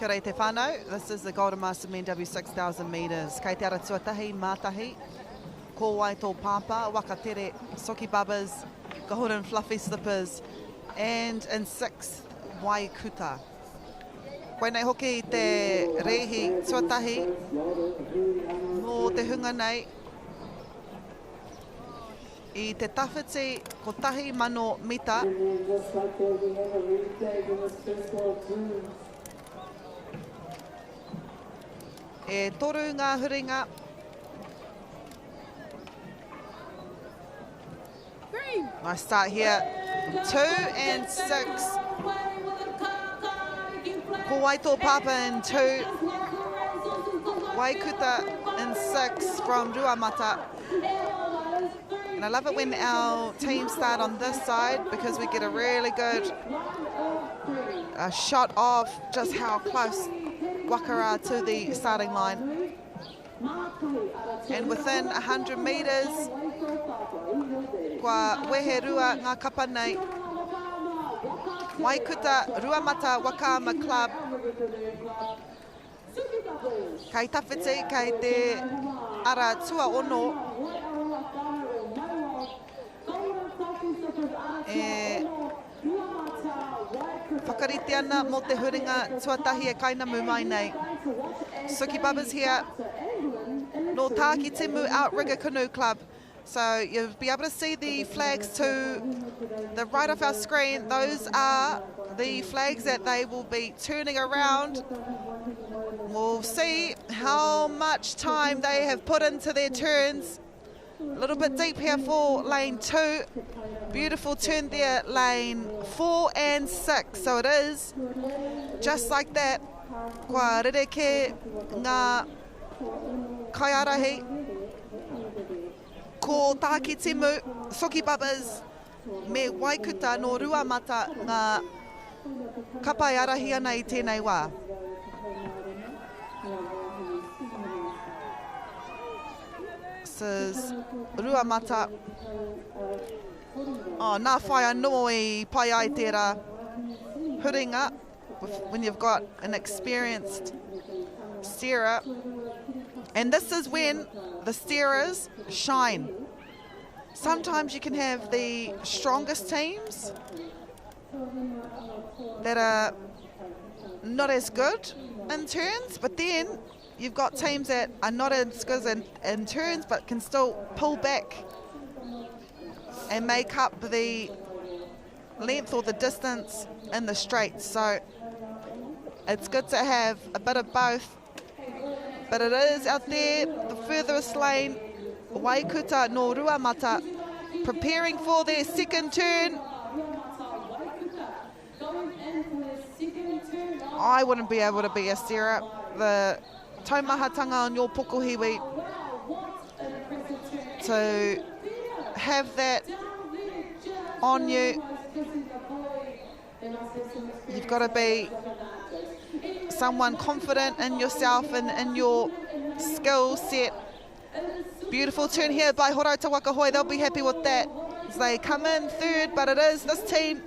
Kia ora te whānau. This is the Golden Master Men W6000 metres. Kei te ara tuatahi, mātahi, ko wai tō pāpā, waka tere, soki bubbers, golden fluffy slippers, and in 6th, Whakaata. Koe nei hoki te rehi tuatahi, mō te hunga nei, I te tawhiti ko tahi mano mita. E toru ngā huringa. I start here, 2 and 6. Ko Waito Papa in 2. Whakaata in 6 from Ruamata. And I love it when our teams start on this side because we get a really good shot of just how close Waka are to the starting line. And within 100 metres, kua wehe rua ngā kapa nei. Waikuta Ruamata Whakaama Club. Kai tawhiti, kai te ara tua ono. E whakarite ana mo te huringa tuatahi e kaina mu mai nei. Suki Bubba's here. No Tāki Timu Outrigger Canoe Club. So you'll be able to see the flags to the right of our screen. Those are the flags that they will be turning around. We'll see how much time they have put into their turns. A little bit deep here for lane 2. Beautiful turn there, lane 4 and 6. So it is just like that. Kua rereke ngā kaiarahi. Ko Tāki Timu, Soki Bubba's, me Waikuta no Ruamata ngā kapai arahi ana I tēnei wā. This is Ruamata. Oh, nā whai anō I pai ai tērā huringa when you've got an experienced steerer. And this is when the steerers shine. Sometimes you can have the strongest teams that are not as good in turns, but then you've got teams that are not as good in turns but can still pull back and make up the length or the distance in the straights. So it's good to have a bit of both. But it is out there, the furthest lane, Waikuta no Ruamata, preparing for their second turn. I wouldn't be able to be a steerer. The taumahatanga on your pukuhiwi, to have that on you, you've got to be someone confident in yourself and in your skill set. Beautiful turn here by Horauta Wakahoe. They'll be happy with that as they come in third, but it is this team,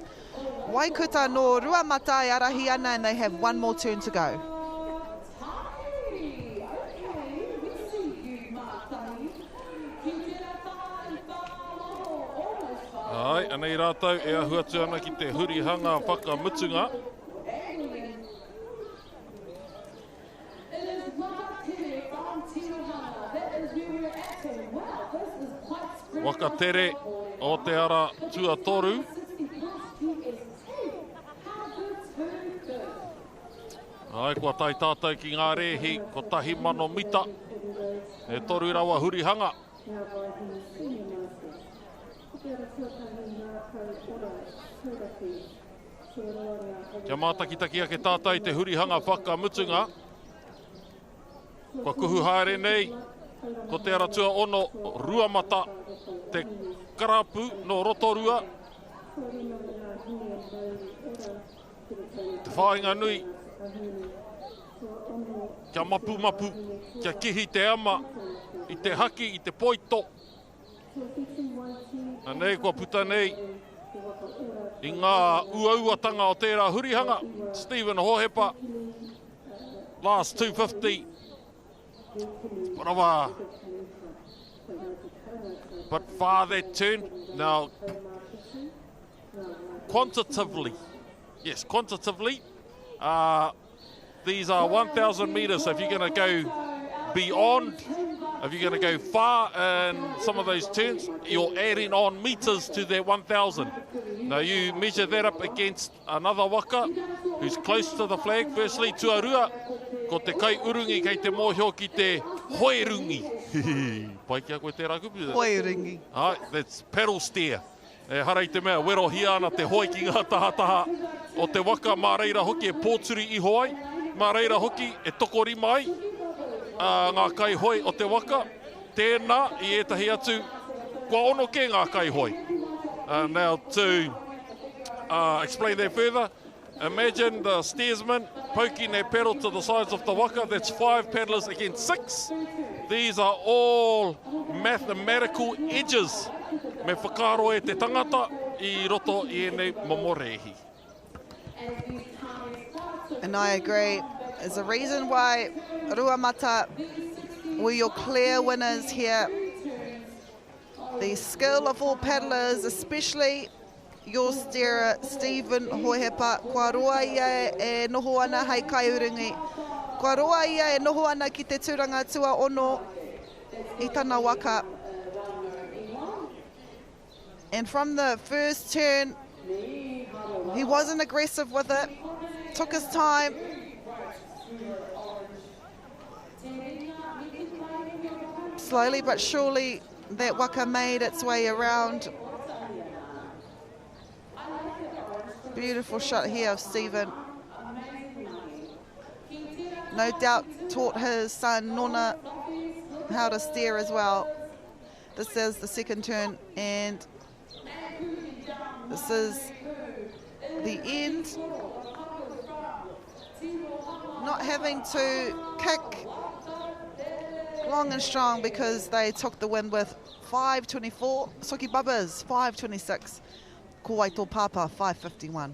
Waikuta no Ruamata arahi ana, and they have one more turn to go. Ai, anei rātou e ahuatu ana ki te hurihanga whakamutunga. Waka tere o te ara tuatoru. Ai, kua tai tātou ki ngā rehi, ko tahi mano mita. E toru rawa hurihanga. Kia mātakitaki ake tātai te hurihanga whakamutunga. Kua kuhu haere nei, ko te ara tua ono Ruamata, te karapu no Rotorua. Te whāinga nui, kia mapu mapu, kia kihi te ama, I te haki, I te poito. Anei, kua puta nei, I ngā uauatanga o tērā hurihanga. Stephen Hohepa, last 250. But far that turn. Now, quantitatively, yes, quantitatively, these are 1,000 metres. So if you're going to go beyond, if you're going to go far in some of those turns, you're adding on metres to that 1,000. Now you measure that up against another waka who's close to the flag. Firstly, Tuarua, ko te kai urungi kei te mōhio ki te hoerungi. Pai kia koe te rakupu. Hoerungi. That's paddle steer. E harai te mea, wero hia ana te hoi ki ngā tahataha o te waka mā reira hoki e pōturi I hoai. Mā reira hoki e tokori mai ngā kai hoi o te waka. Tēnā I etahi atu Kua ono ke ngā kai hoi. Now to explain that further, imagine the steersman poking their paddle to the sides of the waka. That's 5 paddlers against 6. These are all mathematical edges. Me whakaro e te tangata I roto I ene momorehi. And I agree. There's a reason why Ruamata were your clear winners here. The skill of all paddlers, especially your steerer, Stephen Hohepa. Kua roa ia e noho ana hei kaiuringi. Kua roa ia e noho ana ki te tūranga tua ono I tana waka. And from the first turn, he wasn't aggressive with it. Took his time. Slowly but surely, that waka made its way around. Beautiful shot here of Stephen. No doubt taught his son Nona how to steer as well. This is the second turn and this is the end. Not having to kick long and strong because they took the win with 5.24. Soki Bubbas 5.26. Kuwaito Papa 5.51.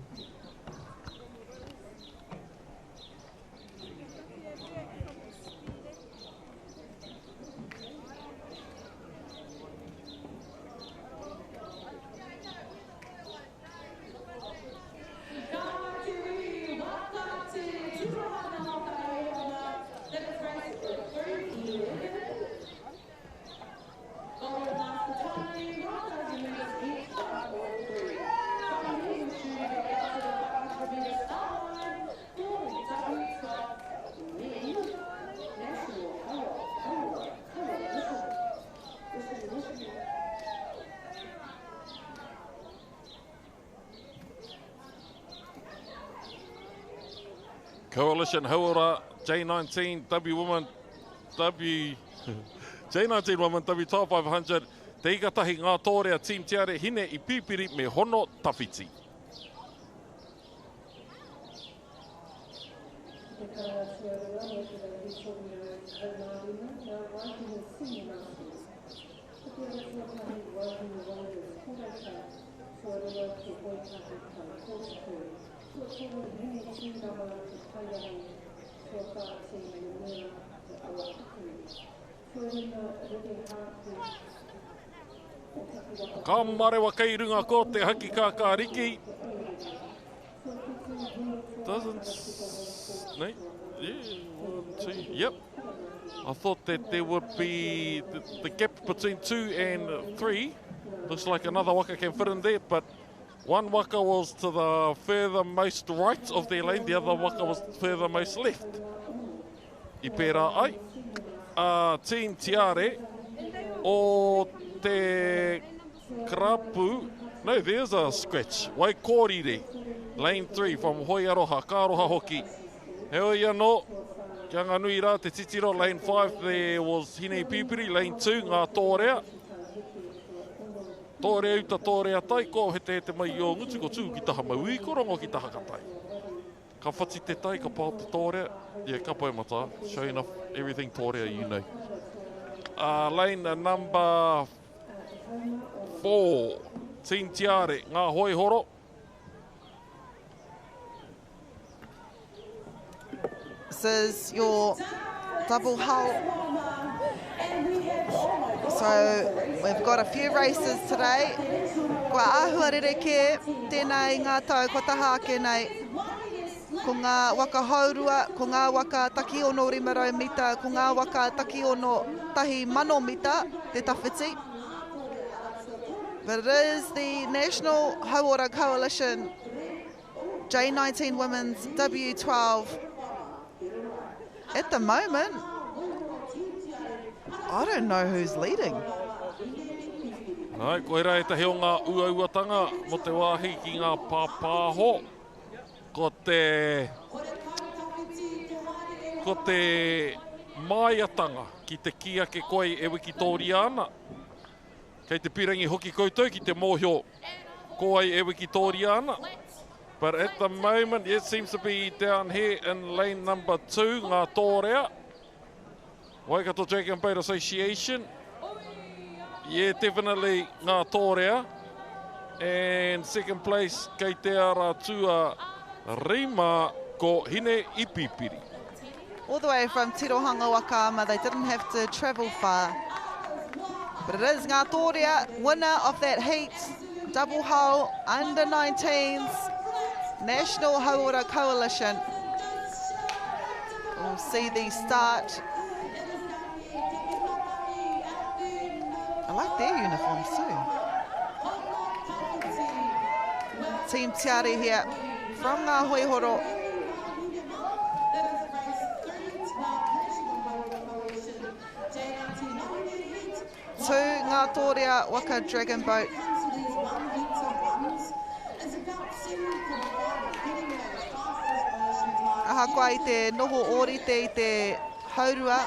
Coalition Hauora, J19, Women, J19 Women, Top 500, te ikatahi ngā tōrea team tiare hine I pipiri me hono tawhiti. Ka marewa kei runga ko te haki ka riki. Doesn't... No? Yeah, 1, 2, yep. I thought that there would be the gap between 2 and 3. Looks like another waka can fit in there, but one waka was to the furthermost right of their lane, the other waka was furthermost left. I pērā ai. Team Tiare o te Krapu. No, there's a scratch. Waikōrire, lane 3 from Hoiaroha, Kāroha hoki. Heo ia no, kia ngā nui rā te titiro, lane 5 there was Hine Pipiri, lane 2 ngā tōrea. Tōrea uta tōrea tai, ko hete mai o ngutu ko tū ki taha maui, ko rongo ki taha ka tai. Ka whati te tai, ka pāo te tōrea. Yeah, ka pai mata, showing off everything tōrea you know. Lane number 4, Team Tiare, ngā hoi horo. This is your double hull. So we've got a few races today. Kua āhua rereke, tēnei ngā tau ko taha ake nei. Ko ngā waka haurua, ko ngā waka taki ono 500 mita, ko ngā waka taki ono 1,000 mita, te tawhiti. But it is the National Hauora Coalition, J19 Women's W12. At the moment, I don't know who's leading. Ai, koe rai te heo ngā uauatanga mo te wāhi ki ngā pāpāho. Ko te maiatanga ki te kiake koe e wiki tōri ana. Kei te pirangi hoki koutou ki te mōhio ko ai e wiki tōri ana. But at the moment, it seems to be down here in lane number 2, ngā tōrea. Waikato Dragon Boat Association. Yeah, definitely ngā tōrea. And second place, kei te ara tua Rima ko Hine Ipipiri. All the way from Tirohanga Waka, they didn't have to travel far. But it is ngā tōrea, winner of that heat, double hull, under 19s, National Hauora Coalition. We'll see the start. I like their uniforms too. Team Tiare here from Ngā Hoihoro. Two Ngā Tōrea Waka Dragon Boat. Aha koa I te noho orite I te haurua.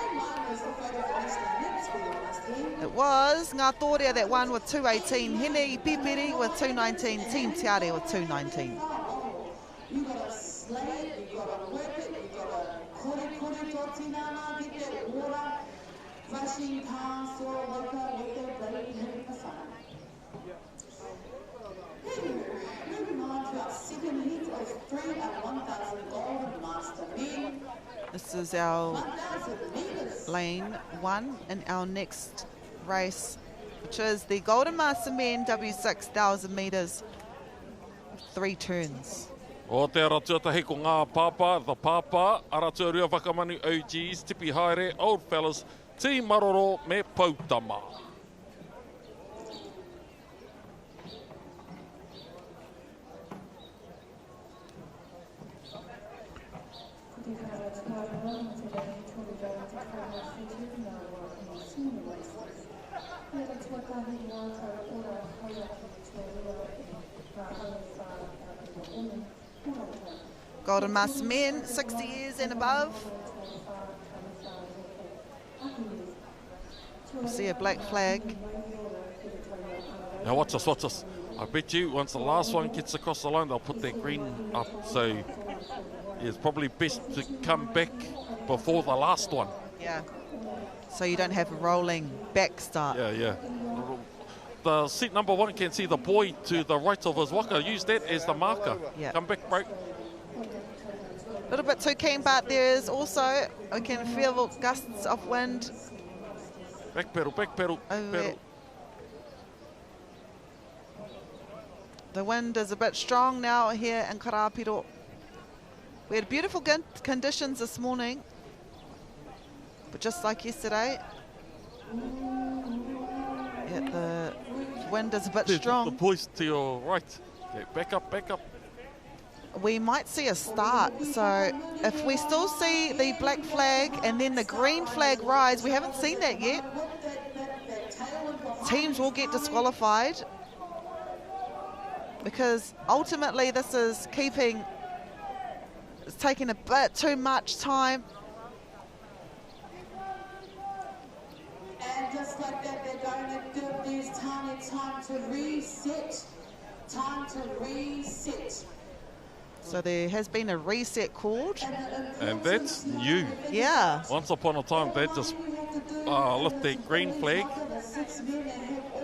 It was Ngā Tōrea that won with 2:18. Hine I Pipiri with 2:19. Team Tiare with 2:19. You got to slay it, you got to work it, you got to kore tō tinana, get that water, rushing past or waka with their blade hitting the sun. Moving on to our second heat of 3 and 1,000 golden master men. This is our lane 1 in our next race, which is the Golden Master Men W6000 metres, 3 turns. O te ara tuatahi ko ngā pāpā, the pāpā, ara tuarua whakamanu OGs, tipi haere, old fellas, Ti Maroro me Pautama. Golden Master Men, 60 years and above. We'll see a black flag. Now watch us, watch us. I bet you once the last one gets across the line, they'll put that green up. So it's probably best to come back before the last one. Yeah. So you don't have a rolling back start. Yeah, yeah. The seat number 1 can see the boy to the right of his waka. Use that as the marker. Yeah. Come back, break. A little bit too keen, but there is also, we can feel gusts of wind. Back pedal, pedal. The wind is a bit strong now here in Karapiro. We had beautiful conditions this morning, but just like yesterday, yeah, the wind is a bit strong. The boys to your right. Yeah, back up, back up. We might see a start, so if we still see the black flag and then the green flag rise, we haven't seen that yet, teams will get disqualified, because ultimately this is it's taking a bit too much time. And just like that, they're going to give these time to reset. Time to reset. So there has been a reset called. And that's new. Yeah. Once upon a time, they just lift that green flag.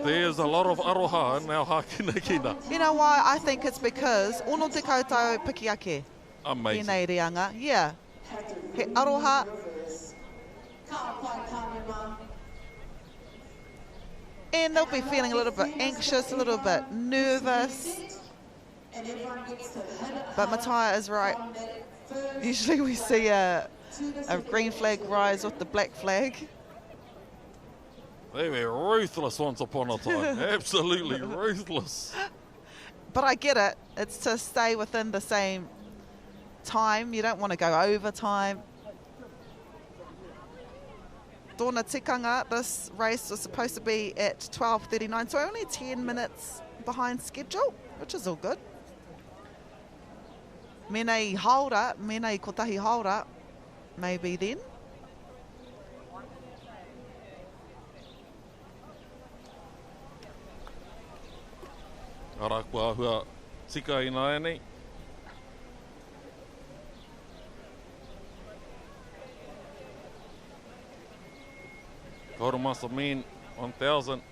There's a lot of aroha in our hakinakina. You know why? I think it's because ono te koutou pikiake. Amazing. Tēnei reanga. Yeah. He aroha. And they'll be feeling a little bit anxious, a little bit nervous. But Matthias is right. Usually we see a green flag rise with the black flag. They were ruthless once upon a time. Absolutely ruthless. But I get it. It's to stay within the same time. You don't want to go over time. Dōna tikanga, this race was supposed to be at 12:39, so only 10 minutes behind schedule, which is all good. Mēnei haura, mēnei kotahi haura, maybe then. Ara kua hua tika ina ene. Quartermaster Men 1000.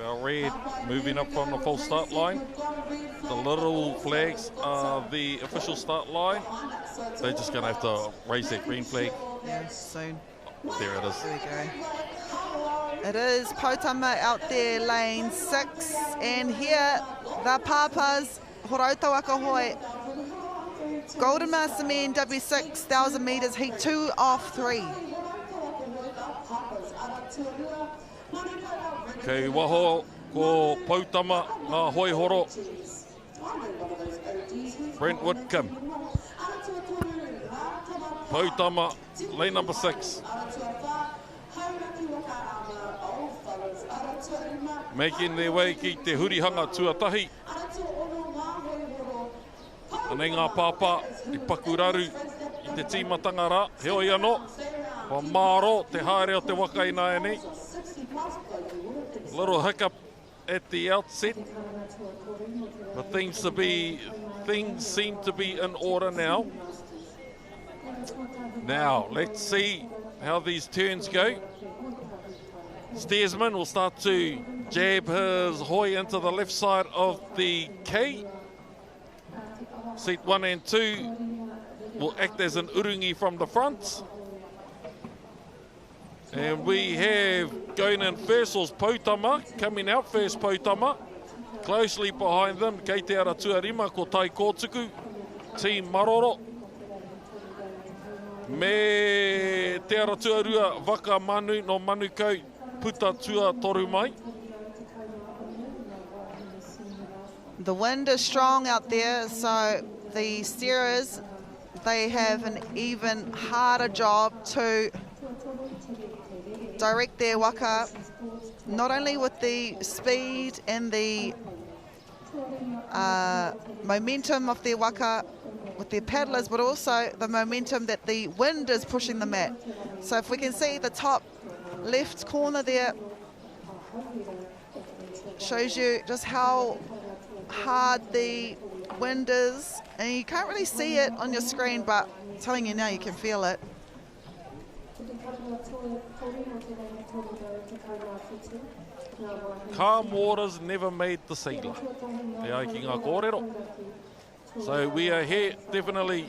Our red moving up from the full start line. The little flags are the official start line. They're just going to have to raise their green flag. Yeah, soon. There it is. There we go. It is Potama out there, lane 6. And here, the Papas, Horauta Waka Hoi. Golden Master Men W6, 1,000 metres, heat 2 off 3. Kei waho ko Potama ngā hoi horo. Brent Whitcomb. Potama, lane number 6. Making their way ki te hurihanga tuatahi. Anei ngā pāpā i pakuraru i te tīmatanga rā. Heo i anō. Pa māro te haere o te waka ina e nei. Little hiccup at the outset. But things seem to be in order now. Now, let's see how these turns go. Steersman will start to jab his hoi into the left side of the K. Seat 1 and 2 will act as an urungi from the front. And we have going in first was Potama, coming out first Potama. Closely behind them, kei te ara tuarima ko Tai Kōtuku, Team Maroro. Me te ara tuarua Waka Manu no Manukau Puta Tua Toru Mai. The wind is strong out there, so the steerers, they have an even harder job to direct their waka, not only with the speed and the momentum of their waka with their paddlers, but also the momentum that the wind is pushing them at. So if we can see the top left corner there, shows you just how hard the wind is, and you can't really see it on your screen, but I'm telling you now, you can feel it. Calm waters never made the sailor. Te ai ki ngā kōrero. So we are here definitely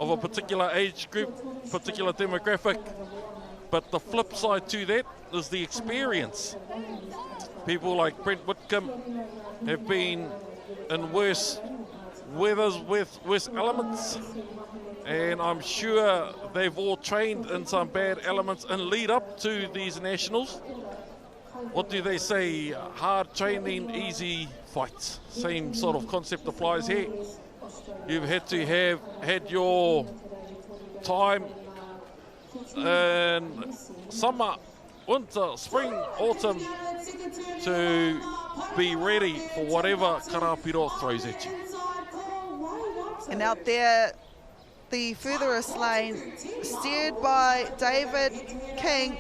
of a particular age group, particular demographic, but the flip side to that is the experience. People like Brent Whitcomb have been in worse weathers with worse elements, and I'm sure they've all trained in some bad elements and lead up to these nationals. What do they say? Hard training, easy fights. Same sort of concept applies here. You've had to have had your time in summer, winter, spring, autumn to be ready for whatever karapiro throws at you. And out there, the furthest lane, steered by David King.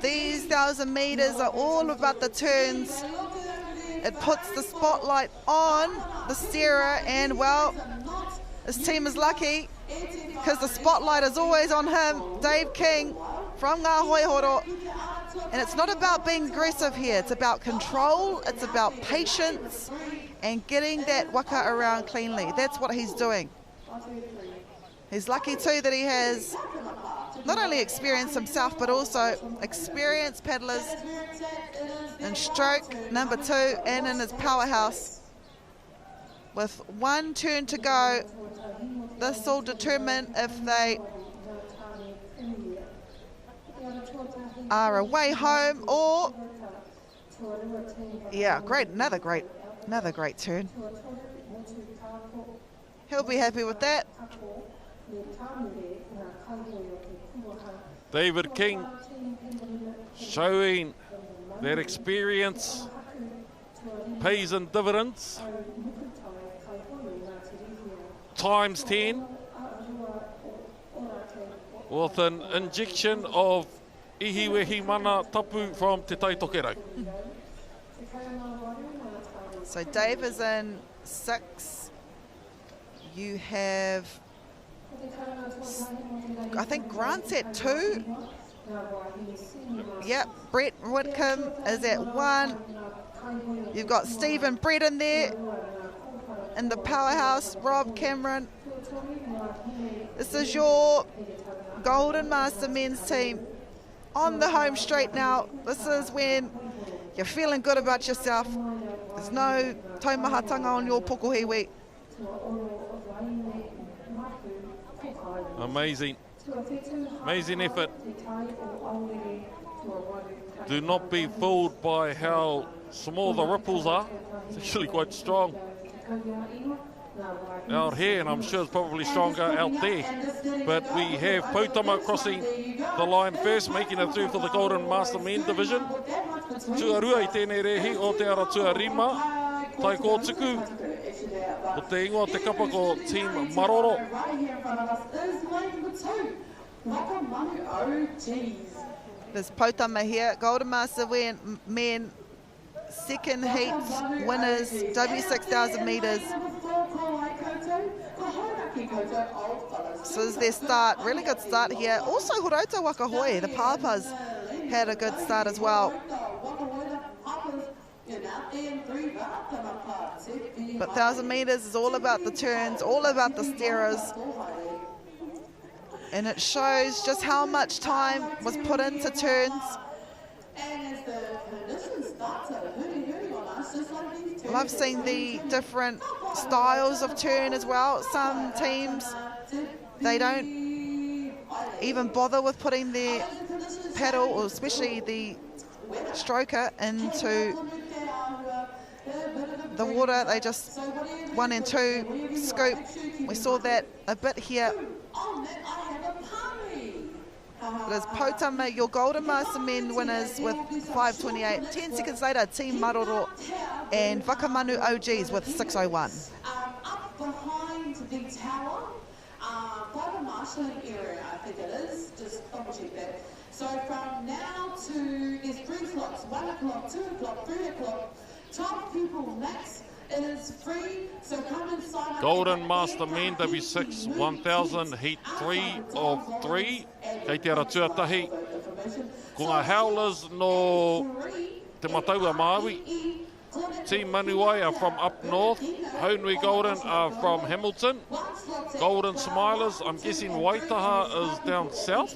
These 1,000 metres are all about the turns. It puts the spotlight on the steerer, and well, this team is lucky because the spotlight is always on him, Dave King from Ngā Hoihoro. And it's not about being aggressive here, it's about control, it's about patience and getting that waka around cleanly. That's what he's doing. He's lucky too that he has not only experience himself, but also experienced paddlers in stroke number 2 and in his powerhouse. With one turn to go, this will determine if they are away home or, yeah, great, another great turn. He'll be happy with that. David King showing that experience pays in dividends. Times 10. with an injection of ihiwehi mana tapu from Te Taitokerau. So Dave is in 6. You have, I think Grant's at 2. Yep, Brett Whitcomb is at 1. You've got Stephen Brett in there. In the powerhouse, Rob Cameron. This is your Golden Master men's team on the home straight now. This is when you're feeling good about yourself. There's no taumahatanga on your pukuhiwi. Amazing. Amazing effort. Do not be fooled by how small the ripples are. It's actually quite strong out here, and I'm sure it's probably stronger out there. But we have Pautama crossing the line first, making it through for the Golden Master Men division. Tuarua I tēnei rehi o te ara tuarima, tai kōtuku. O te ingoa te kapa ko Team Maroro. There's Pautama here, Golden Master Men, second heat winners, W6000 metres. So this is their start, really good start here. Also Horauta Wakahoi, the Papas had a good start as well. But 1,000 metres is all about the turns, all about the steerers. And it shows just how much time was put into turns. Love seeing the different styles of turn as well. Some teams, they don't even bother with putting their paddle, or especially the stroker, into the water. They just 1 and 2 scoop. We saw that a bit here. There's Pautama, your Golden Master Men winners with 5:28. 10 seconds later, Team Maroro and Wakamanu OGs with 6:01. Up behind the tower, by the marshalling area, I think it is. Just double check that. So from now to, there's 3 slots, 1 o'clock, 2 o'clock, 3 o'clock. 12 people max. It is free, so come and sign up. Golden Master Men W6 1000 heat 3 of 3. Kei te ara tuatahi. Ko ngā howlers no te Mataua Māori. Team Manuai are from up north. Haunui Golden are from Hamilton. Golden Smilers, I'm guessing Waitaha is down south.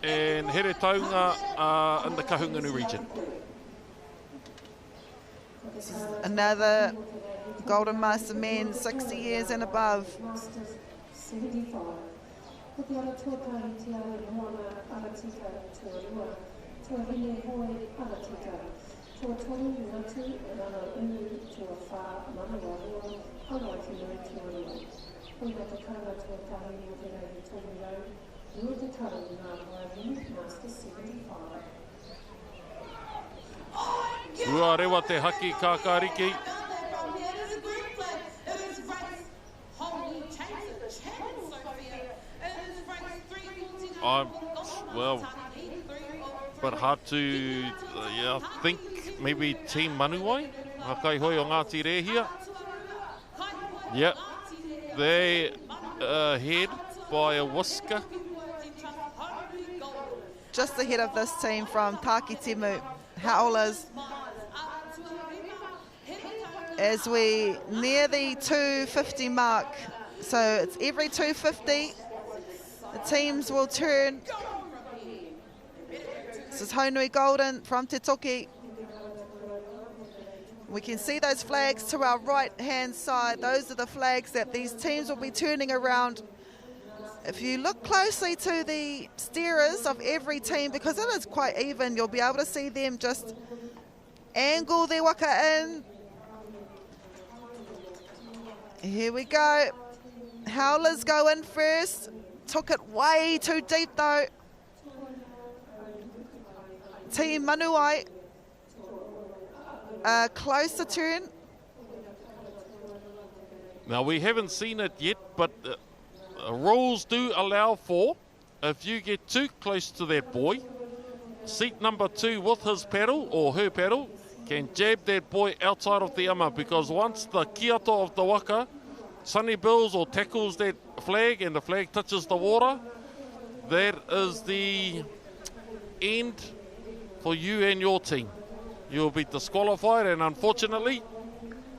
And Here Taunga are in the Kahungunu region. Another Golden Master Men, 60 years and above. Ua rewa te haki kākāriki. Well, but hard to think maybe Team Manuai. Hakai hoi o Ngāti Rehia. Yep, they ahead by a whisker. Just ahead of this team from Takitimu Howlers. As we near the 250 mark, so it's every 250 the teams will turn. This is Haunui Golden from Te Toki. We can see those flags to our right hand side. Those are the flags that these teams will be turning around. If you look closely to the steerers of every team, because it is quite even, you'll be able to see them just angle their waka in. Here we go. Howlers go in first. Took it way too deep though. Team Manuai, a closer turn. Now we haven't seen it yet, but rules do allow for if you get too close to that boy, seat number 2 with his paddle or her paddle can jab that boy outside of the ama, because once the kiato of the waka sunny bills or tackles that flag and the flag touches the water, that is the end for you and your team. You'll be disqualified, and unfortunately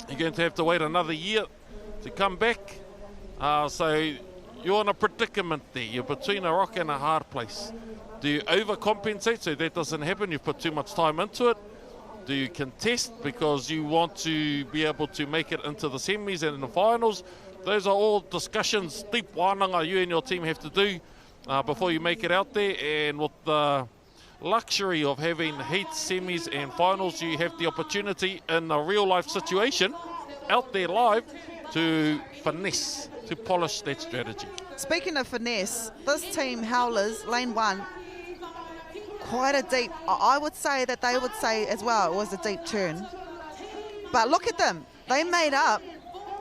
you're going to have to wait another year to come back. So you're in a predicament there. You're between a rock and a hard place. Do you overcompensate so that doesn't happen? You've put too much time into it. Do you contest because you want to be able to make it into the semis and the finals? Those are all discussions, deep wānanga you and your team have to do before you make it out there. And with the luxury of having heats, semis and finals, you have the opportunity in a real life situation out there live to finesse, to polish that strategy. Speaking of finesse, this team, Howlers, lane 1, quite a deep, I would say that they would say as well it was a deep turn. But look at them. They made up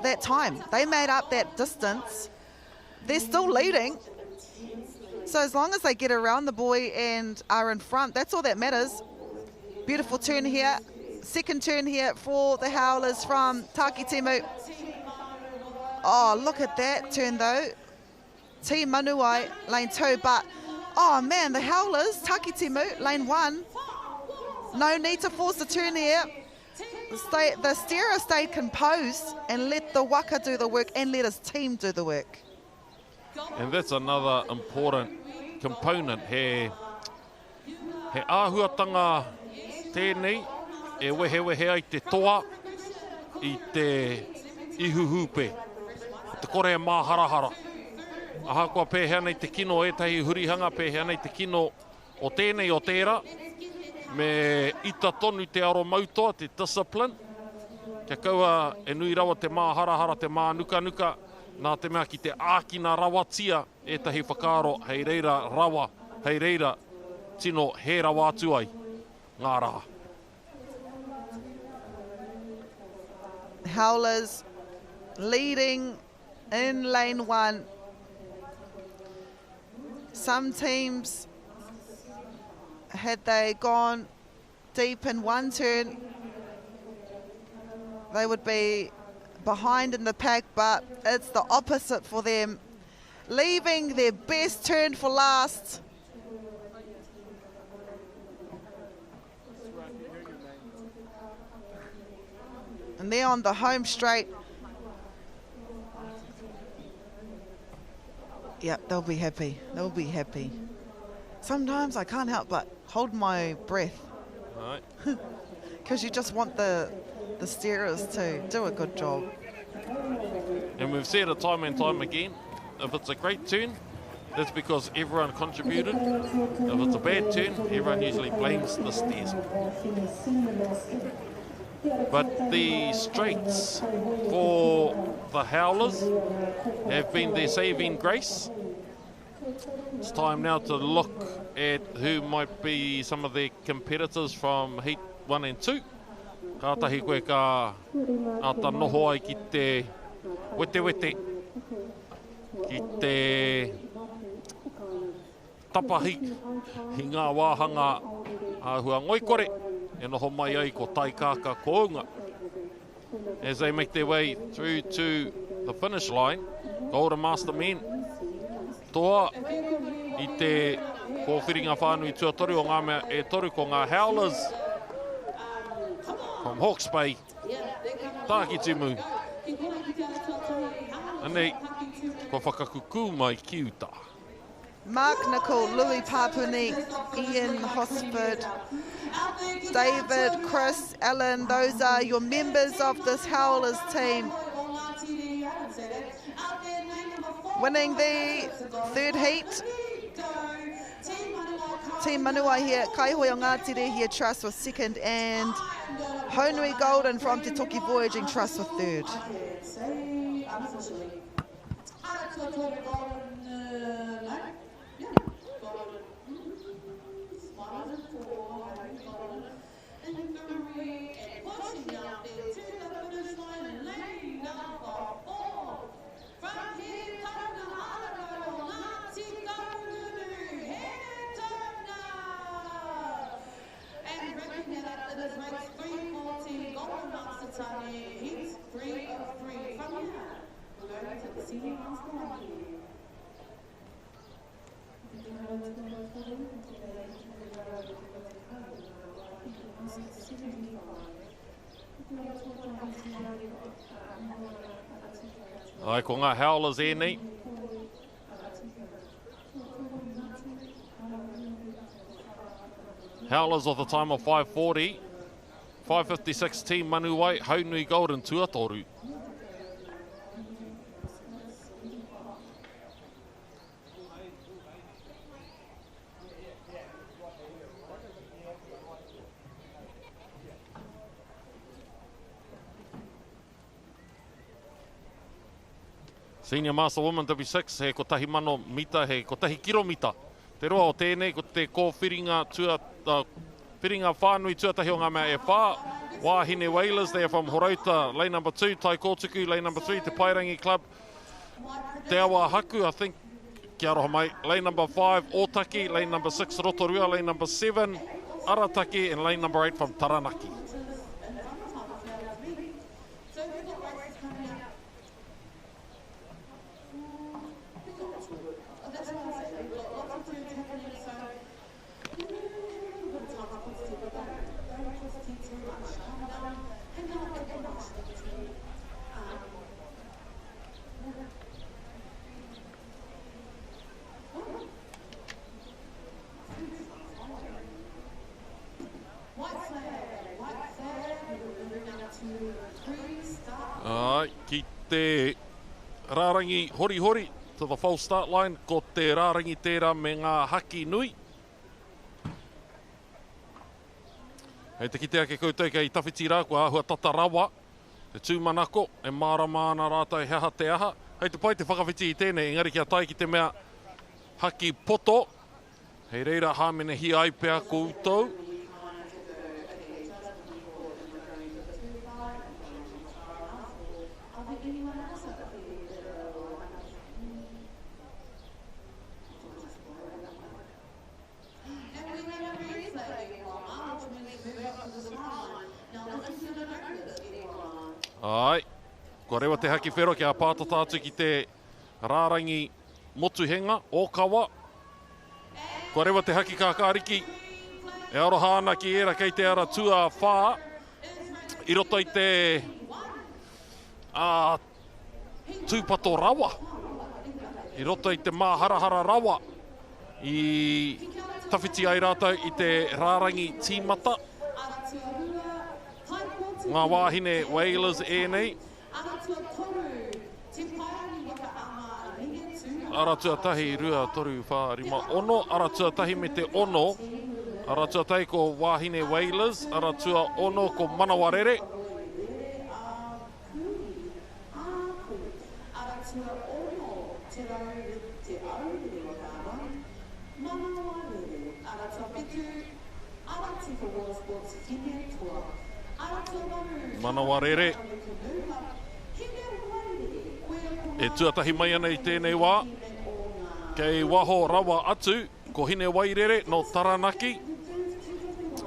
that time. They made up that distance. They're still leading. So as long as they get around the boy and are in front, that's all that matters. Beautiful turn here. Second turn here for the Howlers from Takitimu. Oh, look at that turn though. T Manuai, lane 2, but oh man, the Howlers, Takitimu, lane 1. No need to force the turn here. The steerer stayed composed and let the Waka do the work and let his team do the work. And that's another important component. He āhuatanga tēnei, e wehe ai te toa i te ihuhupe. Te kore mā harahara. Aha kua pēhea nei te kino etahi hurihanga, pēhea nei te kino o tēnei o tērā. Me ita tonu te aro mautoa, te discipline. Kia kaua e nui rawa te mā harahara, te mā nuka, nā te mea ki te ākina rawatia, etahi whakaaro, hei reira rawa, hei reira tino he rawa atu ai, ngā raha. Howlers leading in lane 1. Some teams, had they gone deep in one turn, they would be behind in the pack, but it's the opposite for them. Leaving their best turn for last. And they're on the home straight. Yeah, they'll be happy. They'll be happy. Sometimes I can't help but hold my breath. Right. Because you just want the steerers to do a good job. And we've said it time and time again, if it's a great turn, that's because everyone contributed. If it's a bad turn, everyone usually blames the steers. But the straights for the Howlers have been their saving grace. It's time now to look at who might be some of their competitors from Heat 1 and 2. Kātahi koe ka ata noho ai ki te wete, ki te tapahi, hi ngā wāhanga āhua ngoikore, e noho mai ai ko taikāka ko unga. As they make their way through to the finish line, Golden Master men, toa i te kōwhiringa whānui tuatoru o ngā mea e toru ko ngā Howlers from Hawke's Bay, Takitimu. Anei, ko whakakuku mai ki uta. Mark Nicol, Louis Papuni, Ian Hosford, David, Chris, Alan, those are your members of this Howlers team. Winning the third heat. Team Manua here, Kaihoi o Ngātire here, Trust was second, and Honui Golden from Te Toki Voyaging Trust was third. Ai, ko ngā howlers nei. Howlers of the time of 5:40. 5:56 team manu wai, Haunui Golden tuatoru. Senior Master Woman W6, he ko tahi mano mita, he ko tahi kilomita. Te roa o tēnei, ko te kōwhiringa whiringa whānui tuatahi o ngā mea e whā. Wāhine Whalers, they're from Horauta, lane number 2, Tai Kōtuku, lane number 3, Te Pairangi Club. Te Awa Haku, I think, kia roha mai, lane number 5, Otaki, lane number 6, Rotorua, lane number 7, Arataki, and lane number 8 from Taranaki. Ki te rārangi hori to the false start line, ko te rārangi tērā me ngā haki nui. Hei te kitea ke koutou kei tawhiti rā, ko āhua tata rawa, te tūmanako, e mārama ana rātou he aha te aha. Hei te pai te whakawhiti I tēnei, engari kia tai ki te mea haki poto. Hei reira hāmene hi aipea koutou. Ai, ko rewa te haki whero kia pātata atu ki te rārangi motuhenga, ōkawa. Ko rewa te haki kākāriki, e aroha ana ki era kei te ara tua whā. I roto I te tūpato rawa. I roto I te māharahara rawa. I tawhiti ai rātou I te rārangi tīmata. Ngā wāhine Whalers nei. Aratua tahi, rua, toru, whā, rima, ono. Aratua tahi me te ono. Aratua tahi ko wāhine Whalers. Aratua ono ko Manawarere. Manawarere. E tuatahi mai ana I tēnei wā. Kei waho rawa atu, ko hine wairere no Taranaki.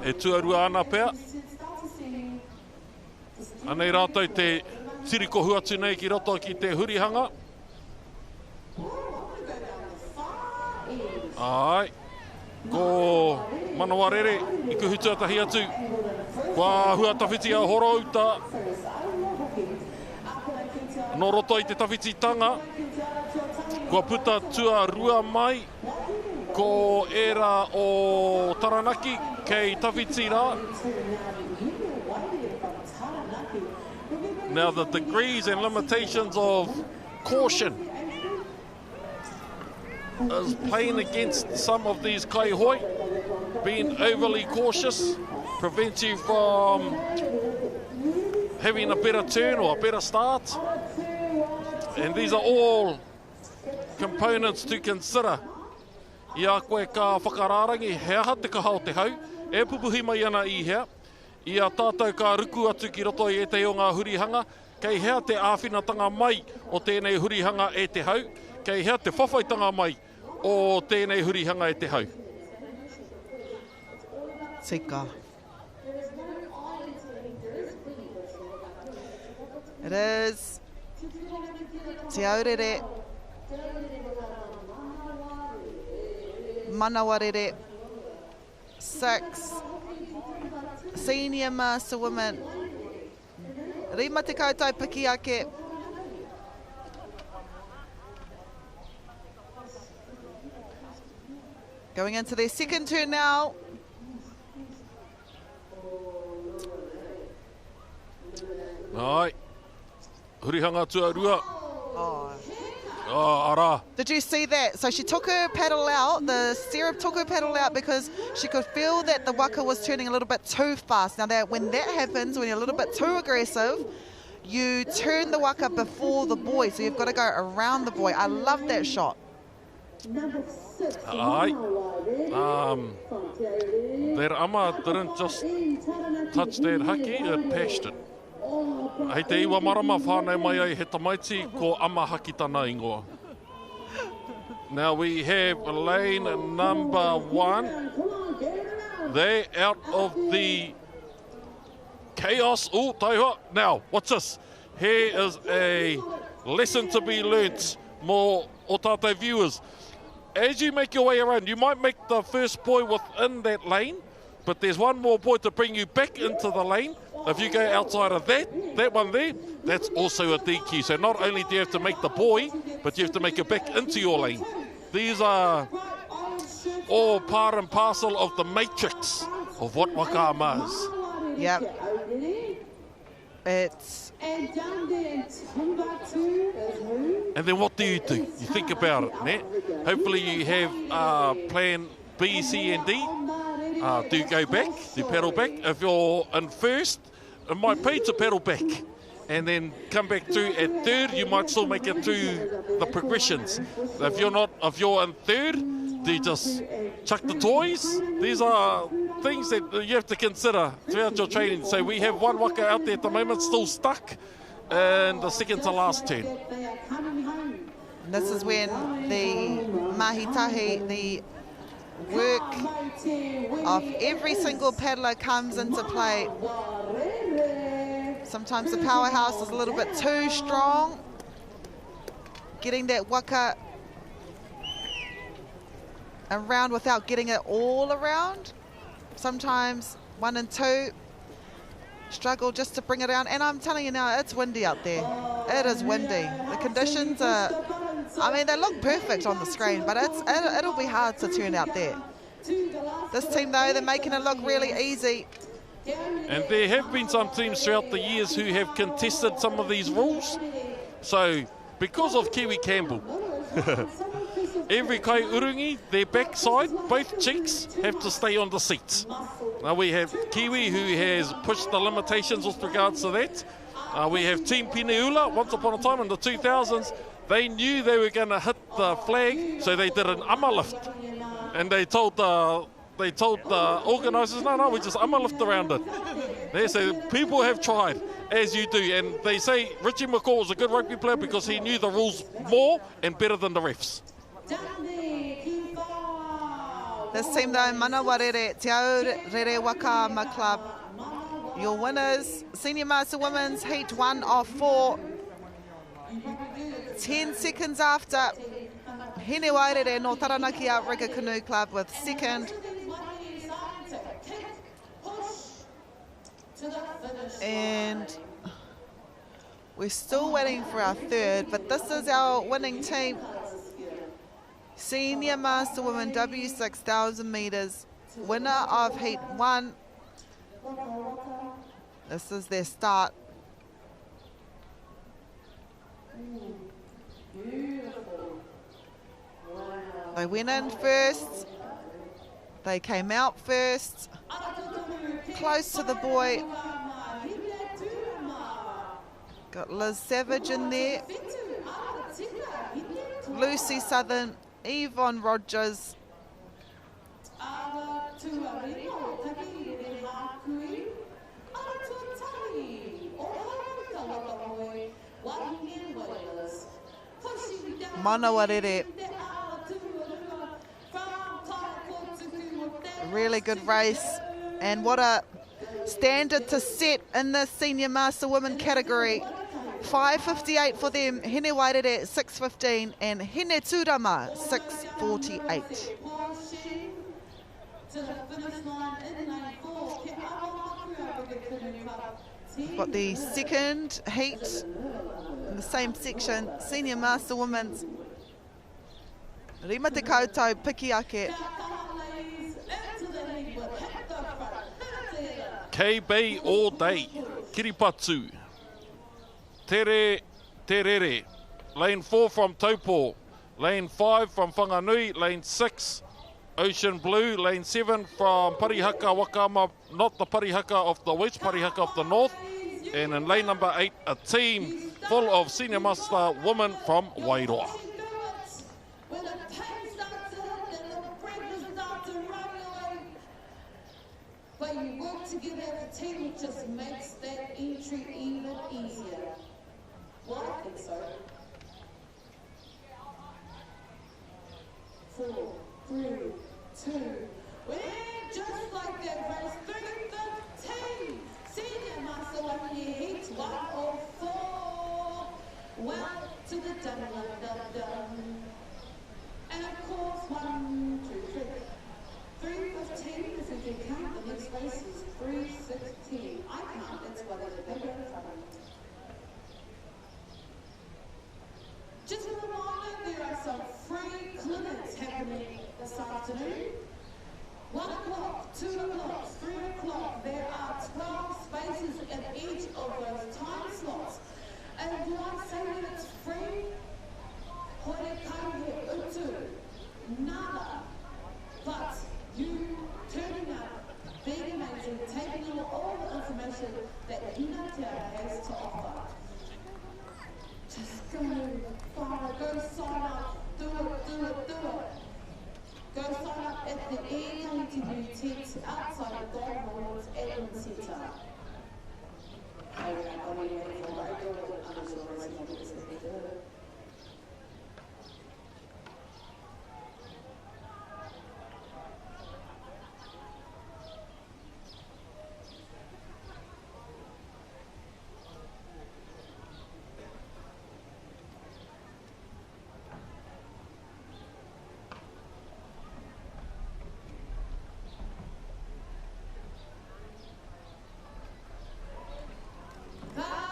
E tuarua ana pea. Anei rātou te tirikohu atu nei ki roto ki te hurihanga. Ai. Ko Manawarere, I kuhu tuatahi atu. Kua hua tawhiti a Horauta. No roto I te tawhiti tanga. Kua puta tua rua mai. Ko era o Taranaki kei tawhiti rā. Now the degrees and limitations of caution is playing against some of these kaihoi. Being overly cautious prevents you from having a better turn or a better start. And these are all components to consider. I a koe ka whakararangi, he aha te kahao te hau, e pupuhi mai ana I hea. I a tātou ka ruku atu ki roto I te o ngā hurihanga, kei hea te āwhinatanga mai o tēnei hurihanga e te hau, kei hea te whawhaitanga mai o tēnei hurihanga e te hau. Tika. It is Te Aurere, Manawarere, 6, Senior Master Women. Rima te koutou piki ake. Going into their second turn now. Ai, hurihanga tuarua. Oh, ara. Did you see that? So she took her paddle out, the Seraph took her paddle out because she could feel that the waka was turning a little bit too fast. Now, when that happens, when you're a little bit too aggressive, you turn the waka before the buoy, so you've got to go around the buoy. I love that shot. Ai. Their ama didn't just touch that haki, it pashed it. Hei te iwa marama whānau mai ai he tamaiti ko ama haki tana ingoa. Now we have lane number 1. They're out of the chaos. Oh, taiwa. Now, what's this? Here is a lesson to be learnt more o tātou viewers. As you make your way around, you might make the first buoy within that lane, but there's one more buoy to bring you back into the lane. If you go outside of that one there, that's also a DQ. So not only do you have to make the buoy, but you have to make it back into your lane. These are all part and parcel of the matrix of what Whakaata is. Yep. It's... And then what do? You think about it, né? Hopefully you have plan B, C and D. Do go back, do paddle back. If you're in first, it might pay to paddle back. And then come back through at third, you might still make it through the progressions. If you're in third, do you just chuck the toys? These are things that you have to consider throughout your training. So we have one waka out there at the moment still stuck in the second to last turn. This is when the mahitahi, the work of every single paddler comes into play. Sometimes the powerhouse is a little bit too strong. Getting that waka around without getting it all around. Sometimes 1 and 2 struggle just to bring it around. And I'm telling you now, it's windy out there. It is windy. The conditions are, I mean, they look perfect on the screen, but it'll be hard to turn out there. This team, though, they're making it look really easy. And there have been some teams throughout the years who have contested some of these rules. So, because of Kiwi Campbell, every kai urungi, their backside, both cheeks, have to stay on the seats. Now we have Kiwi who has pushed the limitations with regards to that. We have Team Pineula, once upon a time in the 2000s, they knew they were going to hit the flag, so they did an ama lift. And they told the organisers, no, we just ama lift around it. They say people have tried, as you do, and they say Richie McCaw was a good rugby player because he knew the rules more and better than the refs. This team, though, Manawarere, Te Ao Rere Whakaama Club. Your winners, Senior Master Women's Heat 1 of 4. 10 seconds after, Hine Wairere no Taranaki Outrigger Canoe Club with second. And we're still waiting for our third, but this is our winning team. Senior Master Women W6000 metres, winner of Heat 1. This is their start. They went in first. They came out first. Close to the buoy. Got Liz Savage in there. Lucy Southern, Yvonne Rogers. Manawarere. Really good race, and what a standard to set in the Senior Master Women category. 5:58 for them, Hine Wairere 6:15 and Hine Turama 6:48. We've got the second heat in the same section, Senior Master Women's. Rima te koutou piki ake. KB all day, Kiripatu. Tere, Terere. Lane 4 from Taupo. Lane 5 from Whanganui. Lane 6, Ocean Blue. Lane 7 from Parihaka, Wakama, not the Parihaka of the West, Parihaka of the North. And in lane number 8, a team full of Senior Master women from Wairoa. But you work together as a team, it just makes that entry even easier. Well, I think so. 4, 3, 2, we're just like that race. 3:15. Senior Master Wahine Heat 1 of 4. Well, to the dum-dum-dum-dum. And of course, 1, 2, 3. 3:15, if you can count, the next race is 3:16. I can't, that's why there's a paper in front of me. Just a reminder, there are some free clinics happening this afternoon. 1 o'clock, 2 o'clock, 3 o'clock. There are 12 spaces in each of those time slots. And do I say that it's free? Hore kahe utu, nada. But you turning up, being amazing, taking in all the information that Inatea has to offer. Just go far, go sign up, do it, do it, do it. Go sign up at the J19 tent outside of Don Hall's Admin Centre.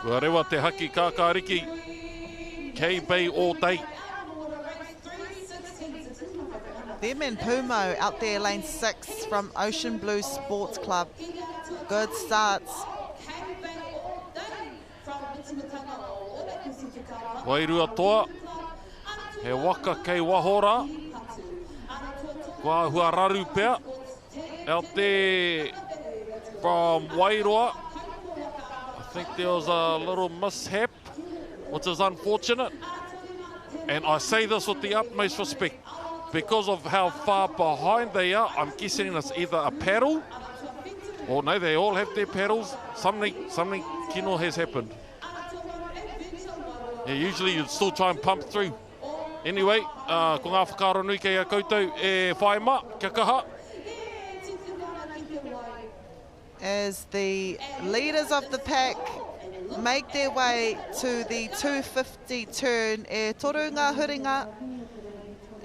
Ua rewa te haki kākāriki, KB all day. Them and Pumo out there, lane 6 from Ocean Blue Sports Club. Good starts. Wairua toa, he waka kei wahora. Kua hua raru pea, out there from Wairoa. I think there was a little mishap, which is unfortunate. And I say this with the utmost respect. Because of how far behind they are, I'm guessing it's either a paddle, or no, they all have their paddles. Something kino has happened. Yeah, usually you'd still try and pump through. Anyway, ko ngā whakaro nui kei a koutou e whaima, kia kaha. As the leaders of the pack make their way to the 250 turn, e toru ngā huringa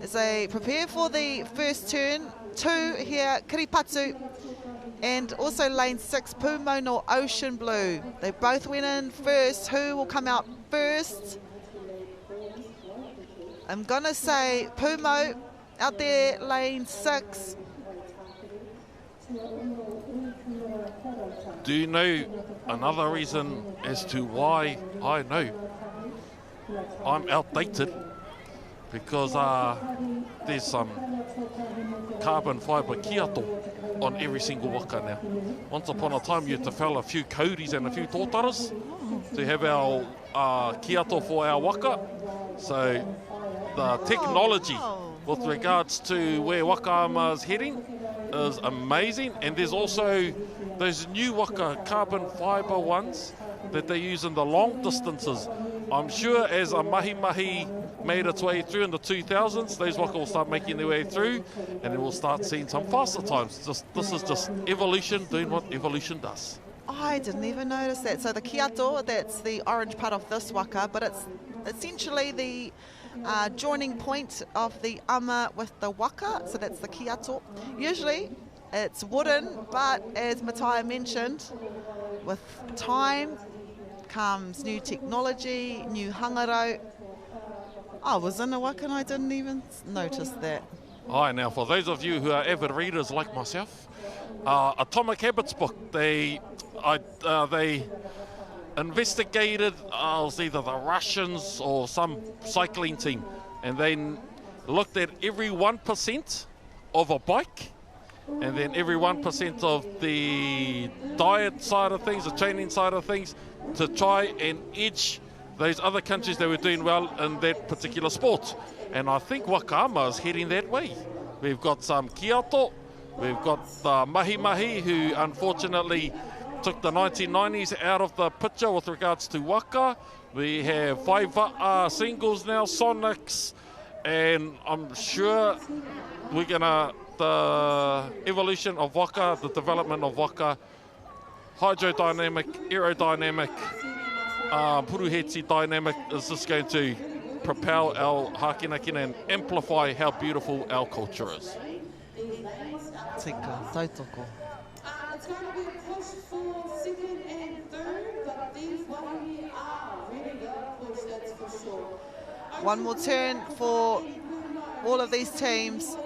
as they prepare for the first turn. 2 here, Kiripatu, and also lane 6, Pumo no Ocean Blue. They both went in first. Who will come out first? I'm gonna say Pumo out there, lane 6. Do you know another reason as to why I know I'm outdated? Because there's some carbon fibre kiato on every single waka now. Once upon a time you had to fell a few kaudis and a few tōtaras to have our kiato for our waka. So the technology with regards to where Wakaama is heading is amazing. And there's also those new waka carbon fibre ones that they use in the long distances. I'm sure as a mahi-mahi made its way through in the 2000s, those waka will start making their way through, and then we'll start seeing some faster times. This is just evolution doing what evolution does. I didn't even notice that. So the kiato, that's the orange part of this waka, but it's essentially the joining point of the ama with the waka, so that's the kiato. Usually it's wooden, but as Matai mentioned, with time comes new technology, new hangarau. I was in a waka and I didn't even notice that. Aye, now for those of you who are avid readers like myself, Atomic Habits book, they investigated it was either the Russians or some cycling team, and then looked at every 1% of a bike, and then every 1% of the diet side of things, the training side of things, to try and edge those other countries that were doing well in that particular sport. And I think Wakaama is heading that way. We've got some Kiato, we've got the Mahi Mahi, who unfortunately took the 1990s out of the picture with regards to Waka. We have Whaiva'a singles now, Sonics, and I'm sure we're gonna, the evolution of Waka, the development of Waka, hydrodynamic, aerodynamic, puruheti dynamic is just going to propel our hakinakina and amplify how beautiful our culture is. Tika, tautoko. It's going to be a push for second and third, but these wahine are really going to push, that's for sure. One more turn for all of these teams.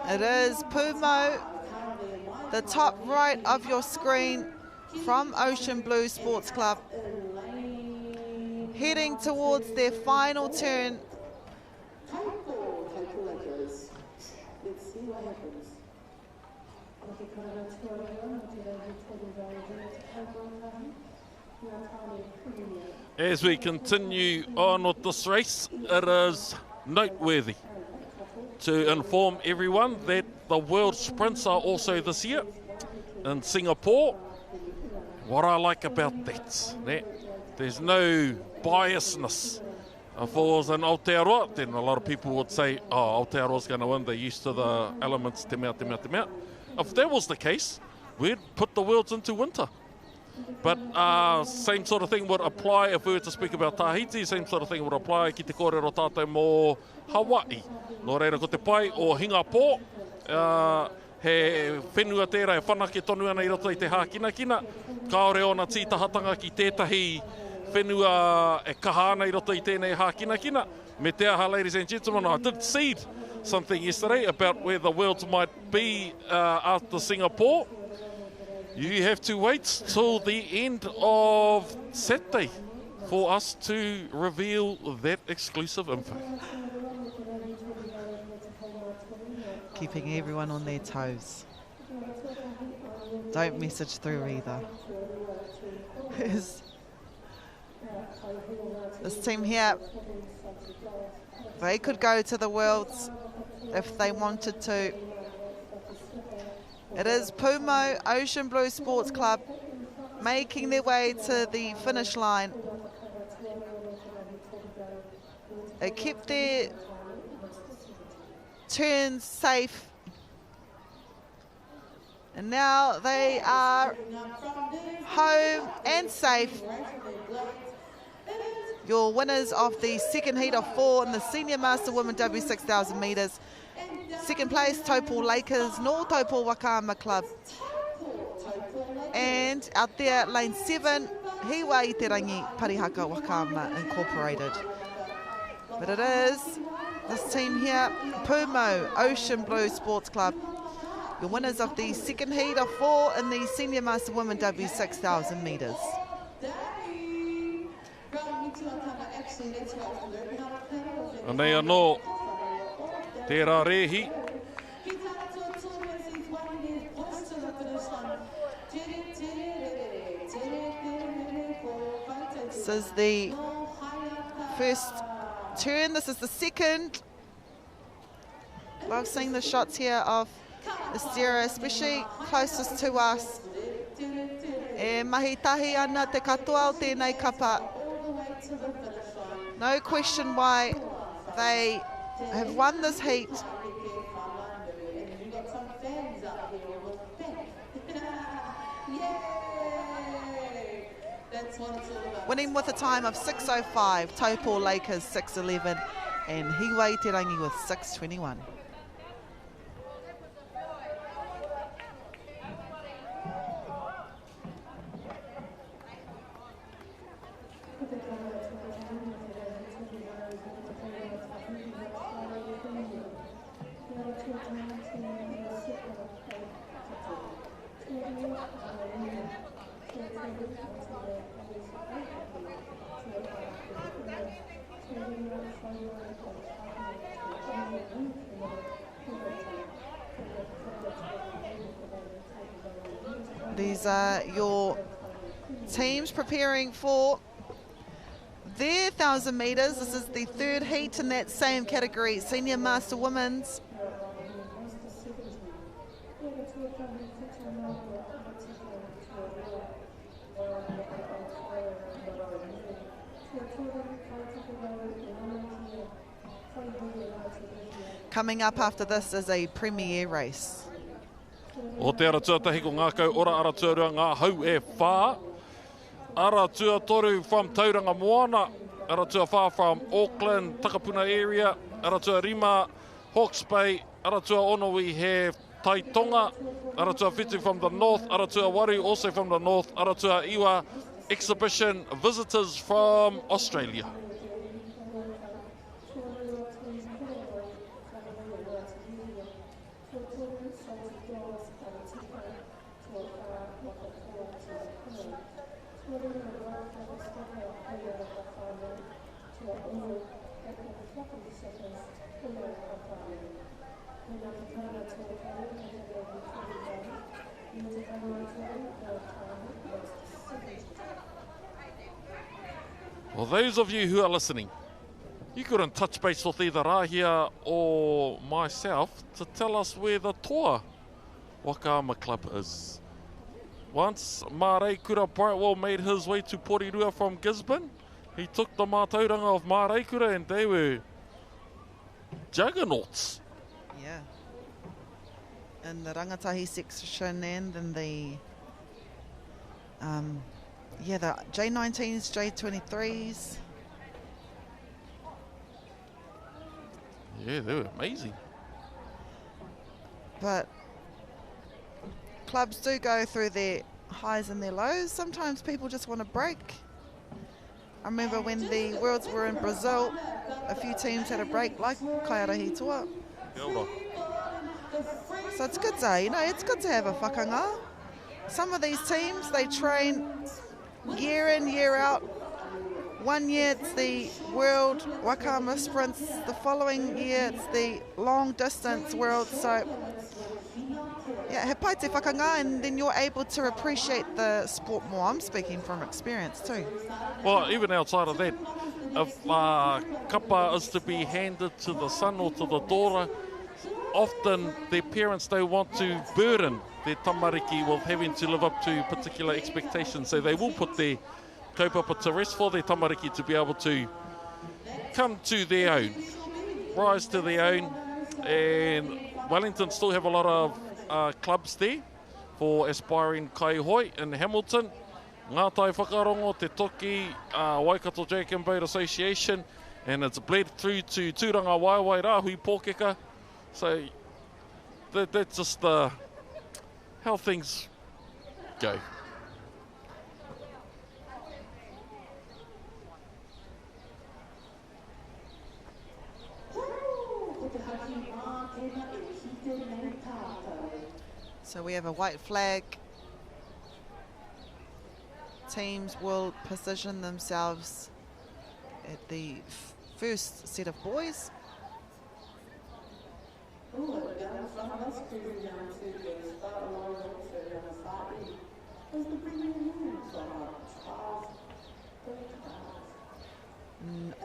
It is Pumo, the top right of your screen from Ocean Blue Sports Club, heading towards their final turn. Let's see what happens. As we continue on with this race, it is noteworthy to inform everyone that the World Sprints are also this year in Singapore. What I like about that, there's no biasness. If it was in Aotearoa, then a lot of people would say, oh, Aotearoa's going to win, they're used to the elements, te mea. If that was the case, we'd put the Worlds into winter. But same sort of thing would apply if we were to speak about Tahiti, same sort of thing would apply ki te kōrero tātou mō Hawaii. Nō reira ko te pai o Hingapō, he whenua tērā, he whanake tonu ana I roto I te hākinakina, kaore ona tītahatanga ki tētahi whenua e kaha ana I roto I tēnei hākinakina. Me te aha, ladies and gentlemen, I did seed something yesterday about where the Worlds might be after Singapore. You have to wait till the end of Saturday for us to reveal that exclusive info. Keeping everyone on their toes. Don't message through either. This team here, they could go to the Worlds if they wanted to. It is Pumo Ocean Blue Sports Club making their way to the finish line. They kept their turns safe. And now they are home and safe. Your winners of the second heat of 4 in the Senior Master Women W6000 metres. Second place, Taupo Lakers, no Taupo Wakaama Club. And out there, lane 7, Hiwa I te rangi Parihaka Wakaama Incorporated. But it is this team here, Pumo Ocean Blue Sports Club. Your winners of the second heat of 4 in the Senior Master Women W6000 metres. And they are no tērā rehi. This is the first turn. This is the second. Love seeing the shots here of Estera, especially closest to us. E mahi tahi ana te katoa o tēnei kapa. No question why they have won this heat. Winning with a time of 6:05, Taupo Lakers 6:11 and Hiwa I te rangi with 6:21. These are your teams preparing for their 1,000 metres. This is the third heat in that same category, Senior Master Women's. Coming up after this is a premier race. O te ara tuatahi ko ngā kau ora ara tuarua ngā hau e whā. Ara tua toru from Tauranga Moana. Ara tua whā from Auckland, Takapuna area. Ara tua Rima, Hawke's Bay. Ara tua ono we have Taitonga. Ara tua Whitu from the north. Ara tua Waru also from the north. Ara tua Iwa exhibition visitors from Australia. Well, those of you who are listening, you couldn't touch base with either Rahia or myself to tell us where the toa Wakaama Club is. Once Māreikura Brightwell made his way to Porirua from Gisborne, he took the mātauranga of Māreikura and they were juggernauts. Yeah. In the rangatahi section and in the the J19s, J23s. Yeah, they were amazing. But clubs do go through their highs and their lows. Sometimes people just want to break. I remember when the Worlds were in Brazil, a few teams had a break, like Kaiarahi Toa. So it's good to, it's good to have a whakanga. Some of these teams, they train year in, year out. 1 year it's the World Wakaama Sprints, the following year it's the long distance World. So yeah, he pai te whakanga, and then you're able to appreciate the sport more. I'm speaking from experience too. Well, even outside of that, if kapa is to be handed to the son or to the daughter, often their parents don't want to burden their tamariki with having to live up to particular expectations. So they will put their kaupapa to rest for their tamariki to be able to come to their own, rise to their own. And Wellington still have a lot of clubs there for aspiring kaihoi in Hamilton. Ngātai Whakarongo, Te Toki, Waikato Jack and Boat Association, and it's bled through to Tūranga Waiwai Rāhui Pōkeka. So that's just how things go. So we have a white flag. Teams will position themselves at the first set of boys.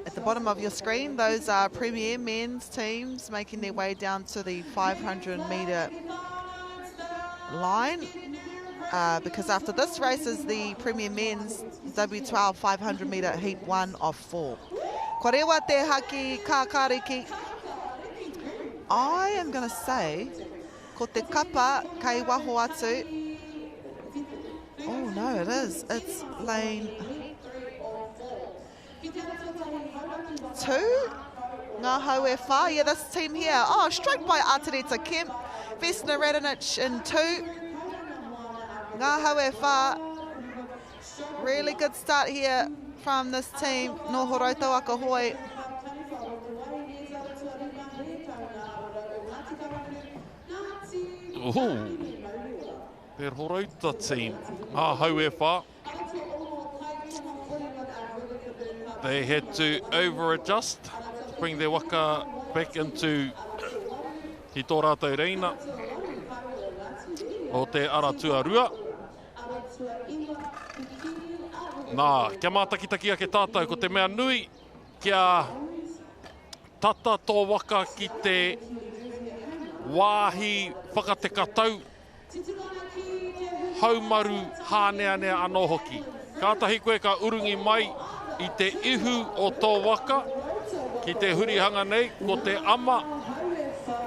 At the bottom of your screen, those are Premier men's teams making their way down to the 500-metre line. Because after this race is the Premier Men's W12 500-metre heat 1 of 4. Korewa te haki kākāriki. I am going to say, ko te kapa kei waho atu. Oh no, it is. It's lane 2. Ngā hau e whā. Yeah, this team here. Oh, straight by Atereta Kemp. Vesna Radinic in 2. Ngā hau e whā. Really good start here from this team. No horauta waka hoi. Their horauta team. Ngā hau e whā. They had to over-adjust to bring their waka back into he tō rātou reina o te ara tuarua. Nā, kia mātakitaki ake tātou ko te mea nui kia tata tō waka ki te wāhi whakatekatau haumaru hāneanea anō hoki. Kātahi koe ka urungi mai i te ihu o tō waka ki te hurihanga nei ko te ama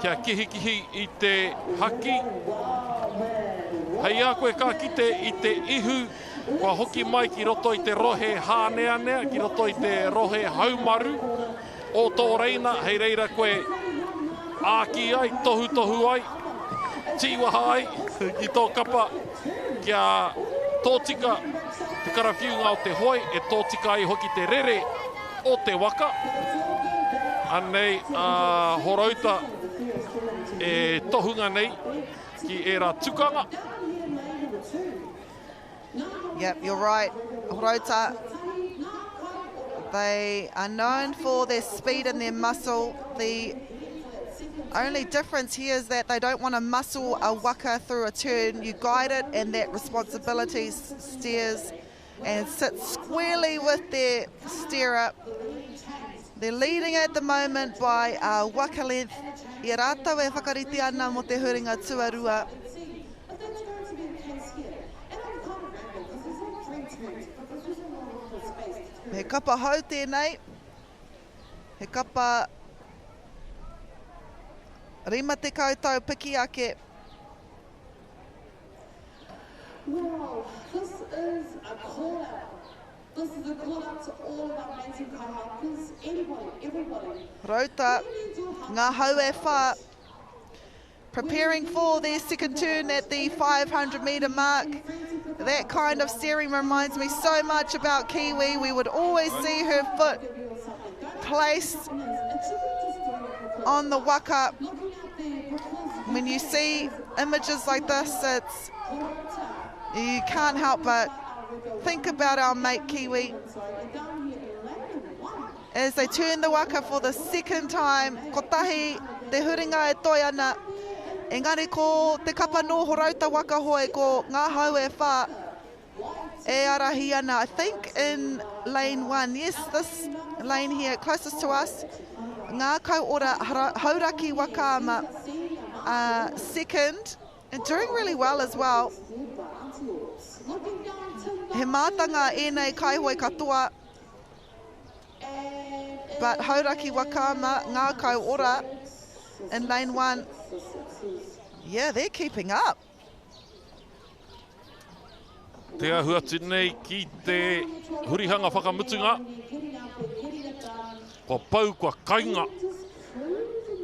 kia kihikihi i te haki. Hei a koe ka kite i te ihu kua hoki mai ki roto i te rohe hāneanea, ki roto i te rohe haumaru o tō reina. Hei reira koe āki ai, tohu ai, tiwaha ai ki tō kapa kia tōtika te karawhiunga o te hoi e tōtika ai hoki te rere o te waka. Anei horauta e tohunga nei ki e rā tukanga. Yep, you're right. Horauta, they are known for their speed and their muscle. The only difference here is that they don't want to muscle a waka through a turn. You guide it and that responsibility steers and sits squarely with their stirrup. They're leading at the moment by a waka length. I rātau e whakariti ana mo te huringa tuarua. He kapa hau tēnei. He kapa rima te koutou piki ake. Well, this is a call out. This is a call out to all of our amazing kaihakas, anybody, everybody. Rauta, ngā hau e whā, preparing for their second turn at the 500 metre mark. That kind of steering reminds me so much about Kiwi. We would always see her foot placed on the waka. When you see images like this, you can't help but think about our mate Kiwi. As they turn the waka for the second time, kotahi te huringa e toi ana. Engari ko te kapa no horauta waka hoe ko ngā hau e whā e arahi ana. I think in lane 1, yes, this lane here closest to us, ngā kau ora hauraki waka ama second and doing really well as well. He mātanga enei kaihoi katoa, but hauraki wakama ngā kau ora in lane 1. Yeah, they're keeping up. Te ahuatu nei ki te hurihanga whakamutunga. Kua pau, kua kainga.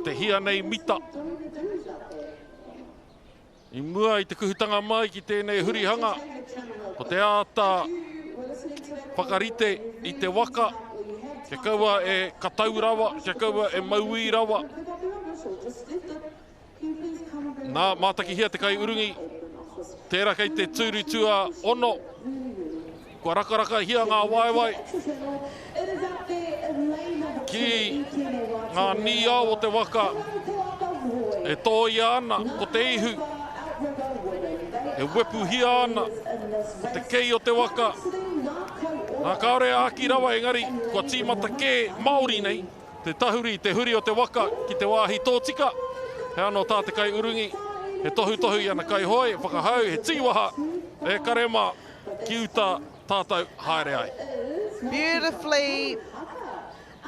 Te hia nei mita. I mua i te kuhutanga mai ki tēnei hurihanga. Ko te āta whakarite i te waka. Kia kaua e katau rawa, kia kaua e maui rawa. Nā, mātaki hia te kai urungi. Tērā kei te tūrutua ono. Kua rakaraka hia ngā waiwai. Ki ngā nia o te waka. E tōia ana ko te ihu. E wepu hia ana ko te kei o te waka. Nā kaore āki rawa engari, kua tīmata kē Māori nei. Te tahuri, te huri o te waka ki te wāhi tōtika. He anō tā te kai urungi. He tohu i ana kai hoi, whakahau, he tīwaha, e karema, ki uta tātou haere ai. Beautifully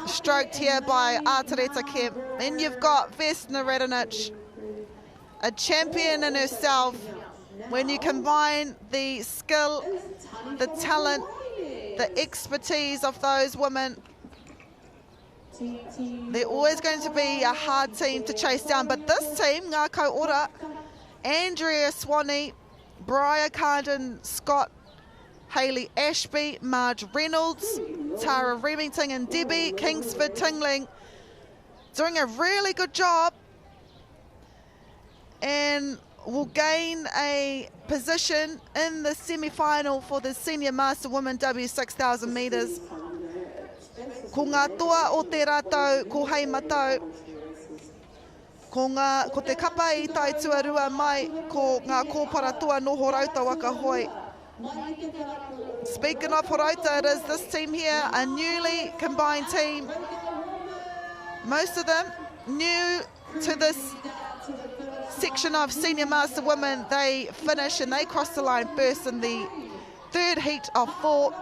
stroked here by Artereta Kemp. Then you've got Vesna Radonic, a champion in herself. When you combine the skill, the talent, the expertise of those women, they're always going to be a hard team to chase down. But this team, ngā kau ora, Andrea Swanee, Briar Carden, Scott, Hayley Ashby, Marge Reynolds, Tara Remington and Debbie Kingsford Tingling, doing a really good job and will gain a position in the semi-final for the Senior Master Women W6000 metres. Ko ngā toa o te rātou, ko hei matau, ko te kapa i tai tuarua mai, ko ngā kōpara toa noho rauta waka hoi. Speaking of Horaita, it is this team here, a newly combined team. Most of them new to this section of Senior Master Women. They finish and they cross the line first in the third heat of 4.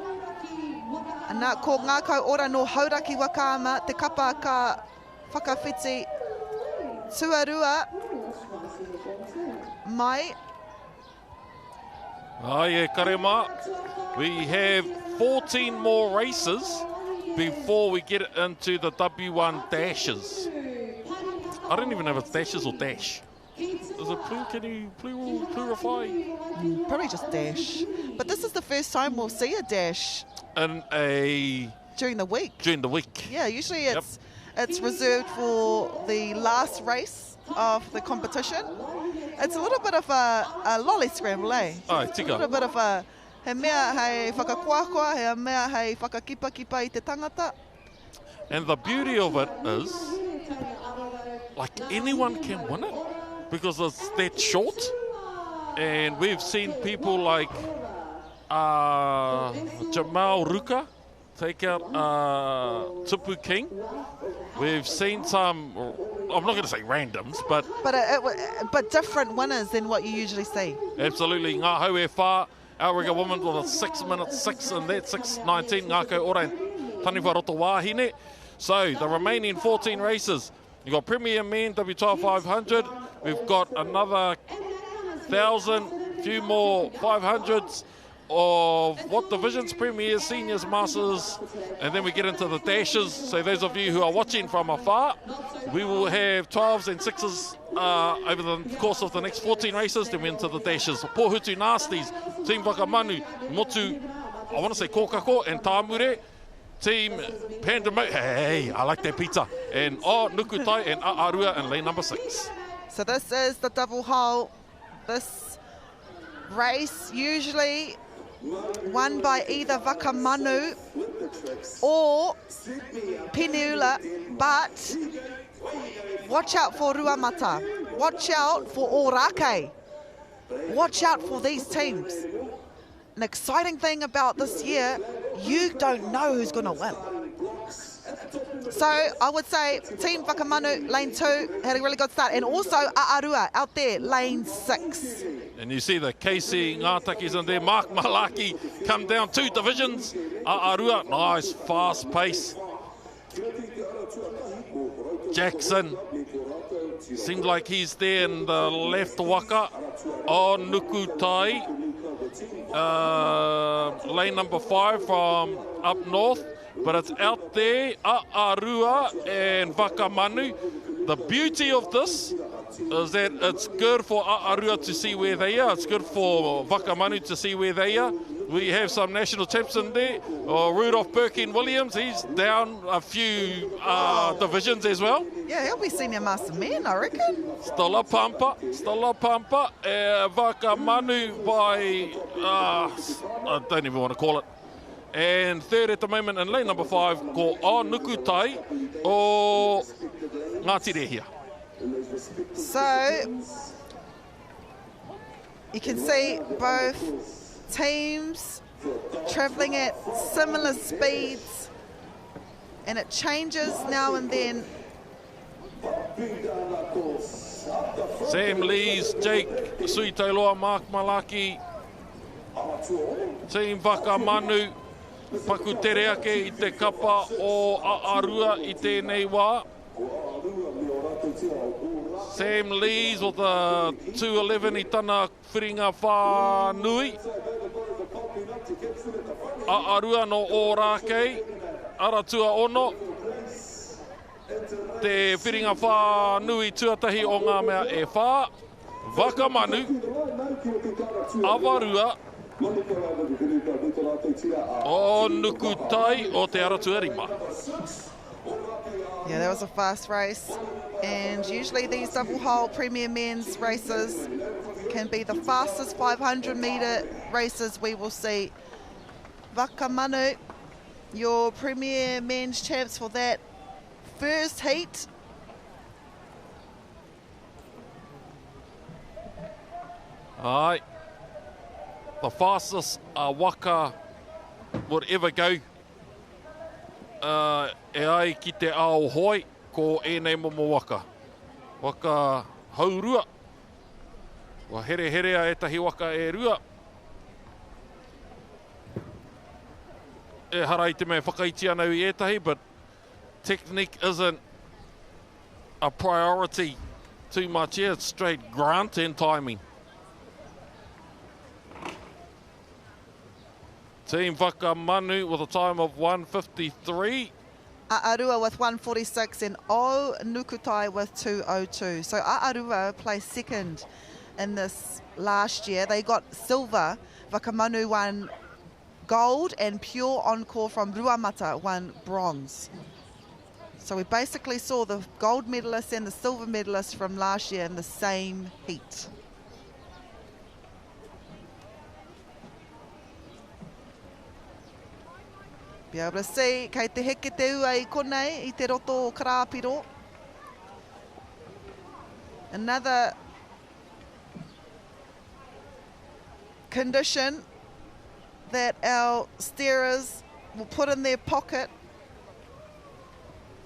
And nā ko ngā kau ora no hauraki wakama, te kapa ka whakawhiti tuarua mai. Ai e karema. We have 14 more races before we get into the W1 dashes. I don't even know if it's dashes or dash. Is it can you clarify? Probably just dash. But this is the first time we'll see a dash. During the week. During the week. Yeah, usually it's reserved for the last race of the competition. It's a little bit of a lolly scramble, eh? Oh, a little bit of a he mea hei whakakuakua, he mea hei whakakipa I te tangata. And the beauty of it is, like, anyone can win it because it's that short. And we've seen people like Jamal Ruka take out Tupu King. We've seen some, I'm not going to say randoms, but different winners than what you usually see. Absolutely. Ngā hau e whā, Auriga woman with a 6 minutes 6 and that 6:19 ngā kau ora taniwha roto wāhine. So the remaining 14 races, you've got Premier Men, W12 500, we've got another 1,000, few more 500s of what divisions? Premiers, Seniors, Masters, and then we get into the dashes. So those of you who are watching from afar, we will have 12s and 6s over the course of the next 14 races, then we're into the dashes. Pōhutu Nasties, Team Wakamanu, Motu, I want to say Kokako and Tāmure, Team Pandemo, hey, I like that pizza, and Nukutai and A'arua in lane number 6. So this is the double hole. This race usually won by either Wakamanu or Peniula, but watch out for Ruamata, watch out for Orake, watch out for these teams. An exciting thing about this year, you don't know who's going to win. So I would say Team Wakamanu, lane 2, had a really good start. And also A'arua out there, lane 6. And you see the Casey Ngātakis in there. Mark Malaki come down 2 divisions. A'arua, nice fast pace. Jackson, seems like he's there in the left waka. Nukutai, lane number 5 from up north. But it's out there, A'arua and Wakamanu. The beauty of this is that it's good for A'arua to see where they are. It's good for Wakamanu to see where they are. We have some national champs in there. Rudolph Perkin-Williams, he's down a few divisions as well. Yeah, he'll be senior master man, I reckon. Stella Pampa. Wakamanu by, I don't even want to call it. And third at the moment in lane number 5, ko Nukutai o Ngāti Rehia. So, you can see both teams travelling at similar speeds, and it changes now and then. Sam Lees, Jake Suitailoa, Mark Malaki, Team Wakamanu, Paku Tereake I te kapa o A'arua I tēnei wā. Sam Lees with a 2:11 I tana whiringa whānui. A'arua no Ōrākei, Aratua ono. Te whiringa whānui tuatahi o ngā mea e whā. Wakamanu, Awarua, Nukutai o te Aratua Rima. Yeah, that was a fast race. And usually these double hole Premier Men's races can be the fastest 500 metre races we will see. Wakamanu, your Premier Men's champs for that first heat. Aye. the fastest Waka would ever go. E ai ki te ao hoi, ko e nei momo Waka. Waka haurua. Wa here herea e tahi waka e rua. E harai te mea whakaiti anau I etahi, but technique isn't a priority too much here. It's straight grunt and timing. Team Whakamanu with a time of 1:53. A'arua with 1:46 and O Nukutai with 2:02. So A'arua placed second in this last year. They got silver. Whakamanu won gold, and Pure Encore from Ruamata won bronze. So we basically saw the gold medalists and the silver medalists from last year in the same heat. Be able to see, kei te heke te ua I konei, I te roto o Karapiro. Another condition that our steerers will put in their pocket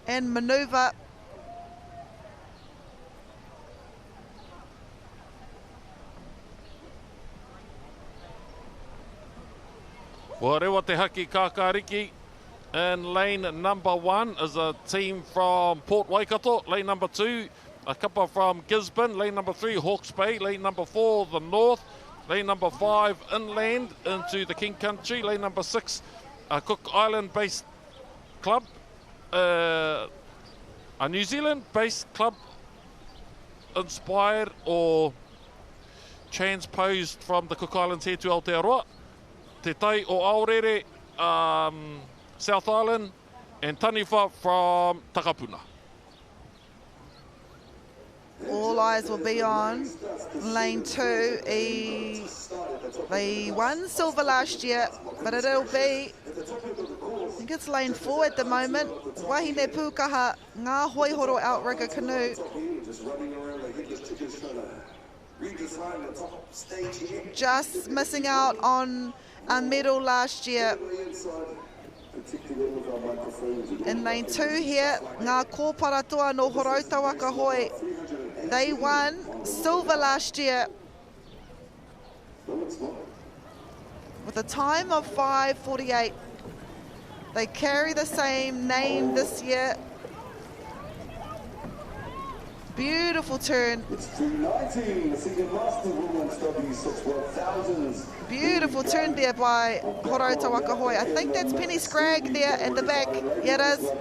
and manoeuvre. Wa rewa te haki kākāriki. And lane number 1 is a team from Port Waikato. Lane number 2, a couple from Gisborne. Lane number 3, Hawke's Bay. Lane number 4, the North. Lane number 5, inland into the King Country. Lane number 6, a Cook Island-based club. A New Zealand-based club inspired or transposed from the Cook Islands here to Aotearoa. Te Tai o Aorere, South Island, and Taniwha from Takapuna. All eyes will be on lane 2. They won silver last year, but it'll be, I think it's lane 4 at the moment. Wahine Pukaha, Ngā Hoihoro outrigger canoe. Just missing out on a medal last year. In lane 2 here, Ngā Kōparatoa no Horauta Waka Hoi. They won silver last year with a time of 5:48. They carry the same name this year. Beautiful turn. Beautiful turn there by Horauta Waka Hoi. I think that's Penny Scragg there in the back. Yeah, it is.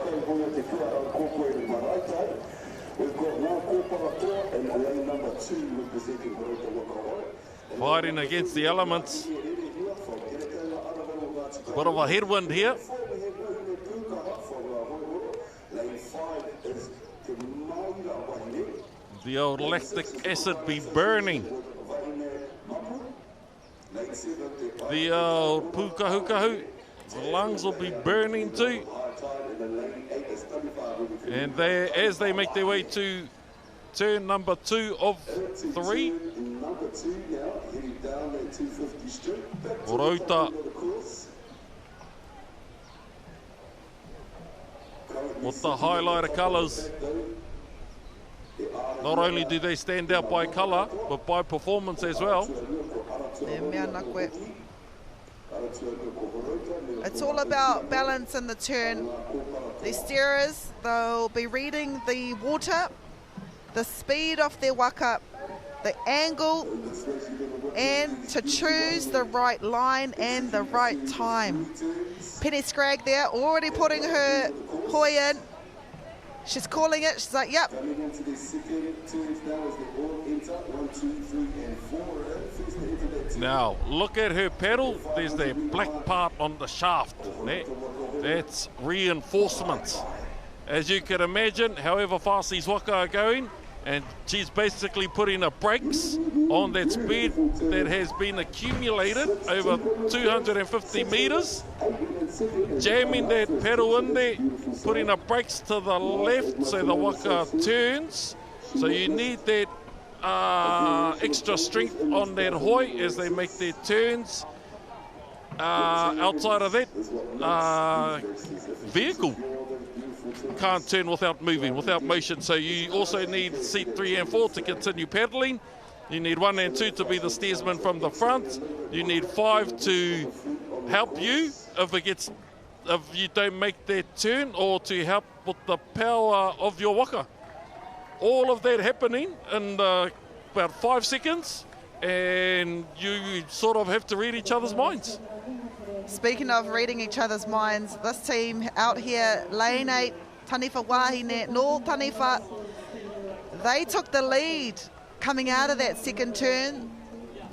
Fighting against the elements. Bit of a headwind here. The old lactic acid be burning. The old pukahukahu, the lungs will be burning too. And they, as they make their way to turn number 2 of 3. Horauta with the highlighter colours. Not only do they stand out by colour, but by performance as well. It's all about balance in the turn. The steerers, they'll be reading the water, the speed of their waka, the angle, and to choose the right line and the right time. Penny Scragg there, already putting her hoi in. She's calling it, she's like, yep. Now, look at her pedal. There's the black part on the shaft. That's reinforcement. As you can imagine, however fast these waka are going, and she's basically putting the brakes on that speed that has been accumulated over 250 meters, jamming that pedal in there, putting the brakes to the left so the waka turns. So you need that extra strength on that hoi as they make their turns. Outside of that, vehicle can't turn without moving, without motion. So you also need seat 3 and 4 to continue paddling. You need 1 and 2 to be the steersman from the front. You need 5 to help you if you don't make that turn, or to help with the power of your waka. All of that happening in about 5 seconds, and you sort of have to read each other's minds. Speaking of reading each other's minds, this team out here, lane 8, Taniwha Wahine, no Taniwha, they took the lead coming out of that second turn.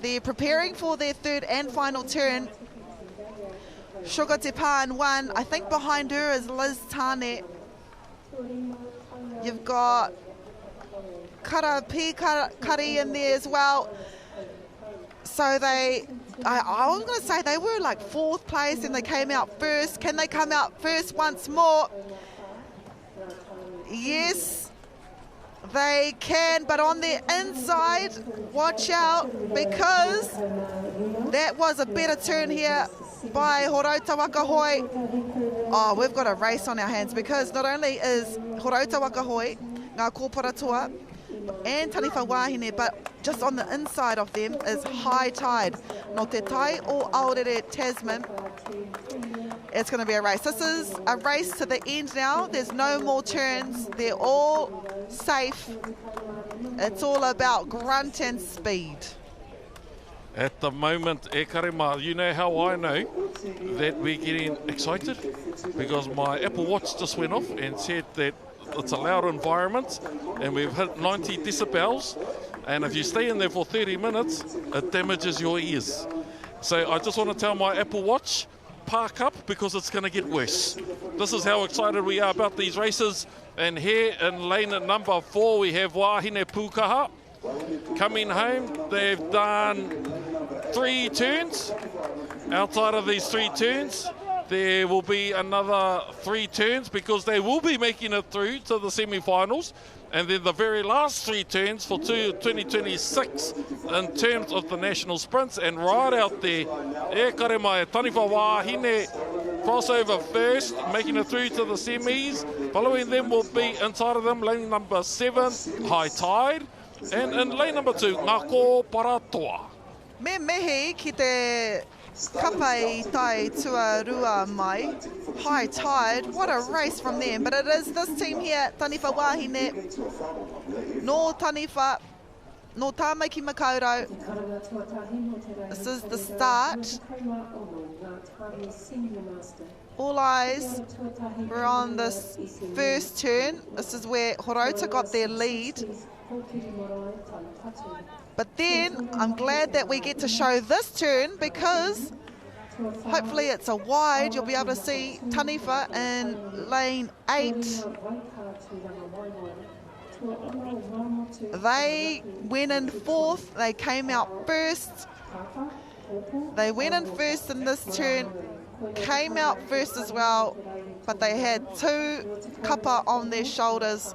They're preparing for their third and final turn. Sugar Te Pā in 1. I think behind her is Liz Tane. You've got Kari in there as well. So I was going to say they were like 4th place and they came out first. Can they come out first once more? Yes, they can, but on the inside, watch out, because that was a better turn here by Horauta Wakahoi. Oh, we've got a race on our hands, because not only is Horauta Wakahoi, ngā kōparatua, and Taniwha Wahine, but just on the inside of them is High Tide. No te tai o Aorere Tasman. It's going to be a race. This is a race to the end now. There's no more turns. They're all safe. It's all about grunt and speed. At the moment, e karema, you know how I know that we're getting excited? Because my Apple Watch just went off and said that it's a loud environment and we've hit 90 decibels, and if you stay in there for 30 minutes, it damages your ears. So I just want to tell my Apple Watch, park up, because it's going to get worse. This is how excited we are about these races. And here in lane number 4, we have Wahine Pukaha coming home. They've done 3 turns. Outside of these 3 turns, there will be another 3 turns, because they will be making it through to the semi-finals. And then the very last 3 turns for 2026 in terms of the national sprints. And right out there, e kare mai, Taniwha Wahine crossover first, making it through to the semis. Following them will be inside of them lane number 7, High Tide. And in lane number 2, ngā kōparatua. Me mehi ki te kapai tai tua rua mai. High Tide, what a race from them. But it is this team here, Taniwha Wahine, no Taniwha, no Tāmaki Makaurau. This is the start. All eyes were on this first turn. This is where Horauta got their lead. But then I'm glad that we get to show this turn, because hopefully it's a wide. You'll be able to see Taniwha in lane 8. They went in 4th. They came out first. They went in first in this turn, came out first as well, but they had 2 kapa on their shoulders.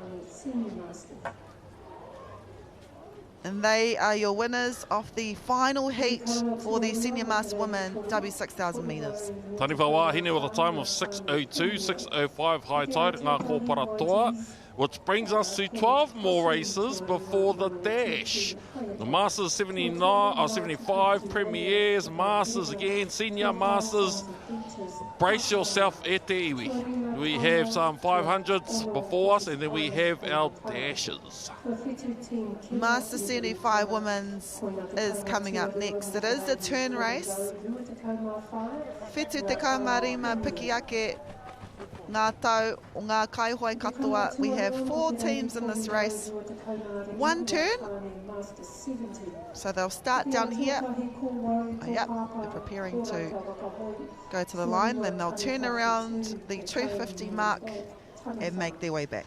And they are your winners of the final heat for the Senior Master Women W6000 metres. Taniwha Wahine with a time of 6:02, 6:05 High Tide, ngā kōparatua, which brings us to 12 more races before the dash. The Masters 75, Premiers, Masters again, Senior Masters. Brace yourself e te iwi. We have some 500s before us, and then we have our dashes. Master 75 Women's is coming up next. It is a turn race. Whetu te kaumarima piki ake ngā tau o ngā kaihoi katoa. We have 4 teams in this race. 1 turn. So they'll start down here. Oh, yep, they're preparing to go to the line. Then they'll turn around the 250 mark and make their way back.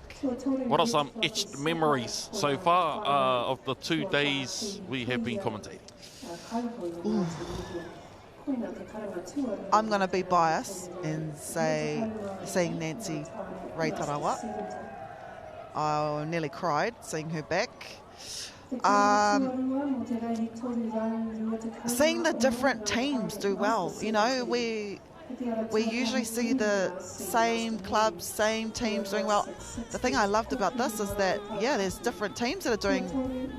What are some etched memories so far of the 2 days we have been commentating? Ooh. I'm going to be biased and say, seeing Nancy Reitarawa, I nearly cried seeing her back. seeing the different teams do well. You know, we usually see the same clubs, same teams doing well. The thing I loved about this is that, yeah, there's different teams that are doing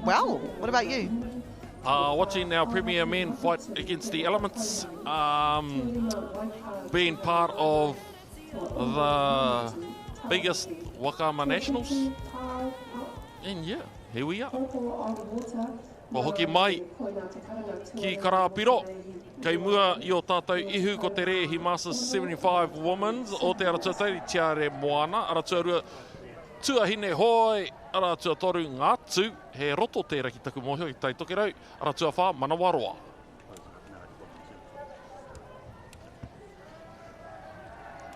well. What about you? Watching our Premier Men fight against the elements, being part of the biggest Whakaata Nationals, and yeah, here we are. Ko hoki mai ki Karapiro, kei mua I o tātou ihu ko te Rehi Masters 75 Women's o te aratuatari Tiare Moana, aratuarua tuahine hoi, aratua toru ngātu, he roto tērā ki taku mōhio I tai tokerau, aratua whā Manawaroa.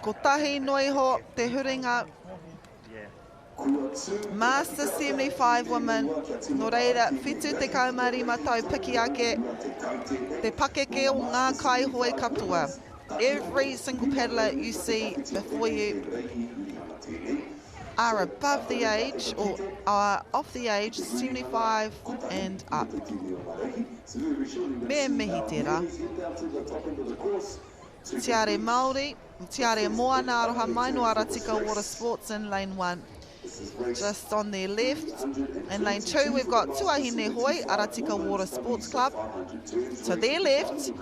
Ko tahi noi ho te huringa Master 75 women, no reira, whitu te kaumari tau piki ake, te pakeke o ngā kai hoi katua. Every single paddler you see before you are above the age, or are off the age 75 and up. Me mihi tērā. Tiare Māori, Tiare Moana aroha mai no Aratika Water Sports in lane 1. Just on their left. In lane 2 we've got Tuahine Hoi, Aratika Water Sports Club. To their left,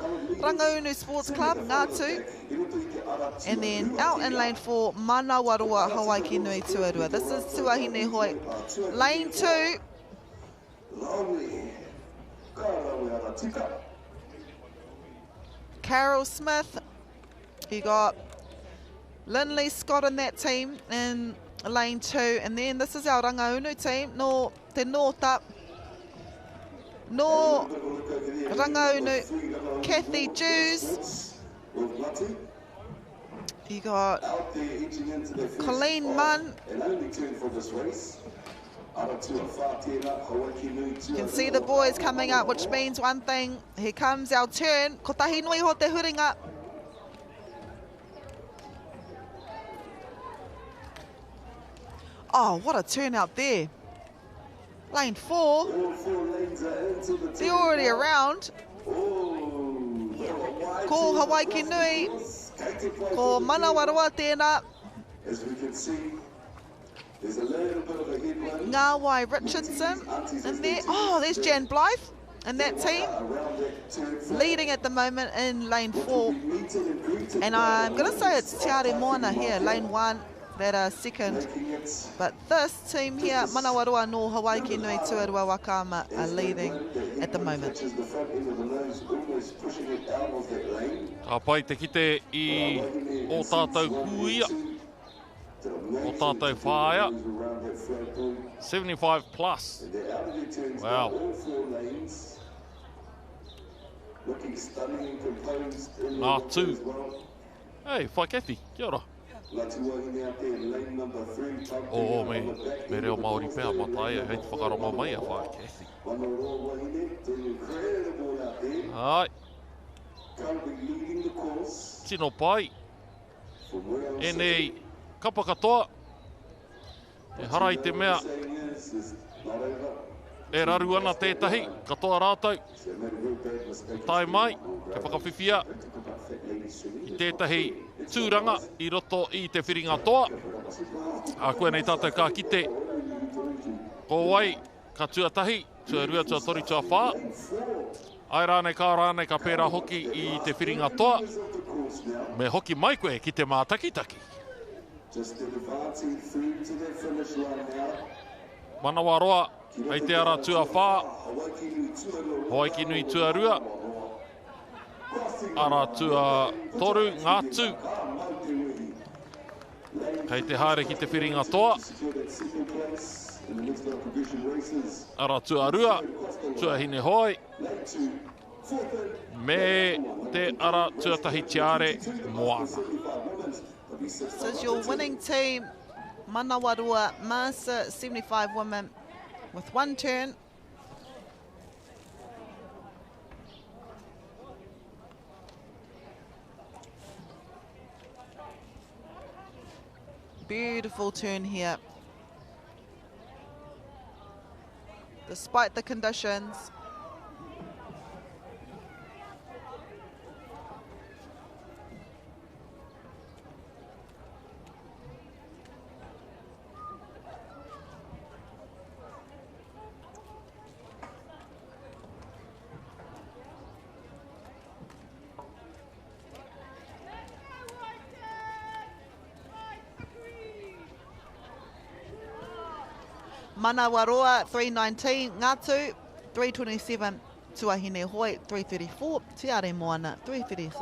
Rangaunu Sports Club, Ngātu. And then out in lane 4, Manawaroa Hawaii Nui Tuarua. This is Tuahine Hoi. Lane 2. Carol Smith. You got Lindley Scott in that team in lane 2, and then this is our Rangaunu team, no te Nota, no Rangaunu, Kathy Jews, you got Colleen Munn, you can see the boys coming up, which means one thing, here comes our turn, ko tahi nui ho te huringa. Oh, what a turnout there. Lane 4. They're already around. Ko Hawaii Nui. Ko Manawaroa tēnā. As we can see, there's a little bit of a headwind. Ngāwai Richardson in there. Oh, there's Jan Blythe and that team. Leading at the moment in lane 4. And I'm going to say it's Tiare Moana here, lane 1. That are second, but this team here, Manawaroa no Hawaii Nui Tuarua Wakama, are leading at the moment. Ka pai te kite I o tātou kuia, o tātou whāia, 75 plus. Wow. Ngā tū. Hey, whai Kathy, kia ora. Oh, me reo Māori pēr matai, hei te whakarongo mai a whae Kathy. Ai. Tino pai. E nei kapa katoa. E hara I te mea. E raru ana tētahi, katoa rātou. Tai mai, ke whakawhiwhia. I tētahi tūranga I roto I te whiringa toa. A koe nei tātou ka kite. Ko wai, ka tuatahi, tuarua, tuatori, tuawha. Ai rānei ka pērā hoki I te whiringa toa. Me hoki mai koe ki te mātakitaki. Manawaroa, hei te ara tuawha. Hawaii Nui Tuarua. Ara tua toru ngātu. Kei te haere ki te whiringa toa. Ara tua rua, tua hine hoi. Me te ara tuatahi Tiare Moana. This is your winning team, Manawaroa Master 75 women with one turn. Beautiful turn here. despite the conditions. Manawaroa 319, Ngatu 327, Tuahine Hoi 334, Tiare Moana 336.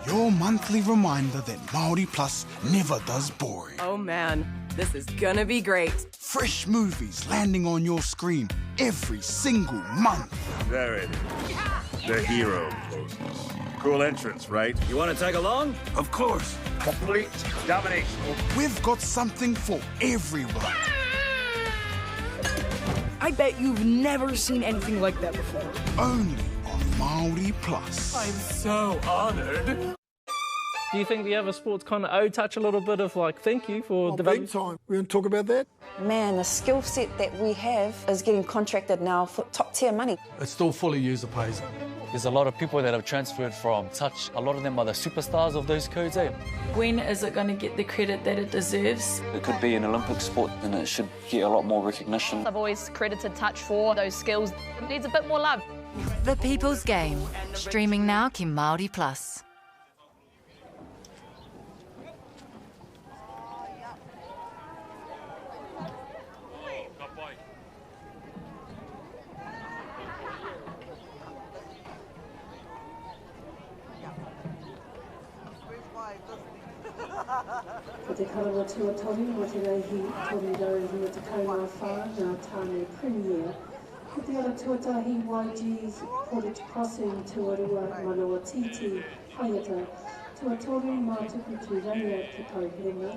Your monthly reminder that Māori Plus never does boring. Oh man, this is gonna be great. Fresh movies landing on your screen every single month. There it is. The hero poses. Cool entrance, right? You want to tag along? Of course. Complete domination. We've got something for everyone. I bet you've never seen anything like that before. Only on Māori Plus. I'm so honored. Do you think the other sports kind of touch a little bit of like thank you for developing? Big time. We're going to talk about that. Man, the skill set that we have is getting contracted now for top tier money. It's still fully user pays. There's a lot of people that have transferred from touch. A lot of them are the superstars of those codes, eh? When is it going to get the credit that it deserves? It could be an Olympic sport and it should get a lot more recognition. I've always credited touch for those skills. It needs a bit more love. The People's Game, streaming now ki Māori Plus. Ko te karanga tuatori mo te reihi tori rau rua te kaimawha ngā tāne premier. Ko te ara tuatahi YG's Portage Crossing tuarua manawa titi haiata. Tuatori mātuku tu reia te tauhiringa.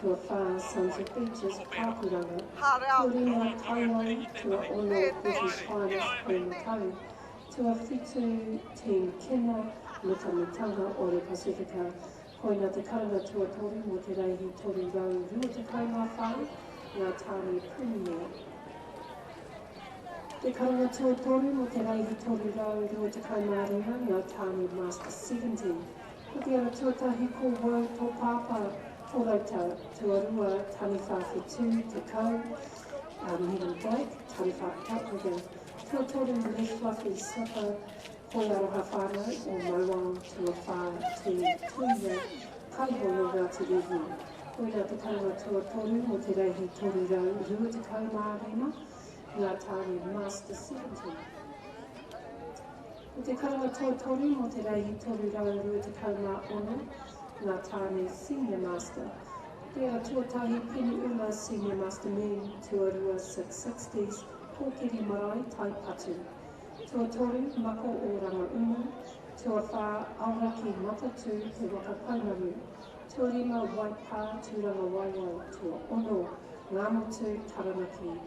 Tuawha Sons of Beaches Pāpuranga. Tuaringa Kaiwai tua ono British Finals Hei Makau. Tuawhitu Team Kina Mutamitanga o le Pasifika. Koina te karanga tuatori mo te reihi tori rau rua te kaimawha ngā tāne premier. Te karanga tuatori mo te reihi tori rau rua te kaimāringa ngā tāne Master 70. Ko te ara tuatahi ko World Tō Pāpā tōrauta tuarua tani whawhitu te kau, Heaven Blake, tani whakatwega. Tuatori mo le fluffy slipper, hoi aroha whānau o Mauang tuawha te tuia, kai hono rā te rehi. Koina te karanga tuatori mo te reihi tori rau rua te kaimāringa ngā tāne Master 70. Ko te karanga tuatori mo te reihi tori rau rua te kaimā ono ngā tāne Senior Master. Te ara tuatahi pini ula Senior Master Men tuarua 660s, pōkiri marae tai patu. Tuatori mako o ranga uma, tuawha auraki matatu te waka paumaru. Tuarima waipā tūranga waiwai tua ono, ngā motu taranaki.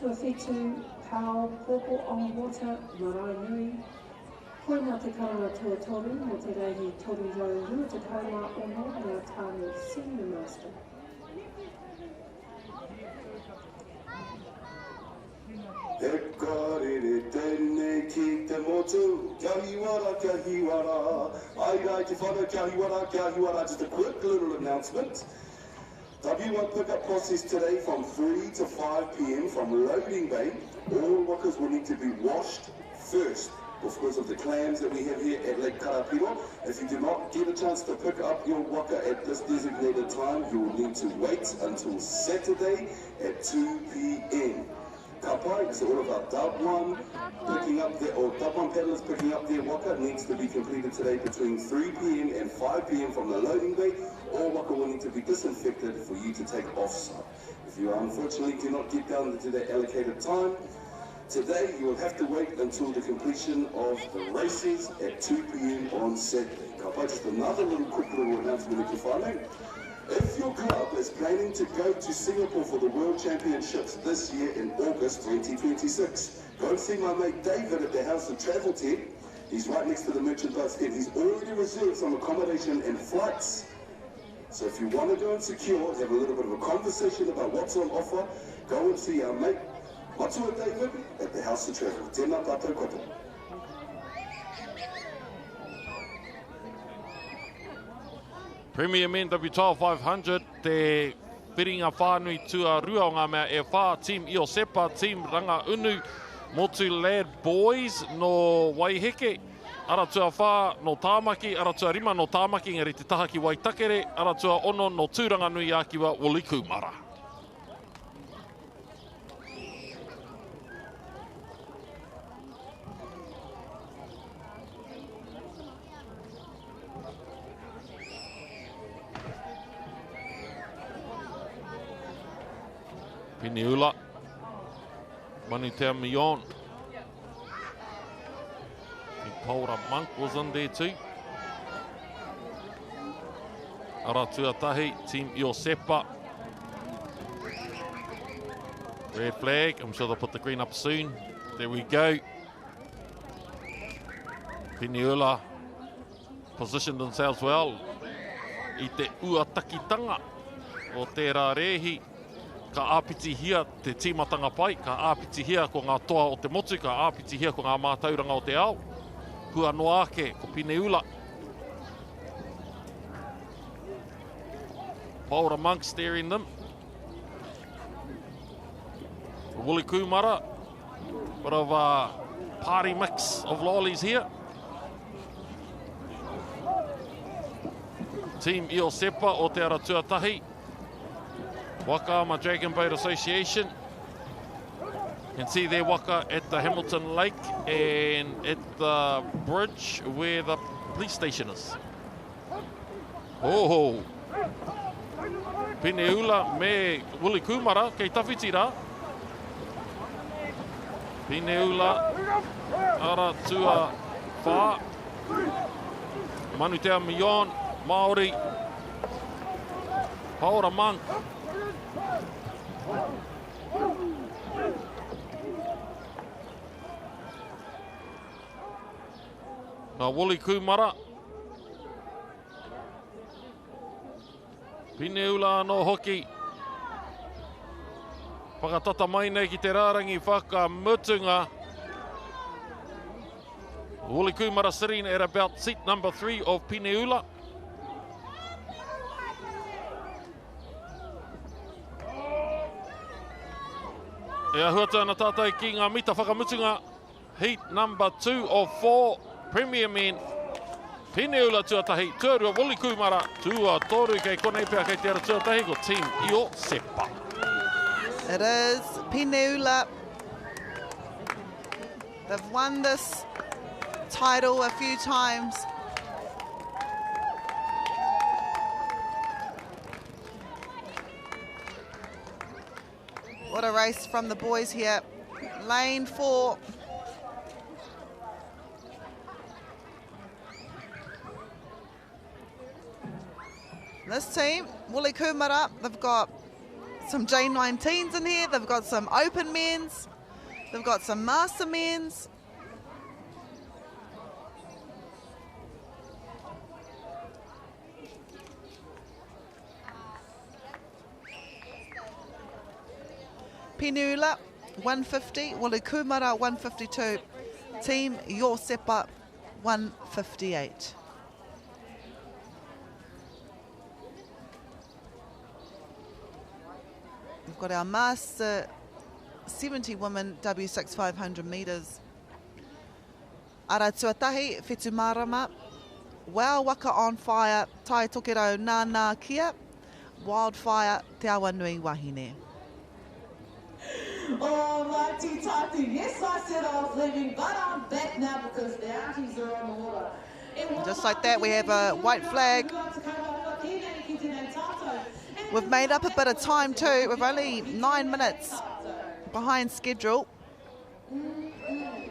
Tuawhitu pau pōpo on water marae nui. Koina te karanga tuatori mo te reihi tori rau rua te kaumā ono ngā tāne Senior Master. E karere tēnei ki te motu, kia hiwara, ai rai te whana kia hiwara, just a quick little announcement. W1 pickup process today from 3 to 5 p.m. from loading bay. All wakas will need to be washed first because of the clams that we have here at Lake Karapiro. If you do not get a chance to pick up your waka at this designated time, you will need to wait until Saturday at 2 p.m. Kapai, so all of our Dub 1 picking up their, or Dub 1 paddlers picking up their waka needs to be completed today between 3 p.m. and 5 p.m. from the loading bay. All waka will need to be disinfected for you to take off-site. If you unfortunately cannot get down to the allocated time, today you will have to wait until the completion of the races at 2 p.m. on Saturday. Kapai, just another quick little announcement if you find it. If if your club is planning to go to Singapore for the World Championships this year in August 2026, go and see my mate David at the House of Travel tent. He's right next to the merchandise tent. He's already reserved some accommodation and flights. So if you want to go and secure, have a little bit of a conversation about what's on offer, go and see our mate Matua David at the House of Travel. Tēnā tātou koutou. Premier Men W12 500, te whiringa whānui tuarua o ngā mea e whā, Team Io Sepa, Team Ranga Unu, Motu Lad Boys no Waiheke, Aratua whā no Tāmaki, Aratua rima no Tāmaki, ngari te taha ki Waitakere, Aratua ono no Tūranga Nui Ākiwa, Woliku Mara. Piniula, Manu Te Mion. Paura Monk was on there too. Aratua Tahi, Team Io Sepa. Red flag, I'm sure they'll put the green up soon. There we go. Piniula positioned themselves well. I te uatakitanga o te rārehi. Ka āpiti hia te tīmatanga pai, ka āpiti hia ko ngā toa o te motu, ka āpiti hia ko ngā mātauranga o te ao. Hua noa ake ko Piniula. Paura Monk steering them. Woolly Kumara, bit of a party mix of lollies here. Team Io Sepa o te Aratua Tahi. Waka Dragon Boat Association. You can see there Waka at the Hamilton Lake and at the bridge where the police station is. Oh, Piniula me Woolly Kumara kei tawhitira. Piniula Aratua whā. Manu Te Mion, Māori. Paura Monk. Nā Woolly Kumara. Piniula no hoki. Whakatata mai nei ki te rārangi whakamutunga. Woolly Kumara sitting at about seat number 3 of Piniula. Ea huatana tātai ki ngā mita whakamutunga. Heat number 2 of 4 Premier Men. Piniula tuatahi, tuarua Woolly Kumara, tua toru kei konei pia kei te ara tuatahi ko Team Io Sepa. It is Piniula. They've won this title a few times. What a race from the boys here. Lane 4. This team, Woolly Kumara, they've got some J19s in here, they've got some open men's, they've got some master men's. Piniula 150, Woolly Kumara 152, Team Io Sepa 158. We've got our master 70 women W6 500 metres. Ara tuatahi, Whetu Marama, Wow Waka on fire, Tai Tokero Nāna Kia, Wildfire Te Awa Nui Wahine. Oh, Marty Tatu. Yes, I said I was leaving, but I'm back now because the aunties are on the water. Just like that, we have a white flag. We've made up a bit of time too. We're only 9 minutes behind schedule.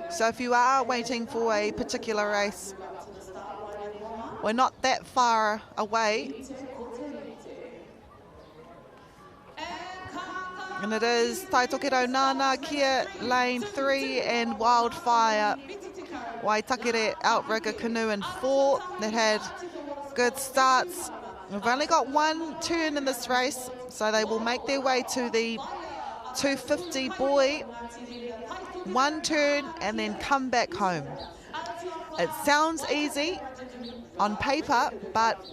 So if you are waiting for a particular race, we're not that far away. And it is Taitokero Nana, Kia, Lane 3 and Wildfire. Waitakere outrigger canoe in 4 that had good starts. We've only got one turn in this race, so they will make their way to the 250 buoy. One turn and then come back home. It sounds easy on paper, but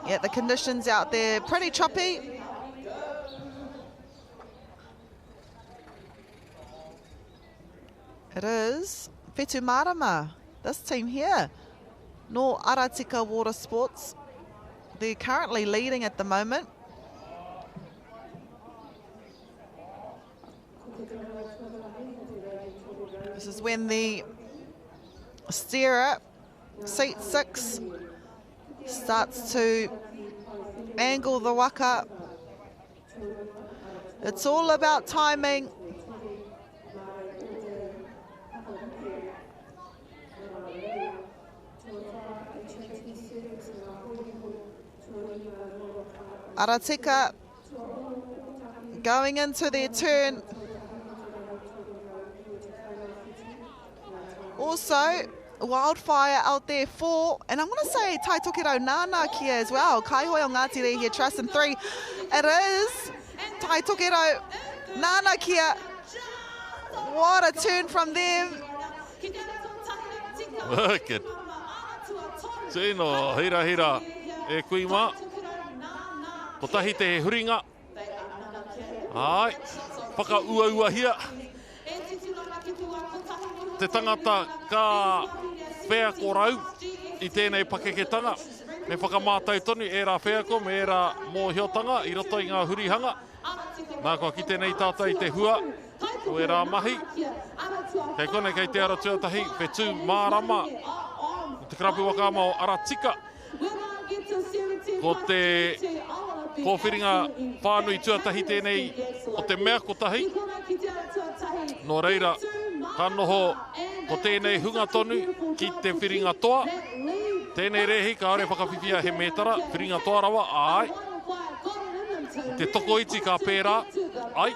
yeah, the conditions out there pretty choppy. It is Whetu Marama, this team here, no Aratika Water Sports. They're currently leading at the moment. This is when the steerer, seat 6, starts to angle the waka. It's all about timing. Aratika going into their turn. Also, Wildfire out there 4, and I'm going to say Taitokero Nana Kia as well. Kaihoi o Ngāti Reo here, trust in 3. It is Taitokero Nana Kia. What a turn from them. Wicked. Tēnō, hira, e kuima. Ko tahi te huringa. Ai, whaka ua hia. Te tangata ka whea ko rau I tēnei pakeketanga. Me whakamātai tonu, e rā whea ko, me e rā mōhiotanga, I roto I ngā hurihanga. Nā kua ki tēnei tātai te hua, o e rā mahi. Kei kone kei te ara tuatahi, Whetu Marama. Te karapu wakama o Aratika. Ko te kōwhiringa whānui tuatahi tēnei o te mea kotahi. Nō reira, ka noho ko tēnei hunga tonu ki te whiringa toa. Tēnei rehi, ka ore whakawhiwhia he metara, whiringa toa rawa, ai. Te toko iti ka pērā, ai.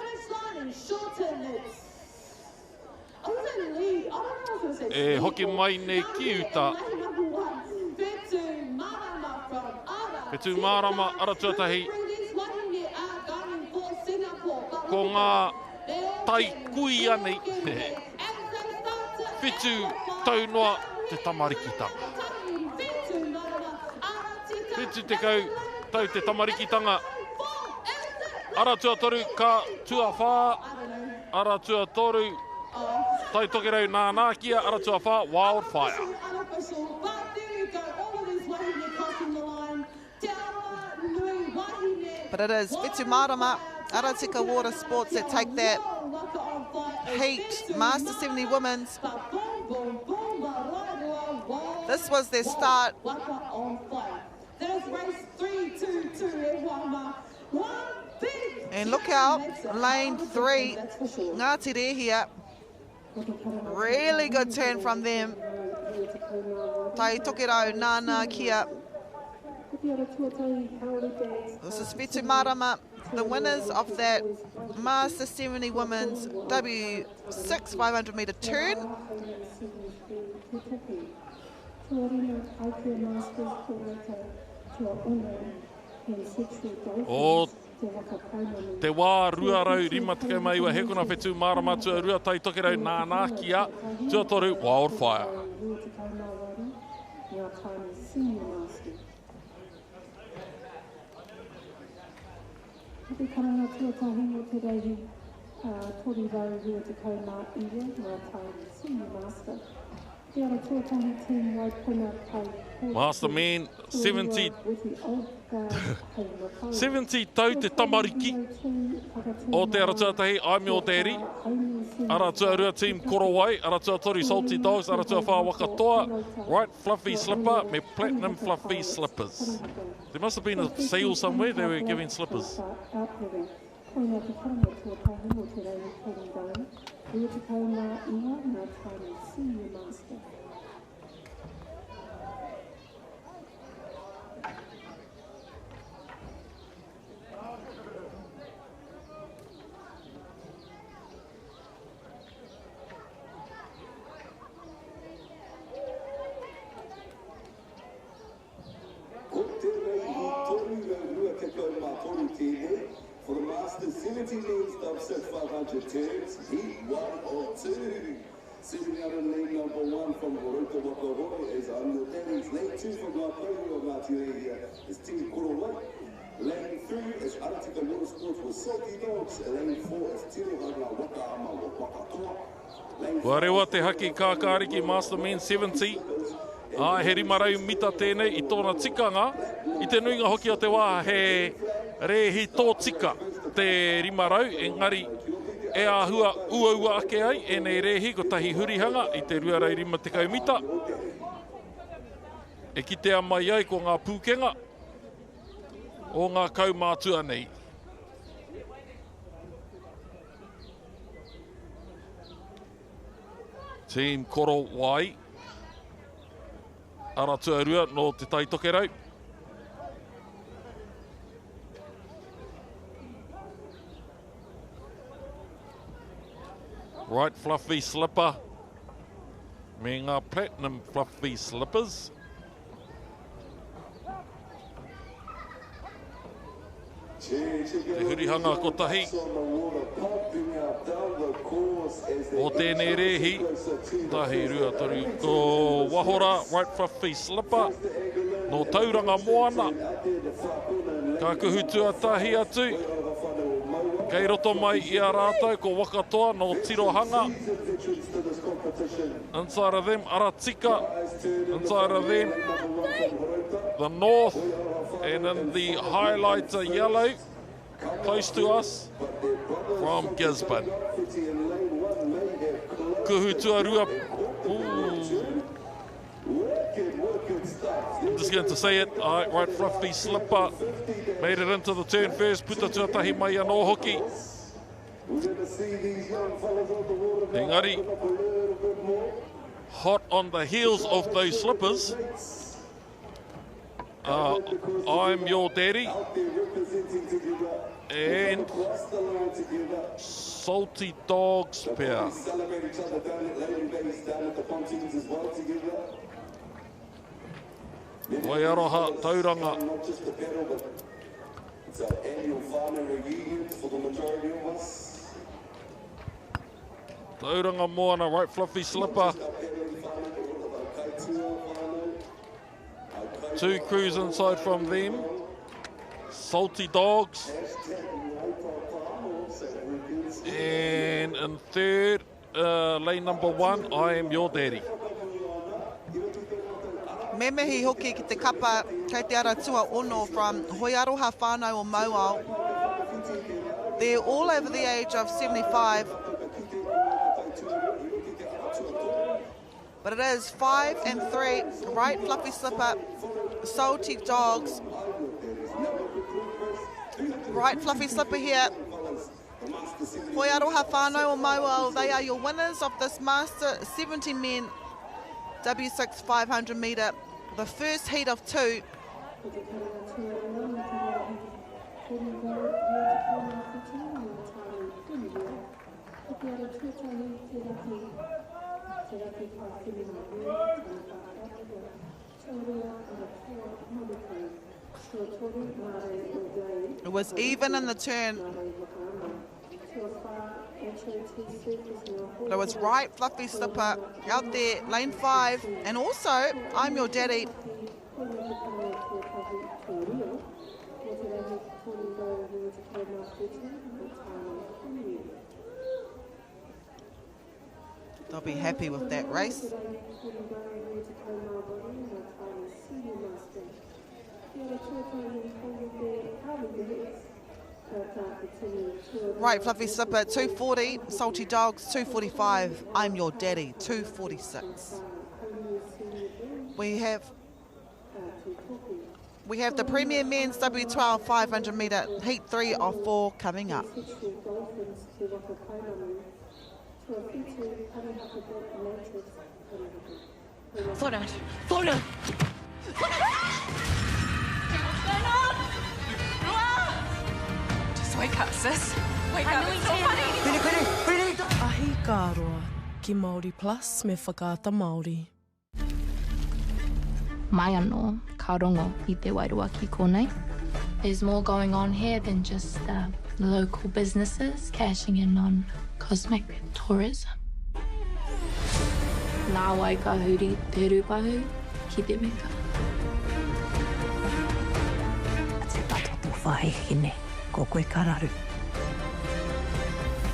E hoki mai nei ki uta. Whetu Marama, ara tuatahi. Ko ngā tai kui anei. Whetu taunoa te tamarikitanga. Whetu te kau tau te tamarikitanga. Ara tuatoru ka tuawha. Ara tuatoru Taitokero Nānākia. Ara tuawha Wildfire. But it is Whetu Marama, Aratika Water Sports that take that heat. Master 70 Women's. This was their start. And look out, lane 3, Ngāti Reo here. Really good turn from them. Taitokero Nānākia. This is Whetu Marama, the winners of that Master 70 Women's W6 500 metre turn. O te wā ruarau rima tekau mai ua hekona Whetu Marama tua rua Taitokero Nānākia tua toru Wildfire. Te karanga tuatahi o te reihi, tori rau rua te kau nā iwa, ngā tāri senior master. Te ara tuatahi team wai puna kai. Master man, 70 tau te tamariki o te ara tuatahi Aimi o te eri. Ara tuarua team Korowai, ara tuatori Salty Dogs, ara tuawha Wakatoa, right fluffy slipper, me platinum fluffy slippers. There must have been a sale somewhere, they were giving slippers. For the Masters 17 men's dub set 500 turns, heat 1 or 2. Sitting out in lane number 1 from Whakaata Māori is Under Daddy's. Lane 2 from Ngātauri o Ngāti is Team Korowai. Lane 3 is Aratika Motorsports with Salty Dogs. Lane 4 is Tirohanga Waka Māori Whakatoa. Kua rewa te haki kākāriki Master Men 70. He rimarau mita tēnei I tōna tikanga. I te nuinga hoki o te wā he rehi tō tika te rimarau. Engari e āhua ua ake ai. E nei rehi ko tahi hurihanga I te ruarai rima tekau mita. E kitea mai ai ko ngā pūkenga o ngā kaumātua nei. Team Korowai. Aratua rua no te taitokerau. Right fluffy slipper. Me ngā platinum fluffy slippers. Te hurihanga ko tahi. O tēnei rehi, tahi rua toru ko wahora, right fluffy slipper, no tauranga moana. Ka kuhu tuatahi atu. Kei roto mai I a rātou ko Wakatoa no tirohanga. Inside of them, Aratika. Inside of them, the north. And in the highlighter yellow, close to us, from Gisborne. Kuhu tuarua. I'm just going to say it. Right fluffy slipper. Made it into the turn first. Puta tuatahi mai anō hoki. Engari. Hot on the heels of those slippers. I'm Your Daddy and Salty Dogs pair. Waiaroha tauranga. It's our annual farmer reunion for the majority of us. Tauranga moana, right fluffy slipper. Two crews inside from them. Salty Dogs. And in third, lane number 1, I Am Your Daddy. Me mihi hoki ki te kapa kei te aratua ono from Hoiaroha whānau o Mauao. They're all over the age of 75. But it is 5 and 3, right fluffy slipper, Salty Dogs. Right fluffy slipper here. Hoiaroha whānau o Mauao, they are your winners of this Master 70 men W6 500 metre. The first heat of 2. It was even in the turn. It was right fluffy slipper out there, lane 5, and also I'm Your Daddy. They'll be happy with that race. Right, fluffy slipper 240, Salty Dogs 245, I'm Your Daddy 246. We have the Premier Men's W12 500 metre Heat 3 of 4 coming up. Forward, forward. Just wake up, sis. Wake up. It's so funny. Ahi ka roa ki Māori Plus me Whakaata Māori. Mai anō, ka rongo I te wairua ki konei. There's more going on here than just local businesses cashing in on cosmic tourism. Nā waika huri te rupahu ki te meka. Te patoto whahihine, ko koe kararu.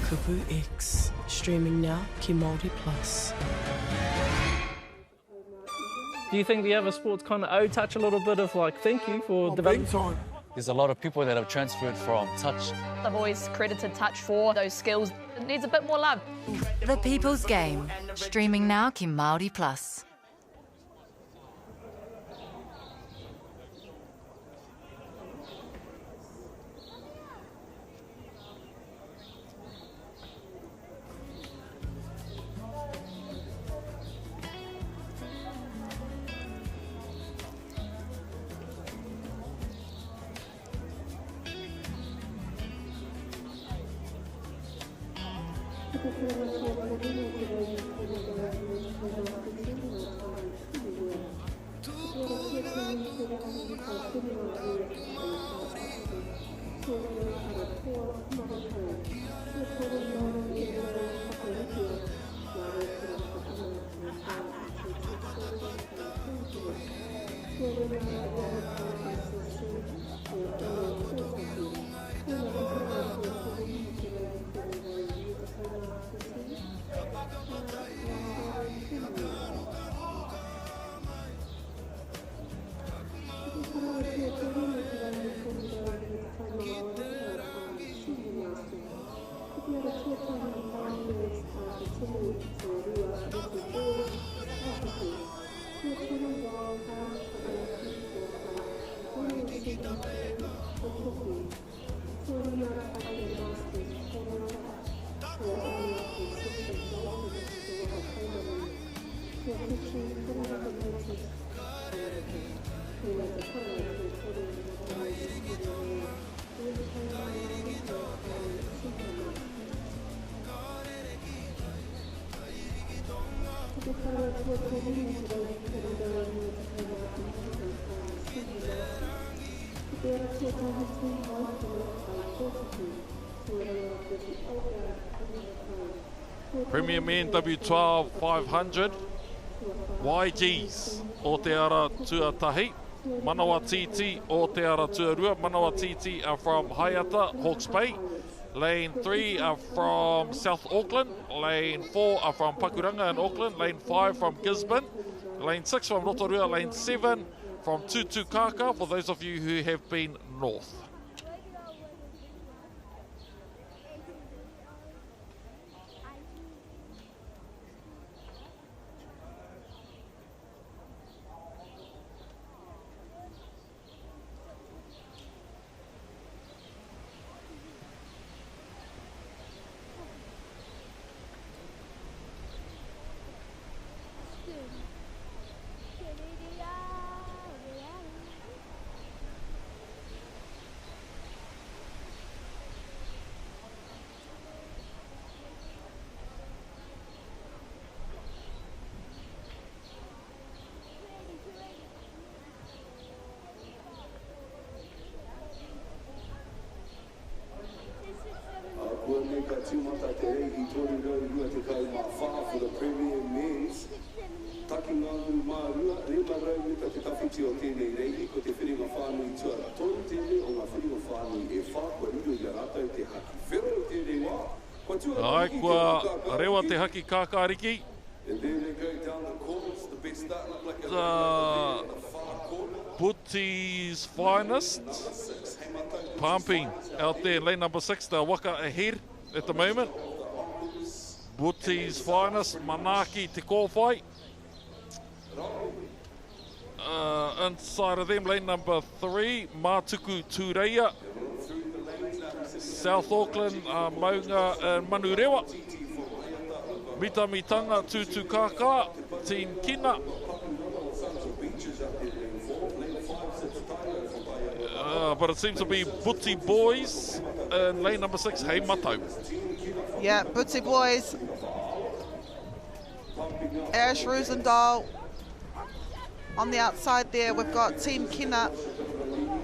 Kupu X, streaming now ki Māori Plus. Do you think the other sports kind of owe touch a little bit of like thank you for development? There's a lot of people that have transferred from touch. I've always credited touch for those skills. It needs a bit more love. The People's Game, streaming now ki Māori Plus. Premier Men W12 500 YGs o te ara tuatahi. Manawa Titi o te ara tuarua. Manawa Titi are from Whakaata, Hawke's Bay. Lane 3 are from South Auckland. Lane 4 are from Pakuranga in Auckland. Lane 5 from Gisborne. Lane 6 from Rotorua. Lane 7 from Tutukaka, for those of you who have been north. Tumata te rei I tori rau rua te kau mā wha for the Premier Men's. Taki ngā ngu mā rua, rima rau mita te tawhiti o tēnei rei, ko te whiringa whānui tuara tonu tēnei o ngā whiringa whānui e whā, kua ruru I a rātau te haki whero o tēnei wā. Ai, kua rewa te haki kākāriki. And then they go down the corners, the best starting up like a Butti's finest, pumping out there, lane number 6, the Waka ahead at the moment. Butti's finest, Manaki te kōwhai. Inside of them, lane number 3, Mātuku Tūreia. South Auckland, Maunga and Manurewa. Mitamitanga Tutukaka, Team Kina. But it seems to be Butti Boys in lane number 6, Hei Matau. Yeah, Butti Boys. Ash Roosendahl. On the outside there, we've got Team Kina.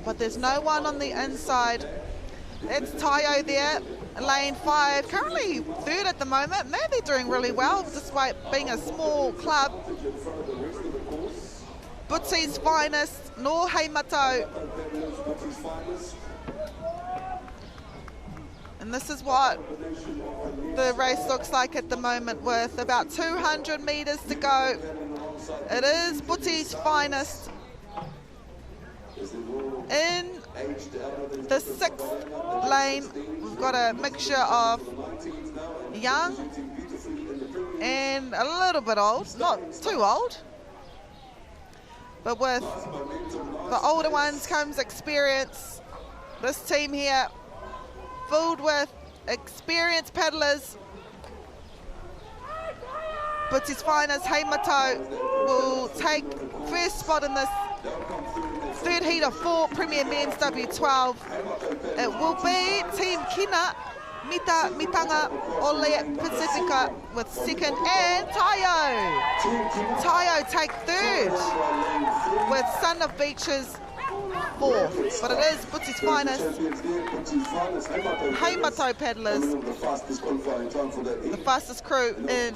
but there's no one on the inside. It's Tayo there, lane 5, currently third at the moment. Man, they're doing really well despite being a small club. Butsy's finest, no Heimato. And this is what the race looks like at the moment with about 200 metres to go. It is Butsy's finest. In the 6th lane, we've got a mixture of young and a little bit old, not too old. But with the older ones comes experience. This team here, filled with experienced paddlers. Butsy's finest, Heimato, will take first spot in this third heat of 4 Premier Men's W12. It will be Team Kina, Mita Mitanga, Ole Pacifica with second, and Tayo. Tayo take third with Son of Beaches fourth. But it is Butsy's finest. Heimato paddlers, the fastest crew in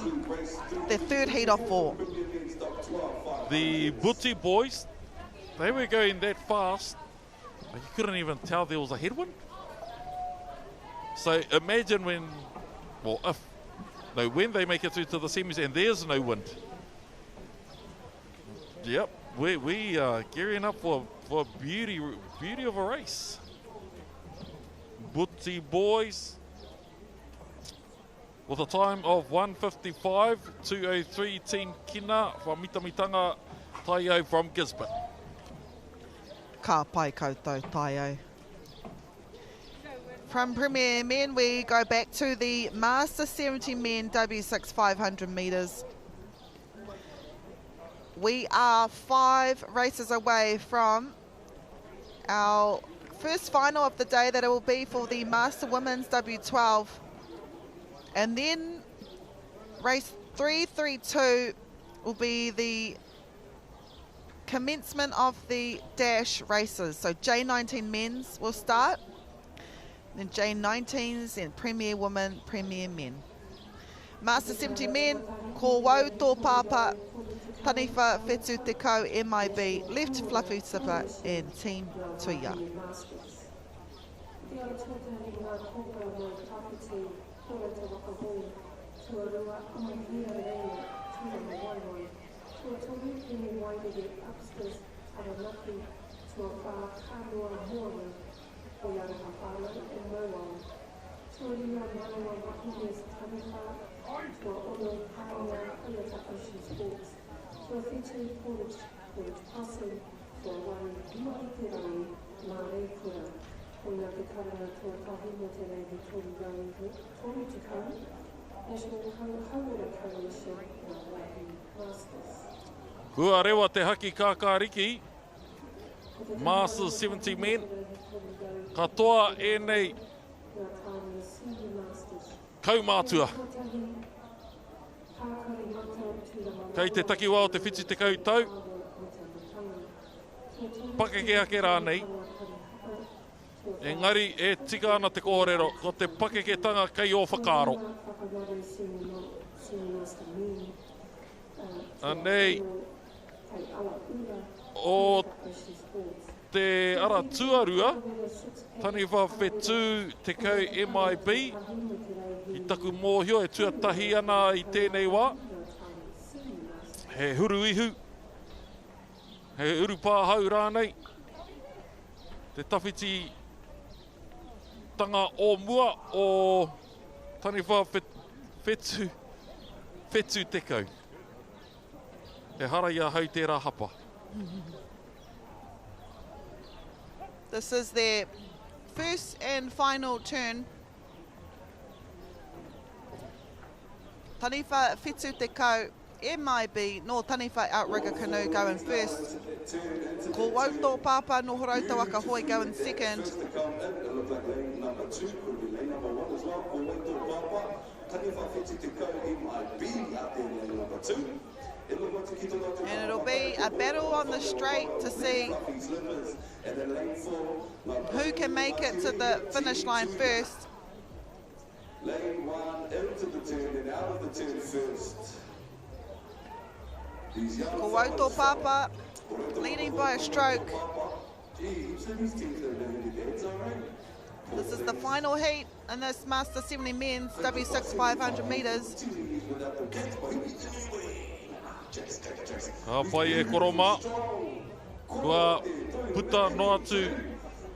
their third heat of 4. The Butsy boys, they were going that fast, you couldn't even tell there was a headwind. So imagine when they make it through to the semis and there's no wind. Yep, we are gearing up for beauty of a race. Butsy boys with a time of 1:55, 2:03 Team Kina from Mitamitanga, Tayo from Gisborne. Ka pai koutou Tayo. From Premier Men, we go back to the Master 70 Men W6 500 metres. We are 5 races away from our first final of the day, that it will be for the Master Women's W12. And then race 332 will be the commencement of the dash races. So J19 men's will start, then J19s and Premier Women, Premier Men. Master 70 men, ko wau tō pāpā, Taniwha Whetū Te Kau MIB, Left Fluffy Sipper and Team Tuia. Kua rewa te haki kākāriki, Masters 70 men, katoa e nei kaumātua. Kei te takiwa o te whiti te kautau, pakeke ake rānei, engari e tika ana te kōrero, ko te pakeke tanga kei o whakaaro. Anei, o te ara tuarua, Taniwha Whetū Te Kau MIB, i taku mōhio e tuatahi ana i tēnei wā. He huru ihu, he uru pāhau rānei, te tawhiti tanga o mua o Taniwha Whetū Te Kau. E hara ia hau tērā hapa. This is their first and final turn. Taniwha Whetū Te Kau, MIB, no Taniwha Outrigger Canoe going first. Ko wau tō pāpā no Horauta Waka Hoi going second. And it'll be a battle on the straight to see who can make it to the finish line first. Lane 1 into the turn and out of the turn first. Ko Wauto Papa leading by a stroke. This is the final heat in this Master 70 Men's W6 500 metres. Pai e koroma. Kua puta no atu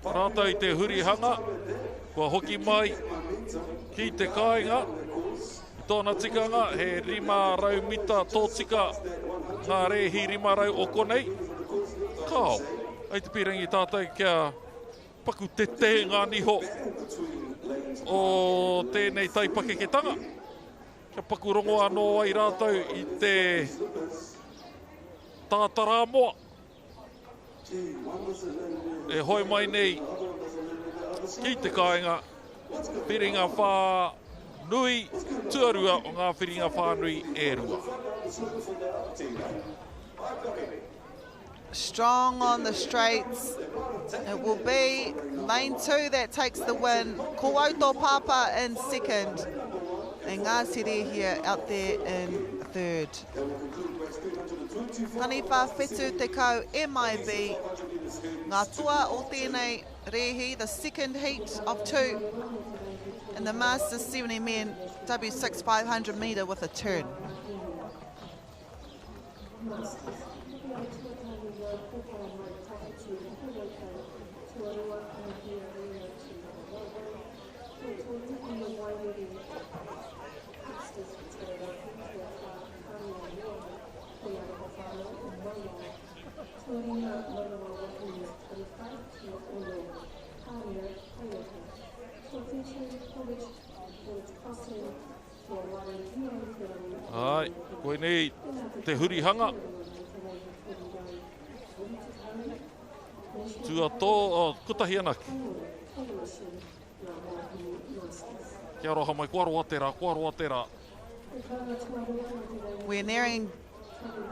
rātou I te hurihanga. Kua hoki mai ki te kāinga. I tōna tikanga he 500 mita tōtika ngā rehi 500 o konei. Kao, ai te pirangi tātou kia paku te ngā niho o tēnei taipakeketanga. Kia paku rongo anō ai rātou I te tātara moa. E hoi mai nei ki te kāinga whiringa whā nui tuarua o ngā whiringa whā nui e rua. Strong on the straights. It will be lane 2 that takes the win. Ko Wauto Papa in second. And Ngāsiri here out there in third. Taniwha whetū te kau MIB. Ngā tua o tēnei rehi, the second heat of 2 in the Masters 70 Men W6 500 metre with a turn. Ai, koe nei te hurihanga. Tua tō, kutahi anaki. Kia roha mai, kua roa tērā, kua roa tērā. We're nearing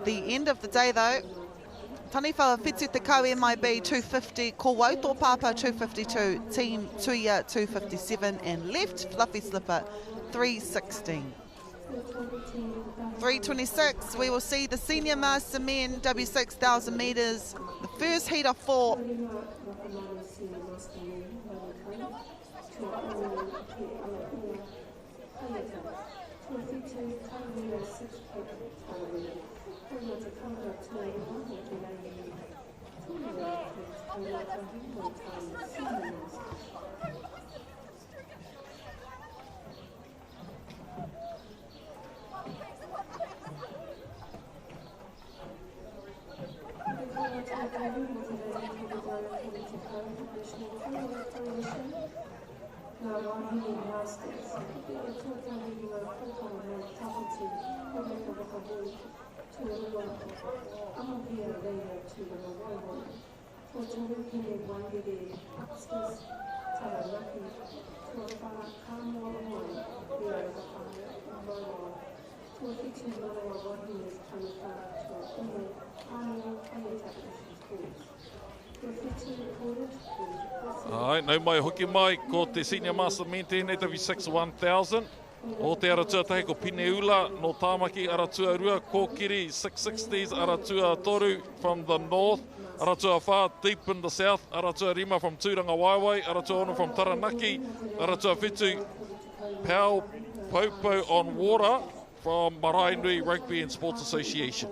the end of the day though. Taniwha whetū te kau MIB 250, Ko Wauto Papa 252, Team Tuia 257 and left Fluffy Slipper 316. 326, we will see the Senior Master Men W6000 metres, the first heat of 4. Ai, nau mai hoki mai ko te Senior Master Men tēnei W6 1000. O te aratuatahi ko Pineula no Tāmaki aratua rua, Kōkiri 660s aratua toru from the north, aratua whā deep in the south, aratua rima from Tūranga Waiwai, aratua ono from Taranaki, aratua whetū Pau Popo on water from Maraenui Rugby and Sports Association.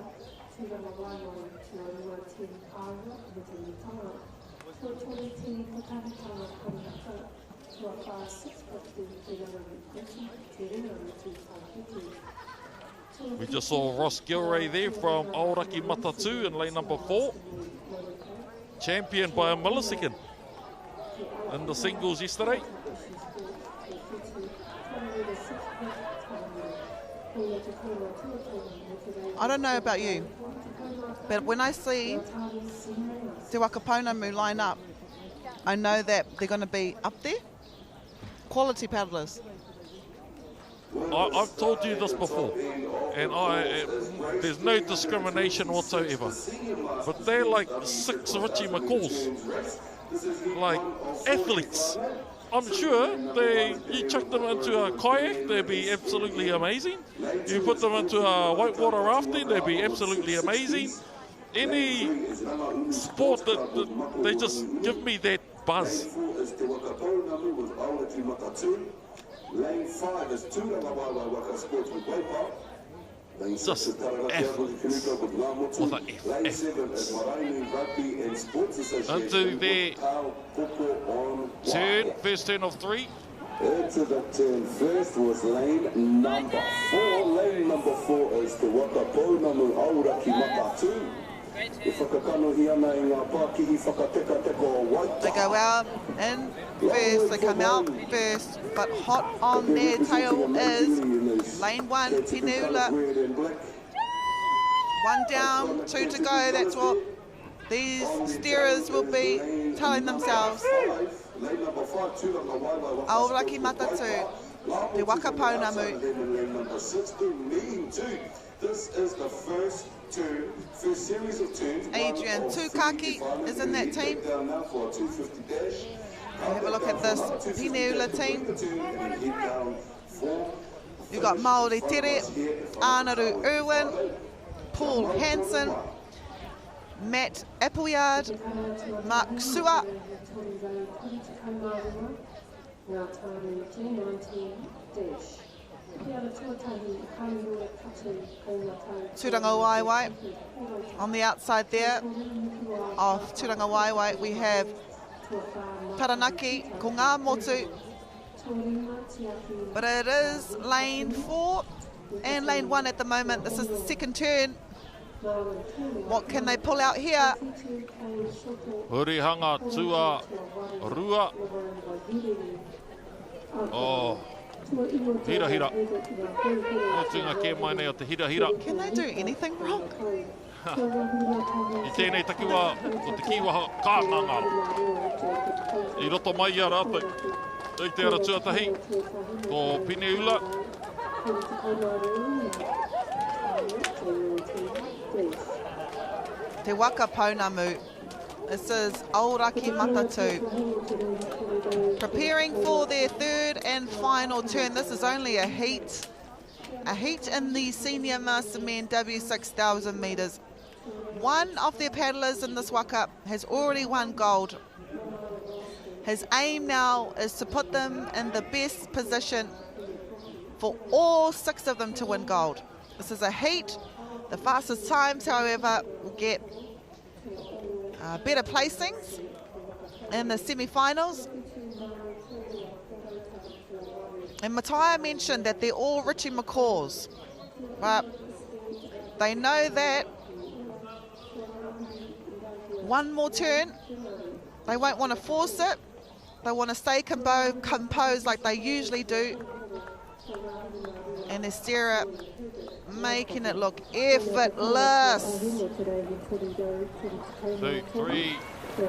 We just saw Ross Gilray there from Aoraki Matatu in lane number 4. Championed by a millisecond in the singles yesterday. I don't know about you, but when I see Te Wakaponamu line up, I know that they're going to be up there. Quality paddlers. I've told you this before, and there's no discrimination whatsoever. But they're like 6 Richie McCaws, like athletes. I'm sure you chuck them into a kayak, they'd be absolutely amazing. You put them into a whitewater rafting, they'd be absolutely amazing. Any sport that they just give me that buzz. Lane 5 is Waka Sports with Waka. Just athletes. What an athletes. Into their turn, first turn of 3. Into the turn first was lane number 4. Lane number 4 is the Waka Pounamu Auraki Matatu. They go out in first, they come out first, but hot on their tail is lane 1, Pinula. 1 down, 2 to go, that's what these steerers will be telling themselves. Auraki Matatu, the Waka Pounamu. This is the first series of turns. Adrian Tukaki is in that team. Have a look at this Pinula team. You've got Māori Tere, Anaru Irwin, Paul Hansen, Matt Appleyard, Mark Sua, Turanga Waiwai. On the outside there of Turanga Waiwai we have Taranaki, ko ngā motu. But it is lane 4 and lane 1 at the moment. This is the second turn. What can they pull out here? Hurihanga, Tua, Rua. Oh. Hira. Can they do anything wrong? I tēnei takiwa o te kiwaha kānganga. I roto mai a rātou. I te ara tuatahi. Ko Pineula. Te Waka Pounamu. This is Auraki Matatu. Preparing for their third and final turn. This is only a heat. A heat in the Senior Master Men W6000 metres. One of their paddlers in this Waka has already won gold. His aim now is to put them in the best position for all 6 of them to win gold. This is a heat. The fastest times, however, will get better placings in the semi-finals. And Matai mentioned that they're all Richie McCaws, but they know that one more turn, they won't want to force it. They want to stay composed like they usually do. And the steerer making it look effortless. 2, 3, 4,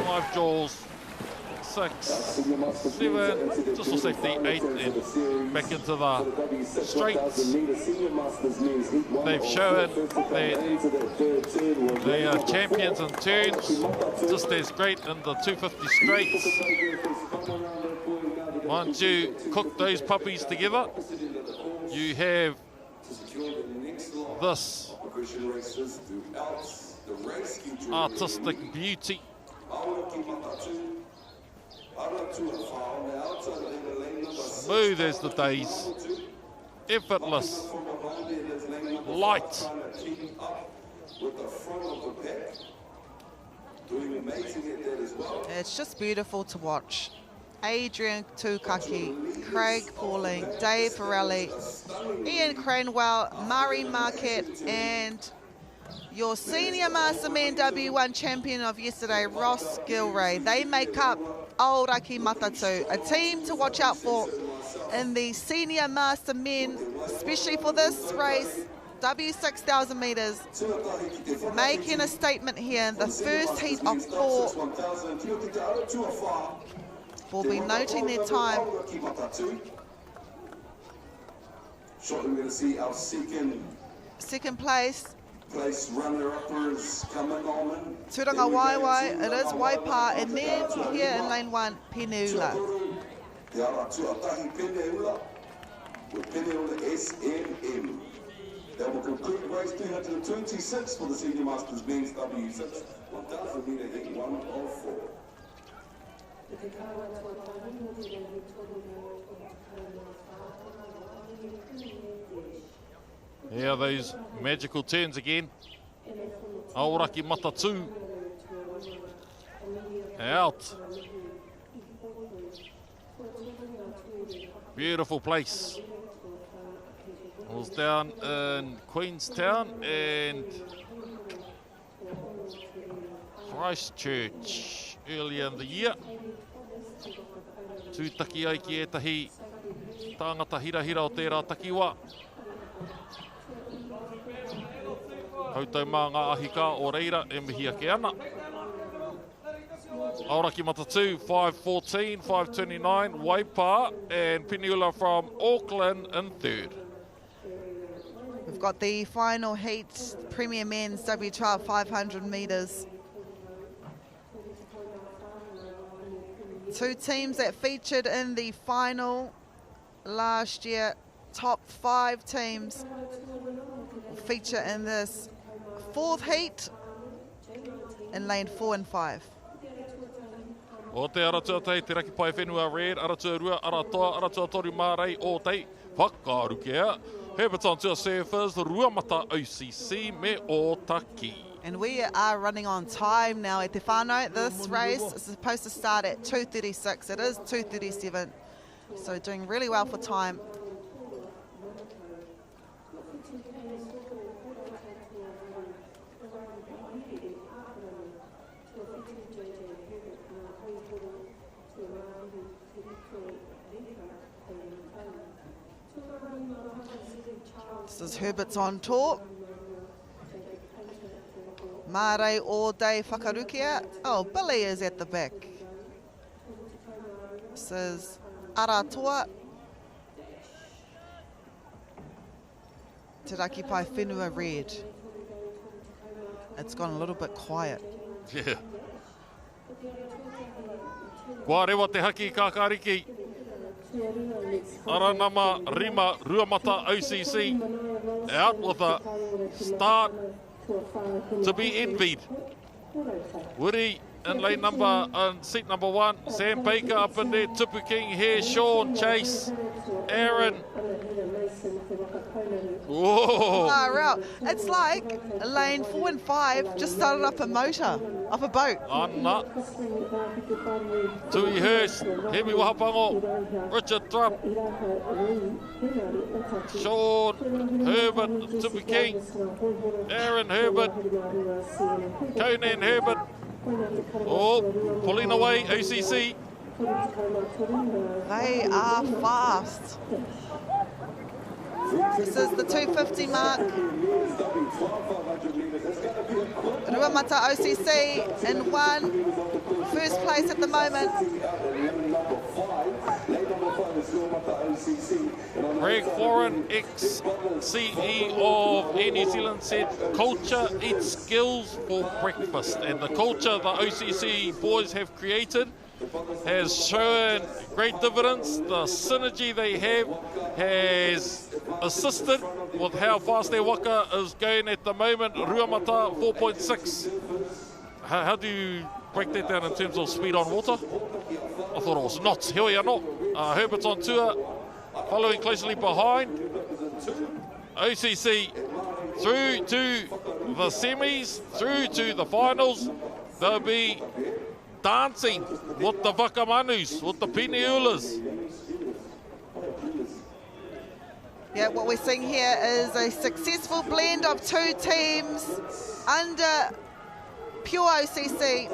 5 jaws, 6, 7, just for safety, 8, and back into the straights. They've shown that they are champions in turns, just as great in the 250 straights. Once you cook those puppies together, you have this artistic beauty. Smooth as the days, effortless, light. It's just beautiful to watch. Adrian Tukaki, Craig Pauling, Dave Farrelly, Ian Cranwell, Murray Marquette, and your Senior Master Men W1 champion of yesterday, Ross Gilray. They make up Auraki Matatu, a team to watch out for in the Senior Master Men, especially for this race, W6000 metres, making a statement here in the first heat of 4. We'll be noting their time. Shortly we're going to see our second place runner-uppers coming on. Turanga Waiwai, it is Waipa, and then here in lane 1, Peneula. Te ara tuatahi Peneula with Peneula SMM. That will conclude race 226 for the Senior Masters Men's W6 1,000 metre heat 104. Yeah, those magical turns again. Aoraki Matatu. Out. Beautiful place. I was down in Queenstown and Christchurch earlier in the year. Tūtaki ai ki etahi tāngata hirahira o tērā takiwa. Hautau mā ngā ahika o reira e mihia ke ana. Aoraki Matatu, 5:14, 5:29, Waipa, and Peneula from Auckland in third. We've got the final heat, Premier Men's W12 500 metres. Two teams that featured in the final last year, top 5 teams feature in this fourth heat in lane 4 and 5. O te aratua tei, te raki pai whenua red, aratua rua, aratua tori mārei o tei, whakarukea. Herberton to surfers, Ruamata OCC, me o taki. And we are running on time now at Te Whānau. This race is supposed to start at 2:36. It is 2:37, so doing really well for time. This is Herbert's on tour. Mārei all day whakarukia. Oh, Billy is at the back. This is Aratoa. Te raki pai whenua red. It's gone a little bit quiet. Yeah. Kua rewa te haki kakariki. Aranama Rima Ruamata OCC out with a start to be envied. Woody in lane number, seat number 1, Sam Baker up in there, Tupu King here, Sean, Chase, Aaron. Whoa! It's like lane 4 and 5 just started up a motor, off a boat. Anna. Tui Hurst, Hemi Wahapango, Richard Trupp, Sean Herbert, Tupu King, Aaron Herbert, Conan Herbert. Oh, pulling away, OCC. They are fast. This is the 250 mark. Ruamata OCC in 1. First place at the moment. Greg Florin, ex-CEO of Air New Zealand, said culture eats skills for breakfast. And the culture the OCC boys have created has shown great dividends. The synergy they have has assisted with how fast their waka is going at the moment. Ruamata 4.6. How do you break that down in terms of speed on water? I thought it was knots. Here we are not. Herbert's on tour, following closely behind. OCC through to the semis, through to the finals. They'll be dancing with the Whakamanus, with the Peneulas. Yeah, what we're seeing here is a successful blend of two teams under pure OCC.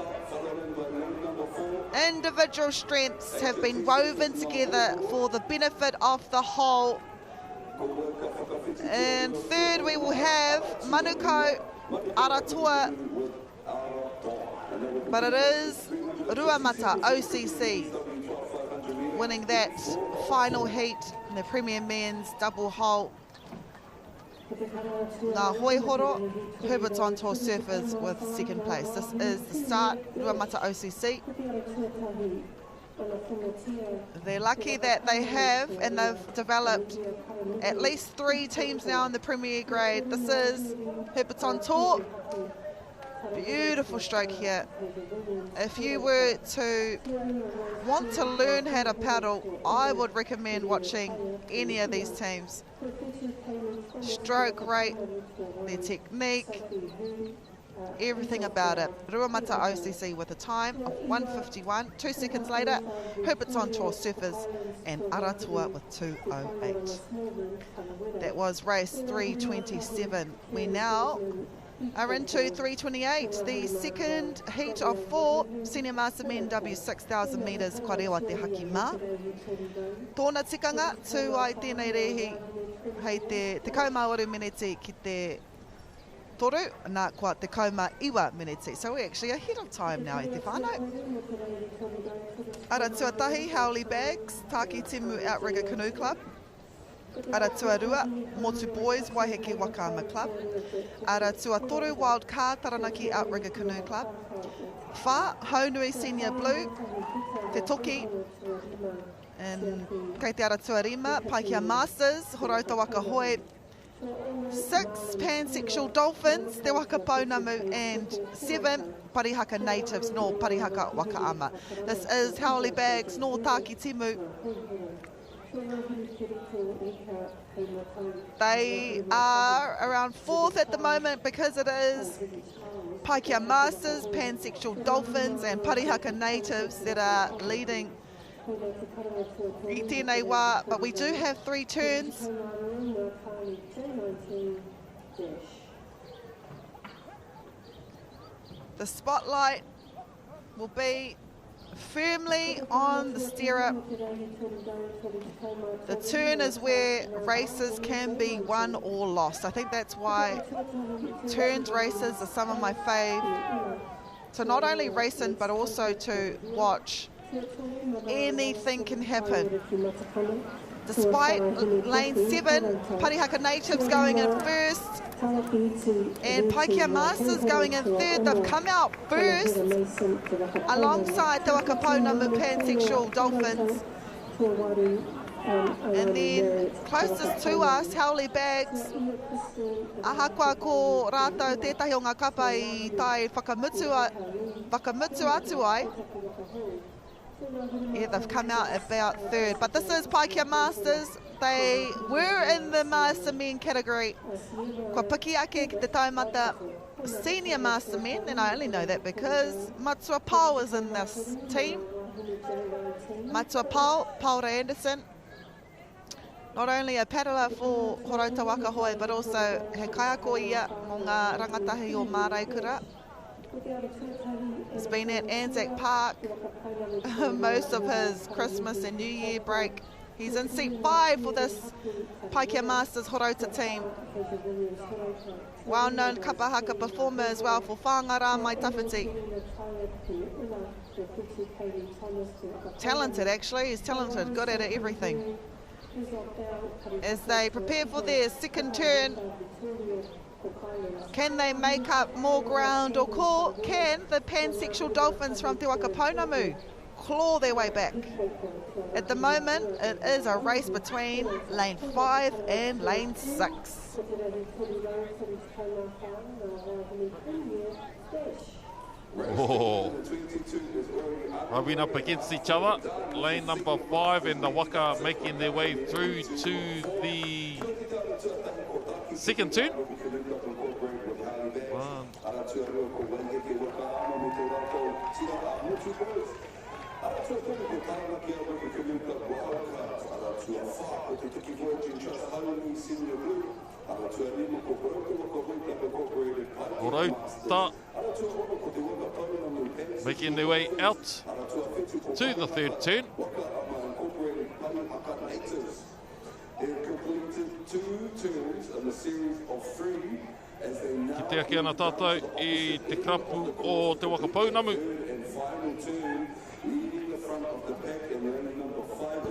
Individual strengths have been woven together for the benefit of the whole. And third, we will have Manukau Aratoa, but it is Ruamata OCC winning that final heat in the Premier Men's double halt. Ngā Hoihoro, Herberton Tour surfers with second place. This is the start, Ruamata OCC. They're lucky that they have, and they've developed at least 3 teams now in the Premier grade. This is Herberton Tour. Beautiful stroke here. If you were to want to learn how to paddle, I would recommend watching any of these teams. Stroke rate, their technique, everything about it. Ruamata OCC with a time of 1:51. 2 seconds later, Herberton Tour surfers and Aratua with 2:08. That was race 327. We now are into 328, the second heat of 4 senior master men W6,000 metres kua rewa te haki mā. Tōna tikanga tū ai tēnei rehi hei te kaumā 8 miniti ki te toru, nā kua te kaumā 9 miniti. So we're actually ahead of time now i te whānau. Ara tuatahi, Howley Bags, Tāki Timu Outrigger Canoe Club. Ara tuarua, Motu Boys, Waiheke Wakama Club. Ara tuatoru, Wild Car, Taranaki Outrigger Canoe Club. Wha, Haunui Senior Blue, Te Toki, and kei te ara tuarima, Paikia Masters, Horauta Waka Hoi. 6 pansexual dolphins, Te Waka Pounamu, and 7 Parihaka natives, no Parihaka Wakaama. This is Howley Bags, no Tāki Timu. They are around 4th at the moment because it is Paikia Masters, pansexual dolphins and Parihaka natives that are leading I tēnei wā, but we do have 3 turns. The spotlight will be firmly on the stirrup. The turn is where races can be won or lost. I think that's why turned races are some of my fave. To not only race in, but also to watch. Anything can happen. Despite lane 7, Parihaka natives going in first and Paikia Masters going in third. They've come out first alongside Te Waka Pounamu pansexual dolphins. And then closest to us, Howley Bags. Ahakua ko rātou tētahi o ngā kapa I tai whakamutu atu ai. Yeah, they've come out about third. But this is Paikia Masters. They were in the Master Men category. Kua piki ake ki te taumata Senior Master Men, and I only know that because Matua Pau is in this team. Matua Pau, Paula Anderson. Not only a paddler for Horauta Waka Hoi, but also he kaiako ia mō ngā rangatahi o Māraikura. He's been at Anzac Park most of his Christmas and New Year break. He's in seat 5 for this Paikia Masters Horauta team. Well-known kapahaka performer as well for Whangara Mai Tawhiti. Talented actually, he's talented, good at everything. As they prepare for their second turn, can they make up more ground, or can the pansexual dolphins from Te Waka Pounamu claw their way back? At the moment, it is a race between lane 5 and lane 6. Oh, rubbing up against each other. Lane number 5 and the Waka making their way through to the second turn. Horauta making their way out to the third turn. They've completed 2 turns in a series of 3 as they now Ki te ake ana tātou I te krapu o Te Waka Pounamu. and final turn leading the front of the pack and running number 5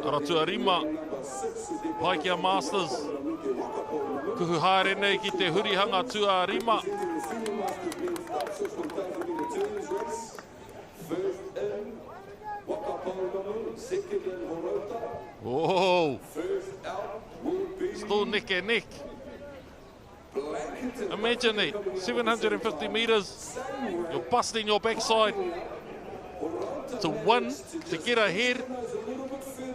Aratua rima, Paikea Masters. Kuhu haere nei ki te hurihanga tua rima. Oh, still neck and neck. Imagine it, 750 metres, you're busting your backside to win, to get ahead.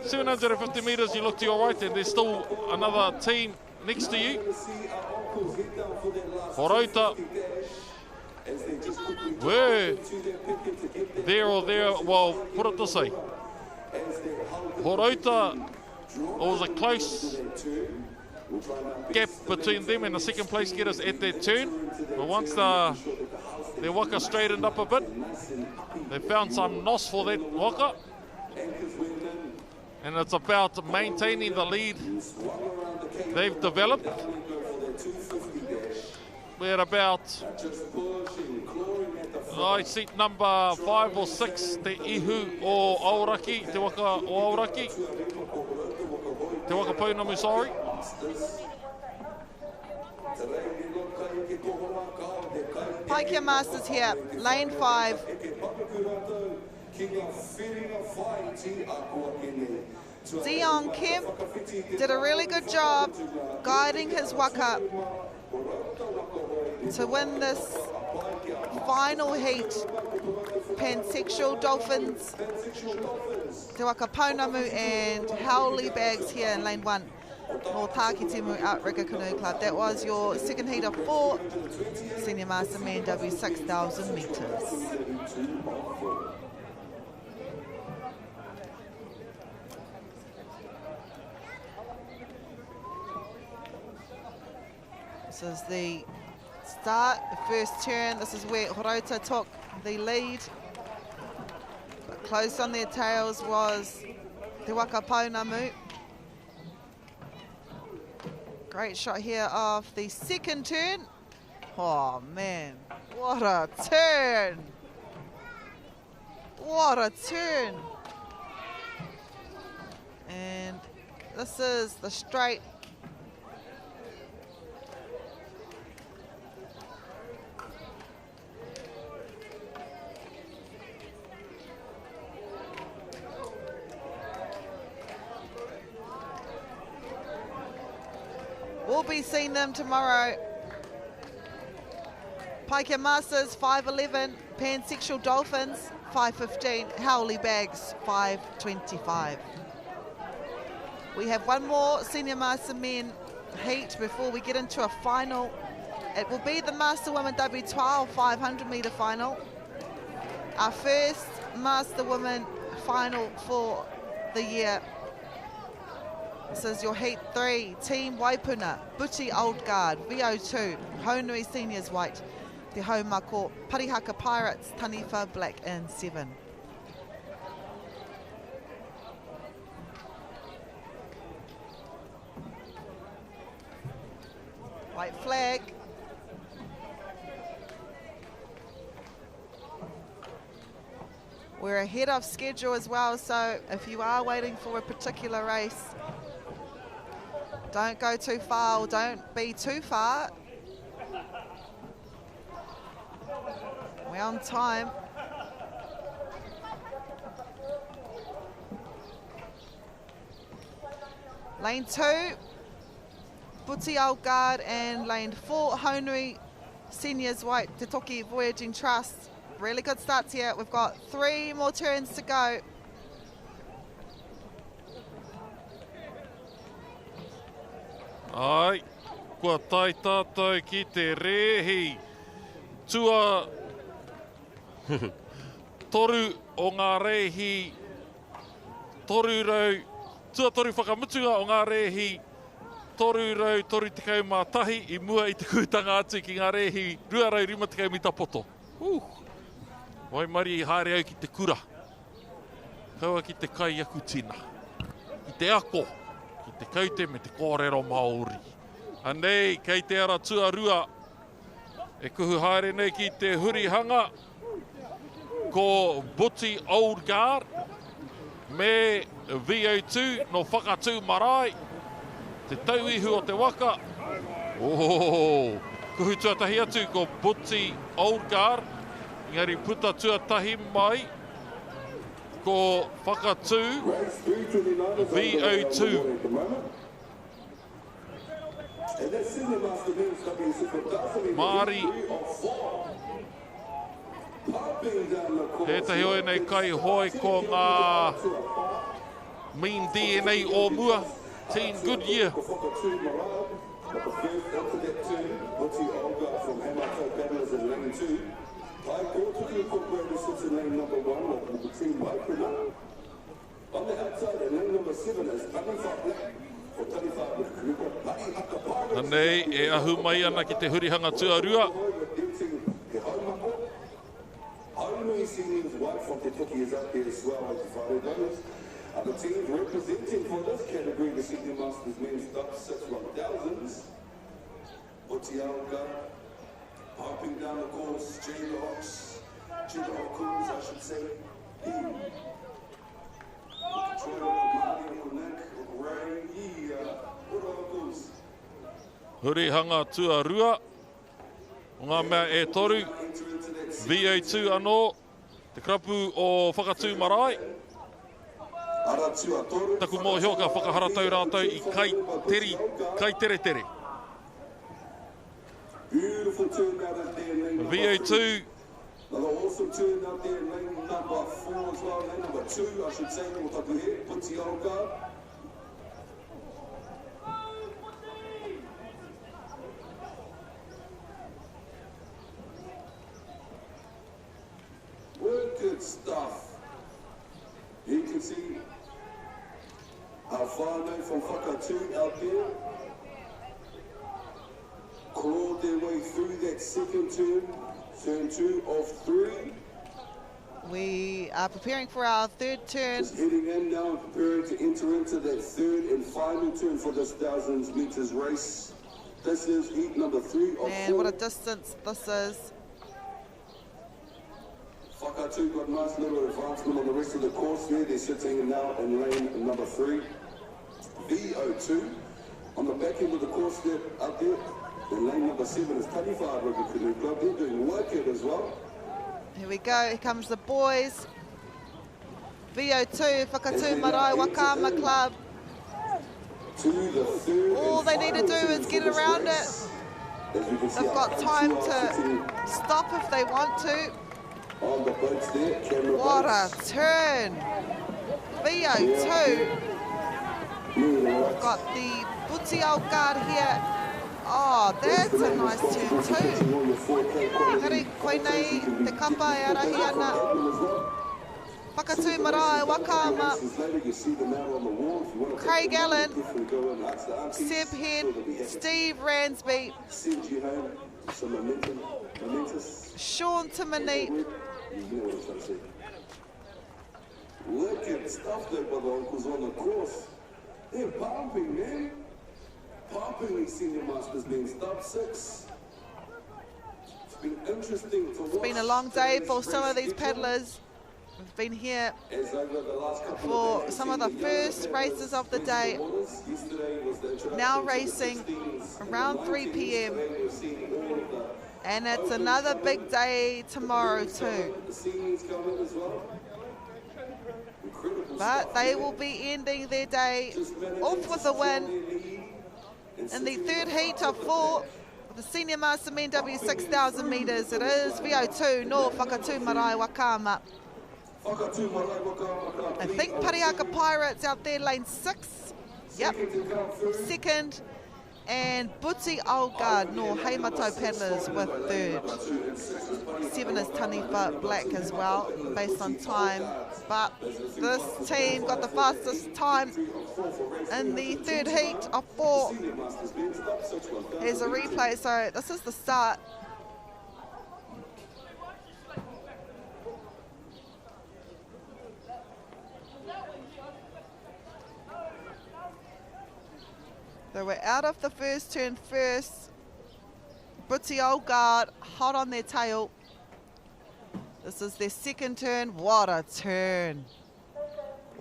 750 metres, you look to your right and there's still another team next to you. Whakaata, were there or there, well, put it this way. Whakaata, it was a close gap between them and the second place getters at that turn. But once their waka straightened up a bit, they found some nos for that waka. And it's about maintaining the lead they've developed. We're about, I see number 5 or 6, te ihu o Aoraki, te waka o Aoraki. Te waka Pounamu, sorry. Paikea Masters here, lane 5. Dion Kim did a really good job guiding his waka to win this final heat. Pansexual Dolphins, Te Waka Pounamu and Howley Bags here in lane 1. Nor Tākitemu Outrigger Canoe Club. That was your second heat of 4 Senior Master Men W 6,000 metres. This is the start, the first turn. This is where Whakaata took the lead. But close on their tails was Te Waka Pounamu. Great shot here of the second turn. Oh man, what a turn! What a turn! And this is the straight. We'll be seeing them tomorrow. Paikea Masters 5:11, Pansexual Dolphins 5:15, Howley Bags 5:25. We have one more Senior Master Men heat before we get into a final. It will be the Master Women W12 500 metre final. Our first Master Women final for the year. This is your Heat 3, Team Waipuna, Buti Old Guard, VO2, Honui Seniors White, Te Haumako, Parihaka Pirates, Taniwha Black and 7. White flag. We're ahead of schedule as well, so if you are waiting for a particular race, don't go too far or don't be too far. We're on time. Lane 2, Buti Old Guard, and lane 4, Honui Seniors White, Te Toki Voyaging Trust. Really good starts here. We've got 3 more turns to go. Ai, kua tai tātou ki te rehi. Tua toru o ngā rehi, toru rau, tua toru whakamutunga o ngā rehi, toru rau, toru tekau mā tahi, I mua I te kūtanga atu ki ngā rehi, rua rau, rima tekau mita poto. Wai mari I haere au ki te kura. Kaua ki te kai aku tina. Ki te ako. Ki te kaute me te kōrero Māori. Anei, kei te ara tuarua, e kuhu haere nei ki te hurihanga, ko Buti Old Guard, me VO2 no Whakaatu Māori, te tauihu o te waka. Oh, kuhu tuatahi atu ko Buti Old Guard, ngari puta tuatahi mai, ko Whakaatu VO2. Māori, he tahi oe nei kai hoi ko ngā mean DNA o mua, Teen Goodyear. Nei, e ahu mai ana ki te hurihanga tuarua. The teams representing for this category, the Sydney Masters men's Dutch 6-1000s. Otialga, pumping down the course, J-Dogs, J-Dogs, I should say. Hurihanga tuarua. Ngā mea e toru. VO2 anō. Te krapu o Whakaatu Māori. Taku mō hioka whakaharatau rātou I kai tere tere. VO2. Another awesome turn out there, lane number 4 as well, lane number 2, I should say, o taku he, Puti Oka. Wicked stuff. You can see how far now from Whakaatu out there. Clawed their way through that second turn. Turn 2 of 3. We are preparing for our third turn. Just heading in now and preparing to enter into that third and final turn for this 1,000 metres race. This is heat number 3 of 4. And what a distance this is. Whakaatu got a nice little advancement on the rest of the course there. They're sitting now in lane number 3. VO2 on the back end of the course there, up there. In lane number 7 is Taniwha Rugby Canoe Club. They're doing Waka as well. Here we go. Here comes the boys. VO2, Whakaatu Māori, Whakaama Club. All they need to do is get around it. They've got time to stop if they want to. On the boats there, what a turn. VO2. We've got the Buti Old Guard here. Oh, that's a nice turn too. Hiri koe nei, te kapa e arahi ana. Whakaatu Māori, Wakaama. Craig Allen, Seb Head, Steve Ransby, Sean Timoney. Wicked stuff there by the uncles on the course. They're pumping, man. Pumping these senior masters being stop 6. It's been interesting to watch. It's been a long day for some of these paddlers. We've been here for some of the first races of the day. Now racing around 3 p.m. And it's another big day tomorrow too. But they will be ending their day off with a win in the third heat of 4, the Senior Master Men W 6,000 metres. It is VO2, no Whakaatu Māori, Wakaama. I think Pariaka Pirates out there, lane 6. Yep, second. And Buti Old Guard, no Heimato Paddlers with third. 7 is Taniwha Black as well, based on time. But this team got the fastest time in the third heat of 4. Here's a replay, so this is the start. So we're out of the first turn first. Buti Old Guard, hot on their tail. This is their second turn. What a turn.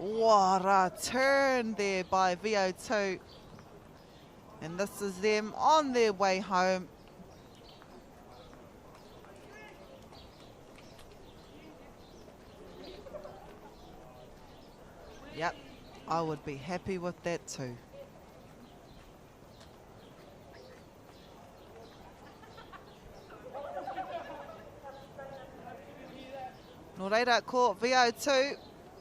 What a turn there by VO2. And this is them on their way home. Yep, I would be happy with that too. No reira, ko VO2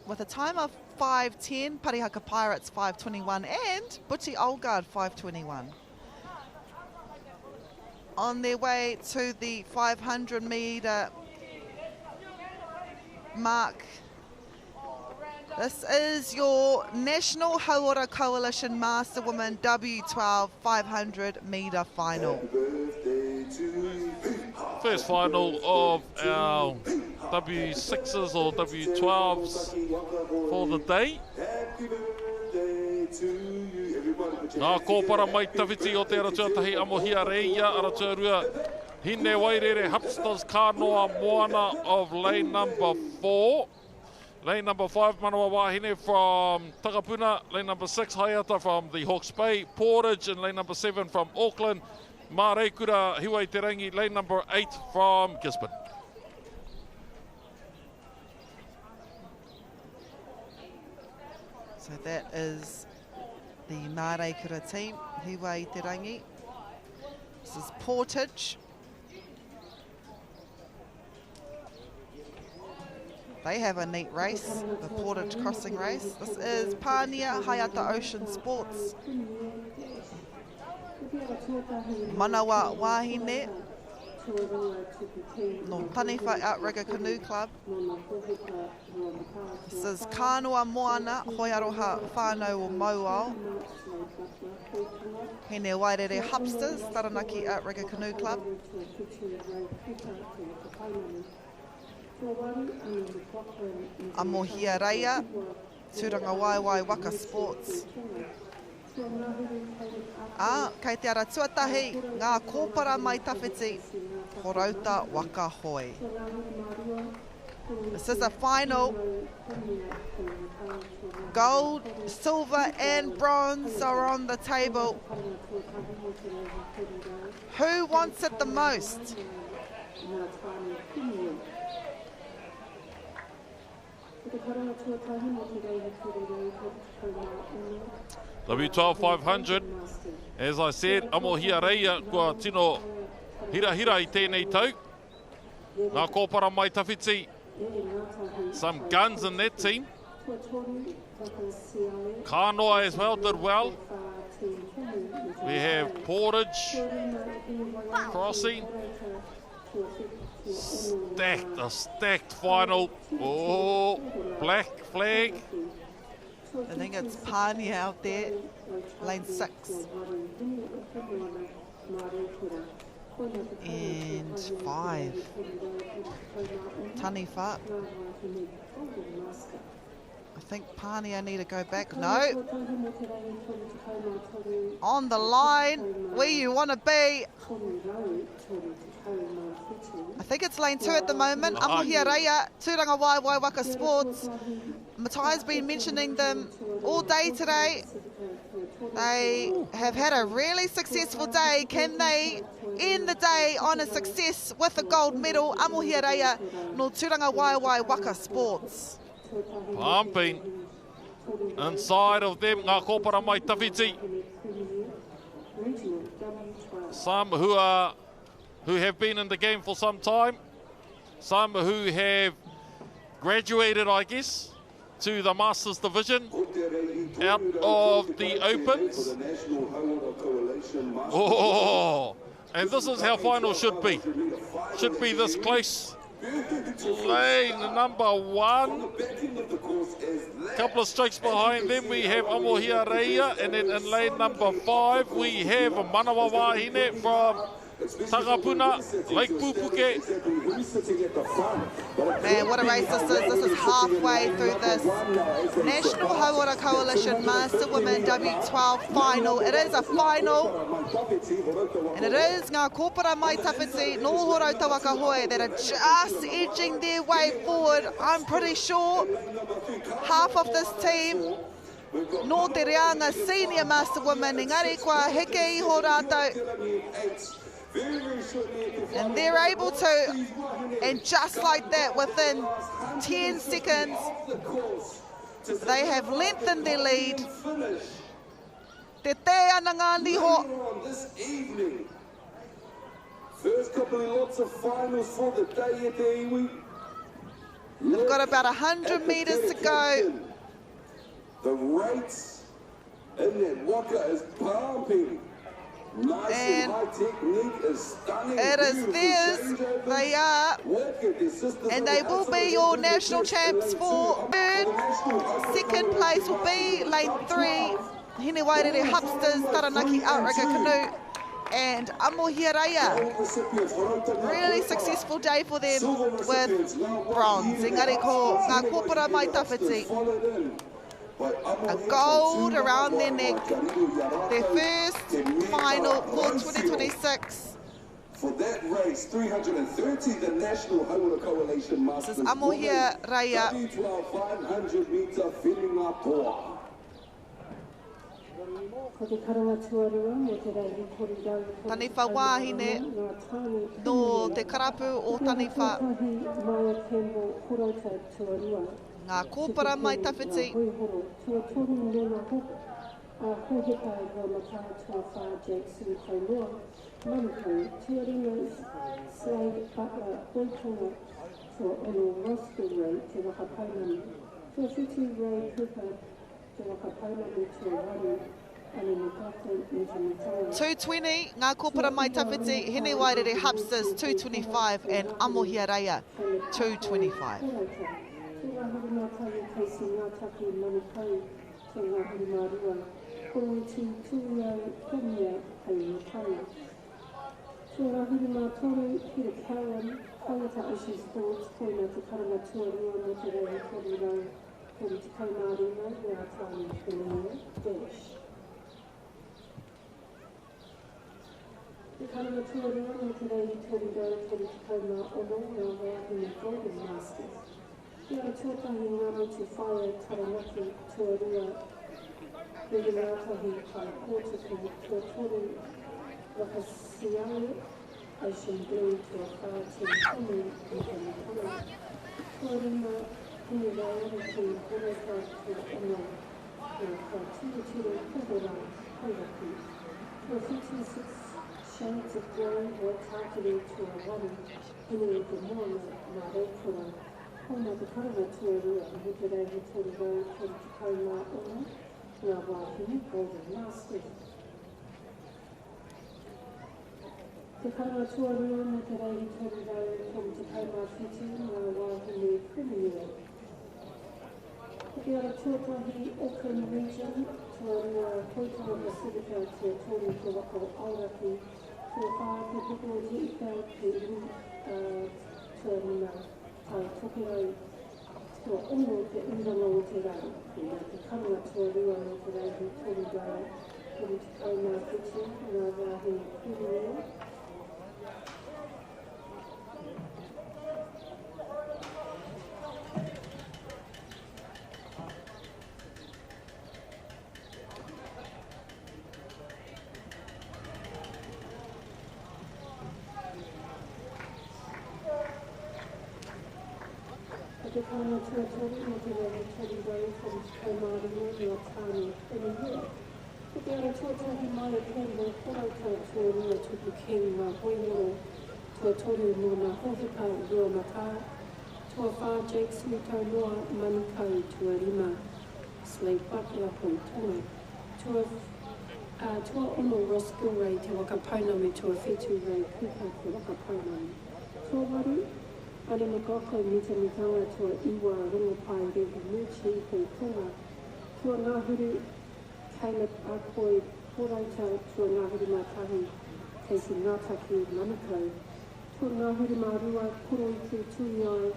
with a time of 5:10, Parihaka Pirates 5:21 and Butchie Olgard 5:21. On their way to the 500 metre mark. This is your National Hauora Coalition Master Women W12 500 metre final. First final of our W6s or W12s for the day. Nā kōpara mai tawhiti o te aratuatahi amohia reia aratuarua. Hine wairere Hupsters Kānoa Moana of lane number 4. Lane number 5, Manawa Wahine from Takapuna. Lane number 6, Haiata from the Hawke's Bay. Portage, and lane number 7 from Auckland. Māreikura Hiwai Te Rangi, lane number 8 from Gisborne. So that is the Māreikura team, Hiwai Te Rangi. This is Portage. They have a neat race, the Portage Crossing race. This is Pānia Haiata Ocean Sports. Manawa Wahine, no Taniwha Outrigger Canoe Club. This is Kānoa Moana, Hoiaroha Whānau o Mauao. Hene Wairere Hupsters, Taranaki Outrigger Canoe Club. Amohia Reia, Tūranga Waiwai Waka Sports. Kei te ara tuatahi, ngā kōpara mai tawhiti, Horauta Waka Hoi. This is a final. Gold, silver and bronze are on the table. Who wants it the most? W12 500, as I said, amohia reia kua tino hira I tēnei tau. Nā kōpara mai tawhiti, some guns in that team. Kānoa as well did well. We have Portage, Crossing. A stacked final. Oh, black flag. I think it's Pānia out there, lane 6. And 5. Taniwha. I think Pānia need to go back. No. On the line, where you want to be. I think it's lane 2 at the moment. Amohia Reia, Tūranga Waiwai Waka Sports. Matai's been mentioning them all day today. They have had a really successful day. Can they end the day on a success with a gold medal? Amohia Reia no Tūranga Waiwai Waka Sports. Pumping. Inside of them, ngā kōpara mai tawhiti. Some who have been in the game for some time. Some who have graduated, I guess, to the Masters Division out of the Opens. Oh, and this is how final should be. Should be this close. Lane number 1. Couple of strokes behind them, we have Amohia Reia, and then in lane number 5, we have Manawa Wahine from Tagapuna, Lake Pupuke. Man, what a race this is. This is halfway through this National Hauora Coalition Master Women W12 final. It is a final, and it is ngā kōpara mai tawhiti no horo tawaka hoi that are just edging their way forward. I'm pretty sure half of this team, no te reanga senior master women, engari kua heke iho rātou. And they're able to, and just like that, within 10 seconds, they have lengthened their lead. Te te ana ngā liho. First couple of lots of finals for the day at the iwi. They've got about 100 metres to go. The rates in that Waka is pumping. Nice and high technique is stunning. It is theirs. They are. And they will be your national champs for third. Second place will be lane 3. Hine Wairere Hubsters, Taranaki Outrigger Canoe. And Amohia Raya. Really successful day for them with bronze. Engari ko ngā kōpara mai tawhiti. A gold around their neck. Their first final for 2026. For that race, 330, the National Hauora Coalition Masters. This is Amohia Raya. 500 metre whenua toa. Taniwha wāhine no te karapu o Taniwha. Ngā kōpara mai tawhiti. $220 ngā kōpara mai tawhiti, Hine Wairere Hubsters $225 and Amohia Raya $225. Kia tōtahi ngāmu te whaia taranaki tuarua. Rege rātahi pai kōtuku tua toru Wakasiawe Ocean Blue tua whāti tonu I Kamitana. Tuarima hini rāyariki horeka tua ono ngā whātiritiro kohora hauraki. Tua 56 shades of grey o tākiri tua wari hini e te moana ngā reikura. Ona te karanga tuarua I te rei he tōru rau kori te kaunga ona ngā wāhine Golden Masters. Te karanga tuarua me te rei he tōru rau kori te kaunga whiti ngā wāhine Premier. Te ara tuatahi Auckland Region tuarua Koitara Pacifica te tōru te wako auraki te whā te poko te ika te tuaruna. Ai tokerau tua ono te inanga o te rau. Nā te karanga tuarua no te rau he tōru rau kori te kaunga whiti ngā wāhi Premier. Te kāna tuatori no te rei tōru rau kori te kaumāri no ngā tāne Premier. Te ara tuatahi mai o Pemba horauta tuarua tupu king ngā hoioro tuatoru no ngā hohika rua mata. Tua whā Jake Smith noa manukau tuarima. Slay Butler hoi tonga. Tua ono Ross Gilray te wakapaunami tua whetu rei kuka te wakapaunami. Tua waru. Ane makoko mita mitawa tua iwa runga pai rewa muchi hei tonga. Tua ngāhuru Caleb Akoi horauta tua ngāhuru mātahi kei si ngātaki manukau. Tō ngā huri mārua koro I te tui ai,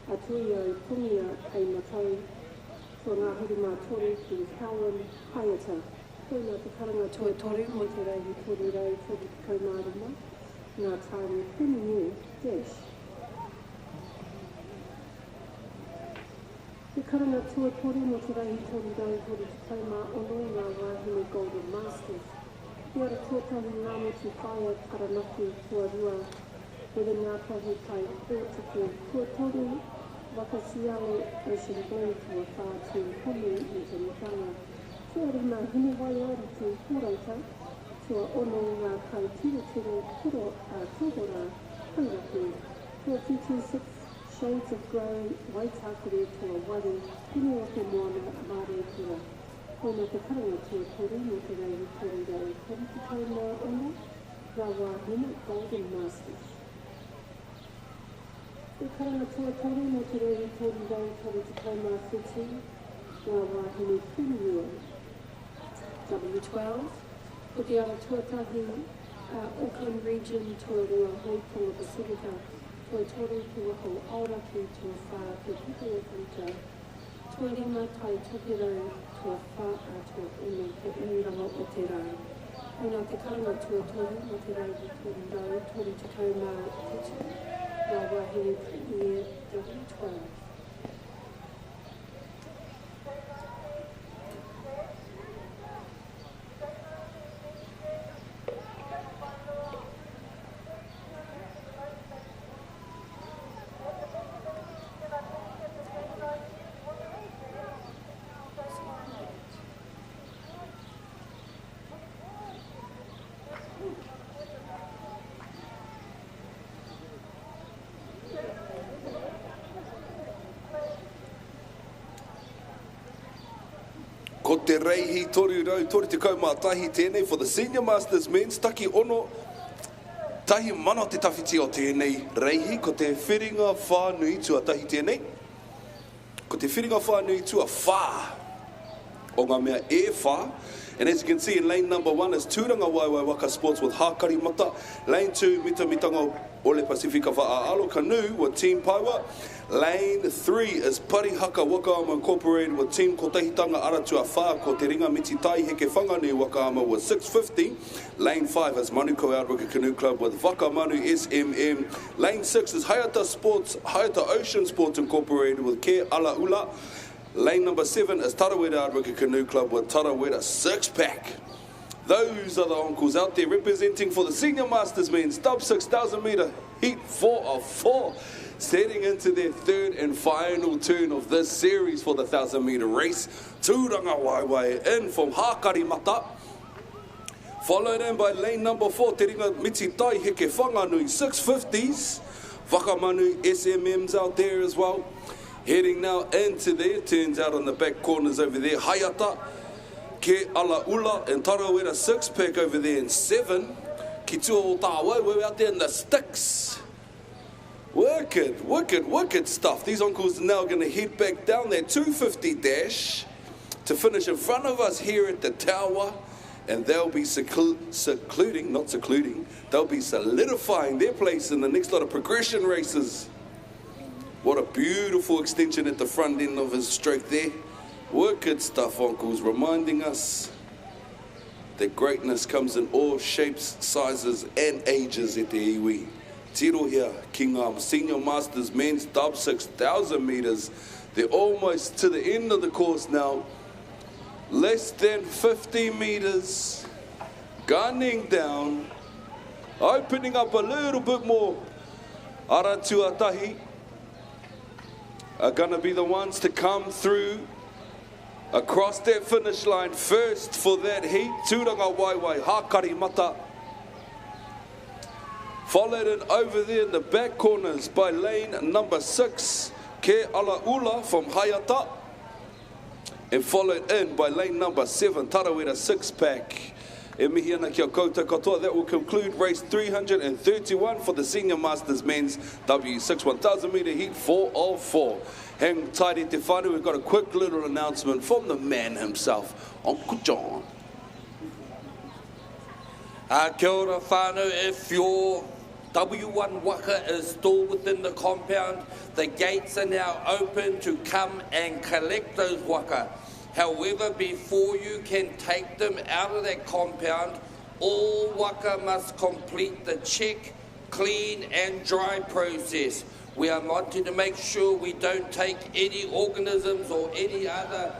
a tui ai pungia kei matai. Tō ngā huri mātori ki Helen Haiata. Tōna te karanga tuatoru mo te reihi toru rei toru te kaumāruma. Ngā tāre Men Dash. Te karanga tuatoru mo te reihi toru rei toru te kaumā ngā wāhine Golden Masters. Te ara tuatahi ngā mo te whaia karanaki tuarua. With ngā tahi kai pōtake tuatoru Wakasiale Ocean Blue to a far too humi I te mitanga. Te ara ngā hini wai ari te huraita. Tua ono ngā kai tiro kuro a tōhora kauraki. Tua 226 Shades of Grey, waitakere tua wari, hini o te moana māre tua. Koina te karanga tuatoru mo te reihi toru rei toru te kaumā ona, rā wāhine Golden Masters. Te karanga tuatoru mo te reihi toru rei toru te kaumā whiti, rā wāhine Whiniua. W12, ko te ara tuatahi Auckland Region tuarua Haupunga Pacifica, tuatoru tuaho auraki tua whā te piko o Kuta, tuarima tai tupirau tua whā a tua unu te unuranga o te rau. Ona te karanga tuatoru mo te reihi toru rau toru te kaumā whiti, rā wāhine Whiniua W12. Ko te reihi toru rau toru te kaumātahi tēnei for the Senior Masters Men's taki ono tahi mana te tawhiti o tēnei reihi ko te whiringa whānui tuatahi tēnei. Ko te whiringa whānui tua whā o ngā mea e whā. And as you can see in lane number 1 is Tūranga Waiwai Waka Sports with Hakari Mata. Lane 2, Mita Mitanga Ole Pasifika Whaa'alo Canoe with Team Paiwa. Lane 3 is Parihaka Wakaama Incorporated with Team Kotahitanga Aratua Wha ko te ringa miti tai heke whangane Wakaama with 650. Lane 5 is Manukau Outwaka Canoe Club with Whakamanu SMM. Lane 6 is Hayata Ocean Sports Incorporated with Ke Alaula. Lane number 7 is Tarawera Outwaka Canoe Club with Tarawera 6-pack. Those are the uncles out there representing for the Senior Masters Men's Dub 6,000 metre Heat 4 of 4. Setting into their third and final turn of this series for the 1,000 metre race. Tūranga Waiwai in from Hakari Mata. Followed in by lane number 4, Te Ringa Miti Tai Heke Whanganui 650s. Whakamanu SMMs out there as well. Heading now into there, turns out on the back corners over there. Hayata, Ke Alaula and Tarawera 6-pack over there in 7. Ki tua o tāwai, we're out there in the sticks. Wicked stuff. These uncles are now going to head back down that 250 dash to finish in front of us here at the tower. And they'll be they'll be solidifying their place in the next lot of progression races. What a beautiful extension at the front end of his stroke there. Wicked stuff, uncles, reminding us that greatness comes in all shapes, sizes and ages at the iwi. Tiro here, ki ngā Senior Masters Men's Dub 6,000 metres. They're almost to the end of the course now. Less than 50 metres. Gunning down. Opening up a little bit more. Ara tuatahi are going to be the ones to come through across that finish line first for that heat. Tūranga Waiwai, Hakari Mata. Followed in over there in the back corners by lane number 6, Ke Alaula from Hayata. And followed in by lane number 7, Tarawera 6-pack. E mihi ana kia koutou katoa. That will conclude race 331 for the Senior Masters Men's W6 1,000 metre heat 4 of 4. Hang tight e te whānau, we've got a quick little announcement from the man himself, Uncle John. Kia ora whānau, if your W1 Waka is still within the compound, the gates are now open to come and collect those Waka. However, before you can take them out of that compound, all Waka must complete the check, clean and dry process. We are wanting to make sure we don't take any organisms or any other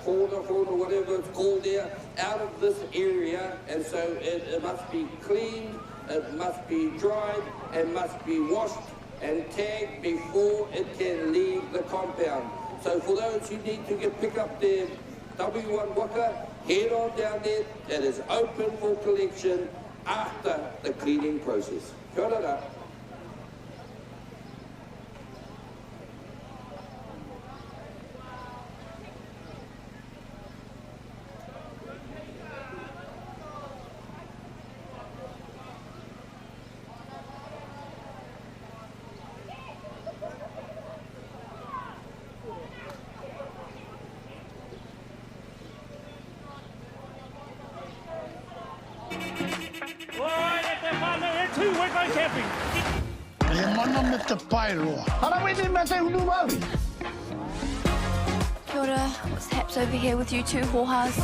fauna, whatever it's called there, out of this area, and so it must be cleaned, it must be dried, and must be washed and tagged before it can leave the compound. So for those who need to pick up their W1 Waka, head on down there. It is open for collection after the cleaning process. Kia ora. Kia ora, what's haps over here with you two hohas? He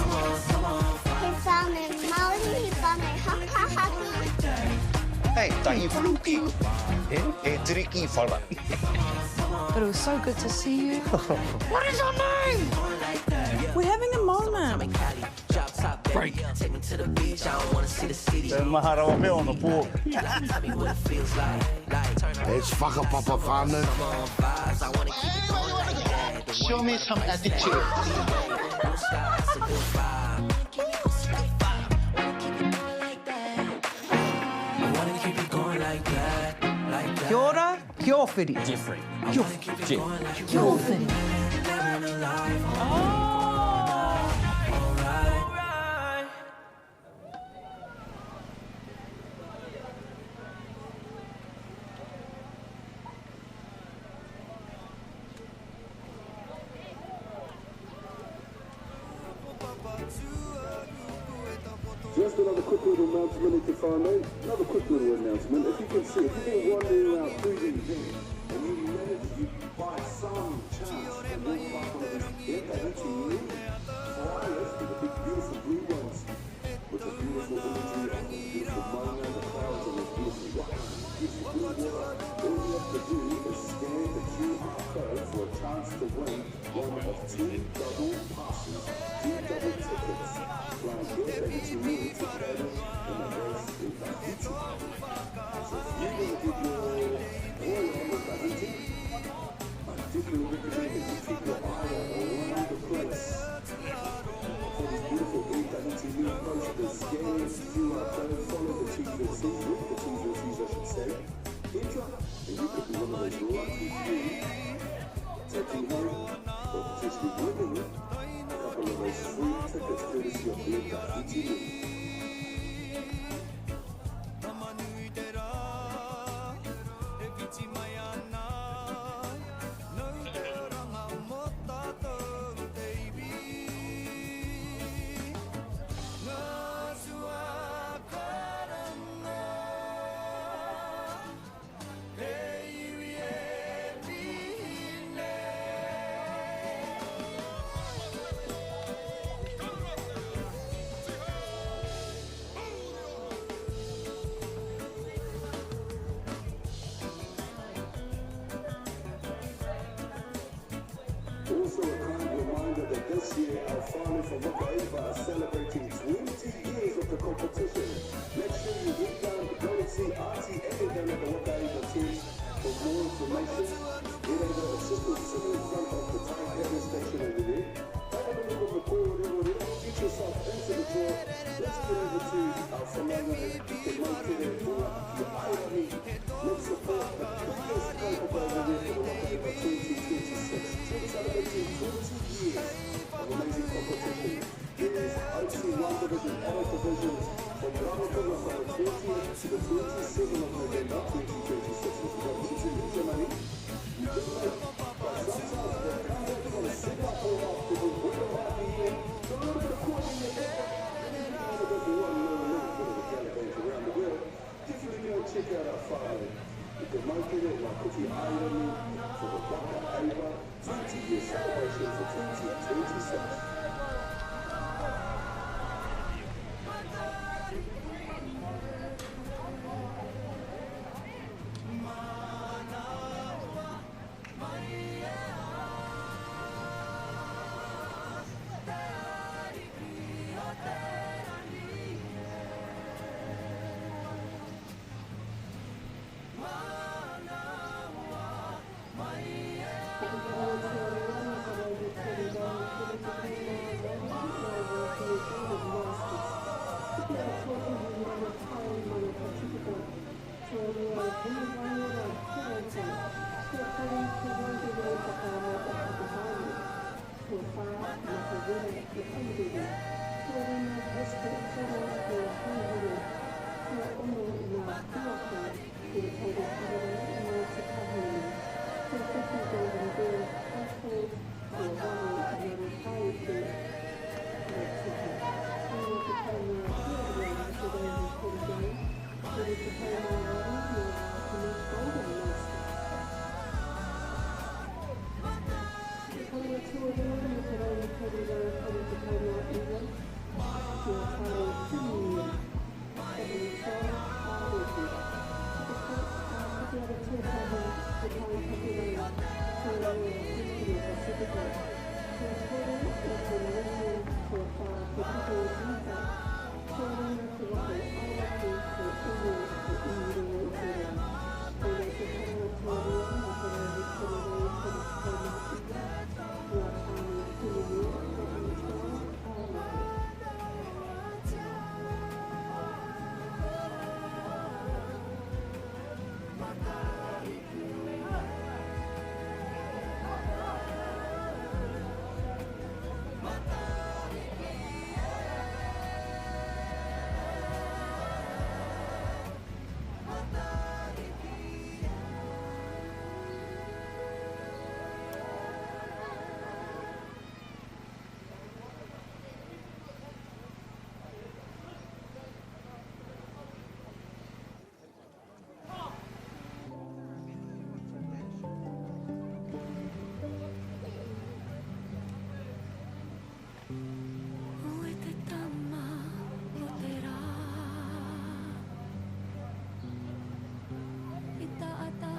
found a Māori, he found a haka. Hey, tahi whaluki. E tiriki whala. But it was so good to see you. What is your name? We're having a moment. Break. Te mahara o me on the pool. It's whakapapa whānau. Show me some attitude. Kia ora, kia whiri. Jeffrey. Kia whiri. Just another quick little announcement to find out. Another quick little announcement. If you can see, if you've been wandering around through these things, and you manage, you by some chance, to walk by one of these J19 flyers with the big beautiful blue ones, with the beautiful imagery of the beautiful Maunga, the clouds, and the beautiful Waka, beautiful blue water. All you have to do is scan the QR code for a chance to win one of 2 double passes, 2 double tickets. Taking home or potentially winning a couple of those free tickets courtesy of Big Graffiti. Also a kind reminder that this year our final from Whakaata are celebrating 20 years of the competition. Make sure you head down, go and see Artie and down at the Whakaata team for more information. Head over to Sister sitting in front of the Time Heaven station over there. Have a look at the board over there. Get yourself into the draw. Let's get over to our phenomenal J19 your irony. Let's support the biggest global over there for the Whakaata 2026. Celebrating 20 years of amazing competition. There is OT 1 division, adult divisions from Rawakura from the 20th to the 27th of November 2026. We've got meeting in Germany. But sometimes they're kind of going to sit up all after the winter part of the year. So a little bit of courting in the air. And then you can have a bit more and more. 20-year celebration for 2026.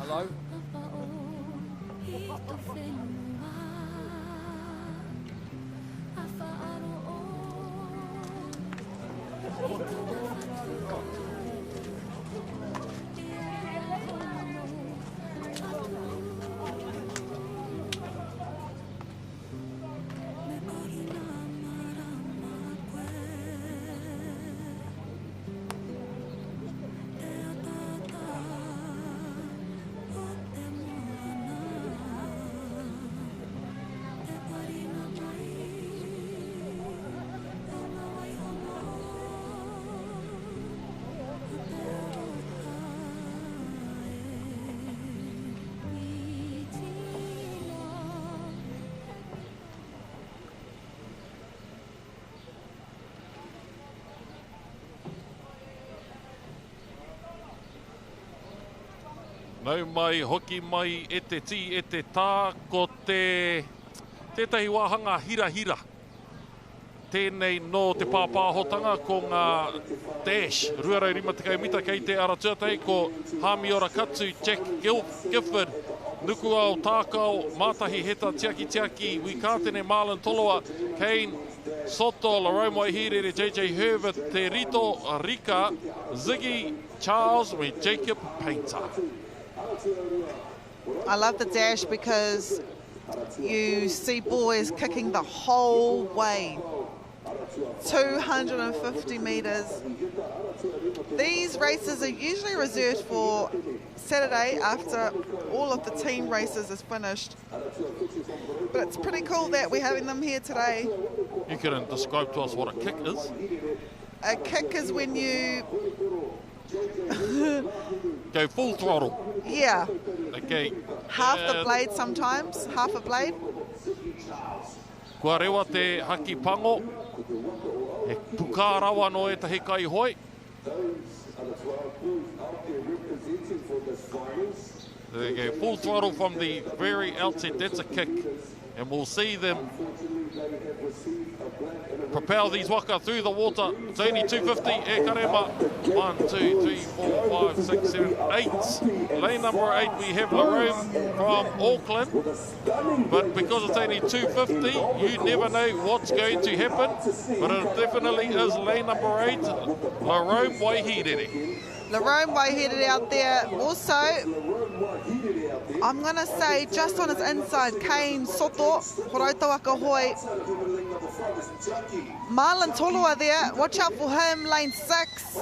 Hello? Nau mai, hoki mai, e te ti, e te tā, ko tētahi wāhanga hira. Tēnei no te pāpāhotanga ko ngā Dash, ruarau rima te kaumita kei te aratuatai ko Hamiora Katsu, Jack Gifford, nuku au tākau, mātahi heta tiaki, Wikātene Marlon Toloa, Kane, Soto, Laroma Ihirere, JJ Herbert, Te Rito, Rika, Ziggy, Charles, and Jacob Painter. I love the dash because you see boys kicking the whole way. 250 metres. These races are usually reserved for Saturday after all of the team races is finished. But it's pretty cool that we're having them here today. You can describe to us what a kick is. A kick is when you go full throttle. Yeah. Okay. Half the blade sometimes, half a blade. Kua rewa te haki pango. E puka rawa no e tahi kai hoi. Those are the 12 crews out there representing for this finals. There you go, full throttle from the very outset. That's a kick. And we'll see them propel these waka through the water. It's only 250. E karema. 1, 2, 3, 4, 5, 6, 7, 8. Lane number 8, we have Larome from Auckland. But because it's only 250, you never know what's going to happen. But it definitely is lane number 8, Larome Waihirere. Larome Waihirere out there. Also, I'm going to say just on his inside, Kane Soto, Horautawaka Hoi. Marlon Tolua there, watch out for him, lane 6.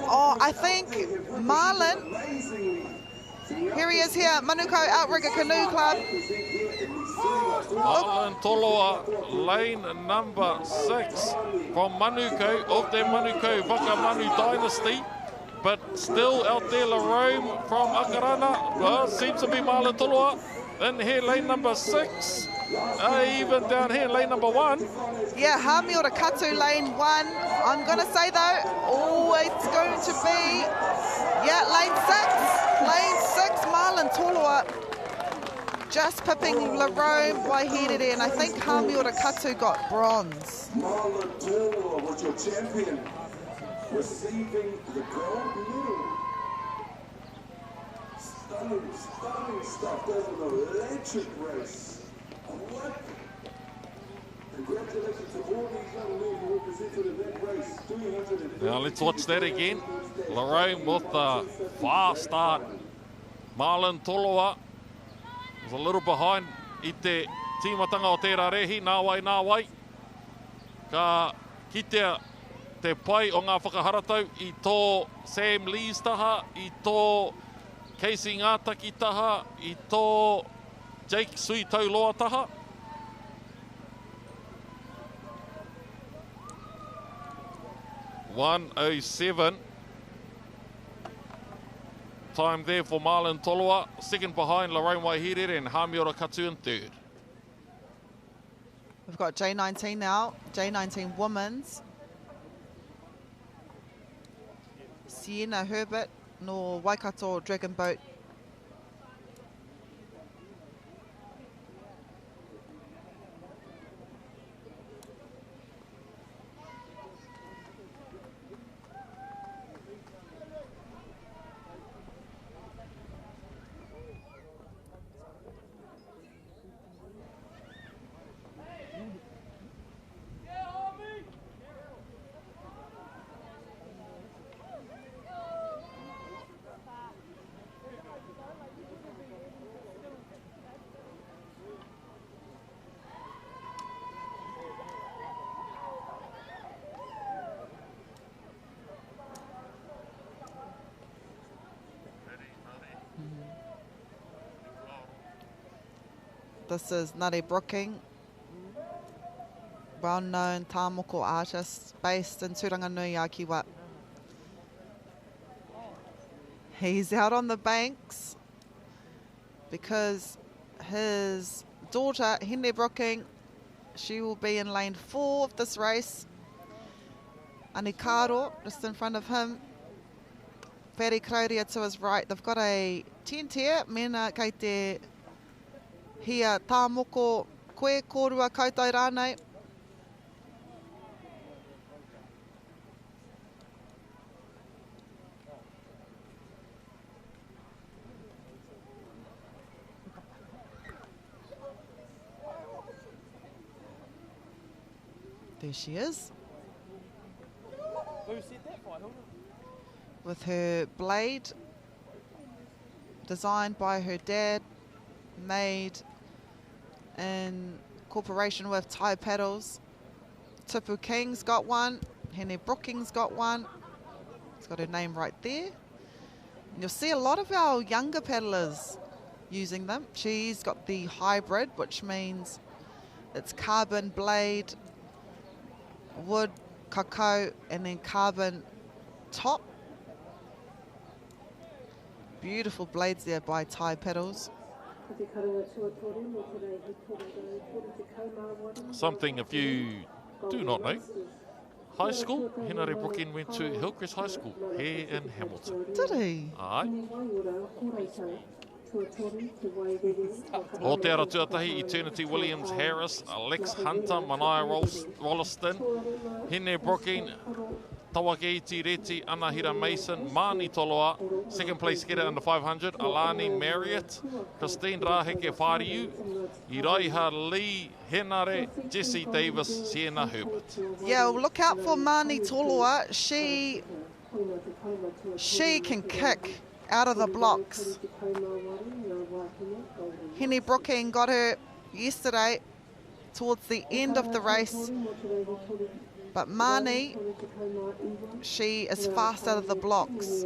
Oh, I think Marlon, here he is here, Manuko Outrigger Canoe Club. Marlon Tolua, lane number 6 from Manuko, of their Manuko Whakamanu dynasty. But still out there, Larome from Akarana. Seems to be Marlon Tolua. In here, lane number 6. Even down here, lane number 1. Yeah, Hamiora Katu, lane 1. I'm going to say though, oh, it's going to be, yeah, lane 6. Lane 6, Marlon Tolua. Just pipping Larome Waihirere, and I think Hamiora Katu got bronze. Marlon Tolua was your champion, receiving the gold medal. Stunning stuff. There's an electric race. What? Congratulations to all these young men who represented in that race. 350. Now let's watch that again. Larome with the fast start. Marlon Tolua was a little behind I te tīmatanga o tērā rehi. Nā wai. Ka kitea te pai o ngā whakaharatau I tō Sam Lee's taha, I tō Casey Ngātaki taha, I tō Jake Sui Tauloa taha. .107 time there for Marlon Tolua. Second behind Larome Waihirere and Hamiora Katu in third. We've got J19 now, J19 Women's. Sienna Herbert no Waikato Dragon Boat. This is Nare Brooking, well-known tāmoko artist based in Turanganui, Akiwa. He's out on the banks because his daughter, Hine Brooking, she will be in lane 4 of this race. Anikaro, just in front of him. Peri Krauria to his right. They've got a tientia, mena kei te hia tāmoko koe kōrua koutou rānei. There she is. With her blade, designed by her dad, made in cooperation with Thai Paddles. Tipu King's got one, Hene Brooking's got one. It's got her name right there. And you'll see a lot of our younger paddlers using them. She's got the hybrid, which means it's carbon blade, wood, cacao, and then carbon top. Beautiful blades there by Thai Paddles. Something if you do not know, High School. Henare Brooking went to Hillcrest High School here in Hamilton. Did he? Aye. O te ara tuatahi, Eternity Williams Harris, Alex Hunter, Mania Rolliston, Hene Brooking, Tawake Tireti, Anahira Mason, Mani Toloa, second place getter under 500, Alani Marriott, Christine Raheke Whariu, Iraiha Lee, Henare, Jessie Davis, Sienna Herbert. Yeah, well, look out for Mani Toloa. She can kick out of the blocks. Henny Brooking got her yesterday towards the end of the race, but Mani, she is fast out of the blocks.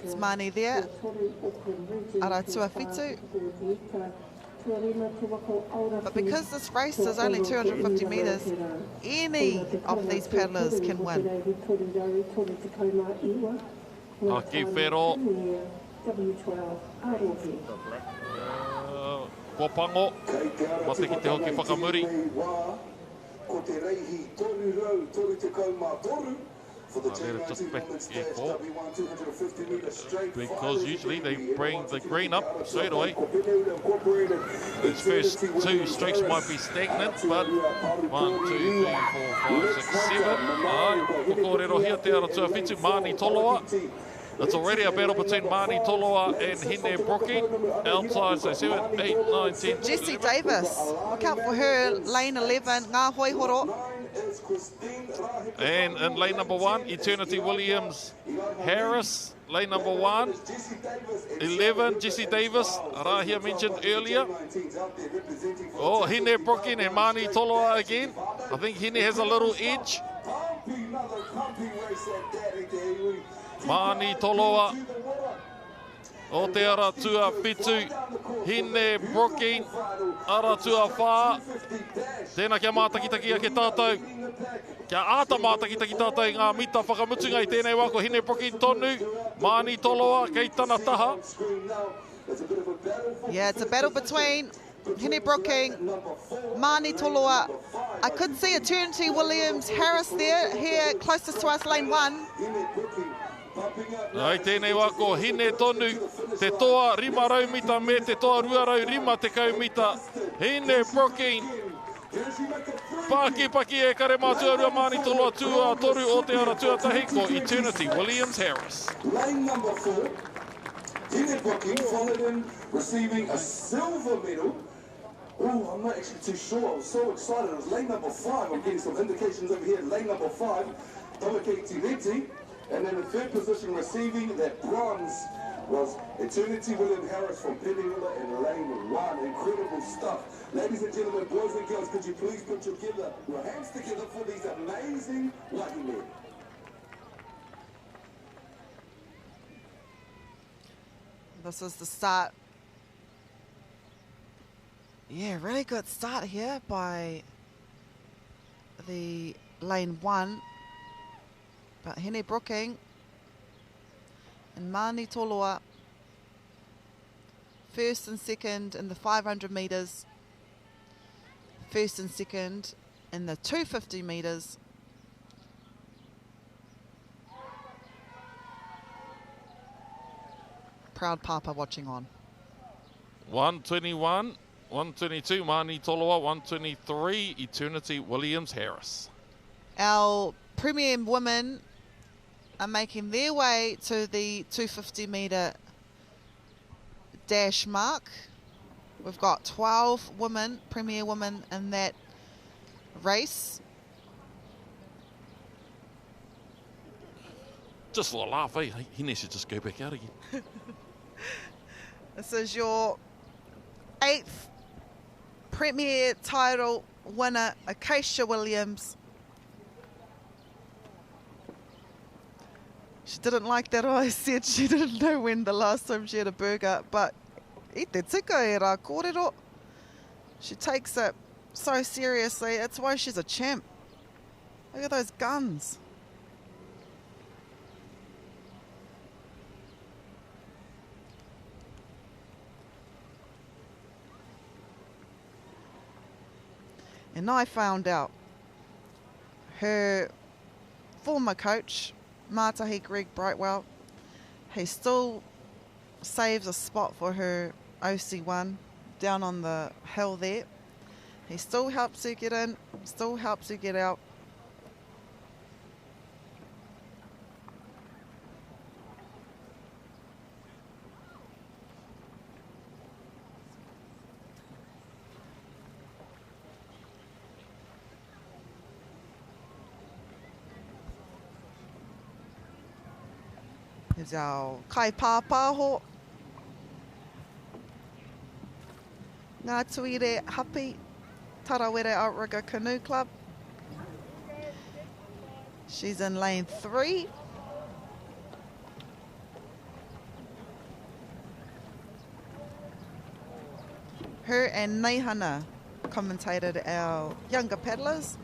Is Mani there? Aratua Fitu. But because this race is only 250 metres, any of these paddlers can win. Aki Whero. Kopango. Mateki te hoki whakamuri. Because usually they bring the green up straight away. These first two strokes might be stagnant, but 1, 2, 3, 4, 5, 6, 7. Kokorero here te ara tuawhitu, Mani Toloa. It's already a battle between Mani Toloa and Hine Brooking. Outside, so 7, 8, 9, 10. Jessie Davis, look out for her, lane 11, Ngā Hoi Horo. And in lane number 1, Eternity Williams Harris. Lane number 1, 11, Jessie Davis, Rahia mentioned earlier. Oh, Hine Brooking and Mani Toloa again. I think Hine has a little edge. Mani Toloa. O te ara tua whitu, Hine Brooking, ara tua whā. Tēnā kia mātakitaki ke tātou. Kia āta mātakitaki tātou ngā mita whakamutunga I tēnei wako Hine Brooking tonu, Mani Toloa kei tana taha. Yeah, it's a battle between Hine Brooking, Mani Toloa. I could see Eternity Williams Harris there, here closest to us, lane 1. Ai tēnei wako, Hine tonu, te toa rima rau mita me te toa rua rau rima te kau mita. Hine Brooking. Paki e kare mātua rua Mani Toloa tua toru o te ara tuatahi ko Eternity Williams Harris. Lane number 4, Hine Brooking followed in receiving a silver medal. Oh, I'm not actually too sure. I was so excited. It was lane number 5. I'm getting some indications over here. Lane number 5, Tawake Tireti. And then the third position receiving that bronze was Eternity William Harris from Peninsula in lane 1. Incredible stuff. Ladies and gentlemen, boys and girls, could you please put your hands together for these amazing wahine? This is the start. Yeah, really good start here by the lane 1. But Hine Brooking and Mani Toloa first and second in the 500 metres, first and second in the 250 metres. Proud Papa watching on. 121, 122, Mani Toloa, 123, Eternity Williams Harris. Our Premier women are making their way to the 250 metre dash mark. We've got 12 women, Premier women in that race. Just for a laugh, eh? He needs to just go back out again. This is your 8th Premier title winner, Acacia Williams. She didn't like that I said she didn't know when the last time she had a burger, but I te tika e rā kōrero. She takes it so seriously. That's why she's a champ. Look at those guns. And I found out her former coach, Mātahi Greg Brightwell, he still saves a spot for her OC1 down on the hill there. He still helps her get in, still helps her get out. Here's our kai pāpāho. Ngā Tuire Hapi, Tarawere Outrigger Canoe Club. She's in lane 3. Her and Neihana commentated our younger paddlers.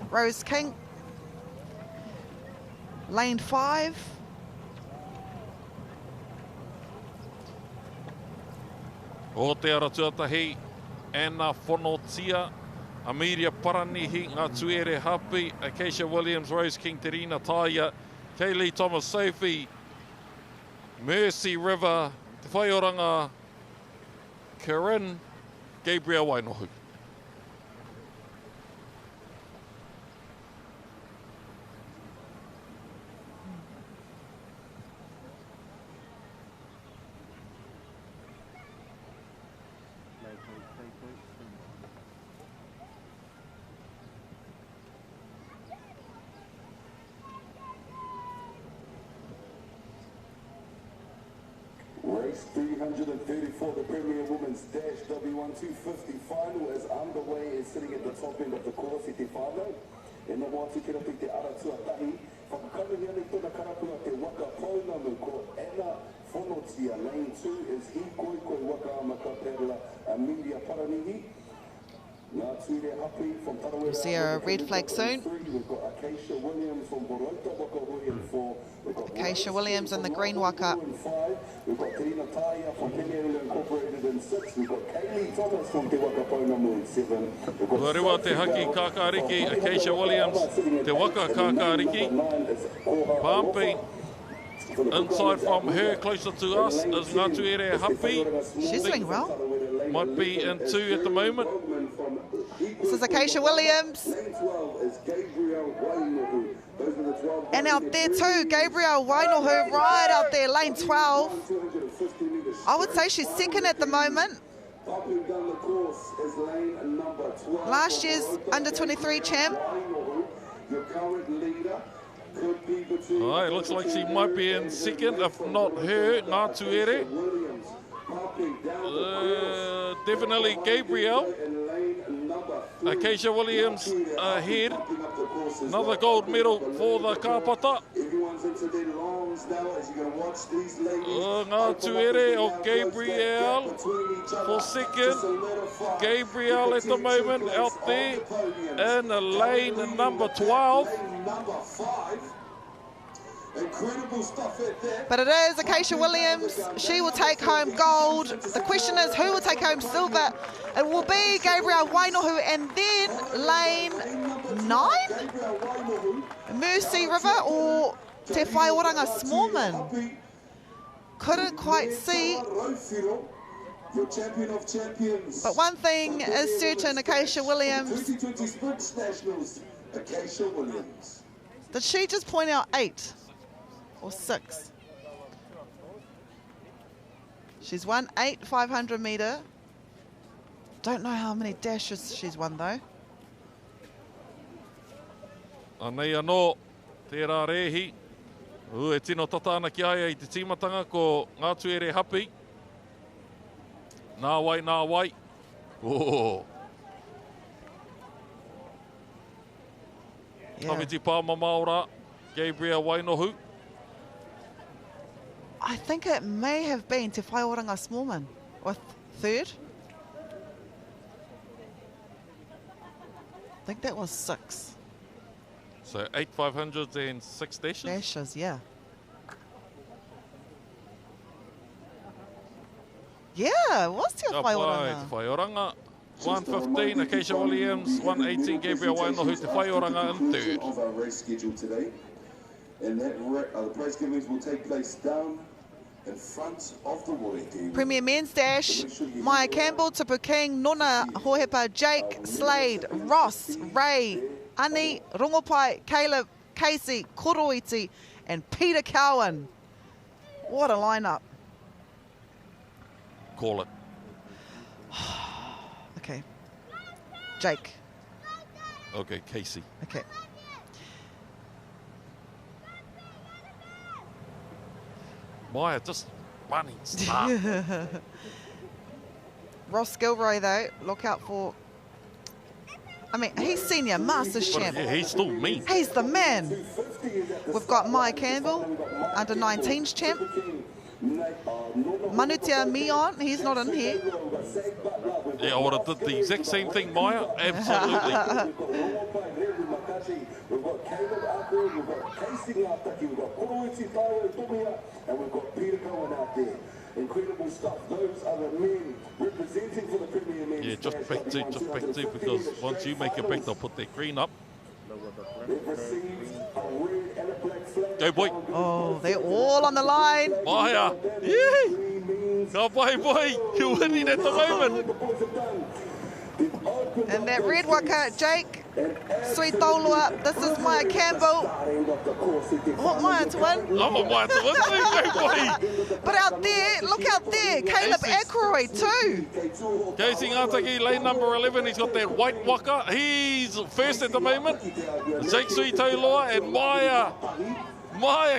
Rose King, lane 5. O te ara tuatahi, Anna Whonotia, Amelia Paranihi, Ngā Tuere Hapi, Acacia Williams, Rose King, Terina Taia, Kaylee Thomas Sophie, Mercy River, Te Whaioranga, Corinne, Gabriel Wainohu. Race 334, the Premier Women's Dash W1 250 final is underway and sitting at the top end of the course. I te whānau, e no wātu kera pi te ara tuatahi. Whakakaru ni ane tōna karapua te Waka Pounamu ko Anna Whonotia. Lane 2 is Hi Koi Koi Waka Amaka Perla Amelia Paranihi. You'll see a red flag soon. We've got Acacia Williams from Borota Waka Hui in 4. Acacia Williams in the green Waka. We've got Terina Taia from Peñarol Incorporated in 6. We've got Kaylee Thomas from Te Waka Pounamu in 7. Ua rewa te haki kakariki, Acacia Williams, te waka kakariki. Bumping inside from her, closer to us, is Ngā Tuere Hapi. She's doing well. Might be in 2 at the moment. This is Acacia Williams. And out there too, Gabriel Wainohu right out there, lane 12. I would say she's second at the moment. Last year's under-23 champ. Oh, it looks like she might be in second, if not her, Ngā Tuere. Definitely Gabriel. Acacia Williams ahead. Another gold medal for the kāpata. Ngā Tuere of Gabriel for second. Gabriel at the moment out there in lane number 12. Incredible stuff at that. But it is Acacia Williams. She will take home gold. The question is who will take home silver? It will be Gabriel Wainohu, and then lane 9? Mercy River or Te Whaioranga Smallman. Couldn't quite see. Your champion of champions. But one thing is certain, Acacia Williams. 2020 Sprints Nationals, Acacia Williams. Did she just point out 8 or 6? She's won 8 500 metre. Don't know how many dashes she's won though. Anei anō, tērā rehi. E tino tatana ki aia I te tīmatanga ko Ngā Tuere Hapi. Nā wai, nā wai. Oh. Tawiti Pāma Māora, Gabriel Wainohu. I think it may have been Te Whaioranga Smallman, or third. I think that was 6. So 8 500s and 6 dashes? Dashes, yeah. Yeah, it was Te Whaioranga. Te Whaioranga. 115, Acacia Williams. 118, Gabriel Wainohu Te Whaioranga in third. Of our race schedule today. And that the prize givings will take place down in front of the water team. Premier Men's Dash, Maya Campbell, Tipu King, Nona Hohepa, Jake, Slade, Ross, Ray, Ani, Rongopai, Caleb, Casey, Koroiti, and Peter Cowan. What a lineup. Call it. Okay. Jake. Okay, Casey. Okay. Maya just running start. Ross Gilroy, though, look out for... I mean, he's senior Masters champ. Yeah, he's still mean. He's the man. We've got Maya Campbell, under 19s champ. Manutia Mion, he's not in here. Yeah, I would have did the exact same thing, Maya. Absolutely. We've got Caleb out there, we've got Casey out there, we've got Koroiti, Taiwo, Tumia, and we've got Peter Cowan out there. Incredible stuff. Those are the men representing for the Premier Men's. Yeah, just back to, because once you make it back, they'll put that green up. They've received a red and a black flag. Go, boy. Oh, they're all on the line. Maya. Yeah. Go, boy. You're winning at the moment. And that red waka, Jake, Sweet Tolua, this is Maya Campbell. Want Maya to win? I want Maya to win too, go, boy. But out there, look out there, Caleb Ackroyd too. Casey Ngataki, lane number 11, he's got that white waka. He's first at the moment. Jake Sweet Tolua and Maya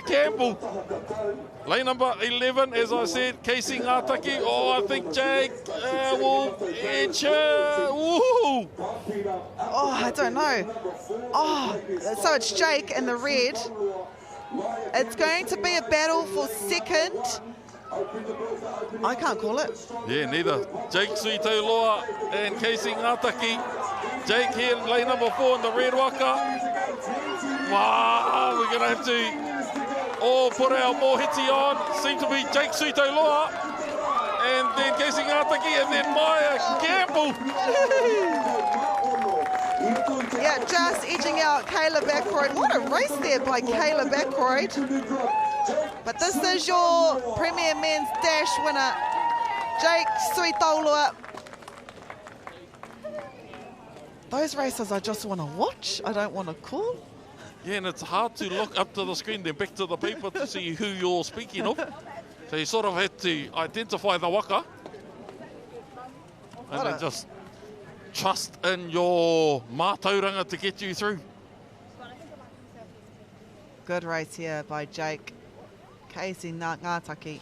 Campbell. Lane number 11, as I said, Casey Ngataki. Oh, I think Jake will edge her. Woo! Oh, I don't know. Oh, so it's Jake in the red. It's going to be a battle for second. I can't call it. Yeah, neither. Jake Suitoloa and Casey Ngataki. Jake here in lane number 4 in the red waka. Wow, we're going to have to put our mohiti on. Seems to be Jake Suitoloa. And then Casey Ngataki and then Maya Campbell. Yeah, just edging out Caleb Ackroyd. What a race there by Caleb Ackroyd. But this is your Premier Men's Dash winner, Jake Suitolua. Those races I just want to watch. I don't want to call. Yeah, and it's hard to look up to the screen, then back to the paper to see who you're speaking of. So you sort of had to identify the waka. And then just trust in your mātauranga to get you through. Good race here by Jake. Casey Ngataki.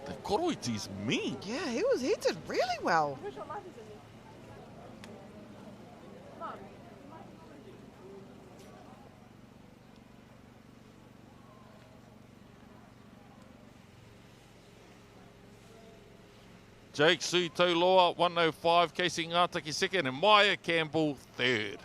The Koroiti's mean. Yeah, he did really well. Jake Suitoloa, 105, Casey Ngataki second, and Maya Campbell third.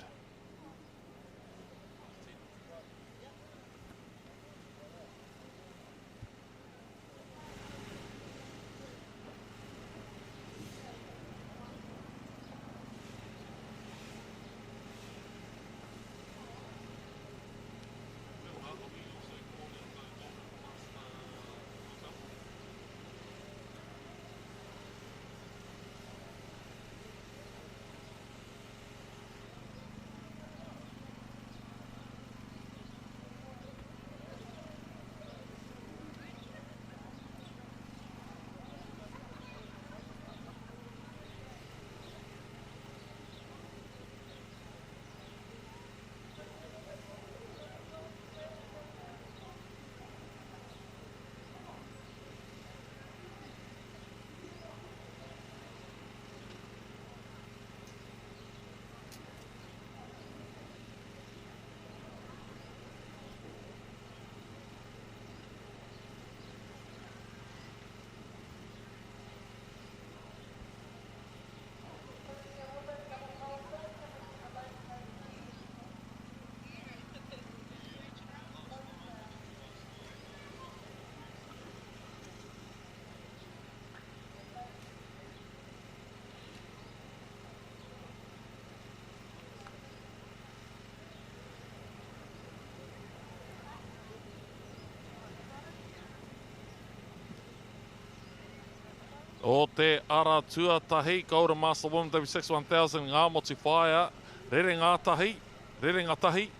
O te ara tuatahi, Golden Master Women W6 1000, ngā moti whaia, rere ngā tahi, rere ngā tahi,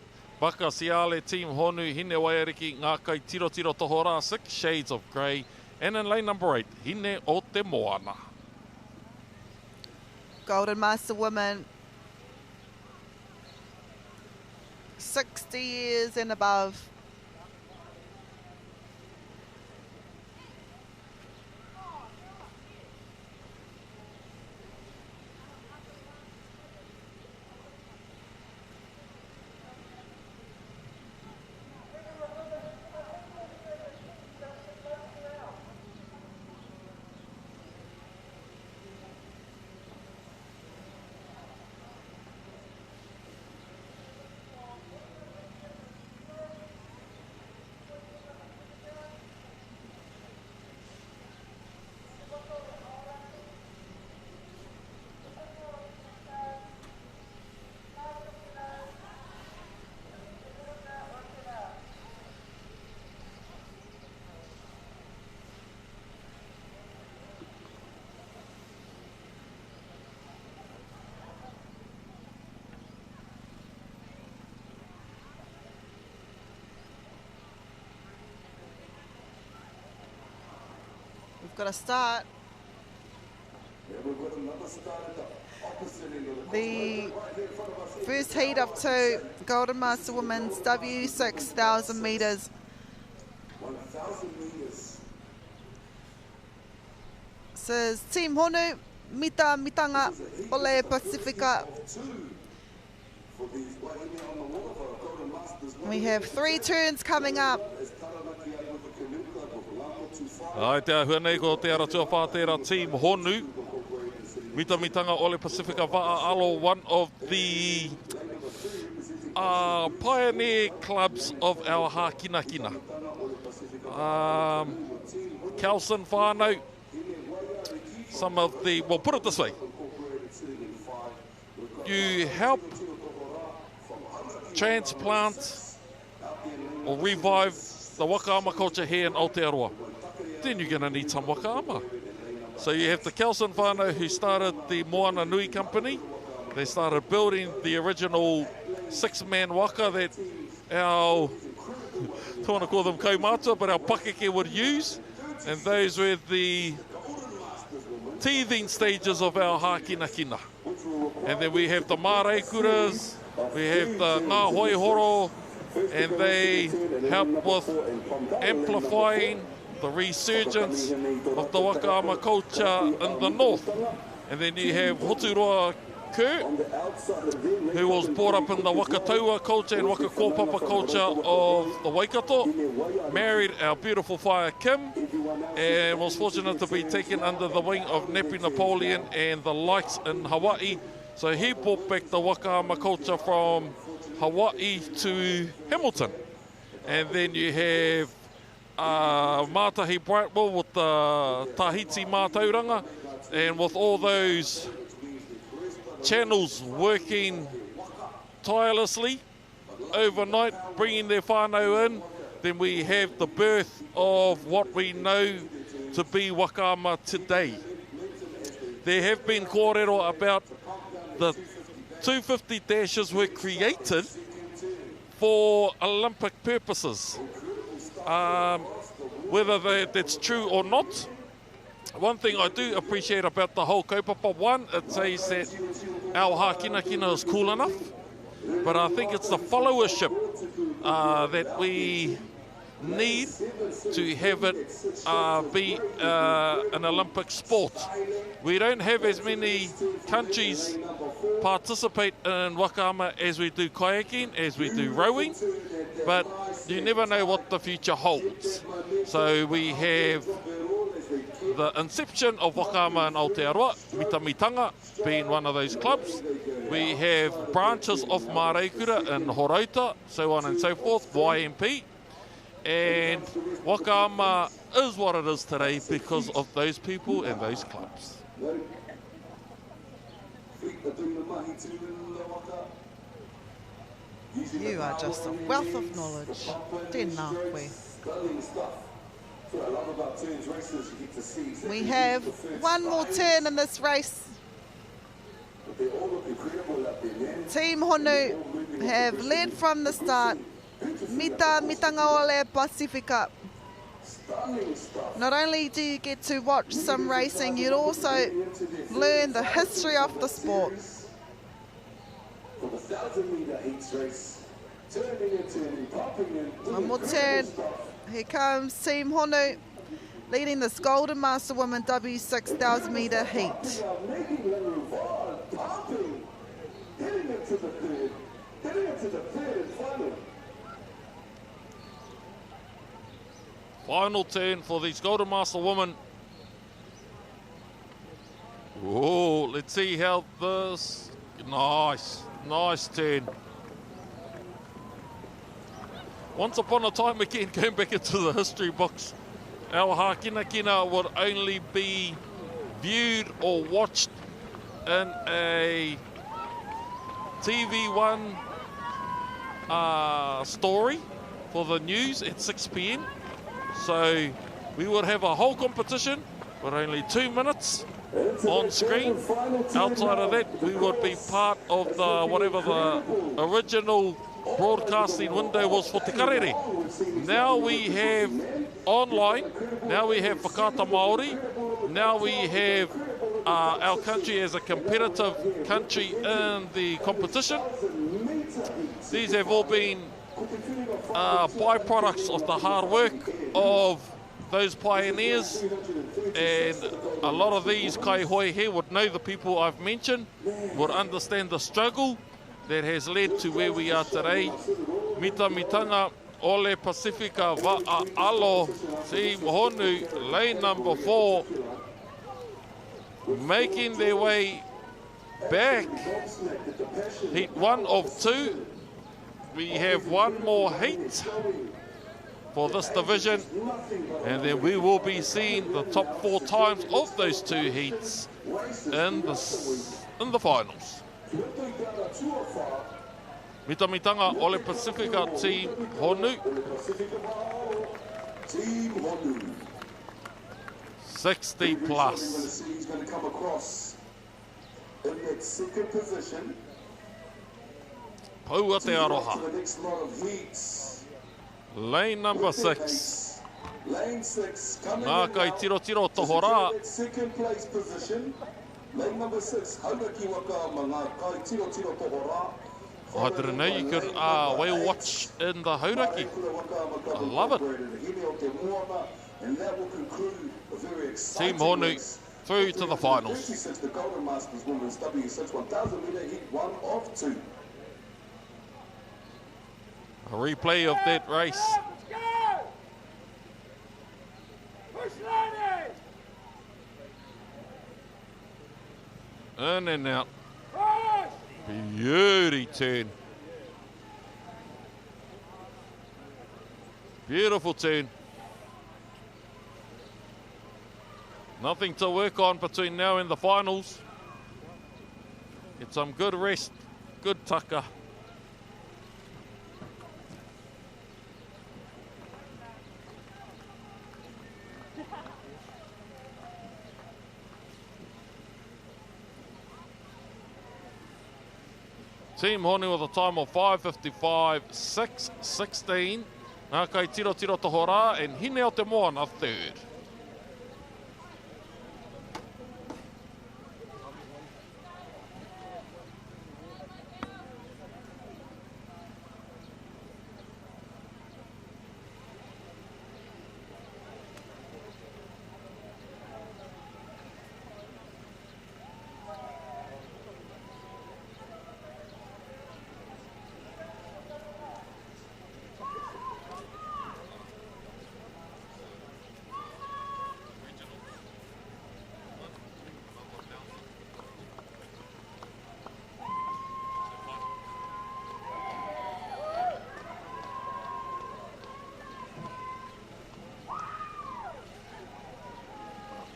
Waka Siale Team Honu, Hine Waiariki, ngā kai tiro tiro toho rā, 6 Shades of Grey, and in lane number 8, Hine o te Moana. Golden Master Women, 60 years and above. Got to start. The first heat of 2, Golden Master Women's W6000 metres. Says Team Honu, Mita Mitanga, Ole Pacifica. We have 3 turns coming up. Ai te ahua nei ko te ara tua whātera Team Honu. Mita Mitanga Ole Pacifica Va'aalo, one of the pioneer clubs of our Hākinakina. Kelson whānau, some of the, well, put it this way. You help transplant or revive the wakaama culture here in Aotearoa. Then you're going to need some wakaama. So you have the Kelson whānau who started the Moana Nui Company. They started building the original 6-man waka that our, I don't want to call them kaumātua, but our pakeke would use. And those were the teething stages of our hākinakina. And then we have the maraikuras, we have the ngā hoihoro, and they help with amplifying the resurgence of the wakaama culture in the north. And then you have Hoturoa Kurt, who was brought up in the Wakataua culture and Waka Kōpapa culture of the Waikato, married our beautiful whaia Kim, and was fortunate to be taken under the wing of Nepi Napoleon and the likes in Hawaii. So he brought back the wakaama culture from Hawaii to Hamilton. And then you have Mātahi Brightwell with the Tahiti Mātauranga, and with all those channels working tirelessly overnight, bringing their whānau in, then we have the birth of what we know to be wakaama today. There have been kōrero about the 250 dashes were created for Olympic purposes. Whether that's true or not, one thing I do appreciate about the whole kaupapa, one, it says that our hākinakina is cool enough, but I think it's the followership that we need to have it be an Olympic sport. We don't have as many countries participate in wakaama as we do kayaking, as we do rowing, but you never know what the future holds. So we have the inception of wakaama in Aotearoa, Mitamitanga being one of those clubs. We have branches of Māraikura in Horauta, so on and so forth, YMP. And wakaama is what it is today because of those people and those clubs. You are just a wealth of knowledge. Tēnā koe. We have one more turn in this race. Team Honu have led from the start. Mita mitanga ole Pacifica. Not only do you get to watch some racing, you'd also learn the history of the sport. One more turn. Here comes Team Honu leading this Golden Master Women W6000 metre heat. Final turn for these Golden Master women. Oh, let's see how this... Nice turn. Once upon a time, again, going back into the history books, our hākinakina would only be viewed or watched in a TV1 story for the news at 6 p.m. So we would have a whole competition with only 2 minutes on screen. Outside of that, we would be part of the whatever the original broadcasting window was for Te Karere. Now we have online, now we have Whakaata Māori, now we have our country as a competitive country in the competition. These have all been byproducts of the hard work of those pioneers, and a lot of these kai hoi here would know the people I've mentioned, would understand the struggle that has led to where we are today. Mita mitanga ole Pacifica Va'alo Team Honu, lane number 4, making their way back. Heat 1 of 2. We have one more heat for this division, and then we will be seeing the top 4 times of those 2 heats in the finals. Mita mitanga ole Pacifica Team Honu. 60 plus. He's going to come across in that second position. Paua te aroha. The next lot of heats. Lane number 6. Lane 6 coming Nā kai tiro tiro toho rā. Second place position. Lane number 6. Hauraki Waka ma ngā kai tiro tiro toho rā. I didn't know you could whale watch in the hauraki. I love it. And that will conclude a very exciting Team Honu race. through to the finals. 56, the Golden Masters Women's W6000 metre heat 1 of 2. A replay of that race. In and out. Beauty turn. Beautiful turn. Nothing to work on between now and the finals. Get some good rest, good taka. Team Honu with a time of 5:55.616. Nā kai tiro tiro toho rā, and hine o te moana third.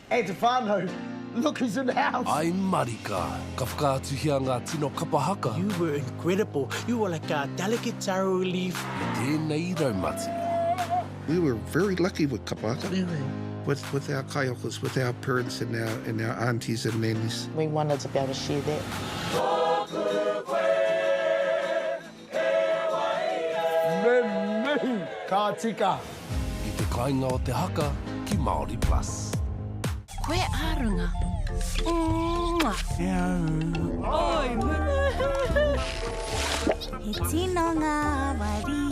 Hey, Tefano, look who's in the house. Ai marika, ka whakaatuhia ngā tino kapahaka. You were incredible. You were like a delicate taro leaf. Tēnei raumati. We were very lucky with Kapaka. With our kaiokas, with our parents and our aunties and nannies. We wanted to be able to share that. Me, ka tika. I te kāinga o te haka ki Māori Plus. Koe ārunga. Oi, he tino ngā wari.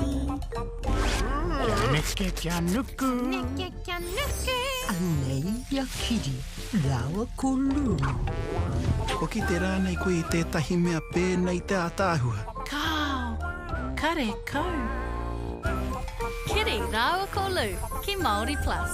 Neke kia nuku. Neke kia nuku. Anei ia kiri, rawa kolu. Ko ki te rānei koe i tētahi mea pēnei te atāhua. Kāo, kare kau. Kiri rawa kolu ki Māori Plus.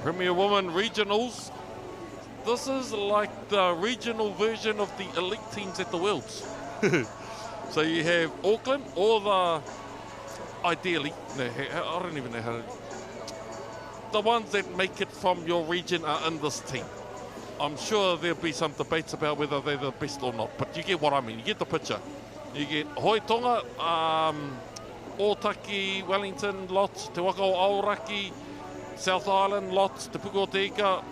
Premier Women Regionals. This is like the regional version of the elite teams at the Worlds. So you have Auckland, or the, ideally, I don't even know how to, the ones that make it from your region are in this team. I'm sure there'll be some debates about whether they're the best or not, but you get what I mean, you get the picture. You get Hoi Tonga, Otaki, Wellington, lots, Te Waka o Aoraki, South Island, lots, Te Puko o Te Ika,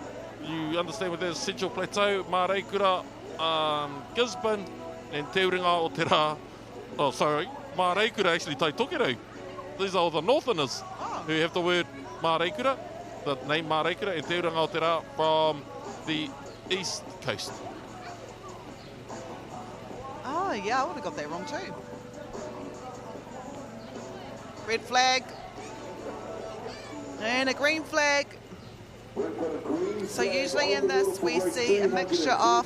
you understand what there's Central Plateau, Māreikura, Gisborne, and Te Uringa o Te Rā. Oh, sorry, Māreikura actually tai tokerau. These are all the Northerners who have the word Māreikura, the name Māreikura, and Te Uringa o Te Rā from the East Coast. Oh, yeah, I would have got that wrong too. Red flag. And a green flag. So usually in this we see a mixture of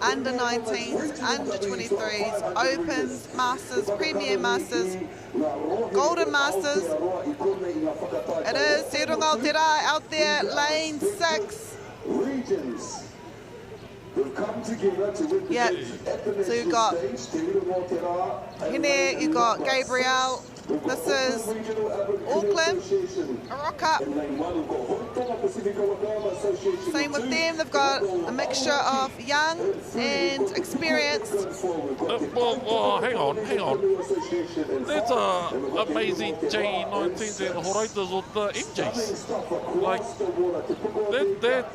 under 19s, under 23s, Opens, Masters, Premier Masters, Golden Masters. It is Te Runga o Te Rā out there, lane 6. Yeah, so you've got Hine, you've got Gabriel. This is Auckland, Waka. Same with them, they've got a mixture of young and experienced. Well, hang on. That's amazing J19s and Horaitas of the MJs. Like, they're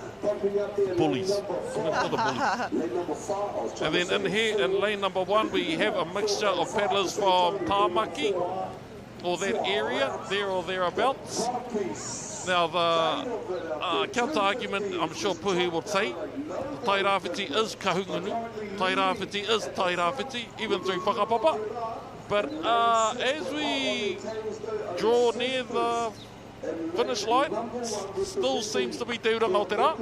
bullies. Not the bullies. And then in here, in lane number 1, we have a mixture of paddlers from Tāmaki, or that area, there or thereabouts. Now, the counter-argument, I'm sure Puhi would say, tairawhiti is kahungunu, tairawhiti is tairawhiti, even through whakapapa. But as we draw near the finish line, still seems to be te uranga o te rā.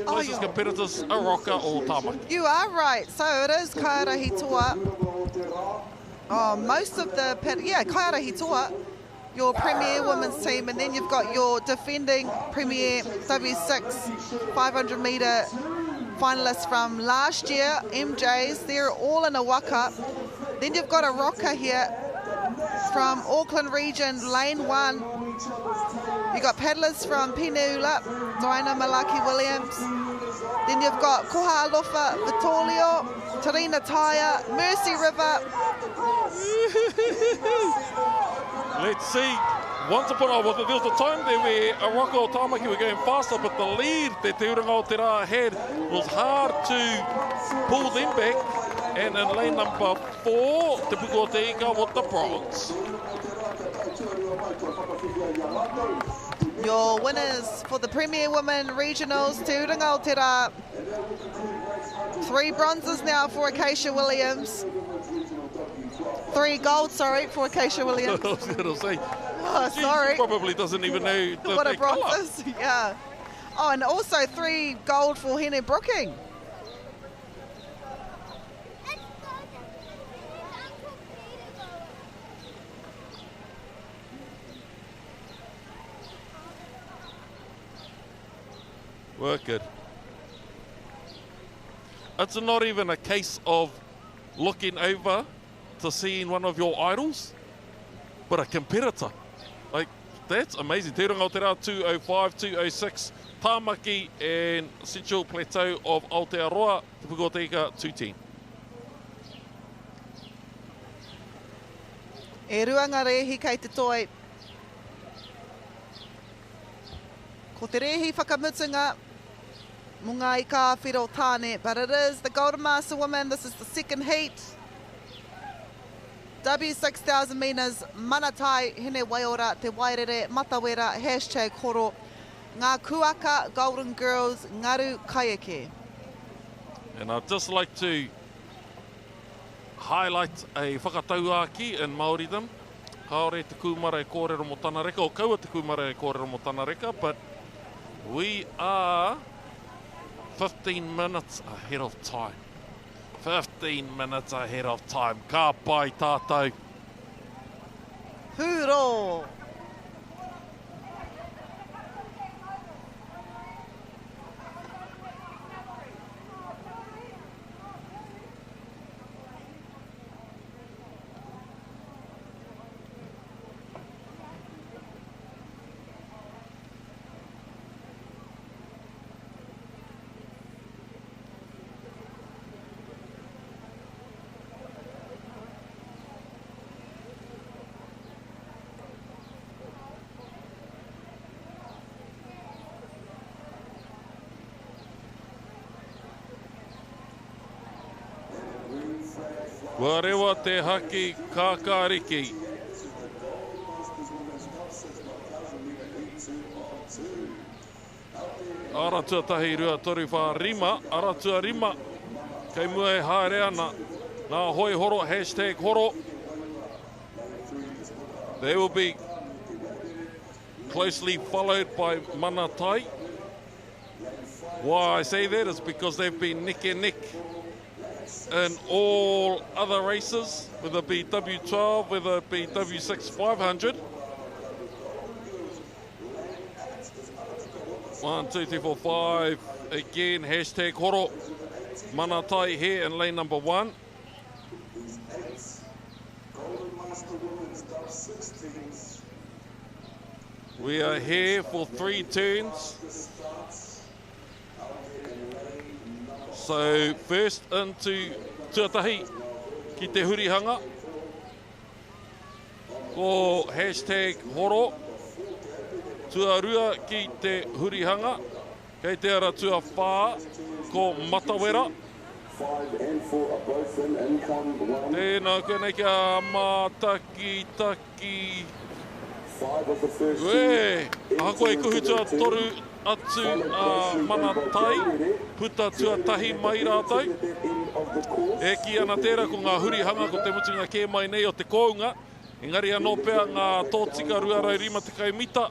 Closest competitors are Waka or Tāmaki. You are right. So it is Kaiara Hitoa. Oh, most of the, Kaiara Hitoa, your premier women's team, and then you've got your defending premier W6 500 metre finalists from last year, MJs. They're all in a Waka. Then you've got a rocker here from Auckland region, lane 1. You've got paddlers from Penula, Diana Malaki Williams. Then you've got Koha Alofa Vitolio, Tarina Taya, Mercy River. Let's see. Once upon a while, there was a time there where a Waka or Tāmaki were going faster, but the lead that Te Uranga o Te Rā had was hard to pull them back. And in lane number 4, Te Puko o Te Ika with the bronze. Your winners for the Premier Women Regionals, Te Uranga o Te Rā. 3 bronzes now for Acacia Williams. 3 gold, for Acacia Williams. I was going to say, sorry. She probably doesn't even know what a bronze is. Yeah. Oh, and also 3 gold for Hene Brooking. Wicked. It's not even a case of looking over to seeing one of your idols, but a competitor. Like, that's amazing. Te Uranga o Te Rā 205, 206, Tāmaki and Central Plateau of Aotearoa, Te Puko o Te Ika 210. E ruanga rehi kei te toi. Ko te rehi whakamutunga, munga I ka whiro tāne, but it is the Golden Master women. This is the second heat. W6,000 metres, manatai, hene waiora, te wairere, matawera, #horo, ngā kuaka Golden Girls, ngaru kaieke. And I'd just like to highlight a whakatauaki in Māoridom. Kaore te kumara e kōrero mo tāna reka, o kaua te kumara e kōrero mo tāna reka, but we are 15 minutes ahead of time. 15 minutes ahead of time. Ka pai tātou. Huro! Wa rewa te haki kākāriki. Aratua tahi rua toru wha rima, aratua rima. Kei mua e haere ana. Nā hoi horo, #horo. They will be closely followed by Manatai. Why I say that is because they've been neck and neck in all other races, whether it be W12, whether it be W6 500. 1, 2, 3, 4, 5. Again, #horo. Manatai here in lane number 1. We are here for 3 turns. So first into tuatahi ki te hurihanga. Ko hashtag horo. Tuarua ki te hurihanga. Kei te ara tua whā ko matawera. 5 and 4 are both in income 1. Tēnā koe kia mātaki taki. 5 of the first Ue, aha koe kuhutua toru atu mana tai. Puta tuatahi mai rātou. E ki ana tērā ko ngā hurihanga ko te mutunga kē mai nei o te kounga. Engari anō pēr ngā tōtika ruarau rima te kaimita.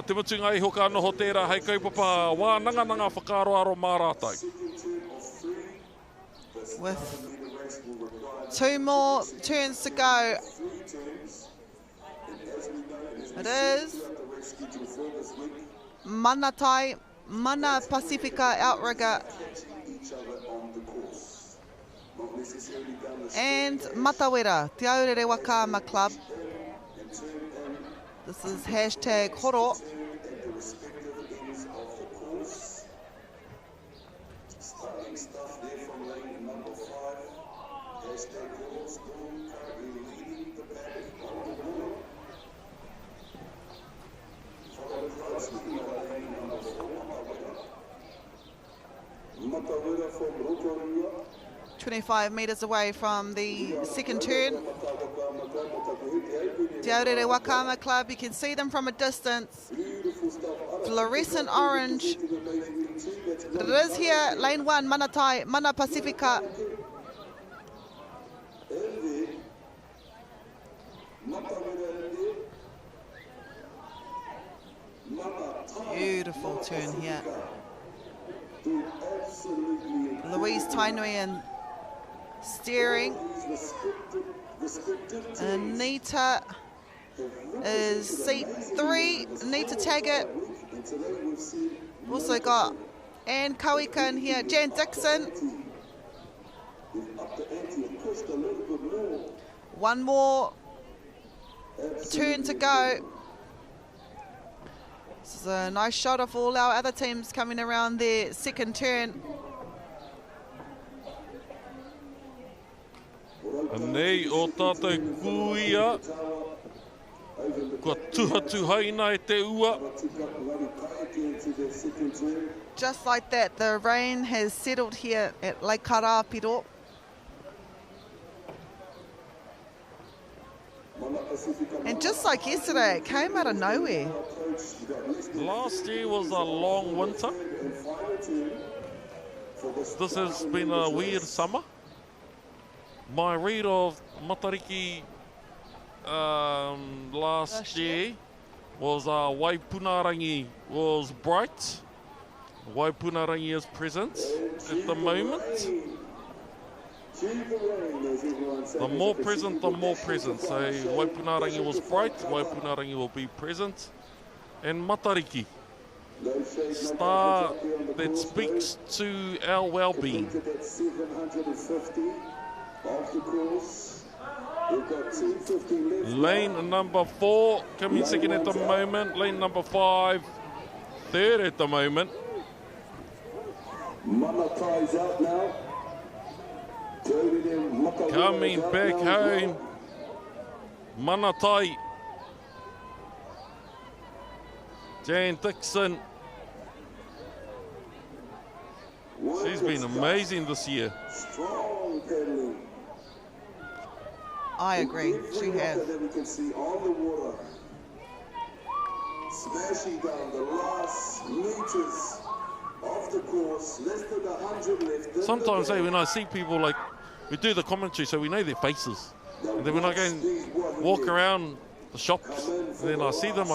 Te mutunga i hoka anoho tērā hei kaupapa wānanga nanga whakaroaro mā rātou. With 2 more turns to go. It is Mana Tai, Mana Pacifica outrigger and Matawera, Te Aurere Wakama Club. This is hashtag horo. Matawera from Rotorua. 25 metres away from the second turn. Te Aurere Wakama Club, you can see them from a distance. Fluorescent orange. But it is here, lane 1, Mana Tai, Mana Pacifica. Beautiful turn here. Louise Tainuian steering. Anita is seat 3. Anita Taggart. Also got Anne Kawika in here. Jan Dixon. One more turn to go. This is a nice shot of all our other teams coming around their second turn. Nei o tātou kuia. Kua tuhatuhaina e te ua. Just like that, the rain has settled here at Lake Karapiro. And just like yesterday, it came out of nowhere. Last year was a long winter. This has been a weird summer. My read of Matariki last year was Waipunarangi was bright. Waipunarangi is present at the moment. The more present, the more present. So Waipunarangi was bright, Waipunarangi will be present. And Matariki, star that speaks to our well-being. Lane number 4 coming second at the moment. Lane number 5 third at the moment. Mana Tai's out now. Coming back home, Mana Tai. Jan Dixon. She's been amazing this year. Strong pedaling. I agree, she has. That we can see on the water. Smashing down the last meters of the course. Less than 100 left. Sometimes, when I see people, like, we do the commentary so we know their faces. And then when I go and walk around the shops, and then I see them,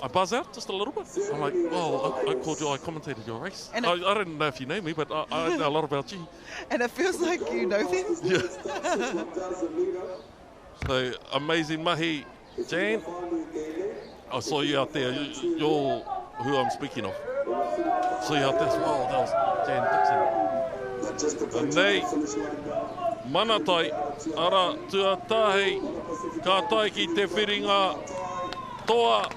I buzz out just a little bit. I'm like, well, I called you, I commentated your race. And I don't know if you know me, but I know a lot about you. And it feels like you know them. Yeah. So, amazing mahi. Jan, I saw you out there. You're who I'm speaking of. Saw you out there as well. That was Jan Dixon. And they, Mana Tai, ara tuatahi, ka tai ki te whiringa toa,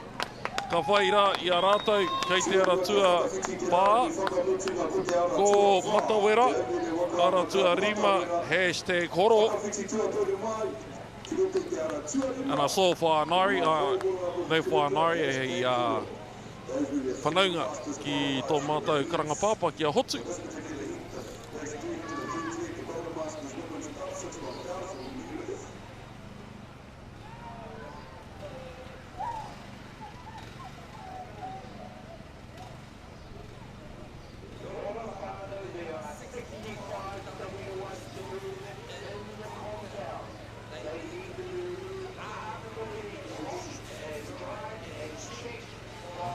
Ka whai rā i a rātou kei te aratua pā. Ko matawera, aratua rima, #horo. And I saw whānari, nei whānari e hei whanaunga ki tō mātou karangapāpa ki a hotu.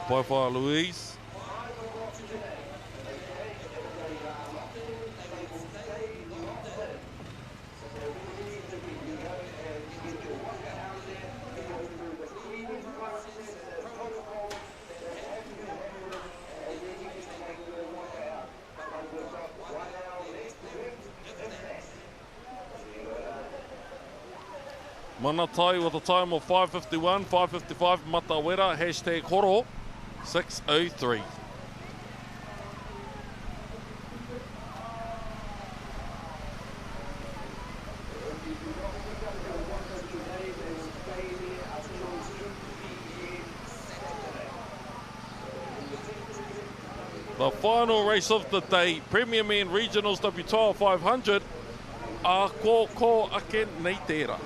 Pai wha Louise. Manatai with a time of 5:51, 5:55, Matawera, #horo, 6:03. The final race of the day, Premier Men Regionals W12 500, a ko ake nei tērā.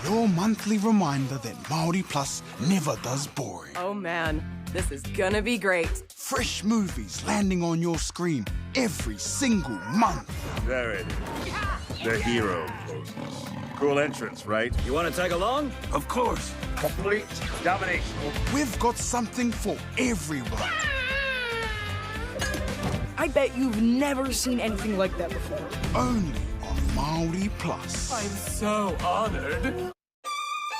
Your monthly reminder that Māori Plus never does boring. Oh man, this is gonna be great. Fresh movies landing on your screen every single month. There it is. The hero. Cool entrance, right? You want to tag along? Of course. Complete domination. We've got something for everyone. I bet you've never seen anything like that before. Only on Māori Plus. I'm so honored.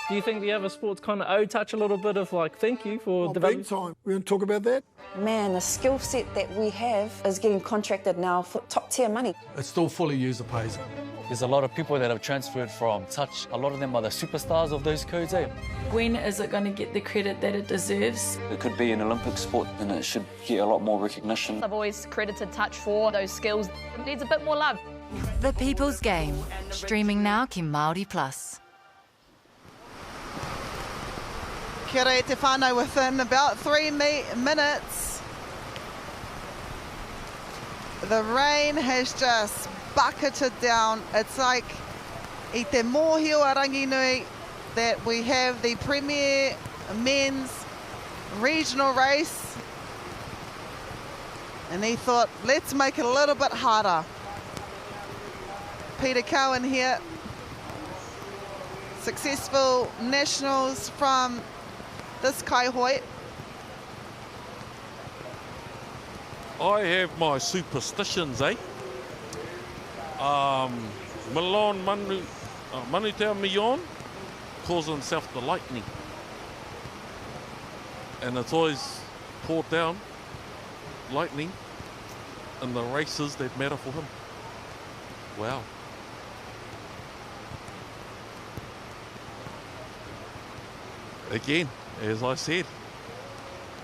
Do you think the other sports kind of owe touch a little bit of like thank you for developing? Big time. We're going to talk about that. Man, the skill set that we have is getting contracted now for top tier money. It's still fully user pays. There's a lot of people that have transferred from touch. A lot of them are the superstars of those codes, eh? When is it going to get the credit that it deserves? It could be an Olympic sport and it should get a lot more recognition. I've always credited touch for those skills. It needs a bit more love. The People's Game, streaming now ki Māori Plus. Kia ora te whānau, within about 3 minutes. The rain has just bucketed down. It's like i te mōhio a Ranginui that we have the Premier Men's Regional race. And he thought, let's make it a little bit harder. Peter Cowan here. Successful nationals from this kaihoi. I have my superstitions, eh? Malone Manutau Mion calls himself the lightning. And it's always poured down lightning in the races that matter for him. Wow. Again, as I said,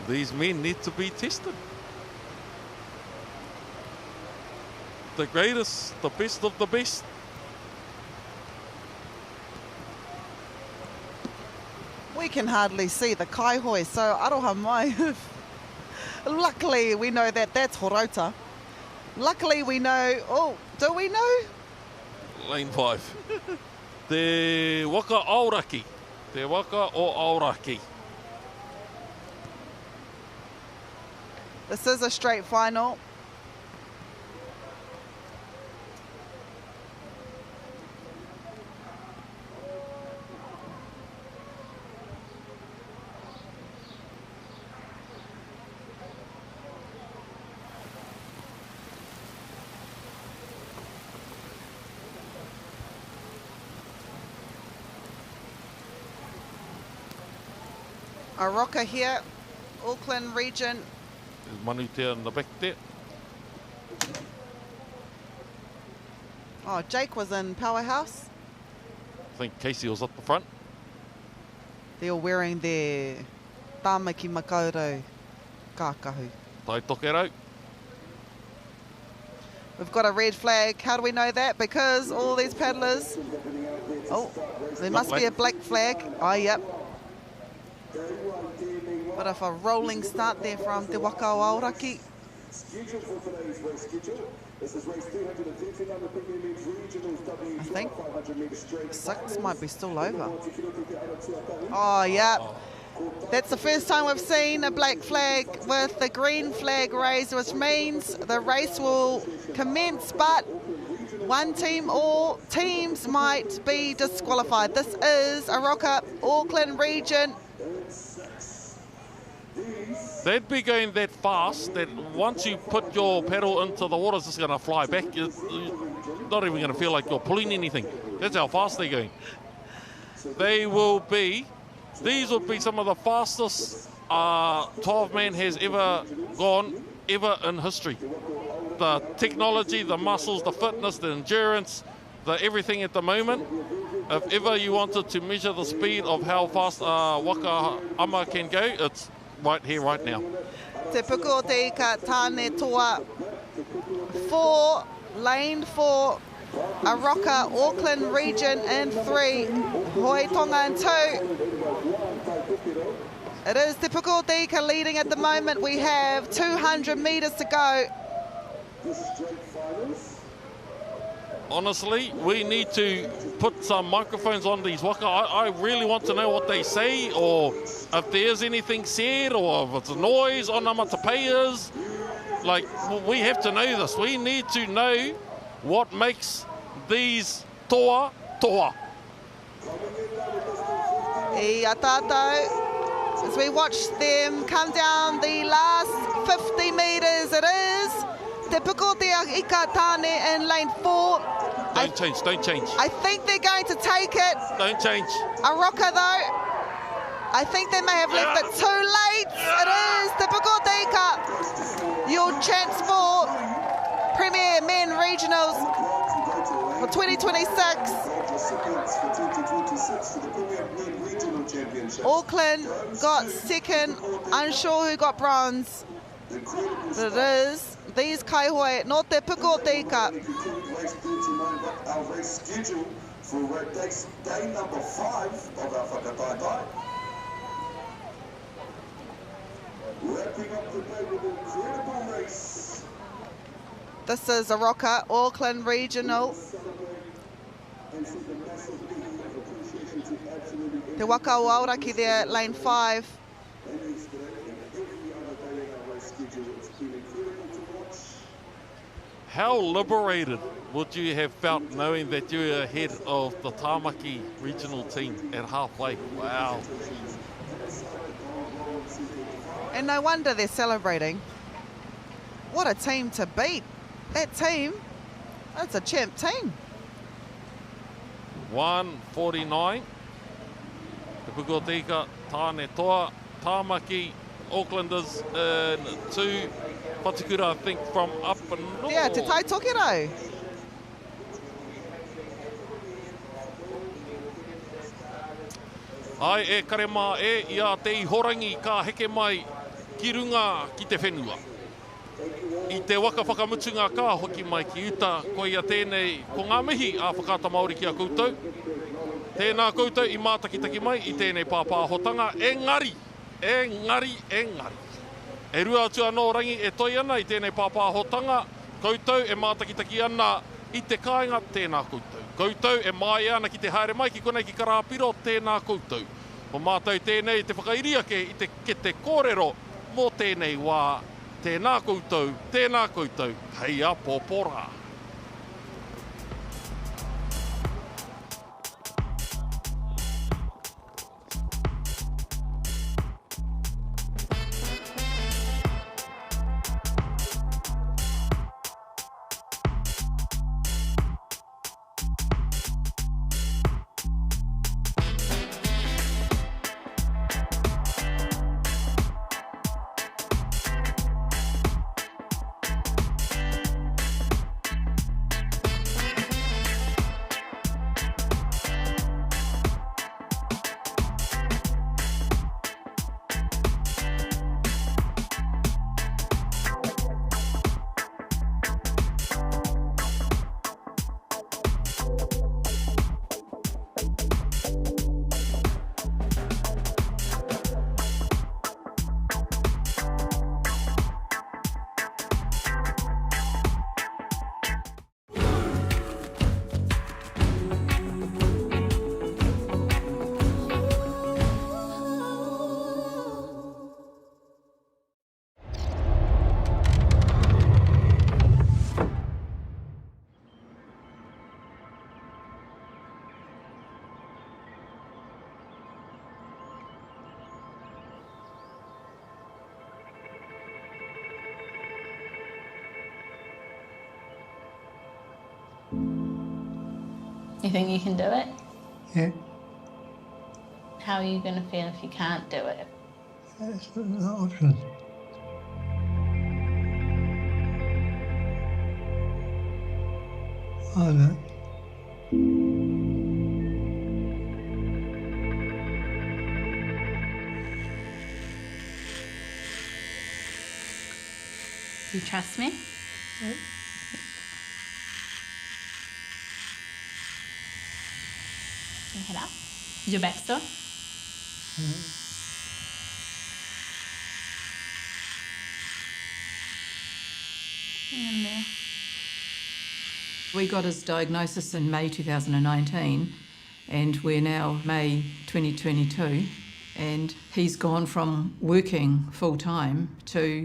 these men need to be tested. The greatest, the best of the best. We can hardly see the kaihoi, so aroha mai. Luckily, we know that that's Horota. Luckily, we know, oh, do we know? Lane 5. Te Waka Auraki. Te Waka o Auraki. This is a straight final. A rocker here, Auckland region. There's Manutea in the back there. Oh, Jake was in Powerhouse. I think Casey was at the front. They're wearing their tāmaki makaurau kākahu. Tai tokerau. We've got a red flag. How do we know that? Because all these paddlers... Oh, there must be a black flag. Oh, yep. But if a rolling start there from Te Waka Aoraki. I think 6 might be still over. Oh, yeah. That's the first time we've seen a black flag with the green flag raised, which means the race will commence, but one team or teams might be disqualified. This is a rocker, Auckland region. They'd be going that fast that once you put your paddle into the water, it's just going to fly back. You're not even going to feel like you're pulling anything. That's how fast they're going. They will be, these would be some of the fastest 12-man has ever gone, ever in history. The technology, the muscles, the fitness, the endurance, the everything at the moment. If ever you wanted to measure the speed of how fast Waka Ama can go, it's right here, right now. Te puko te ka tāne toa 4, lane 4, a rocker, Auckland region in 3, Hoi Tonga in 2. It is Te Puko Dika leading at the moment. We have 200 metres to go. Honestly, we need to put some microphones on these Waka. I really want to know what they say, or if there's anything said, or if it's a noise on onomatopoeias. Like, we have to know this. We need to know what makes these toa toa. Ia tātou. As we watch them come down the last 50 metres, it is Te Puko Te Ika Tāne in lane 4. Don't change. I think they're going to take it. Don't change. A rocker though. I think they may have left it too late. It is Te Puko Te Ika. Your chance for Premier Men Regionals for 2026. Auckland got second, unsure who got bronze. But it is these kaihoi, not Te Puko Te Ika. Our race schedule for day number 5 of our whakataetai. Wrapping up the day with an incredible race. This is a rocker, Auckland Regional. Te Waka Aoraki there, lane 5. How liberated would you have felt knowing that you were ahead of the Tāmaki regional team at halfway? Wow. And no wonder they're celebrating. What a team to beat. That team, that's a champ team. 1:49. Te Puko Te Ika, Tāne Toa, Tāmaki, Aucklanders in 2. Patikura, I think, from up and north. Yeah, Te Tai Tokiro. Ai e karema e ia te ihorangi ka heke mai ki runga ki te whenua. I te waka whakamutunga ka hoki mai ki uta ko ia tēnei ko ngā mihi a Whakaata Māori ki a koutou. Tēnā koutou I mātakitaki mai I tēnei pāpāhotanga engari. E rua atu anō rangi e toi ana I tēnei pāpāhotanga, koutou e mātakitaki ana I te kāinga tēnā koutou. Koutou e mai ana ki te haere mai ki konei ki karāpiro tēnā koutou. Ko mātou tēnei te whakairiake ke te kōrero mō tēnei wā tēnā koutou, hei a pōpora. You think you can do it? Yeah. How are you going to feel if you can't do it? That's not an option. I don't. Do you trust me? Yeah. Your head up. Is your back still? In there. We got his diagnosis in May 2019 and we're now May 2022 and he's gone from working full time to